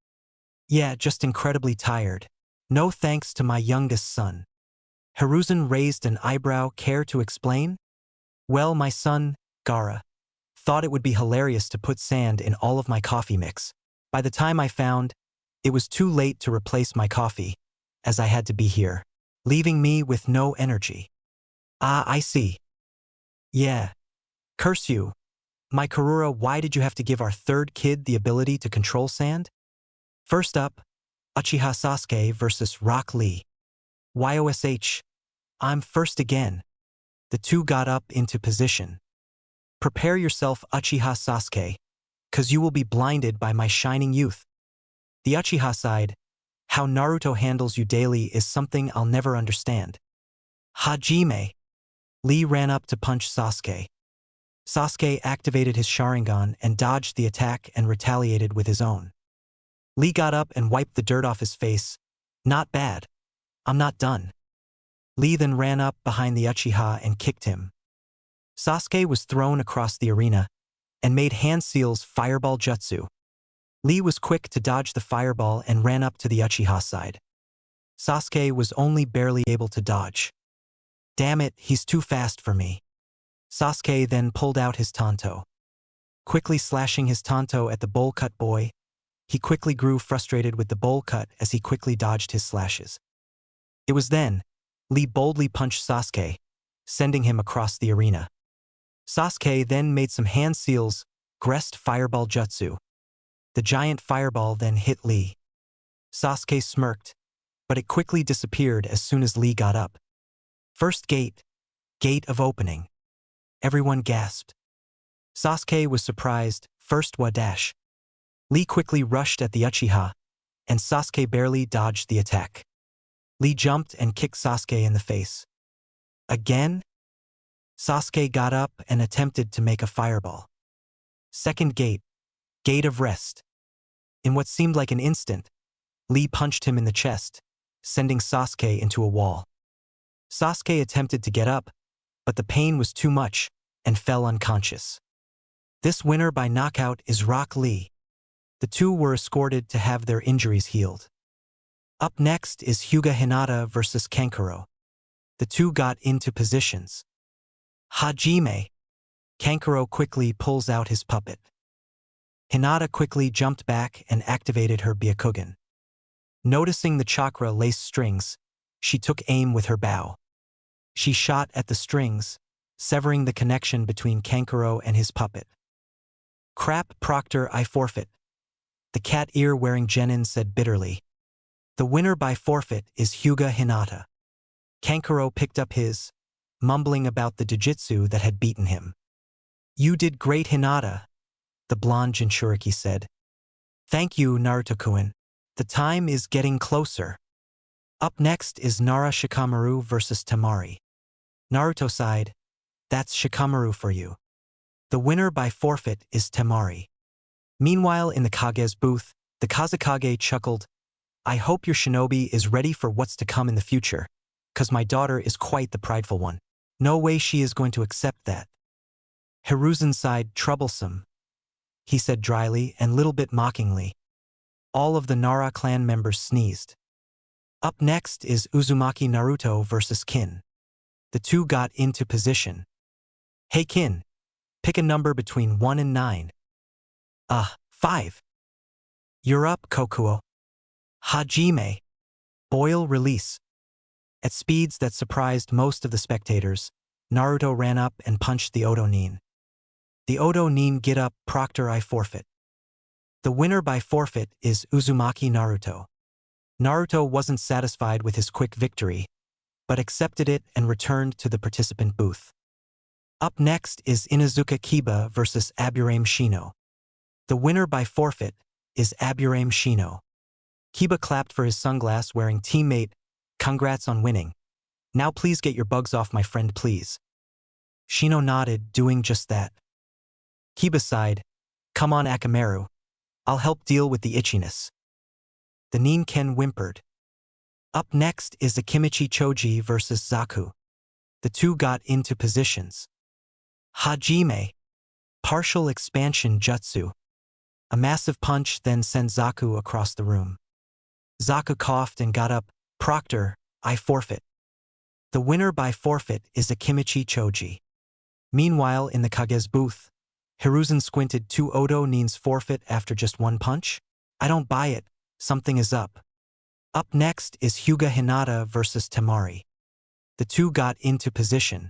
Yeah, just incredibly tired. No thanks to my youngest son. Hiruzen raised an eyebrow. Care to explain? Well, my son, Gaara, thought it would be hilarious to put sand in all of my coffee mix. By the time I found, it was too late to replace my coffee, as I had to be here, leaving me with no energy. Ah, I see. Yeah. Curse you. My Karura, why did you have to give our third kid the ability to control sand? First up, Uchiha Sasuke versus Rock Lee. YOSH. I'm first again. The two got up into position. Prepare yourself, Uchiha Sasuke, cause you will be blinded by my shining youth. The Uchiha side, how Naruto handles you daily is something I'll never understand. Hajime. Lee ran up to punch Sasuke. Sasuke activated his Sharingan and dodged the attack and retaliated with his own. Lee got up and wiped the dirt off his face. Not bad. I'm not done. Lee then ran up behind the Uchiha and kicked him. Sasuke was thrown across the arena and made hand seals fireball jutsu. Lee was quick to dodge the fireball and ran up to the Uchiha side. Sasuke was only barely able to dodge. Damn it, he's too fast for me. Sasuke then pulled out his tanto. Quickly slashing his tanto at the bowl cut boy, he quickly grew frustrated with the bowl cut as he quickly dodged his slashes. It was then, Lee boldly punched Sasuke, sending him across the arena. Sasuke then made some hand seals, Grest fireball jutsu. The giant fireball then hit Lee. Sasuke smirked, but it quickly disappeared as soon as Lee got up. First gate, gate of opening. Everyone gasped. Sasuke was surprised, first Wadash. Lee quickly rushed at the Uchiha, and Sasuke barely dodged the attack. Lee jumped and kicked Sasuke in the face. Again? Sasuke got up and attempted to make a fireball. Second gate, gate of rest. In what seemed like an instant, Lee punched him in the chest, sending Sasuke into a wall. Sasuke attempted to get up, but the pain was too much and fell unconscious. This winner by knockout is Rock Lee. The two were escorted to have their injuries healed. Up next is Hyuga Hinata versus Kankuro. The two got into positions. Hajime. Kankuro quickly pulls out his puppet. Hinata quickly jumped back and activated her Byakugan. Noticing the chakra-laced strings, she took aim with her bow. She shot at the strings, severing the connection between Kankuro and his puppet. Crap, Proctor, I forfeit. The cat ear-wearing genin said bitterly. The winner by forfeit is Hyuga Hinata. Kankuro picked up his, mumbling about the jujitsu that had beaten him. You did great, Hinata, the blonde Jinchuriki said. Thank you, Naruto-kun. The time is getting closer. Up next is Nara Shikamaru versus Temari. Naruto side, that's Shikamaru for you. The winner by forfeit is Temari. Meanwhile, in the Kage's booth, the Kazekage chuckled, I hope your shinobi is ready for what's to come in the future, 'cause my daughter is quite the prideful one. No way she is going to accept that. Hiruzen sighed, troublesome, he said dryly and little bit mockingly. All of the Nara clan members sneezed. Up next is Uzumaki Naruto versus Kin. The two got into position. Hey Kin, pick a number between 1 and 9. 5. You're up, Kokuo. Hajime. Boil release. At speeds that surprised most of the spectators, Naruto ran up and punched the Oto Nin. The Oto Nin get up, Proctor I forfeit. The winner by forfeit is Uzumaki Naruto. Naruto wasn't satisfied with his quick victory, but accepted it and returned to the participant booth. Up next is Inuzuka Kiba versus Aburame Shino. The winner by forfeit is Aburame Shino. Kiba clapped for his sunglass-wearing teammate. Congrats on winning. Now please get your bugs off my friend, please. Shino nodded, doing just that. Kiba sighed. Come on, Akamaru. I'll help deal with the itchiness. The Ninken whimpered. Up next is Akimichi Choji versus Zaku. The two got into positions. Hajime. Partial expansion jutsu. A massive punch then sent Zaku across the room. Zaku coughed and got up. Proctor, I forfeit. The winner by forfeit is Akimichi Choji. Meanwhile, in the Kage's booth, Hiruzen squinted. Two Oto Nins forfeit after just one punch? I don't buy it. Something is up. Up next is Hyuga Hinata versus Temari. The two got into position.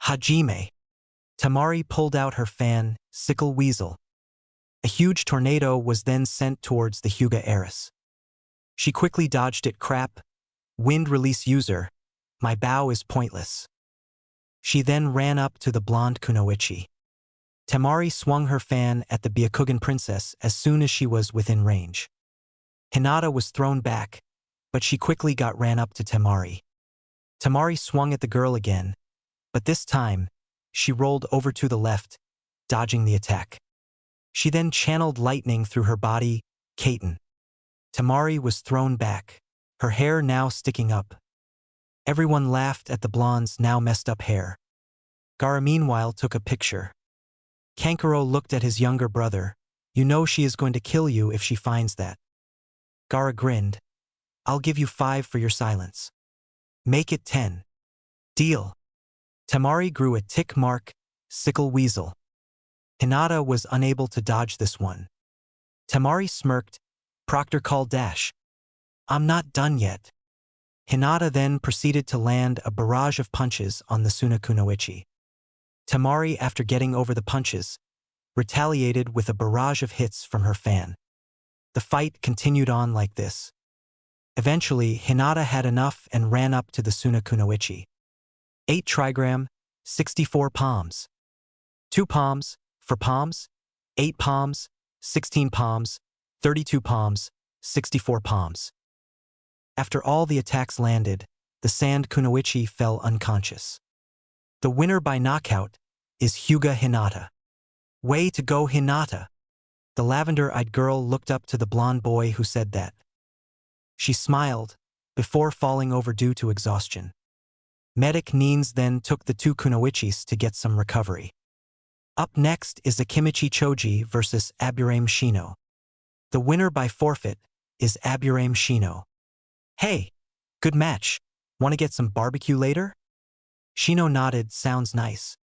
Hajime. Temari pulled out her fan, Sickle Weasel. A huge tornado was then sent towards the Hyuga heiress. She quickly dodged it. Crap. Wind release user. My bow is pointless. She then ran up to the blonde Kunoichi. Temari swung her fan at the Byakugan princess as soon as she was within range. Hinata was thrown back, but she quickly ran up to Temari. Temari swung at the girl again, but this time, she rolled over to the left, dodging the attack. She then channeled lightning through her body. Kaiten. Temari was thrown back, her hair now sticking up. Everyone laughed at the blonde's now messed up hair. Gaara meanwhile took a picture. Kankuro looked at his younger brother. You know she is going to kill you if she finds that. Gaara grinned. I'll give you 5 for your silence. Make it 10. Deal. Temari grew a tick mark, Sickle Weasel. Hinata was unable to dodge this one. Temari smirked. Proctor called dash. I'm not done yet. Hinata then proceeded to land a barrage of punches on the Sunakunoichi. Temari, after getting over the punches, retaliated with a barrage of hits from her fan. The fight continued on like this. Eventually, Hinata had enough and ran up to the Sunakunoichi. 8 trigram, 64 palms. 2 palms, 4 palms, 8 palms, 16 palms, 32 palms, 64 palms. After all the attacks landed, the sand Kunoichi fell unconscious. The winner by knockout is Hyuga Hinata. Way to go, Hinata! The lavender-eyed girl looked up to the blonde boy who said that. She smiled, before falling over due to exhaustion. Medic Nins then took the 2 Kunoichis to get some recovery. Up next is Akimichi Choji versus Aburame Shino. The winner by forfeit is Aburame Shino. Hey, good match. Want to get some barbecue later? Shino nodded. Sounds nice.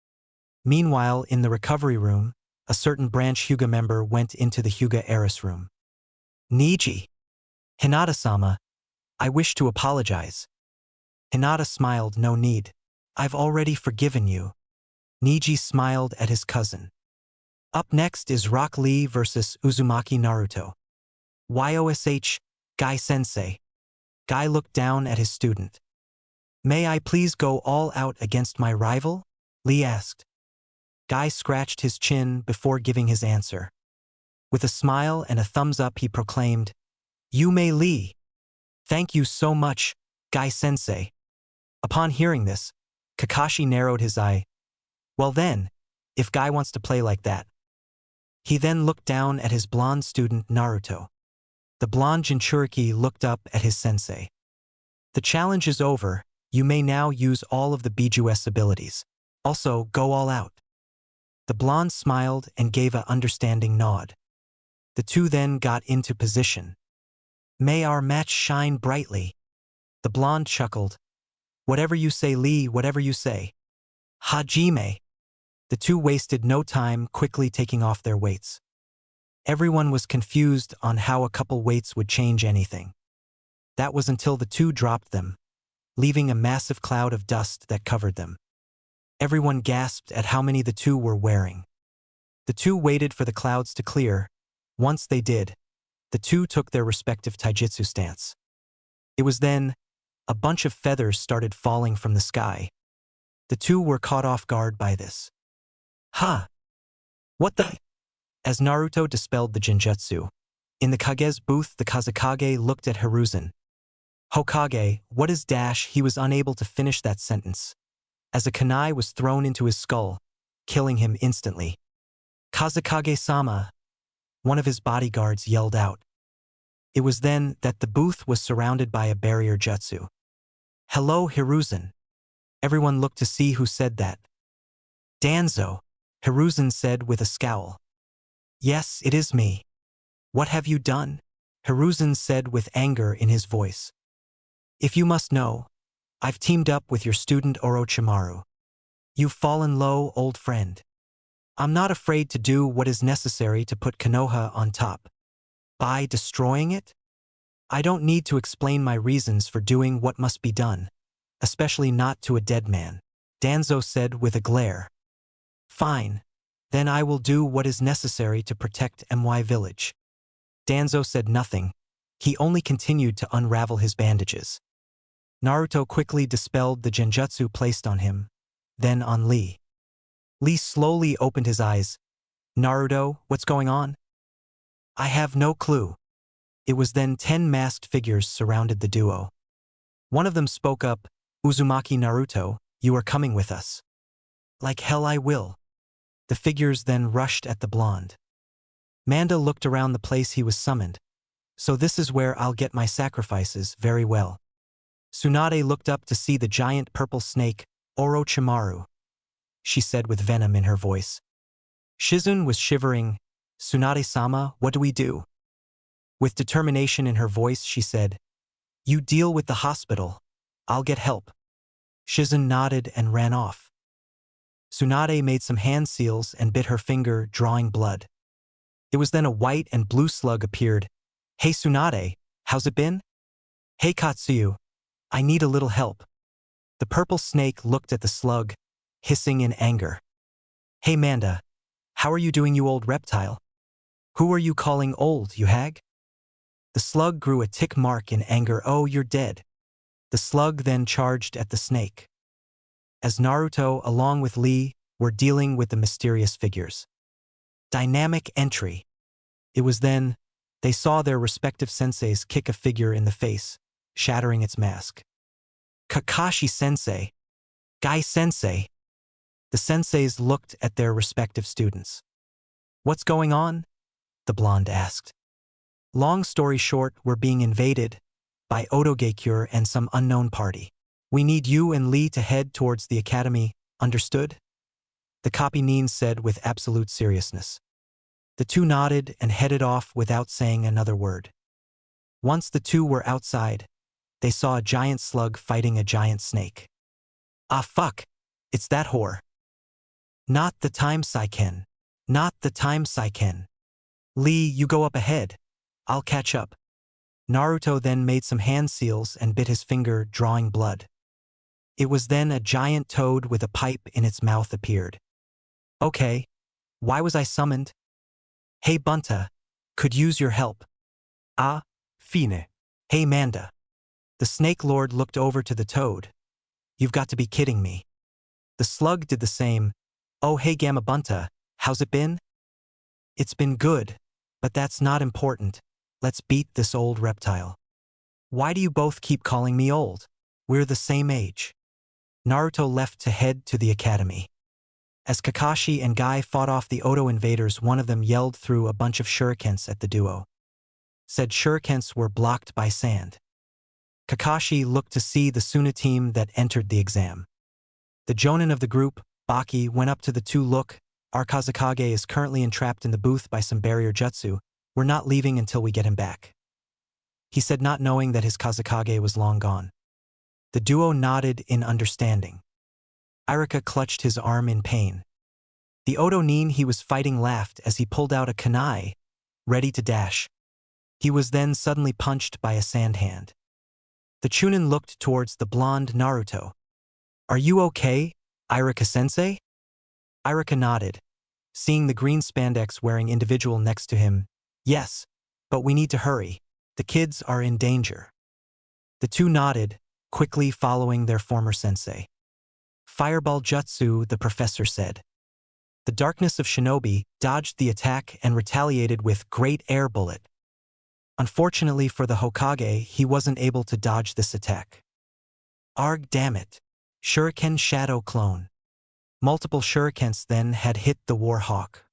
Meanwhile, in the recovery room, a certain branch Hyuga member went into the Hyuga heiress room. Niji. Hinata-sama, I wish to apologize. Hinata smiled. No need. I've already forgiven you. Niji smiled at his cousin. Up next is Rock Lee versus Uzumaki Naruto. YOSH, Guy-sensei. Guy looked down at his student. May I please go all out against my rival? Lee asked. Guy scratched his chin before giving his answer. With a smile and a thumbs up he proclaimed, You may, Lee. Thank you so much, Guy-sensei. Upon hearing this, Kakashi narrowed his eye. Well then, if Guy wants to play like that. He then looked down at his blonde student Naruto. The blonde Jinchuriki looked up at his sensei. The challenge is over. You may now use all of the Bijuu abilities. Also, go all out. The blonde smiled and gave an understanding nod. The two then got into position. May our match shine brightly. The blonde chuckled. Whatever you say, Lee, whatever you say. Hajime. The two wasted no time quickly taking off their weights. Everyone was confused on how a couple weights would change anything. That was until the two dropped them, leaving a massive cloud of dust that covered them. Everyone gasped at how many the two were wearing. The two waited for the clouds to clear. Once they did, the two took their respective taijutsu stance. It was then a bunch of feathers started falling from the sky. The two were caught off guard by this. Huh? What the? As Naruto dispelled the genjutsu, in the Kage's booth the Kazekage looked at Hiruzen. Hokage, what is dash? He was unable to finish that sentence, as a kunai was thrown into his skull, killing him instantly. Kazekage-sama, one of his bodyguards yelled out. It was then that the booth was surrounded by a barrier jutsu. Hello, Hiruzen. Everyone looked to see who said that. Danzo, Hiruzen said with a scowl. Yes, it is me. What have you done? Hiruzen said with anger in his voice. If you must know, I've teamed up with your student Orochimaru. You've fallen low, old friend. I'm not afraid to do what is necessary to put Konoha on top. By destroying it? I don't need to explain my reasons for doing what must be done, especially not to a dead man, Danzo said with a glare. Fine. Then I will do what is necessary to protect My village. Danzo said nothing. He only continued to unravel his bandages. Naruto quickly dispelled the genjutsu placed on him, then on Lee. Lee slowly opened his eyes. Naruto, what's going on? I have no clue. It was then 10 masked figures surrounded the duo. One of them spoke up, Uzumaki Naruto, you are coming with us. Like hell I will. The figures then rushed at the blonde. Manda looked around the place he was summoned. So this is where I'll get my sacrifices, very well. Tsunade looked up to see the giant purple snake, Orochimaru. She said with venom in her voice. Shizune was shivering. Tsunade-sama, what do we do? With determination in her voice, she said, you deal with the hospital. I'll get help. Shizune nodded and ran off. Tsunade made some hand seals and bit her finger, drawing blood. It was then a white and blue slug appeared. Hey Tsunade, how's it been? Hey Katsuyu, I need a little help. The purple snake looked at the slug, hissing in anger. Hey Manda, how are you doing, you old reptile? Who are you calling old, you hag? The slug grew a tick mark in anger. Oh, you're dead. The slug then charged at the snake. As Naruto, along with Lee, were dealing with the mysterious figures. Dynamic entry. It was then they saw their respective senseis kick a figure in the face, shattering its mask. Kakashi-sensei. Gai-sensei. The senseis looked at their respective students. What's going on? The blonde asked. Long story short, we're being invaded by Otogekure and some unknown party. We need you and Lee to head towards the academy, understood? The copy Nin said with absolute seriousness. The two nodded and headed off without saying another word. Once the two were outside, they saw a giant slug fighting a giant snake. Ah fuck, it's that whore. Not the time Saiken. Not the time Saiken. Lee, you go up ahead. I'll catch up. Naruto then made some hand seals and bit his finger, drawing blood. It was then a giant toad with a pipe in its mouth appeared. Okay, why was I summoned? Hey Bunta, could use your help. Ah, Fine. hey Manda. The Snake Lord looked over to the toad. You've got to be kidding me. The slug did the same. Oh hey Gamma Bunta, how's it been? It's been good, but that's not important. Let's beat this old reptile. Why do you both keep calling me old? We're the same age. Naruto left to head to the academy. As Kakashi and Guy fought off the Oto invaders, one of them yelled through a bunch of shurikens at the duo. Said shurikens were blocked by sand. Kakashi looked to see the Suna team that entered the exam. The Jonin of the group, Baki, went up to the two. Look, our Kazekage is currently entrapped in the booth by some barrier jutsu. We're not leaving until we get him back. He said, not knowing that his Kazekage was long gone. The duo nodded in understanding. Irika clutched his arm in pain. The Oto Nin he was fighting laughed as he pulled out a kunai, ready to dash. He was then suddenly punched by a sand hand. The Chunin looked towards the blonde Naruto. Are you okay? Irika-sensei? Irika nodded, seeing the green spandex wearing individual next to him. Yes, but we need to hurry. The kids are in danger. The two nodded, quickly following their former sensei. Fireball jutsu, the professor said. The darkness of Shinobi dodged the attack and retaliated with great air bullet. Unfortunately for the Hokage, he wasn't able to dodge this attack. Arg, damn it. Shuriken Shadow Clone. Multiple shurikens then had hit the War Hawk.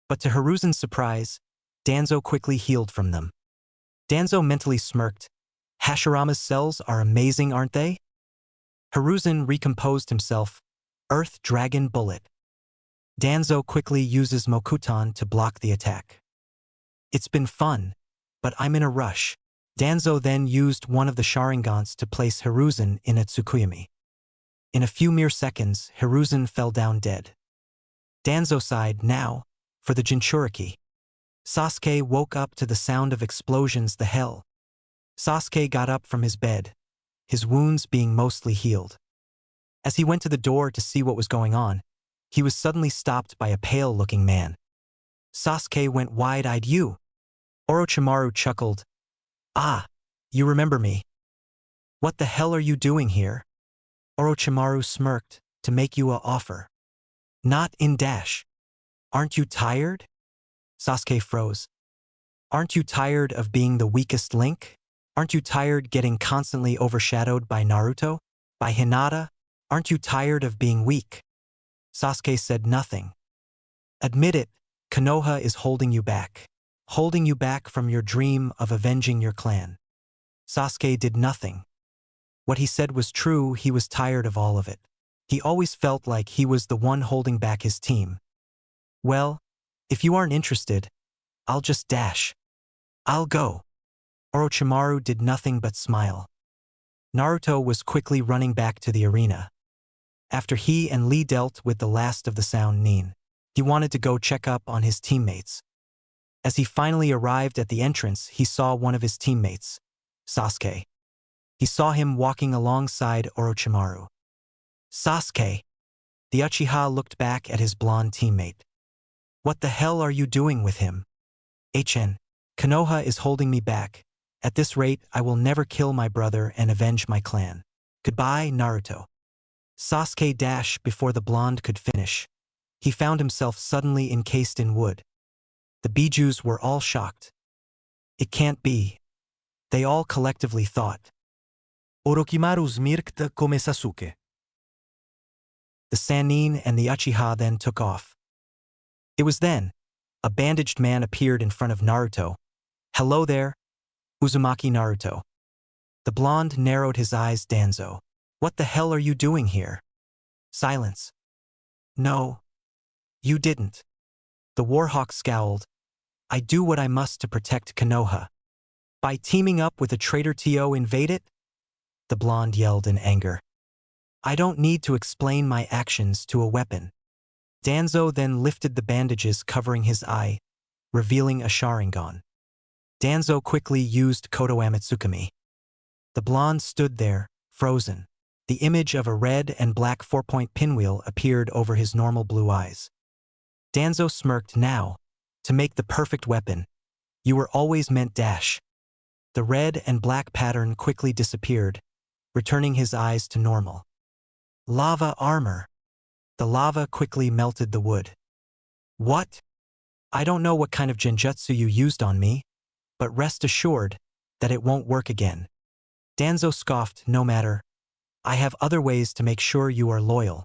But to Hiruzen's surprise, Danzo quickly healed from them. Danzo mentally smirked. Hashirama's cells are amazing, aren't they? Hiruzen recomposed himself. Earth Dragon Bullet. Danzo quickly uses Mokuton to block the attack. It's been fun, but I'm in a rush. Danzo then used one of the Sharingans to place Hiruzen in a Tsukuyomi. In a few mere seconds, Hiruzen fell down dead. Danzo sighed, now, for the Jinchuriki. Sasuke woke up to the sound of explosions. The hell? Sasuke got up from his bed, his wounds being mostly healed. As he went to the door to see what was going on, he was suddenly stopped by a pale-looking man. Sasuke went wide-eyed. You? Orochimaru chuckled. Ah, you remember me. What the hell are you doing here? Orochimaru smirked, to make you a offer. Not in dash. Aren't you tired? Sasuke froze. Aren't you tired of being the weakest link? Aren't you tired getting constantly overshadowed by Naruto? By Hinata? Aren't you tired of being weak? Sasuke said nothing. Admit it, Konoha is holding you back. Holding you back from your dream of avenging your clan. Sasuke did nothing. What he said was true, he was tired of all of it. He always felt like he was the one holding back his team. Well, if you aren't interested, I'll just dash. I'll go. Orochimaru did nothing but smile. Naruto was quickly running back to the arena. After he and Lee dealt with the last of the Sound Nin, he wanted to go check up on his teammates. As he finally arrived at the entrance, he saw one of his teammates, Sasuke. He saw him walking alongside Orochimaru. Sasuke! The Uchiha looked back at his blonde teammate. What the hell are you doing with him? Konoha is holding me back. At this rate, I will never kill my brother and avenge my clan. Goodbye, Naruto. Sasuke dashed before the blonde could finish. He found himself suddenly encased in wood. The Bijoos were all shocked. It can't be. They all collectively thought. Orochimaru smirked come Sasuke. The Sannin and the Uchiha then took off. It was then, a bandaged man appeared in front of Naruto. Hello there, Uzumaki Naruto. The blonde narrowed his eyes. Danzo. What the hell are you doing here? Silence. No. You didn't. The Warhawk scowled. I do what I must to protect Konoha. By teaming up with a traitor To invade it? The blonde yelled in anger. I don't need to explain my actions to a weapon. Danzo then lifted the bandages covering his eye, revealing a Sharingan. Danzo quickly used Koto Amatsukami. The blonde stood there, frozen. The image of a red and black 4-point pinwheel appeared over his normal blue eyes. Danzo smirked. Now, to make the perfect weapon, you were always meant dash. The red and black pattern quickly disappeared, returning his eyes to normal. Lava armor. The lava quickly melted the wood. What? I don't know what kind of genjutsu you used on me, but rest assured that it won't work again. Danzo scoffed. No matter. I have other ways to make sure you are loyal.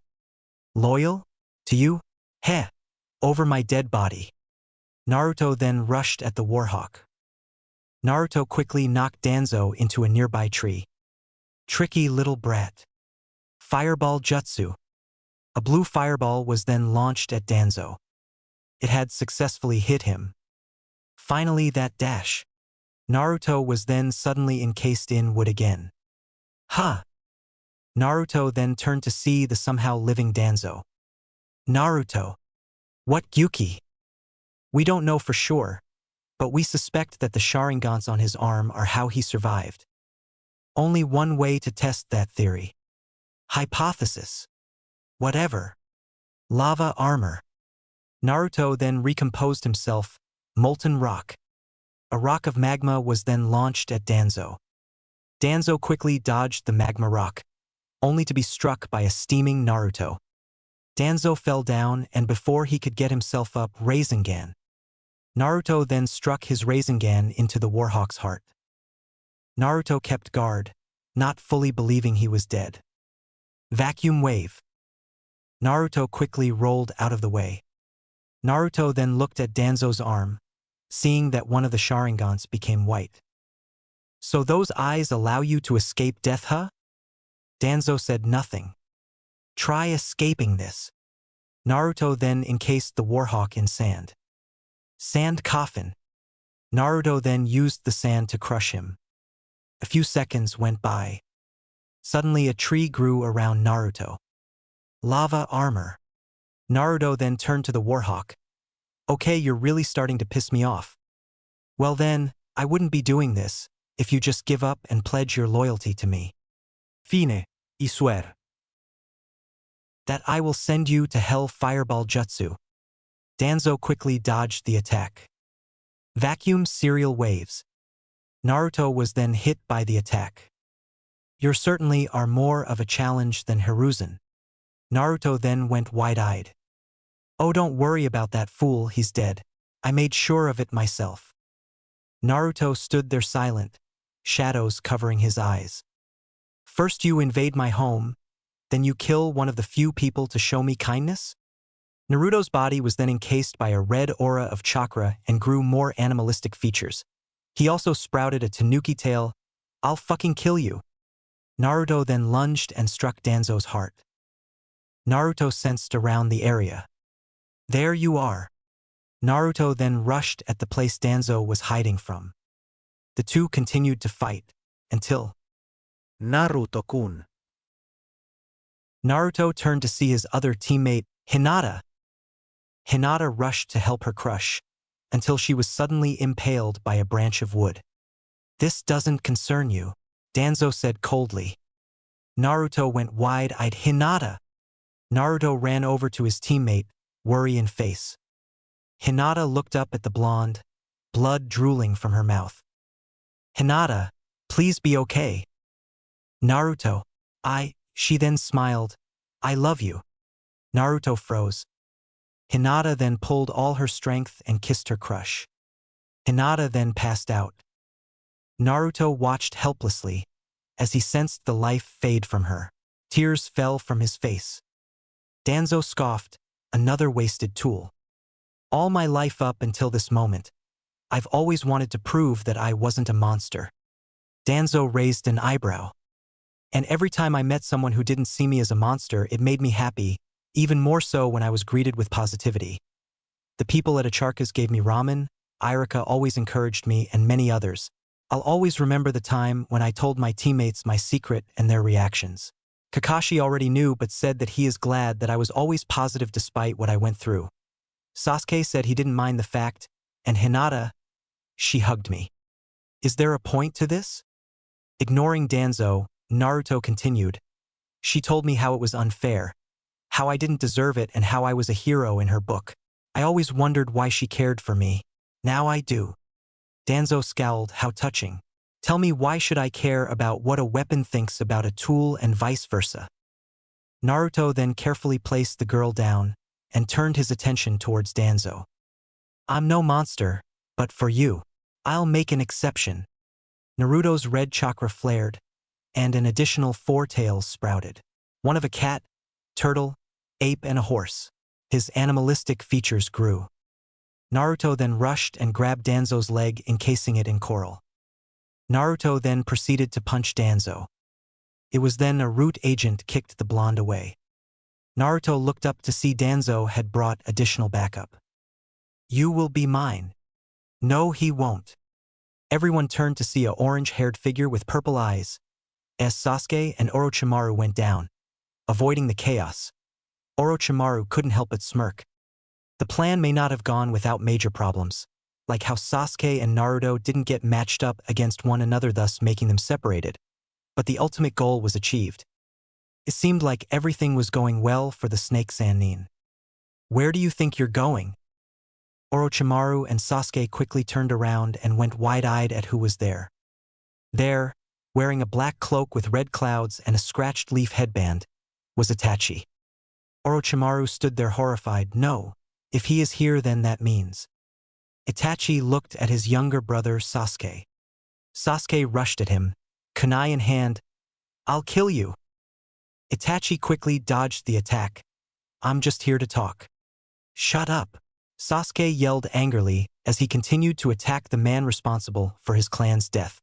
Loyal? To you? Heh. Over my dead body. Naruto then rushed at the Warhawk. Naruto quickly knocked Danzo into a nearby tree. Tricky little brat. Fireball jutsu. A blue fireball was then launched at Danzo. It had successfully hit him. Finally that dash. Naruto was then suddenly encased in wood again. Huh. Naruto then turned to see the somehow living Danzo. Naruto. What Gyuki? We don't know for sure, but we suspect that the Sharingans on his arm are how he survived. Only one way to test that theory. Hypothesis. Whatever. Lava armor. Naruto then recomposed himself, molten rock. A rock of magma was then launched at Danzo. Danzo quickly dodged the magma rock, only to be struck by a steaming Naruto. Danzo fell down, and before he could get himself up, Rasengan. Naruto then struck his Rasengan into the Warhawk's heart. Naruto kept guard, not fully believing he was dead. Vacuum wave. Naruto quickly rolled out of the way. Naruto then looked at Danzo's arm, seeing that one of the Sharingans became white. So those eyes allow you to escape death, huh? Danzo said nothing. Try escaping this. Naruto then encased the Warhawk in sand. Sand coffin. Naruto then used the sand to crush him. A few seconds went by. Suddenly a tree grew around Naruto. Lava armor. Naruto then turned to the Warhawk. Okay, you're really starting to piss me off. Well then, I wouldn't be doing this if you just give up and pledge your loyalty to me. Fine, y swear. That I will send you to hell fireball jutsu. Danzo quickly dodged the attack. Vacuum serial waves. Naruto was then hit by the attack. You certainly are more of a challenge than Hiruzen. Naruto then went wide-eyed. Oh, don't worry about that fool, he's dead. I made sure of it myself. Naruto stood there silent, shadows covering his eyes. First you invade my home, then you kill one of the few people to show me kindness? Naruto's body was then encased by a red aura of chakra and grew more animalistic features. He also sprouted a tanuki tail. I'll fucking kill you. Naruto then lunged and struck Danzo's heart. Naruto sensed around the area. There you are. Naruto then rushed at the place Danzo was hiding from. The two continued to fight, until Naruto-kun. Naruto turned to see his other teammate, Hinata. Hinata rushed to help her crush, until she was suddenly impaled by a branch of wood. This doesn't concern you, Danzo said coldly. Naruto went wide-eyed. Hinata! Naruto ran over to his teammate, worry in face. Hinata looked up at the blonde, blood drooling from her mouth. Hinata, please be okay. Naruto, she then smiled. I love you. Naruto froze. Hinata then pulled all her strength and kissed her crush. Hinata then passed out. Naruto watched helplessly as he sensed the life fade from her. Tears fell from his face. Danzo scoffed, another wasted tool. All my life up until this moment, I've always wanted to prove that I wasn't a monster. Danzo raised an eyebrow. And every time I met someone who didn't see me as a monster, it made me happy, even more so when I was greeted with positivity. The people at Acharka's gave me ramen, Irika always encouraged me, and many others. I'll always remember the time when I told my teammates my secret and their reactions. Kakashi already knew but said that he is glad that I was always positive despite what I went through. Sasuke said he didn't mind the fact, and Hinata, she hugged me. Is there a point to this? Ignoring Danzo, Naruto continued. She told me how it was unfair, how I didn't deserve it, and how I was a hero in her book. I always wondered why she cared for me. Now I do. Danzo scowled. How touching. Tell me, why should I care about what a weapon thinks about a tool and vice versa? Naruto then carefully placed the girl down and turned his attention towards Danzo. I'm no monster, but for you, I'll make an exception. Naruto's red chakra flared, and an additional 4 tails sprouted. One of a cat, turtle, ape, and a horse. His animalistic features grew. Naruto then rushed and grabbed Danzo's leg, encasing it in coral. Naruto then proceeded to punch Danzo. It was then a root agent kicked the blonde away. Naruto looked up to see Danzo had brought additional backup. You will be mine. No, he won't. Everyone turned to see a orange-haired figure with purple eyes, as Sasuke and Orochimaru went down, avoiding the chaos. Orochimaru couldn't help but smirk. The plan may not have gone without major problems, like how Sasuke and Naruto didn't get matched up against one another, thus making them separated. But the ultimate goal was achieved. It seemed like everything was going well for the snake Sannin. Where do you think you're going? Orochimaru and Sasuke quickly turned around and went wide-eyed at who was there. There, wearing a black cloak with red clouds and a scratched leaf headband, was Itachi. Orochimaru stood there horrified. No, if he is here then that means. Itachi looked at his younger brother Sasuke. Sasuke rushed at him, kunai in hand. I'll kill you. Itachi quickly dodged the attack. I'm just here to talk. Shut up. Sasuke yelled angrily as he continued to attack the man responsible for his clan's death.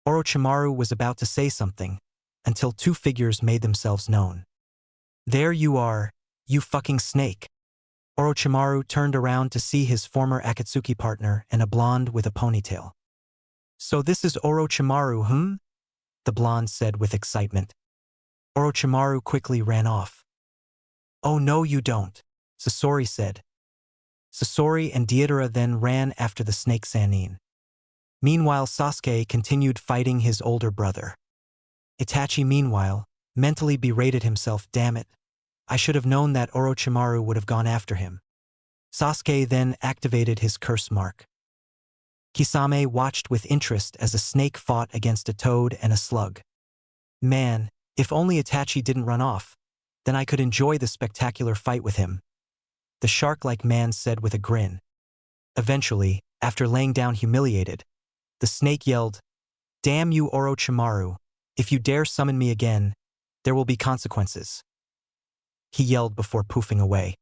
Orochimaru was about to say something, until two figures made themselves known. There you are, you fucking snake. Orochimaru turned around to see his former Akatsuki partner and a blonde with a ponytail. So this is Orochimaru, the blonde said with excitement. Orochimaru quickly ran off. Oh no you don't, Sasori said. Sasori and Deidara then ran after the snake Sannin. Meanwhile Sasuke continued fighting his older brother. Itachi meanwhile, mentally berated himself. Damn it. I should have known that Orochimaru would have gone after him. Sasuke then activated his curse mark. Kisame watched with interest as a snake fought against a toad and a slug. Man, if only Itachi didn't run off, then I could enjoy the spectacular fight with him. The shark-like man said with a grin. Eventually, after laying down humiliated, the snake yelled, Damn you Orochimaru, if you dare summon me again, there will be consequences. He yelled before poofing away.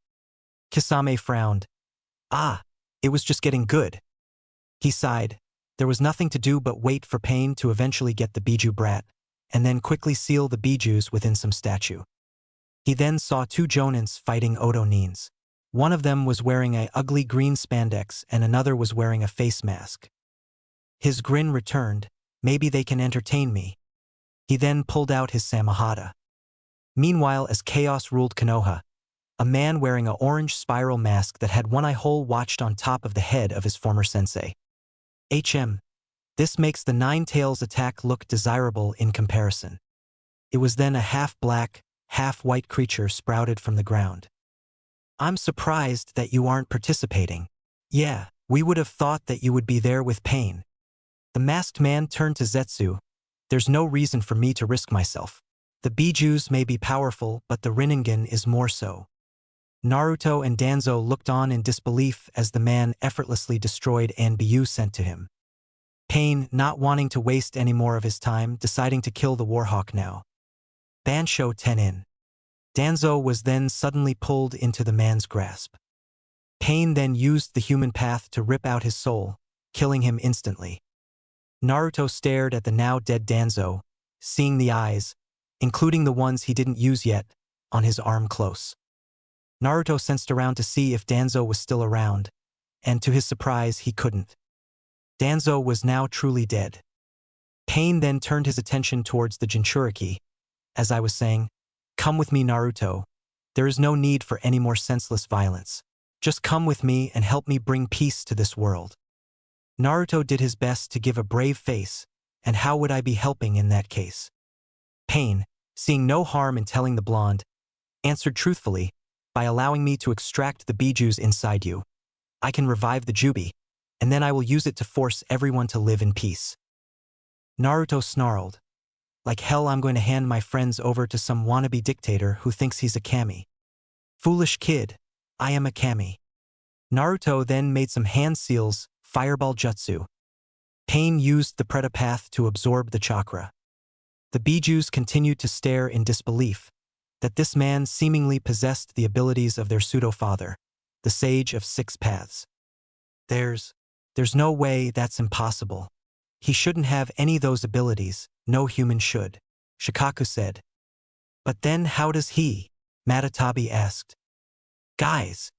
Kisame frowned. Ah, it was just getting good. He sighed. There was nothing to do but wait for Pain to eventually get the Bijuu brat, and then quickly seal the Bijuus within some statue. He then saw two Jonins fighting Oto Nins. One of them was wearing a ugly green spandex and another was wearing a face mask. His grin returned. Maybe they can entertain me. He then pulled out his Samahata. Meanwhile, as chaos ruled Konoha, a man wearing an orange spiral mask that had one eye hole watched on top of the head of his former sensei. This makes the Nine Tails attack look desirable in comparison. It was then a half-black, half-white creature sprouted from the ground. I'm surprised that you aren't participating. Yeah, we would have thought that you would be there with Pain. The masked man turned to Zetsu. There's no reason for me to risk myself. The Bijuus may be powerful, but the Rinnegan is more so. Naruto and Danzo looked on in disbelief as the man effortlessly destroyed an Bijuu sent to him. Pain, not wanting to waste any more of his time, deciding to kill the Warhawk now. Bansho Tenin. Danzo was then suddenly pulled into the man's grasp. Pain then used the human path to rip out his soul, killing him instantly. Naruto stared at the now dead Danzo, seeing the eyes, including the ones he didn't use yet, on his arm close. Naruto sensed around to see if Danzo was still around, and to his surprise he couldn't. Danzo was now truly dead. Pain then turned his attention towards the Jinchuriki. As I was saying, come with me Naruto. There is no need for any more senseless violence. Just come with me and help me bring peace to this world. Naruto did his best to give a brave face, and how would I be helping in that case? Pain, seeing no harm in telling the blonde, answered truthfully, by allowing me to extract the Bijuus inside you. I can revive the Jubi, and then I will use it to force everyone to live in peace. Naruto snarled. Like hell I'm going to hand my friends over to some wannabe dictator who thinks he's a kami. Foolish kid, I am a kami. Naruto then made some hand seals, fireball jutsu. Pain used the Preta path to absorb the chakra. The Bijuus continued to stare in disbelief that this man seemingly possessed the abilities of their pseudo-father, the Sage of Six Paths. There's no way that's impossible. He shouldn't have any of those abilities, no human should, Shikaku said. But then how does he? Matatabi asked. Guys.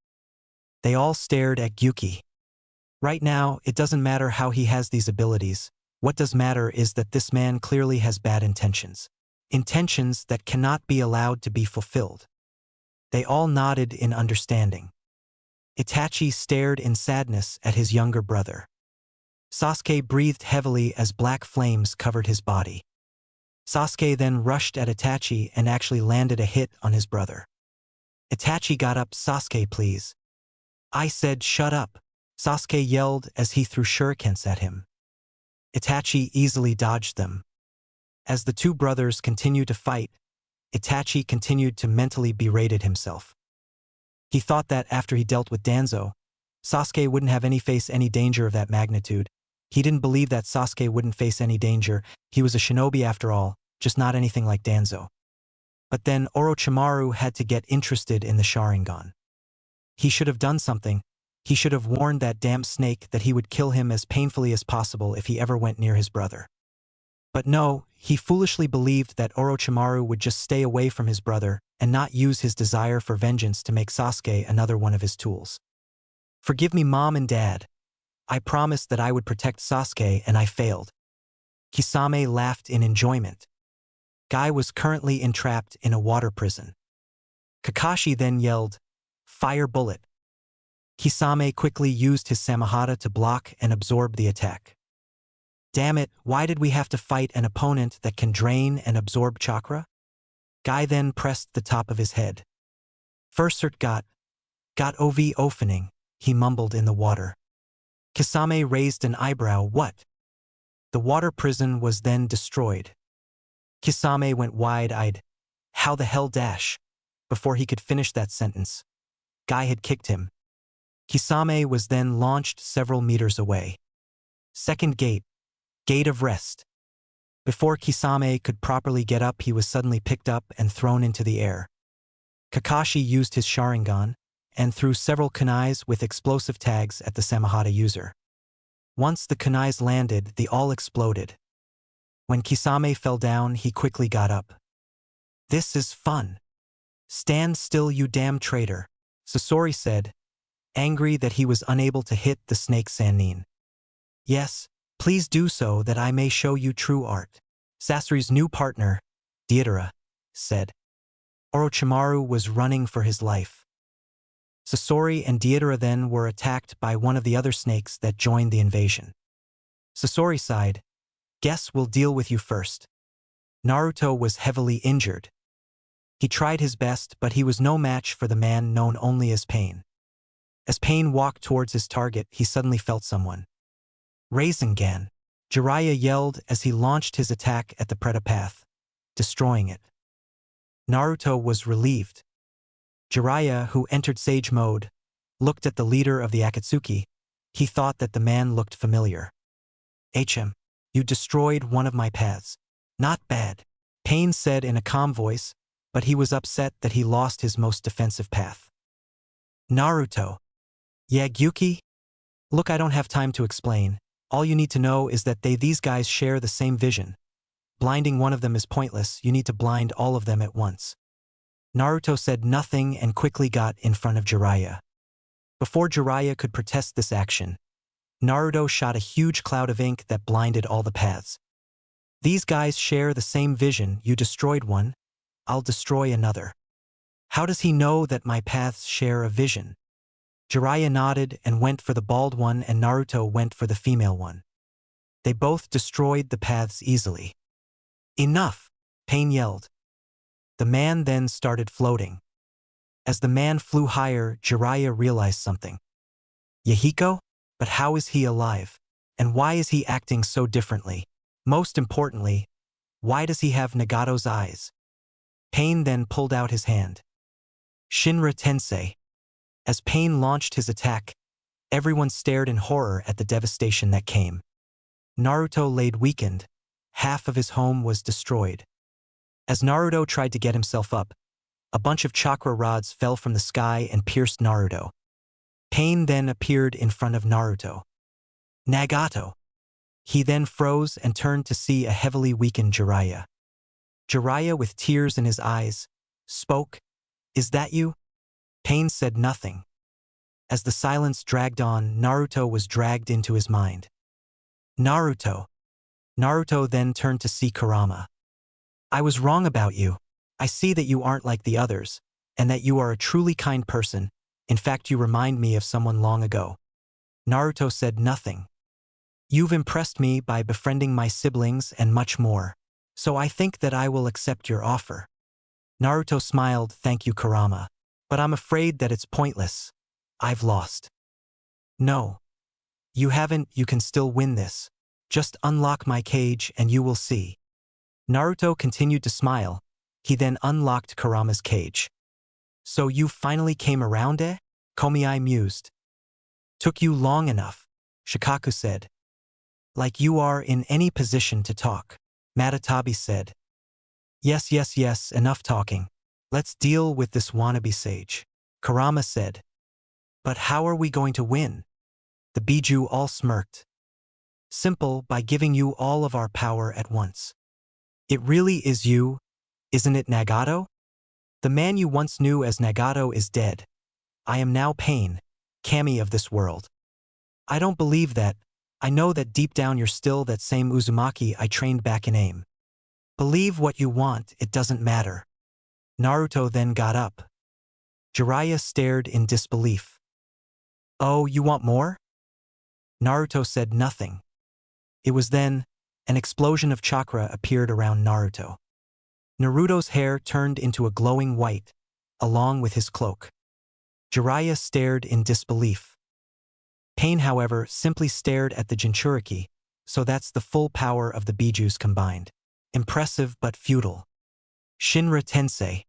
They all stared at Gyuki. Right now, it doesn't matter how he has these abilities. What does matter is that this man clearly has bad intentions. Intentions that cannot be allowed to be fulfilled. They all nodded in understanding. Itachi stared in sadness at his younger brother. Sasuke breathed heavily as black flames covered his body. Sasuke then rushed at Itachi and actually landed a hit on his brother. Itachi got up. Sasuke, please. I said shut up, Sasuke yelled as he threw shurikens at him. Itachi easily dodged them. As the two brothers continued to fight, Itachi continued to mentally berate himself. He thought that after he dealt with Danzo, Sasuke wouldn't face any danger of that magnitude. He didn't believe that Sasuke wouldn't face any danger. He was a shinobi after all, just not anything like Danzo. But then Orochimaru had to get interested in the Sharingan. He should have done something. He should have warned that damn snake that he would kill him as painfully as possible if he ever went near his brother. But no, he foolishly believed that Orochimaru would just stay away from his brother and not use his desire for vengeance to make Sasuke another one of his tools. Forgive me, Mom and Dad. I promised that I would protect Sasuke and I failed. Kisame laughed in enjoyment. Guy was currently entrapped in a water prison. Kakashi then yelled, "Fire bullet." Kisame quickly used his Samahata to block and absorb the attack. Damn it, why did we have to fight an opponent that can drain and absorb chakra? Guy then pressed the top of his head. Fursert got OV opening, he mumbled in the water. Kisame raised an eyebrow. What? The water prison was then destroyed. Kisame went wide-eyed. How the hell dash? Before he could finish that sentence, Guy had kicked him. Kisame was then launched several meters away. Second gate. Gate of rest. Before Kisame could properly get up, he was suddenly picked up and thrown into the air. Kakashi used his Sharingan and threw several kunais with explosive tags at the Samahata user. Once the kunais landed, they all exploded. When Kisame fell down, he quickly got up. This is fun. Stand still, you damn traitor, Sasori said, angry that he was unable to hit the snake Sannin. Yes, please do so that I may show you true art, Sasori's new partner, Deidara, said. Orochimaru was running for his life. Sasori and Deidara then were attacked by one of the other snakes that joined the invasion. Sasori sighed, "Guess we'll deal with you first." Naruto was heavily injured. He tried his best, but he was no match for the man known only as Pain. As Pain walked towards his target, he suddenly felt someone. Rasengan, Jiraiya yelled as he launched his attack at the Preta path, destroying it. Naruto was relieved. Jiraiya, who entered Sage mode, looked at the leader of the Akatsuki. He thought that the man looked familiar. "HM, you destroyed one of my paths. Not bad," Pain said in a calm voice, but he was upset that he lost his most defensive path. Naruto. Yeah, Gyuki? Look, I don't have time to explain. All you need to know is that these guys share the same vision. Blinding one of them is pointless, you need to blind all of them at once. Naruto said nothing and quickly got in front of Jiraiya. Before Jiraiya could protest this action, Naruto shot a huge cloud of ink that blinded all the paths. These guys share the same vision. You destroyed one, I'll destroy another. How does he know that my paths share a vision? Jiraiya nodded and went for the bald one, and Naruto went for the female one. They both destroyed the paths easily. Enough, Pain yelled. The man then started floating. As the man flew higher, Jiraiya realized something. Yahiko? But how is he alive? And why is he acting so differently? Most importantly, why does he have Nagato's eyes? Pain then pulled out his hand. Shinra Tensei. As Pain launched his attack, everyone stared in horror at the devastation that came. Naruto laid weakened. Half of his home was destroyed. As Naruto tried to get himself up, a bunch of chakra rods fell from the sky and pierced Naruto. Pain then appeared in front of Naruto. Nagato. He then froze and turned to see a heavily weakened Jiraiya. Jiraiya, with tears in his eyes, spoke, "Is that you?" Pain said nothing. As the silence dragged on, Naruto was dragged into his mind. Naruto. Naruto then turned to see Kurama. "I was wrong about you. I see that you aren't like the others, and that you are a truly kind person. In fact, you remind me of someone long ago." Naruto said nothing. "You've impressed me by befriending my siblings and much more. So I think that I will accept your offer. Naruto smiled, thank you Kurama. But I'm afraid that it's pointless. I've lost. No. You haven't, you can still win this. Just unlock my cage and you will see. Naruto continued to smile. He then unlocked Kurama's cage. So you finally came around, eh? Komiai mused. Took you long enough, Shikaku said. Like you are in any position to talk. Matatabi said. Yes, yes, yes, enough talking. Let's deal with this wannabe sage. Kurama said. But how are we going to win? The Bijuu all smirked. Simple, by giving you all of our power at once. It really is you, isn't it Nagato? The man you once knew as Nagato is dead. I am now Pain, Kami of this world. I don't believe that. I know that deep down you're still that same Uzumaki I trained back in AIM. Believe what you want, it doesn't matter. Naruto then got up. Jiraiya stared in disbelief. Oh, you want more? Naruto said nothing. It was then, an explosion of chakra appeared around Naruto. Naruto's hair turned into a glowing white, along with his cloak. Jiraiya stared in disbelief. Pain, however, simply stared at the Jinchuriki, so that's the full power of the Bijuus combined. Impressive but futile. Shinra Tensei.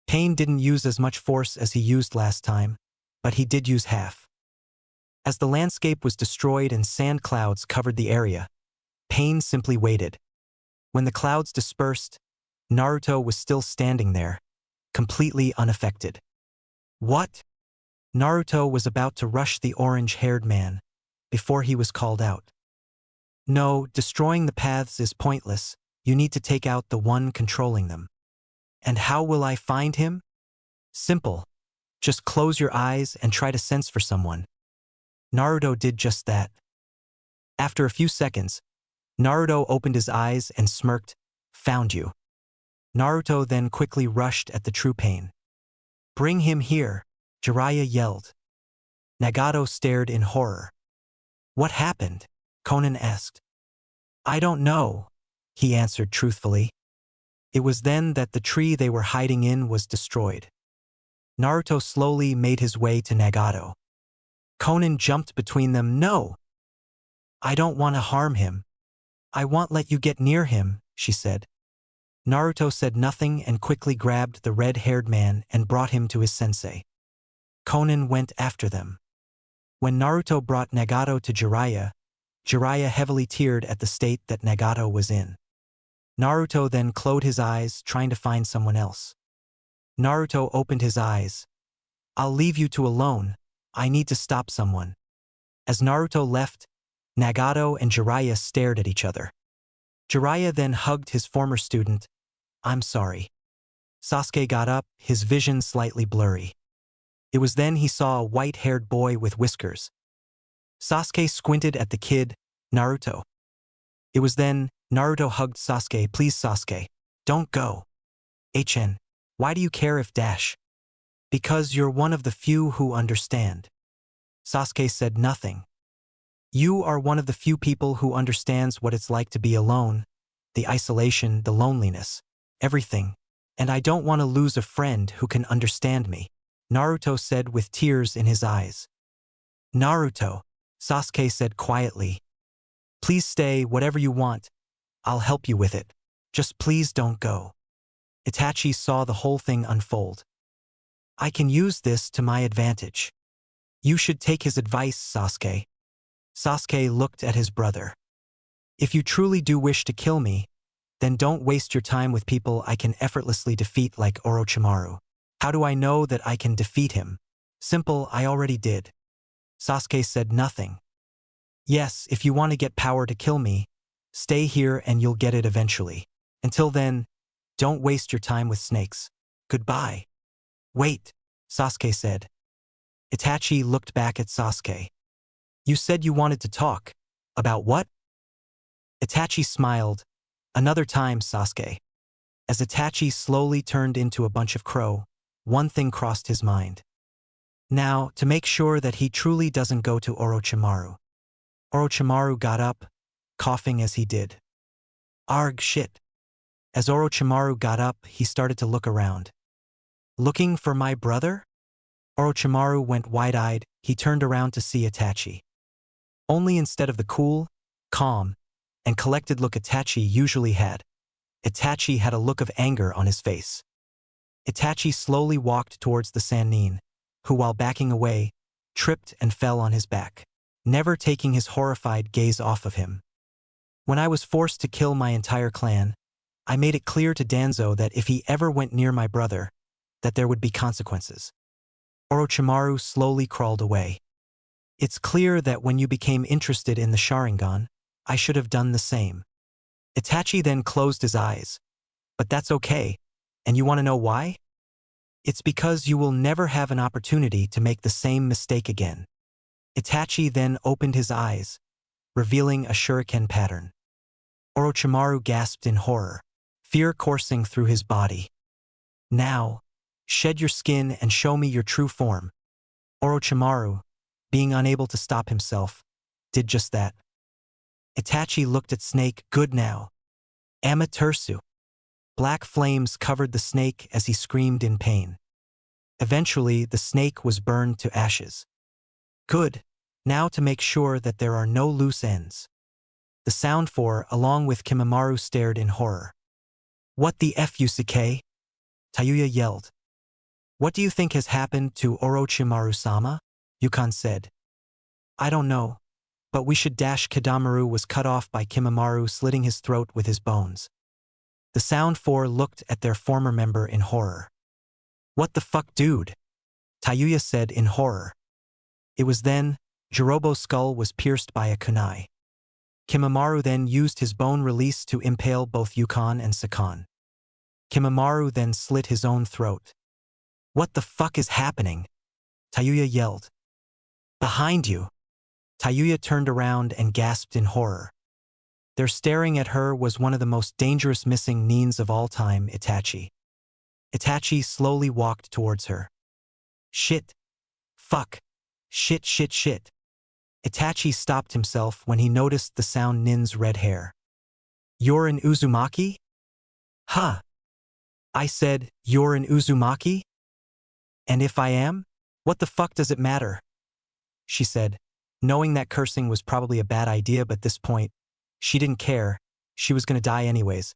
Pain didn't use as much force as he used last time, but he did use half. As the landscape was destroyed and sand clouds covered the area, Pain simply waited. When the clouds dispersed, Naruto was still standing there, completely unaffected. What? Naruto was about to rush the orange-haired man, before he was called out. No, destroying the paths is pointless, you need to take out the one controlling them. And how will I find him? Simple. Just close your eyes and try to sense for someone. Naruto did just that. After a few seconds, Naruto opened his eyes and smirked, found you. Naruto then quickly rushed at the true Pain. Bring him here, Jiraiya yelled. Nagato stared in horror. What happened? Conan asked. I don't know, he answered truthfully. It was then that the tree they were hiding in was destroyed. Naruto slowly made his way to Nagato. Conan jumped between them. No! I don't want to harm him. I won't let you get near him, she said. Naruto said nothing and quickly grabbed the red-haired man and brought him to his sensei. Conan went after them. When Naruto brought Nagato to Jiraiya, Jiraiya heavily teared at the state that Nagato was in. Naruto then closed his eyes, trying to find someone else. Naruto opened his eyes. I'll leave you two alone. I need to stop someone. As Naruto left, Nagato and Jiraiya stared at each other. Jiraiya then hugged his former student. I'm sorry. Sasuke got up, his vision slightly blurry. It was then he saw a white-haired boy with whiskers. Sasuke squinted at the kid, Naruto. It was then, Naruto hugged Sasuke. Please Sasuke, don't go. HN, why do you care if dash? Because you're one of the few who understand. Sasuke said nothing. You are one of the few people who understands what it's like to be alone, the isolation, the loneliness, everything. And I don't want to lose a friend who can understand me, Naruto said with tears in his eyes. Naruto, Sasuke said quietly. Please stay, whatever you want. I'll help you with it. Just please don't go. Itachi saw the whole thing unfold. I can use this to my advantage. You should take his advice, Sasuke. Sasuke looked at his brother. If you truly do wish to kill me, then don't waste your time with people I can effortlessly defeat like Orochimaru. How do I know that I can defeat him? Simple, I already did. Sasuke said nothing. Yes, if you want to get power to kill me, stay here and you'll get it eventually. Until then, don't waste your time with snakes. Goodbye. Wait, Sasuke said. Itachi looked back at Sasuke. You said you wanted to talk. About what? Itachi smiled. Another time, Sasuke. As Itachi slowly turned into a bunch of crow, one thing crossed his mind. Now, to make sure that he truly doesn't go to Orochimaru. Orochimaru got up, coughing as he did. Arg shit. As Orochimaru got up, he started to look around. Looking for my brother? Orochimaru went wide-eyed. He turned around to see Itachi. Only instead of the cool, calm, and collected look Itachi usually had, Itachi had a look of anger on his face. Itachi slowly walked towards the Sannin, who while backing away, tripped and fell on his back, never taking his horrified gaze off of him. When I was forced to kill my entire clan, I made it clear to Danzo that if he ever went near my brother, that there would be consequences. Orochimaru slowly crawled away. It's clear that when you became interested in the Sharingan, I should have done the same. Itachi then closed his eyes. But that's okay. And you want to know why? It's because you will never have an opportunity to make the same mistake again. Itachi then opened his eyes, revealing a shuriken pattern. Orochimaru gasped in horror, fear coursing through his body. Now, shed your skin and show me your true form. Orochimaru, being unable to stop himself, did just that. Itachi looked at Snake. Good now. Amaterasu. Black flames covered the snake as he screamed in pain. Eventually, the snake was burned to ashes. Good. Now to make sure that there are no loose ends. The Sound Four, along with Kimimaro, stared in horror. What the F, Yusuke? Tayuya yelled. What do you think has happened to Orochimaru-sama? Yukon said. I don't know, but we should dash. Kidamaru was cut off by Kimimaro slitting his throat with his bones. The Sound Four looked at their former member in horror. What the fuck, dude? Tayuya said in horror. It was then, Jirobo's skull was pierced by a kunai. Kimimaro then used his bone release to impale both Yukon and Sakan. Kimimaro then slit his own throat. What the fuck is happening? Tayuya yelled. Behind you. Tayuya turned around and gasped in horror. There staring at her was one of the most dangerous missing nins of all time, Itachi. Itachi slowly walked towards her. Shit. Fuck. Shit. Itachi stopped himself when he noticed the Sound Nin's red hair. You're an Uzumaki? Huh. I said, you're an Uzumaki? And if I am, what the fuck does it matter? She said, knowing that cursing was probably a bad idea, but at this point, she didn't care. She was gonna die anyways.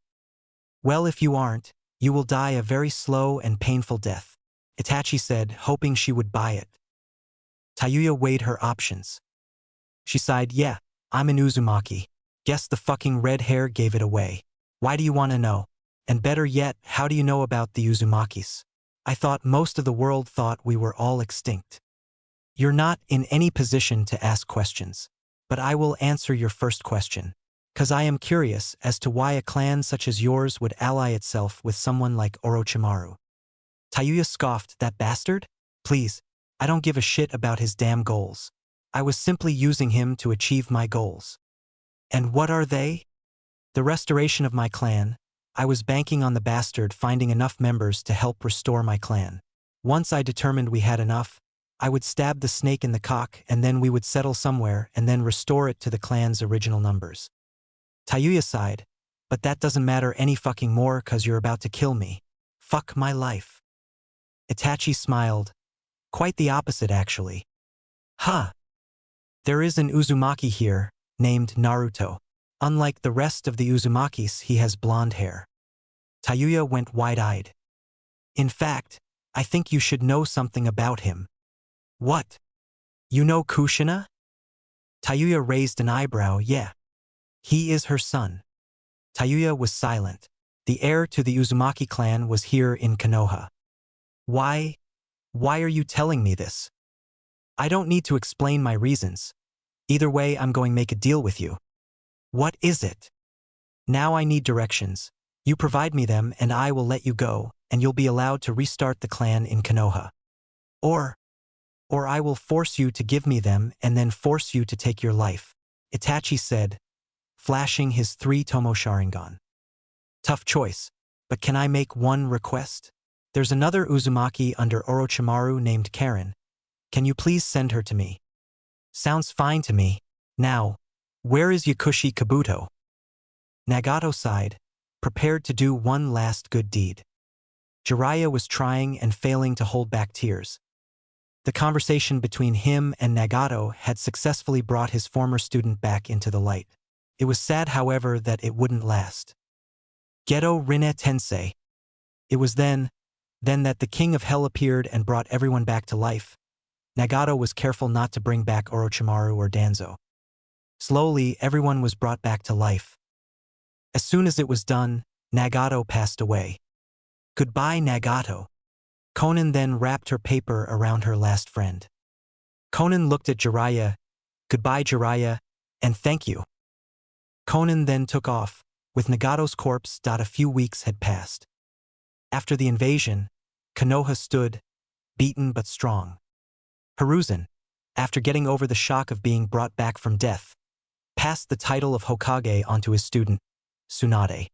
Well, if you aren't, you will die a very slow and painful death, Itachi said, hoping she would buy it. Tayuya weighed her options. She sighed, yeah, I'm an Uzumaki. Guess the fucking red hair gave it away. Why do you want to know? And better yet, how do you know about the Uzumakis? I thought most of the world thought we were all extinct. You're not in any position to ask questions. But I will answer your first question. 'Cause I am curious as to why a clan such as yours would ally itself with someone like Orochimaru. Tayuya scoffed, that bastard? Please, I don't give a shit about his damn goals. I was simply using him to achieve my goals. And what are they? The restoration of my clan. I was banking on the bastard finding enough members to help restore my clan. Once I determined we had enough, I would stab the snake in the cock and then we would settle somewhere and then restore it to the clan's original numbers. Tayuya sighed, but that doesn't matter any fucking more 'cause you're about to kill me. Fuck my life. Itachi smiled. Quite the opposite, actually. Huh. There is an Uzumaki here, named Naruto. Unlike the rest of the Uzumakis, he has blonde hair. Tayuya went wide-eyed. In fact, I think you should know something about him. What? You know Kushina? Tayuya raised an eyebrow. Yeah. He is her son. Tayuya was silent. The heir to the Uzumaki clan was here in Konoha. Why are you telling me this? I don't need to explain my reasons. Either way, I'm going to make a deal with you. What is it? Now I need directions. You provide me them and I will let you go, and you'll be allowed to restart the clan in Konoha. Or I will force you to give me them and then force you to take your life, Itachi said, flashing his 3 Tomo Sharingan. Tough choice, but can I make one request? There's another Uzumaki under Orochimaru named Karen. Can you please send her to me? Sounds fine to me. Now, where is Yakushi Kabuto? Nagato sighed. prepared to do one last good deed. Jiraiya was trying and failing to hold back tears. The conversation between him and Nagato had successfully brought his former student back into the light. It was sad, however, that it wouldn't last. Geto Rinne Tensei. It was then that the king of hell appeared and brought everyone back to life. Nagato was careful not to bring back Orochimaru or Danzo. Slowly, everyone was brought back to life. As soon as it was done, Nagato passed away. Goodbye, Nagato. Konan then wrapped her paper around her last friend. Konan looked at Jiraiya. Goodbye, Jiraiya, and thank you. Konan then took off. With Nagato's corpse, a few weeks had passed. After the invasion, Konoha stood, beaten but strong. Hiruzen, after getting over the shock of being brought back from death, passed the title of Hokage onto his student, Tsunade.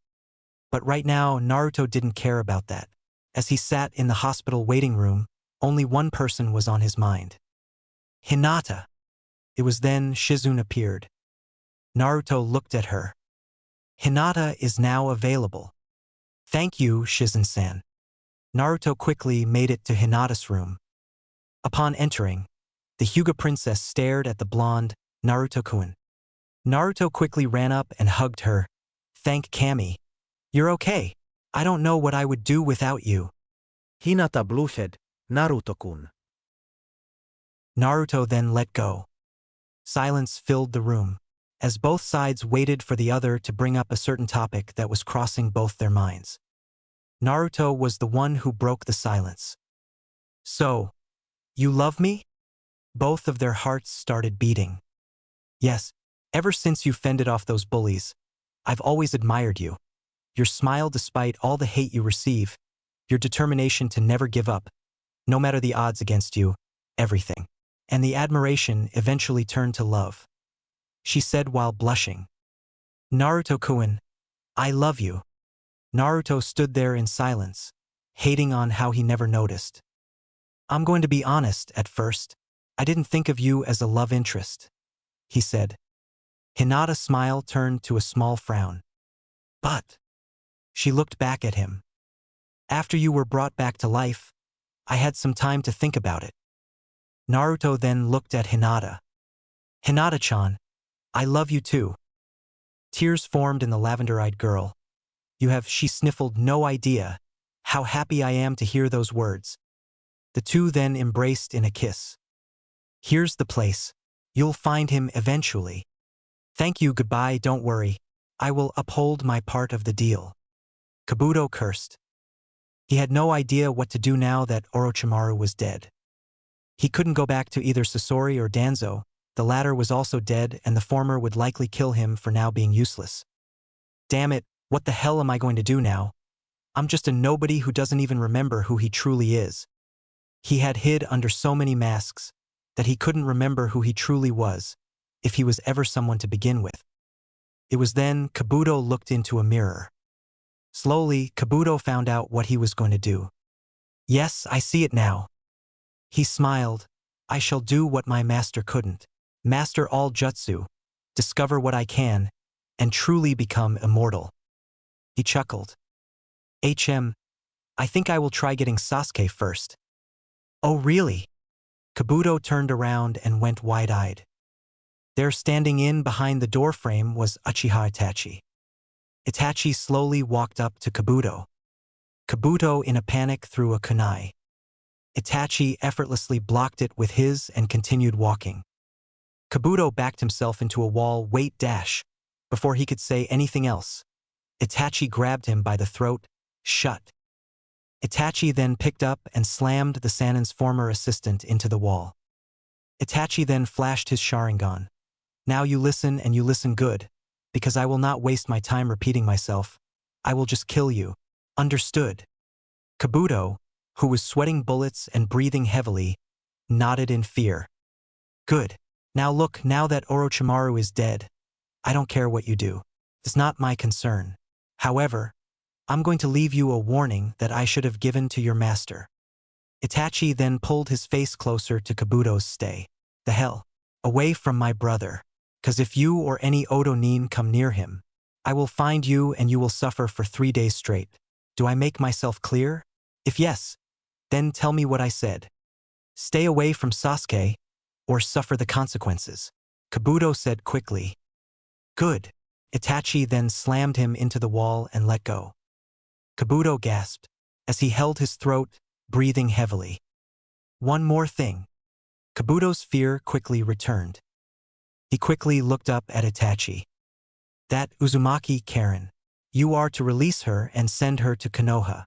But right now, Naruto didn't care about that. As he sat in the hospital waiting room, only one person was on his mind. Hinata. It was then Shizune appeared. Naruto looked at her. Hinata is now available. Thank you, Shizune-san. Naruto quickly made it to Hinata's room. Upon entering, the Hyuga princess stared at the blonde Naruto-kun. Naruto quickly ran up and hugged her. Thank Kami. You're okay. I don't know what I would do without you. Hinata blushed, Naruto-kun. Naruto then let go. Silence filled the room, as both sides waited for the other to bring up a certain topic that was crossing both their minds. Naruto was the one who broke the silence. So, you love me? Both of their hearts started beating. Yes, ever since you fended off those bullies, I've always admired you. Your smile despite all the hate you receive, your determination to never give up, no matter the odds against you, everything. And the admiration eventually turned to love. She said while blushing. Naruto-kun, I love you. Naruto stood there in silence, hating on how he never noticed. I'm going to be honest, at first, I didn't think of you as a love interest, he said. Hinata's smile turned to a small frown. But, she looked back at him. After you were brought back to life, I had some time to think about it. Naruto then looked at Hinata. Hinata-chan, I love you too. Tears formed in the lavender-eyed girl. She sniffled, no idea how happy I am to hear those words. The two then embraced in a kiss. Here's the place. You'll find him eventually. Thank you, goodbye, don't worry. I will uphold my part of the deal. Kabuto cursed. He had no idea what to do now that Orochimaru was dead. He couldn't go back to either Sasori or Danzo. The latter was also dead, and the former would likely kill him for now being useless. Damn it, what the hell am I going to do now? I'm just a nobody who doesn't even remember who he truly is. He had hid under so many masks that he couldn't remember who he truly was, if he was ever someone to begin with. It was then Kabuto looked into a mirror. Slowly, Kabuto found out what he was going to do. Yes, I see it now. He smiled. I shall do what my master couldn't. Master all jutsu, discover what I can, and truly become immortal. He chuckled. I think I will try getting Sasuke first. Oh really? Kabuto turned around and went wide-eyed. There standing in behind the doorframe was Uchiha Itachi. Itachi slowly walked up to Kabuto. Kabuto in a panic threw a kunai. Itachi effortlessly blocked it with his and continued walking. Kabuto backed himself into a wall, before he could say anything else. Itachi grabbed him by the throat, shut. Itachi then picked up and slammed the Sanin's former assistant into the wall. Itachi then flashed his Sharingan. Now you listen and you listen good, because I will not waste my time repeating myself. I will just kill you. Understood? Kabuto, who was sweating bullets and breathing heavily, nodded in fear. Good. Now look, now that Orochimaru is dead, I don't care what you do. It's not my concern. However, I'm going to leave you a warning that I should have given to your master. Itachi then pulled his face closer to Kabuto's. Stay the hell away from my brother, 'cause if you or any Odo Nin come near him, I will find you and you will suffer for 3 days straight. Do I make myself clear? If yes, then tell me what I said. Stay away from Sasuke, or suffer the consequences. Kabuto said quickly. Good. Itachi then slammed him into the wall and let go. Kabuto gasped, as he held his throat, breathing heavily. One more thing. Kabuto's fear quickly returned. He quickly looked up at Itachi. That Uzumaki Karen. You are to release her and send her to Konoha.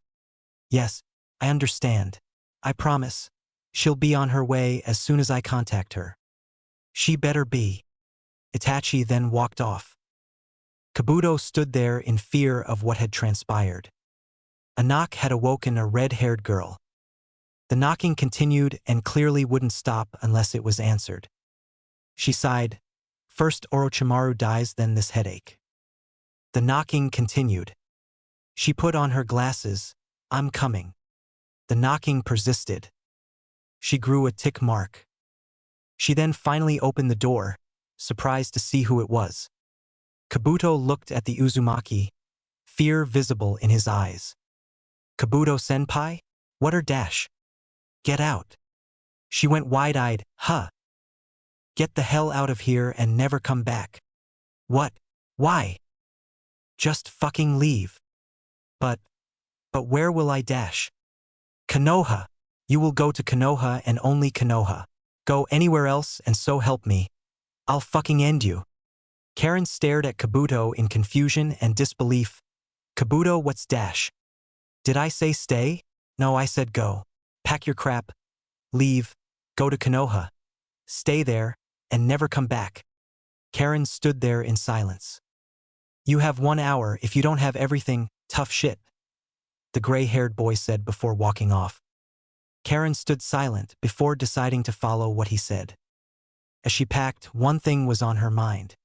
Yes, I understand. I promise. She'll be on her way as soon as I contact her. She better be. Itachi then walked off. Kabuto stood there in fear of what had transpired. A knock had awoken a red-haired girl. The knocking continued and clearly wouldn't stop unless it was answered. She sighed. First Orochimaru dies, then this headache. The knocking continued. She put on her glasses. I'm coming. The knocking persisted. She grew a tick mark. She then finally opened the door, surprised to see who it was. Kabuto looked at the Uzumaki, fear visible in his eyes. Kabuto-senpai? What dash? Get out. She went wide-eyed, huh? Get the hell out of here and never come back. What? Why? Just fucking leave. But where will I dash? Konoha. You will go to Konoha and only Konoha. Go anywhere else and so help me. I'll fucking end you. Karen stared at Kabuto in confusion and disbelief. Kabuto, what's dash? Did I say stay? No, I said go. Pack your crap. Leave. Go to Konoha. Stay there and never come back. Karen stood there in silence. You have 1 hour. If you don't have everything, tough shit. The gray-haired boy said before walking off. Karen stood silent before deciding to follow what he said. As she packed, one thing was on her mind.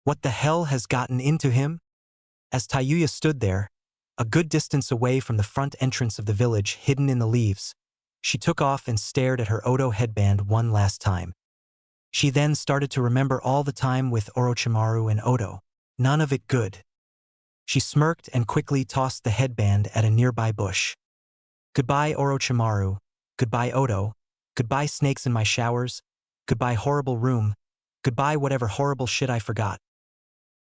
What the hell has gotten into him? As Tayuya stood there, a good distance away from the front entrance of the village hidden in the leaves, she took off and stared at her Odo headband one last time. She then started to remember all the time with Orochimaru and Odo. None of it good. She smirked and quickly tossed the headband at a nearby bush. Goodbye Orochimaru, goodbye Odo, goodbye snakes in my showers, goodbye horrible room, goodbye whatever horrible shit I forgot.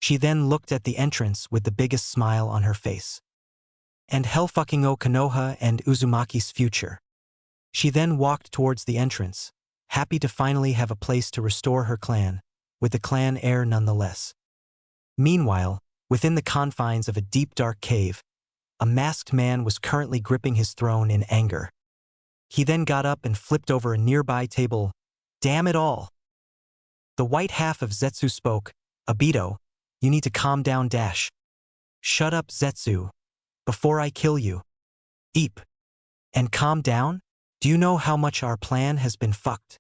She then looked at the entrance with the biggest smile on her face. And hell-fucking Konoha and Uzumaki's future. She then walked towards the entrance, happy to finally have a place to restore her clan, with the clan heir nonetheless. Meanwhile, within the confines of a deep dark cave, a masked man was currently gripping his throne in anger. He then got up and flipped over a nearby table. Damn it all! The white half of Zetsu spoke. Obito, you need to calm down dash. Shut up Zetsu. Before I kill you. Eep. And calm down? Do you know how much our plan has been fucked?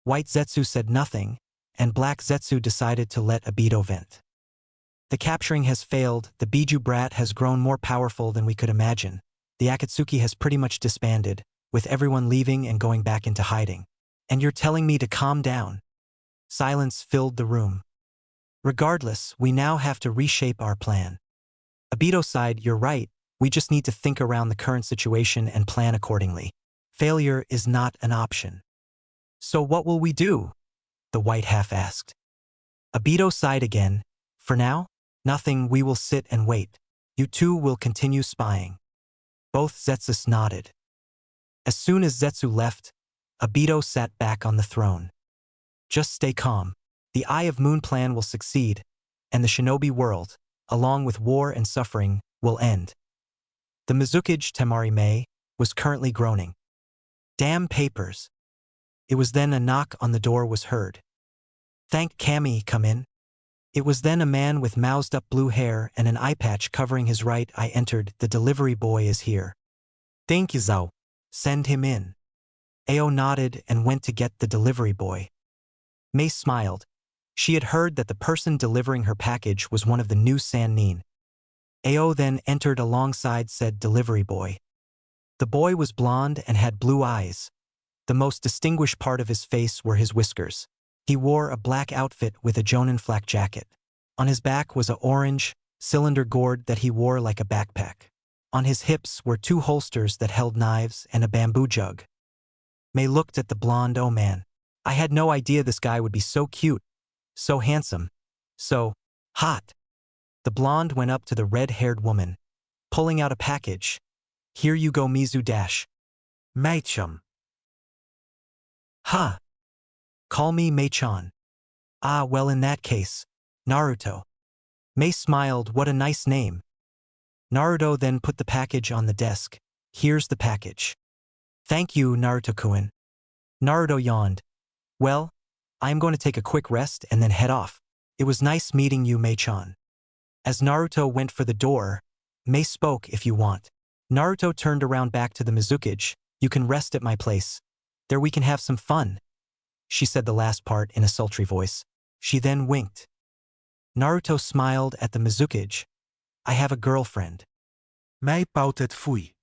White Zetsu said nothing, and Black Zetsu decided to let Obito vent. The capturing has failed, the Bijuu brat has grown more powerful than we could imagine. The Akatsuki has pretty much disbanded, with everyone leaving and going back into hiding. And you're telling me to calm down? Silence filled the room. Regardless, we now have to reshape our plan. Obito sighed, you're right, we just need to think around the current situation and plan accordingly. Failure is not an option. So what will we do? The white half asked. Obito sighed again. For now, nothing, we will sit and wait. You two will continue spying. Both Zetsus nodded. As soon as Zetsu left, Obito sat back on the throne. Just stay calm. The Eye of Moon plan will succeed, and the shinobi world, along with war and suffering, will end. The Mizukage Temari was currently groaning. Damn papers. It was then a knock on the door was heard. Thank Kami, come in. It was then a man with moused-up blue hair and an eye patch covering his right eye entered. The delivery boy is here. Thank you, Zhao. Send him in. Ao nodded and went to get the delivery boy. Mei smiled. She had heard that the person delivering her package was one of the new Sannin. Ao then entered alongside said delivery boy. The boy was blonde and had blue eyes. The most distinguished part of his face were his whiskers. He wore a black outfit with a Jonin flak jacket. On his back was a orange, cylinder gourd that he wore like a backpack. On his hips were 2 holsters that held knives and a bamboo jug. May looked at the blonde. Oh man. I had no idea this guy would be so cute, so handsome, so hot. The blonde went up to the red-haired woman, pulling out a package. Here you go, Mizu dash. Mei-chan. Huh. Call me Mei-chan. Ah, well in that case, Naruto. Mei smiled. What a nice name. Naruto then put the package on the desk. Here's the package. Thank you, Naruto-kun. Naruto yawned. Well, I am going to take a quick rest and then head off. It was nice meeting you, Mei-chan. As Naruto went for the door, Mei spoke. If you want. Naruto turned around back to the Mizukage. You can rest at my place. There we can have some fun. She said the last part in a sultry voice. She then winked. Naruto smiled at the Mizukage. I have a girlfriend. Mei pouted fui.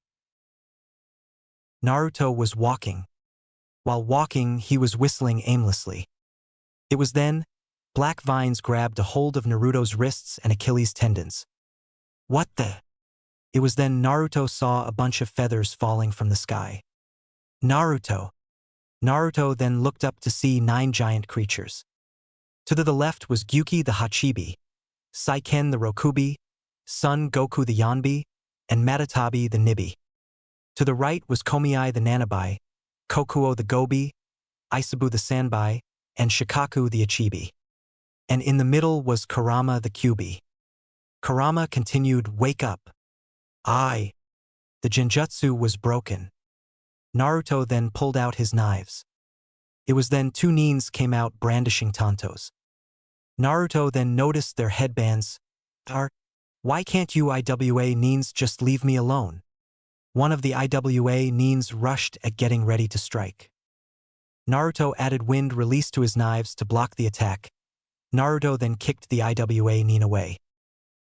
Naruto was walking. While walking, he was whistling aimlessly. It was then, black vines grabbed a hold of Naruto's wrists and Achilles' tendons. What the? It was then Naruto saw a bunch of feathers falling from the sky. Naruto. Naruto then looked up to see 9 giant creatures. To the left was Gyuki the Hachibi, Saiken the Rokubi, Son Goku the Yanbi, and Matatabi the Nibi. To the right was Komiai the Nanabai, Kokuo the Gobi, Isabu the Sanbai, and Shikaku the Achibi. And in the middle was Kurama the Kyubi. Kurama continued, wake up. The genjutsu was broken. Naruto then pulled out his knives. It was then 2 nins came out brandishing tantos. Naruto then noticed their headbands. Why can't you IWA nins just leave me alone? One of the IWA nins rushed at getting ready to strike. Naruto added wind release to his knives to block the attack. Naruto then kicked the IWA nin away.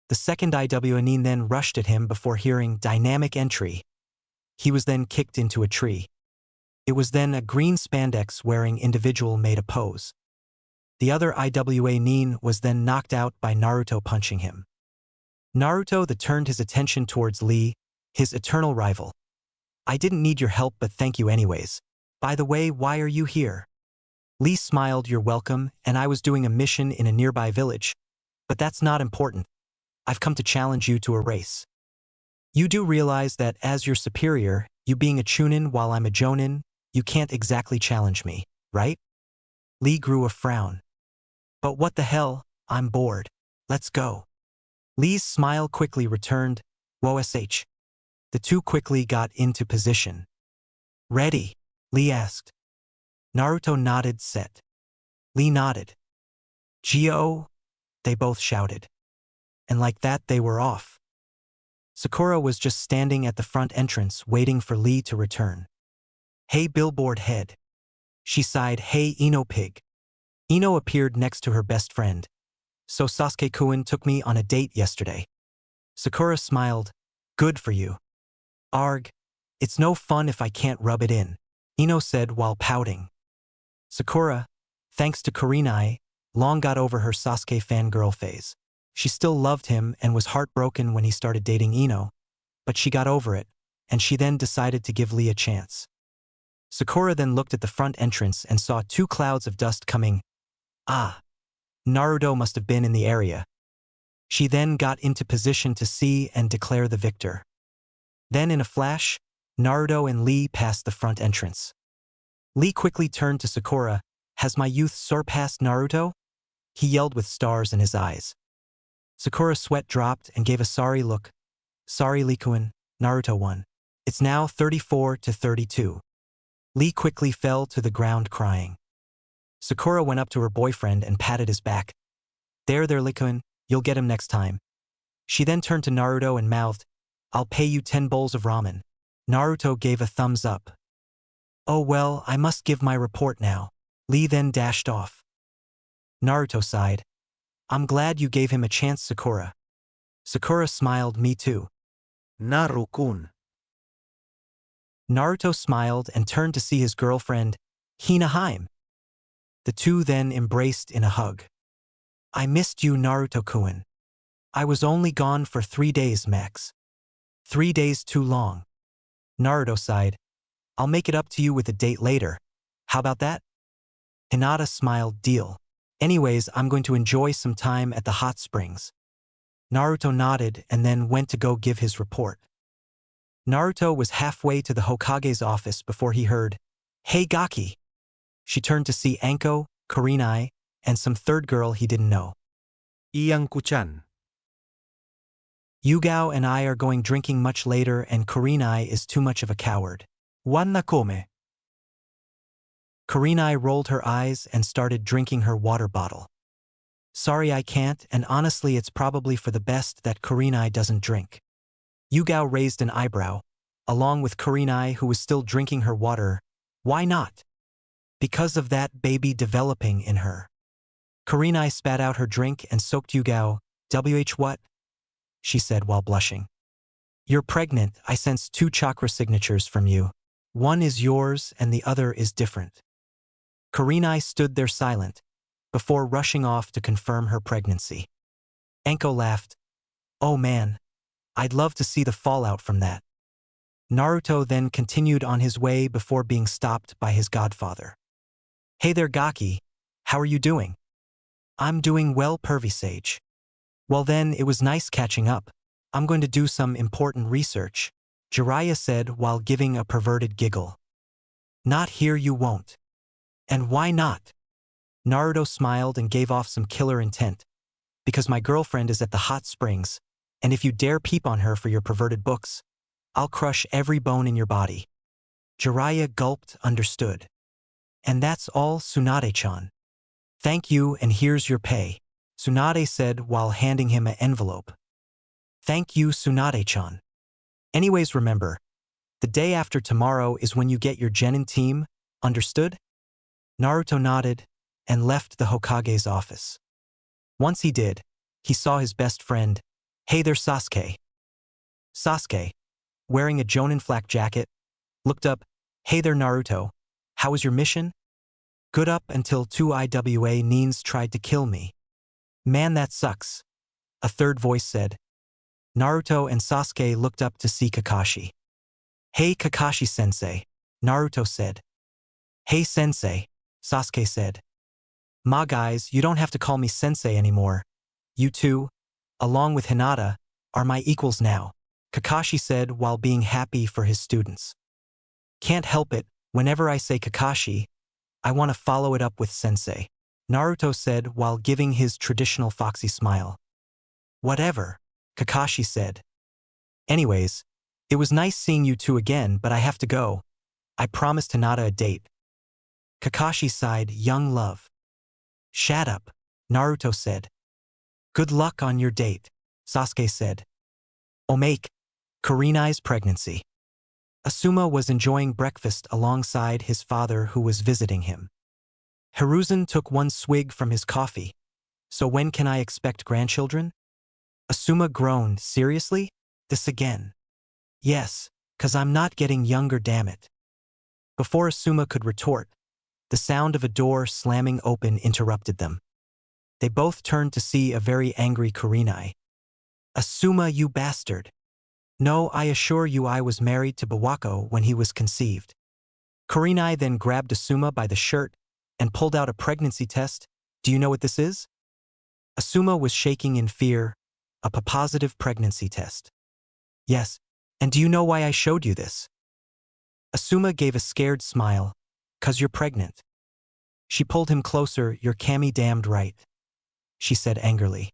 The second IWA nin then rushed at him before hearing dynamic entry. He was then kicked into a tree. It was then a green spandex-wearing individual made a pose. The other IWA nin was then knocked out by Naruto punching him. Naruto then turned his attention towards Lee, his eternal rival. I didn't need your help, but thank you anyways. By the way, why are you here? Lee smiled. You're welcome, and I was doing a mission in a nearby village. But that's not important. I've come to challenge you to a race. You do realize that as your superior, you being a chunin while I'm a jonin, you can't exactly challenge me, right? Lee grew a frown. But what the hell, I'm bored. Let's go. Lee's smile quickly returned. Wosh. The 2 quickly got into position. Ready? Lee asked. Naruto nodded. Set. Lee nodded. Gyo? They both shouted. And like that they were off. Sakura was just standing at the front entrance waiting for Lee to return. Hey billboard head. She sighed. Hey Ino pig. Ino appeared next to her best friend. So Sasuke-kun took me on a date yesterday. Sakura smiled. Good for you. Arg. It's no fun if I can't rub it in, Ino said while pouting. Sakura, thanks to Kurenai, long got over her Sasuke fangirl phase. She still loved him and was heartbroken when he started dating Ino, but she got over it, and she then decided to give Lee a chance. Sakura then looked at the front entrance and saw 2 clouds of dust coming. Naruto must have been in the area. She then got into position to see and declare the victor. Then in a flash, Naruto and Lee passed the front entrance. Lee quickly turned to Sakura. Has my youth surpassed Naruto? He yelled with stars in his eyes. Sakura's sweat dropped and gave a sorry look. Sorry Lee-kun, Naruto won. It's now 34-32. Lee quickly fell to the ground crying. Sakura went up to her boyfriend and patted his back. There Lee-kun, you'll get him next time. She then turned to Naruto and mouthed, I'll pay you 10 bowls of ramen. Naruto gave a thumbs up. Oh well, I must give my report now. Lee then dashed off. Naruto sighed. I'm glad you gave him a chance, Sakura. Sakura smiled. Me too. Naru-kun. Naruto smiled and turned to see his girlfriend, Hina Haim. The 2 then embraced in a hug. I missed you, Naruto-kun. I was only gone for 3 days max. 3 days too long. Naruto sighed. I'll make it up to you with a date later. How about that? Hinata smiled. Deal. Anyways, I'm going to enjoy some time at the hot springs. Naruto nodded and then went to go give his report. Naruto was halfway to the Hokage's office before he heard, "Hey Gaki." She turned to see Anko, Kurenai, and some third girl he didn't know. Iyang kuchan. Yugao and I are going drinking much later and Kurenai is too much of a coward. Wan nakome. Kurenai rolled her eyes and started drinking her water bottle. Sorry I can't, and honestly it's probably for the best that Kurenai doesn't drink. Yugao raised an eyebrow, along with Kurenai who was still drinking her water. Why not? Because of that baby developing in her. Kurenai spat out her drink and soaked Yugao. What? She said while blushing. You're pregnant. I sense 2 chakra signatures from you. One is yours and the other is different. Kurenai stood there silent, before rushing off to confirm her pregnancy. Anko laughed. Oh man, I'd love to see the fallout from that. Naruto then continued on his way before being stopped by his godfather. Hey there Gaki, how are you doing? I'm doing well, pervy sage. Well then, it was nice catching up. I'm going to do some important research, Jiraiya said while giving a perverted giggle. Not here, you won't. And why not? Naruto smiled and gave off some killer intent. Because my girlfriend is at the hot springs, and if you dare peep on her for your perverted books, I'll crush every bone in your body. Jiraiya gulped. Understood. And that's all, Tsunade-chan. Thank you, and here's your pay, Tsunade said while handing him an envelope. Thank you, Tsunade-chan. Anyways, remember, the day after tomorrow is when you get your genin team, understood? Naruto nodded and left the Hokage's office. Once he did, he saw his best friend. Hey there, Sasuke. Sasuke, wearing a Jonin flak jacket, looked up. Hey there, Naruto. How was your mission? Good up until 2 IWA Nins tried to kill me. Man, that sucks, a third voice said. Naruto and Sasuke looked up to see Kakashi. Hey Kakashi-sensei, Naruto said. Hey sensei, Sasuke said. Ma guys, you don't have to call me sensei anymore. You two, along with Hinata, are my equals now, Kakashi said while being happy for his students. Can't help it, whenever I say Kakashi, I want to follow it up with sensei, Naruto said while giving his traditional foxy smile. Whatever, Kakashi said. Anyways, it was nice seeing you two again, but I have to go. I promised Hinata a date. Kakashi sighed. Young love. Shut up, Naruto said. Good luck on your date, Sasuke said. Omake, Kurenai's pregnancy. Asuma was enjoying breakfast alongside his father who was visiting him. Hiruzen took one swig from his coffee. So when can I expect grandchildren? Asuma groaned. Seriously? This again? Yes, 'cause I'm not getting younger, damn it. Before Asuma could retort, the sound of a door slamming open interrupted them. They both turned to see a very angry Kurenai. Asuma, you bastard. No, I assure you I was married to Bawako when he was conceived. Kurenai then grabbed Asuma by the shirt and pulled out a pregnancy test. Do you know what this is? Asuma was shaking in fear. A positive pregnancy test. Yes, and do you know why I showed you this? Asuma gave a scared smile. 'Cause you're pregnant. She pulled him closer. You're Kami damned right, she said angrily.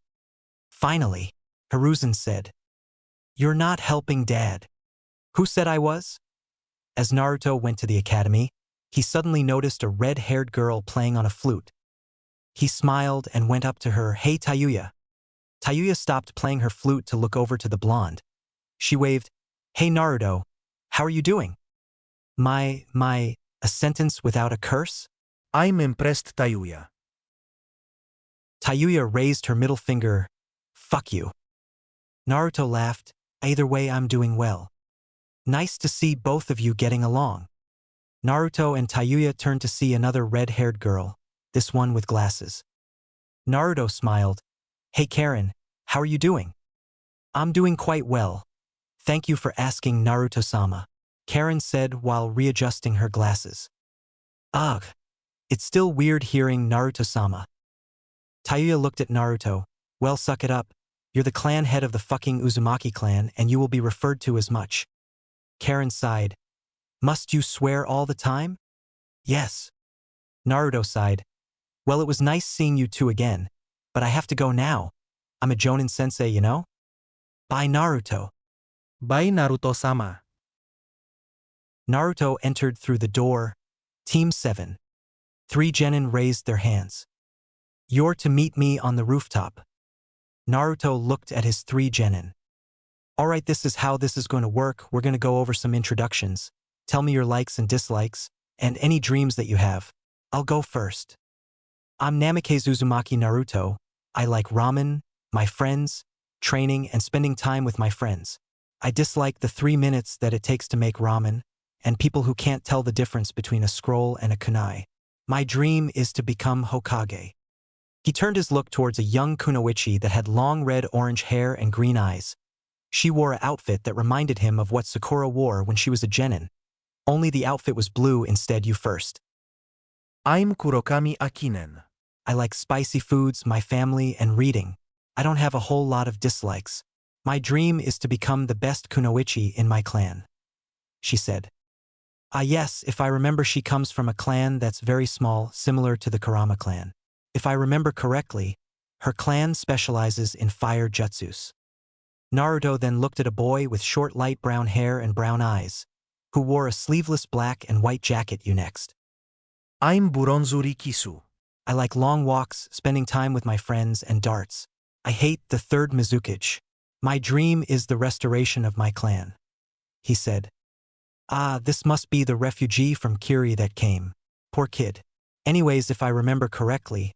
Finally, Hiruzen said. You're not helping Dad. Who said I was? As Naruto went to the academy, he suddenly noticed a red-haired girl playing on a flute. He smiled and went up to her. Hey Tayuya. Tayuya stopped playing her flute to look over to the blonde. She waved. Hey Naruto, how are you doing? A sentence without a curse? I'm impressed, Tayuya. Tayuya raised her middle finger. Fuck you. Naruto laughed. Either way, I'm doing well. Nice to see both of you getting along. Naruto and Tayuya turned to see another red-haired girl, this one with glasses. Naruto smiled. Hey Karen, how are you doing? I'm doing quite well. Thank you for asking, Naruto-sama, Karen said while readjusting her glasses. Ugh, it's still weird hearing Naruto-sama. Tayuya looked at Naruto. Well, suck it up. You're the clan head of the fucking Uzumaki clan and you will be referred to as much. Karen sighed. Must you swear all the time? Yes. Naruto sighed. Well, it was nice seeing you two again, but I have to go now. I'm a Jonin sensei, you know? Bye, Naruto. Bye Naruto-sama. Naruto entered through the door. Team 7. 3 genin raised their hands. You're to meet me on the rooftop. Naruto looked at his 3 genin. Alright, this is how this is going to work. We're going to go over some introductions. Tell me your likes and dislikes, and any dreams that you have. I'll go first. I'm Namikaze Uzumaki Naruto. I like ramen, my friends, training, and spending time with my friends. I dislike the 3 minutes that it takes to make ramen, and people who can't tell the difference between a scroll and a kunai. My dream is to become Hokage. He turned his look towards a young kunoichi that had long red-orange hair and green eyes. She wore an outfit that reminded him of what Sakura wore when she was a genin. Only the outfit was blue instead. You first. I'm Kurokami Akinen. I like spicy foods, my family, and reading. I don't have a whole lot of dislikes. My dream is to become the best kunoichi in my clan. She said. Ah yes, if I remember, she comes from a clan that's very small, similar to the Kurama clan. If I remember correctly, her clan specializes in fire jutsus. Naruto then looked at a boy with short light brown hair and brown eyes, who wore a sleeveless black and white jacket. You next. I'm Buronzu Rikisu. I like long walks, spending time with my friends, and darts. I hate the third Mizukage. My dream is the restoration of my clan. He said. Ah, this must be the refugee from Kiri that came. Poor kid. Anyways, if I remember correctly,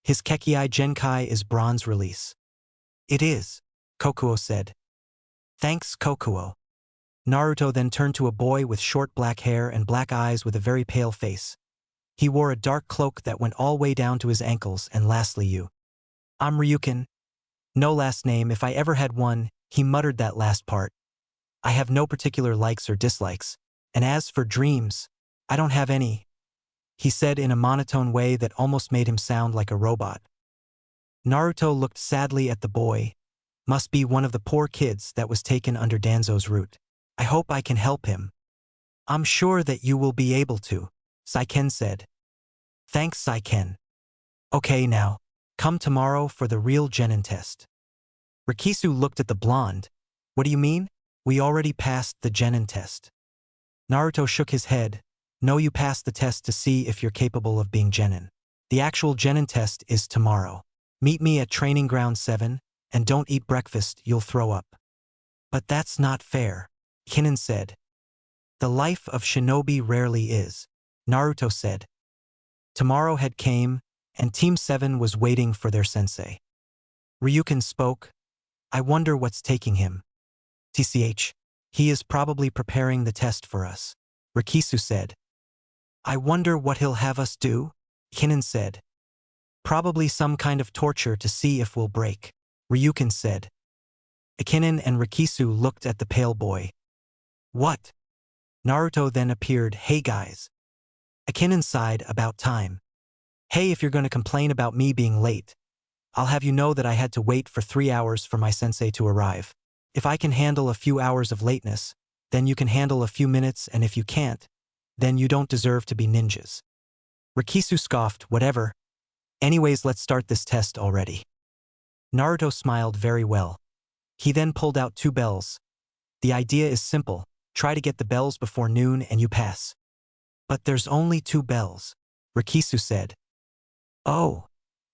his Kekii Genkai is bronze release. It is, Kokuo said. Thanks, Kokuo. Naruto then turned to a boy with short black hair and black eyes with a very pale face. He wore a dark cloak that went all the way down to his ankles, and lastly you. I'm Ryukin. No last name. If I ever had one, he muttered that last part. I have no particular likes or dislikes, and as for dreams, I don't have any, he said in a monotone way that almost made him sound like a robot. Naruto looked sadly at the boy. Must be one of the poor kids that was taken under Danzo's root. I hope I can help him. I'm sure that you will be able to, Saiken said. Thanks, Saiken. Okay now, come tomorrow for the real genin test. Rikisu looked at the blonde. What do you mean? We already passed the genin test. Naruto shook his head. No, you passed the test to see if you're capable of being genin. The actual genin test is tomorrow. Meet me at Training Ground 7, and don't eat breakfast, you'll throw up. But that's not fair, Kinin said. The life of shinobi rarely is, Naruto said. Tomorrow had came, and Team 7 was waiting for their sensei. Ryukin spoke. I wonder what's taking him. TCH. He is probably preparing the test for us, Rikisu said. I wonder what he'll have us do, Kinin said. Probably some kind of torture to see if we'll break, Ryukin said. Akinen and Rikisu looked at the pale boy. What? Naruto then appeared. Hey guys. Akinen sighed. About time. Hey, if you're going to complain about me being late, I'll have you know that I had to wait for 3 hours for my sensei to arrive. If I can handle a few hours of lateness, then you can handle a few minutes, and if you can't, then you don't deserve to be ninjas. Rikisu scoffed. Whatever. Anyways, let's start this test already. Naruto smiled very well. He then pulled out 2 bells. The idea is simple. Try to get the bells before noon and you pass. But there's only 2 bells, Rikisu said. Oh.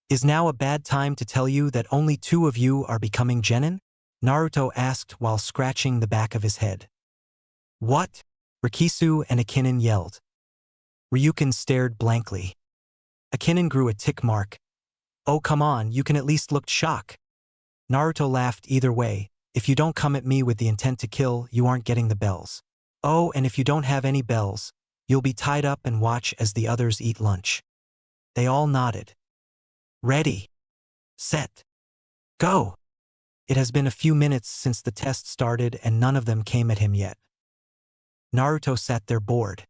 Is now a bad time to tell you that only 2 of you are becoming genin? Naruto asked while scratching the back of his head. What? Rikisu and Akinen yelled. Ryukin stared blankly. Akinen grew a tick mark. Oh come on, you can at least look shocked. Naruto laughed. Either way, if you don't come at me with the intent to kill, you aren't getting the bells. Oh, and if you don't have any bells, you'll be tied up and watch as the others eat lunch. They all nodded. Ready. Set. Go! It has been a few minutes since the test started and none of them came at him yet. Naruto sat there bored.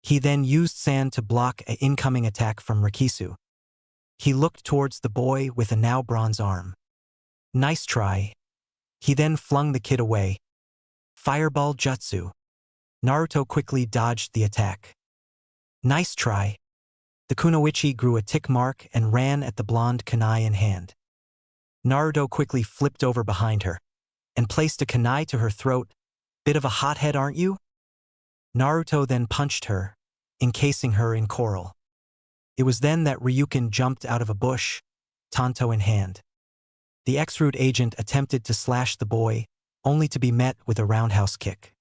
He then used sand to block an incoming attack from Rikisu. He looked towards the boy with a now bronze arm. Nice try. He then flung the kid away. Fireball jutsu. Naruto quickly dodged the attack. Nice try. The kunoichi grew a tick mark and ran at the blonde kunai in hand. Naruto quickly flipped over behind her and placed a kunai to her throat. Bit of a hothead, aren't you? Naruto then punched her, encasing her in coral. It was then that Ryukin jumped out of a bush, tanto in hand. The ex-root agent attempted to slash the boy, only to be met with a roundhouse kick.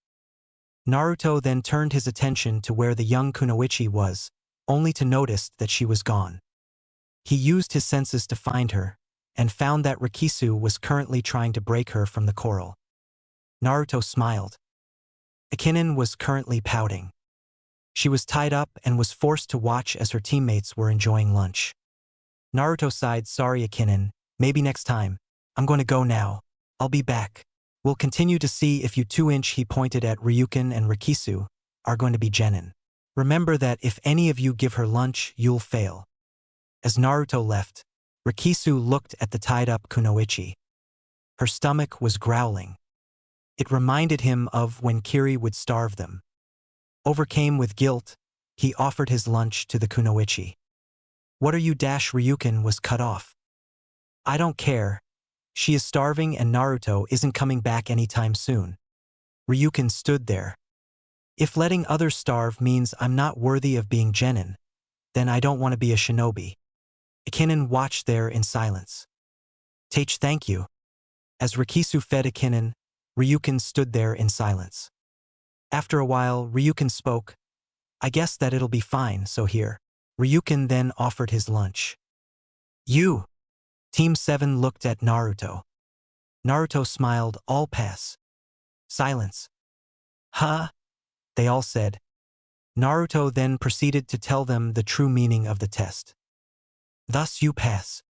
Naruto then turned his attention to where the young kunoichi was, only to notice that she was gone. He used his senses to find her, and found that Rikisu was currently trying to break her from the coral. Naruto smiled. Akinen was currently pouting. She was tied up and was forced to watch as her teammates were enjoying lunch. Naruto sighed, sorry Akinen, maybe next time. I'm going to go now. I'll be back. We'll continue to see if you 2-inch, he pointed at Ryukin, and Rikisu, are going to be genin. Remember that if any of you give her lunch, you'll fail. As Naruto left, Rikisu looked at the tied-up kunoichi. Her stomach was growling. It reminded him of when Kiri would starve them. Overcame with guilt, he offered his lunch to the kunoichi. What are you? Ryukin was cut off. I don't care. She is starving and Naruto isn't coming back anytime soon. Ryukin stood there. If letting others starve means I'm not worthy of being genin, then I don't want to be a shinobi. Akinen watched there in silence. Teach, thank you. As Rikisu fed Akinen, Ryukin stood there in silence. After a while, Ryukin spoke. I guess that it'll be fine, so here. Ryukin then offered his lunch. You! Team 7 looked at Naruto. Naruto smiled, all pass. Silence. Huh? They all said. Naruto then proceeded to tell them the true meaning of the test. Thus you pass.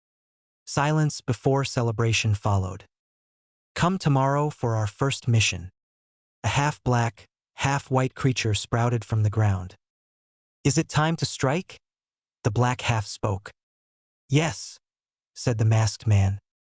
Silence before celebration followed. Come tomorrow for our first mission. A half-black, half-white creature sprouted from the ground. Is it time to strike? The black half spoke. Yes, said the masked man.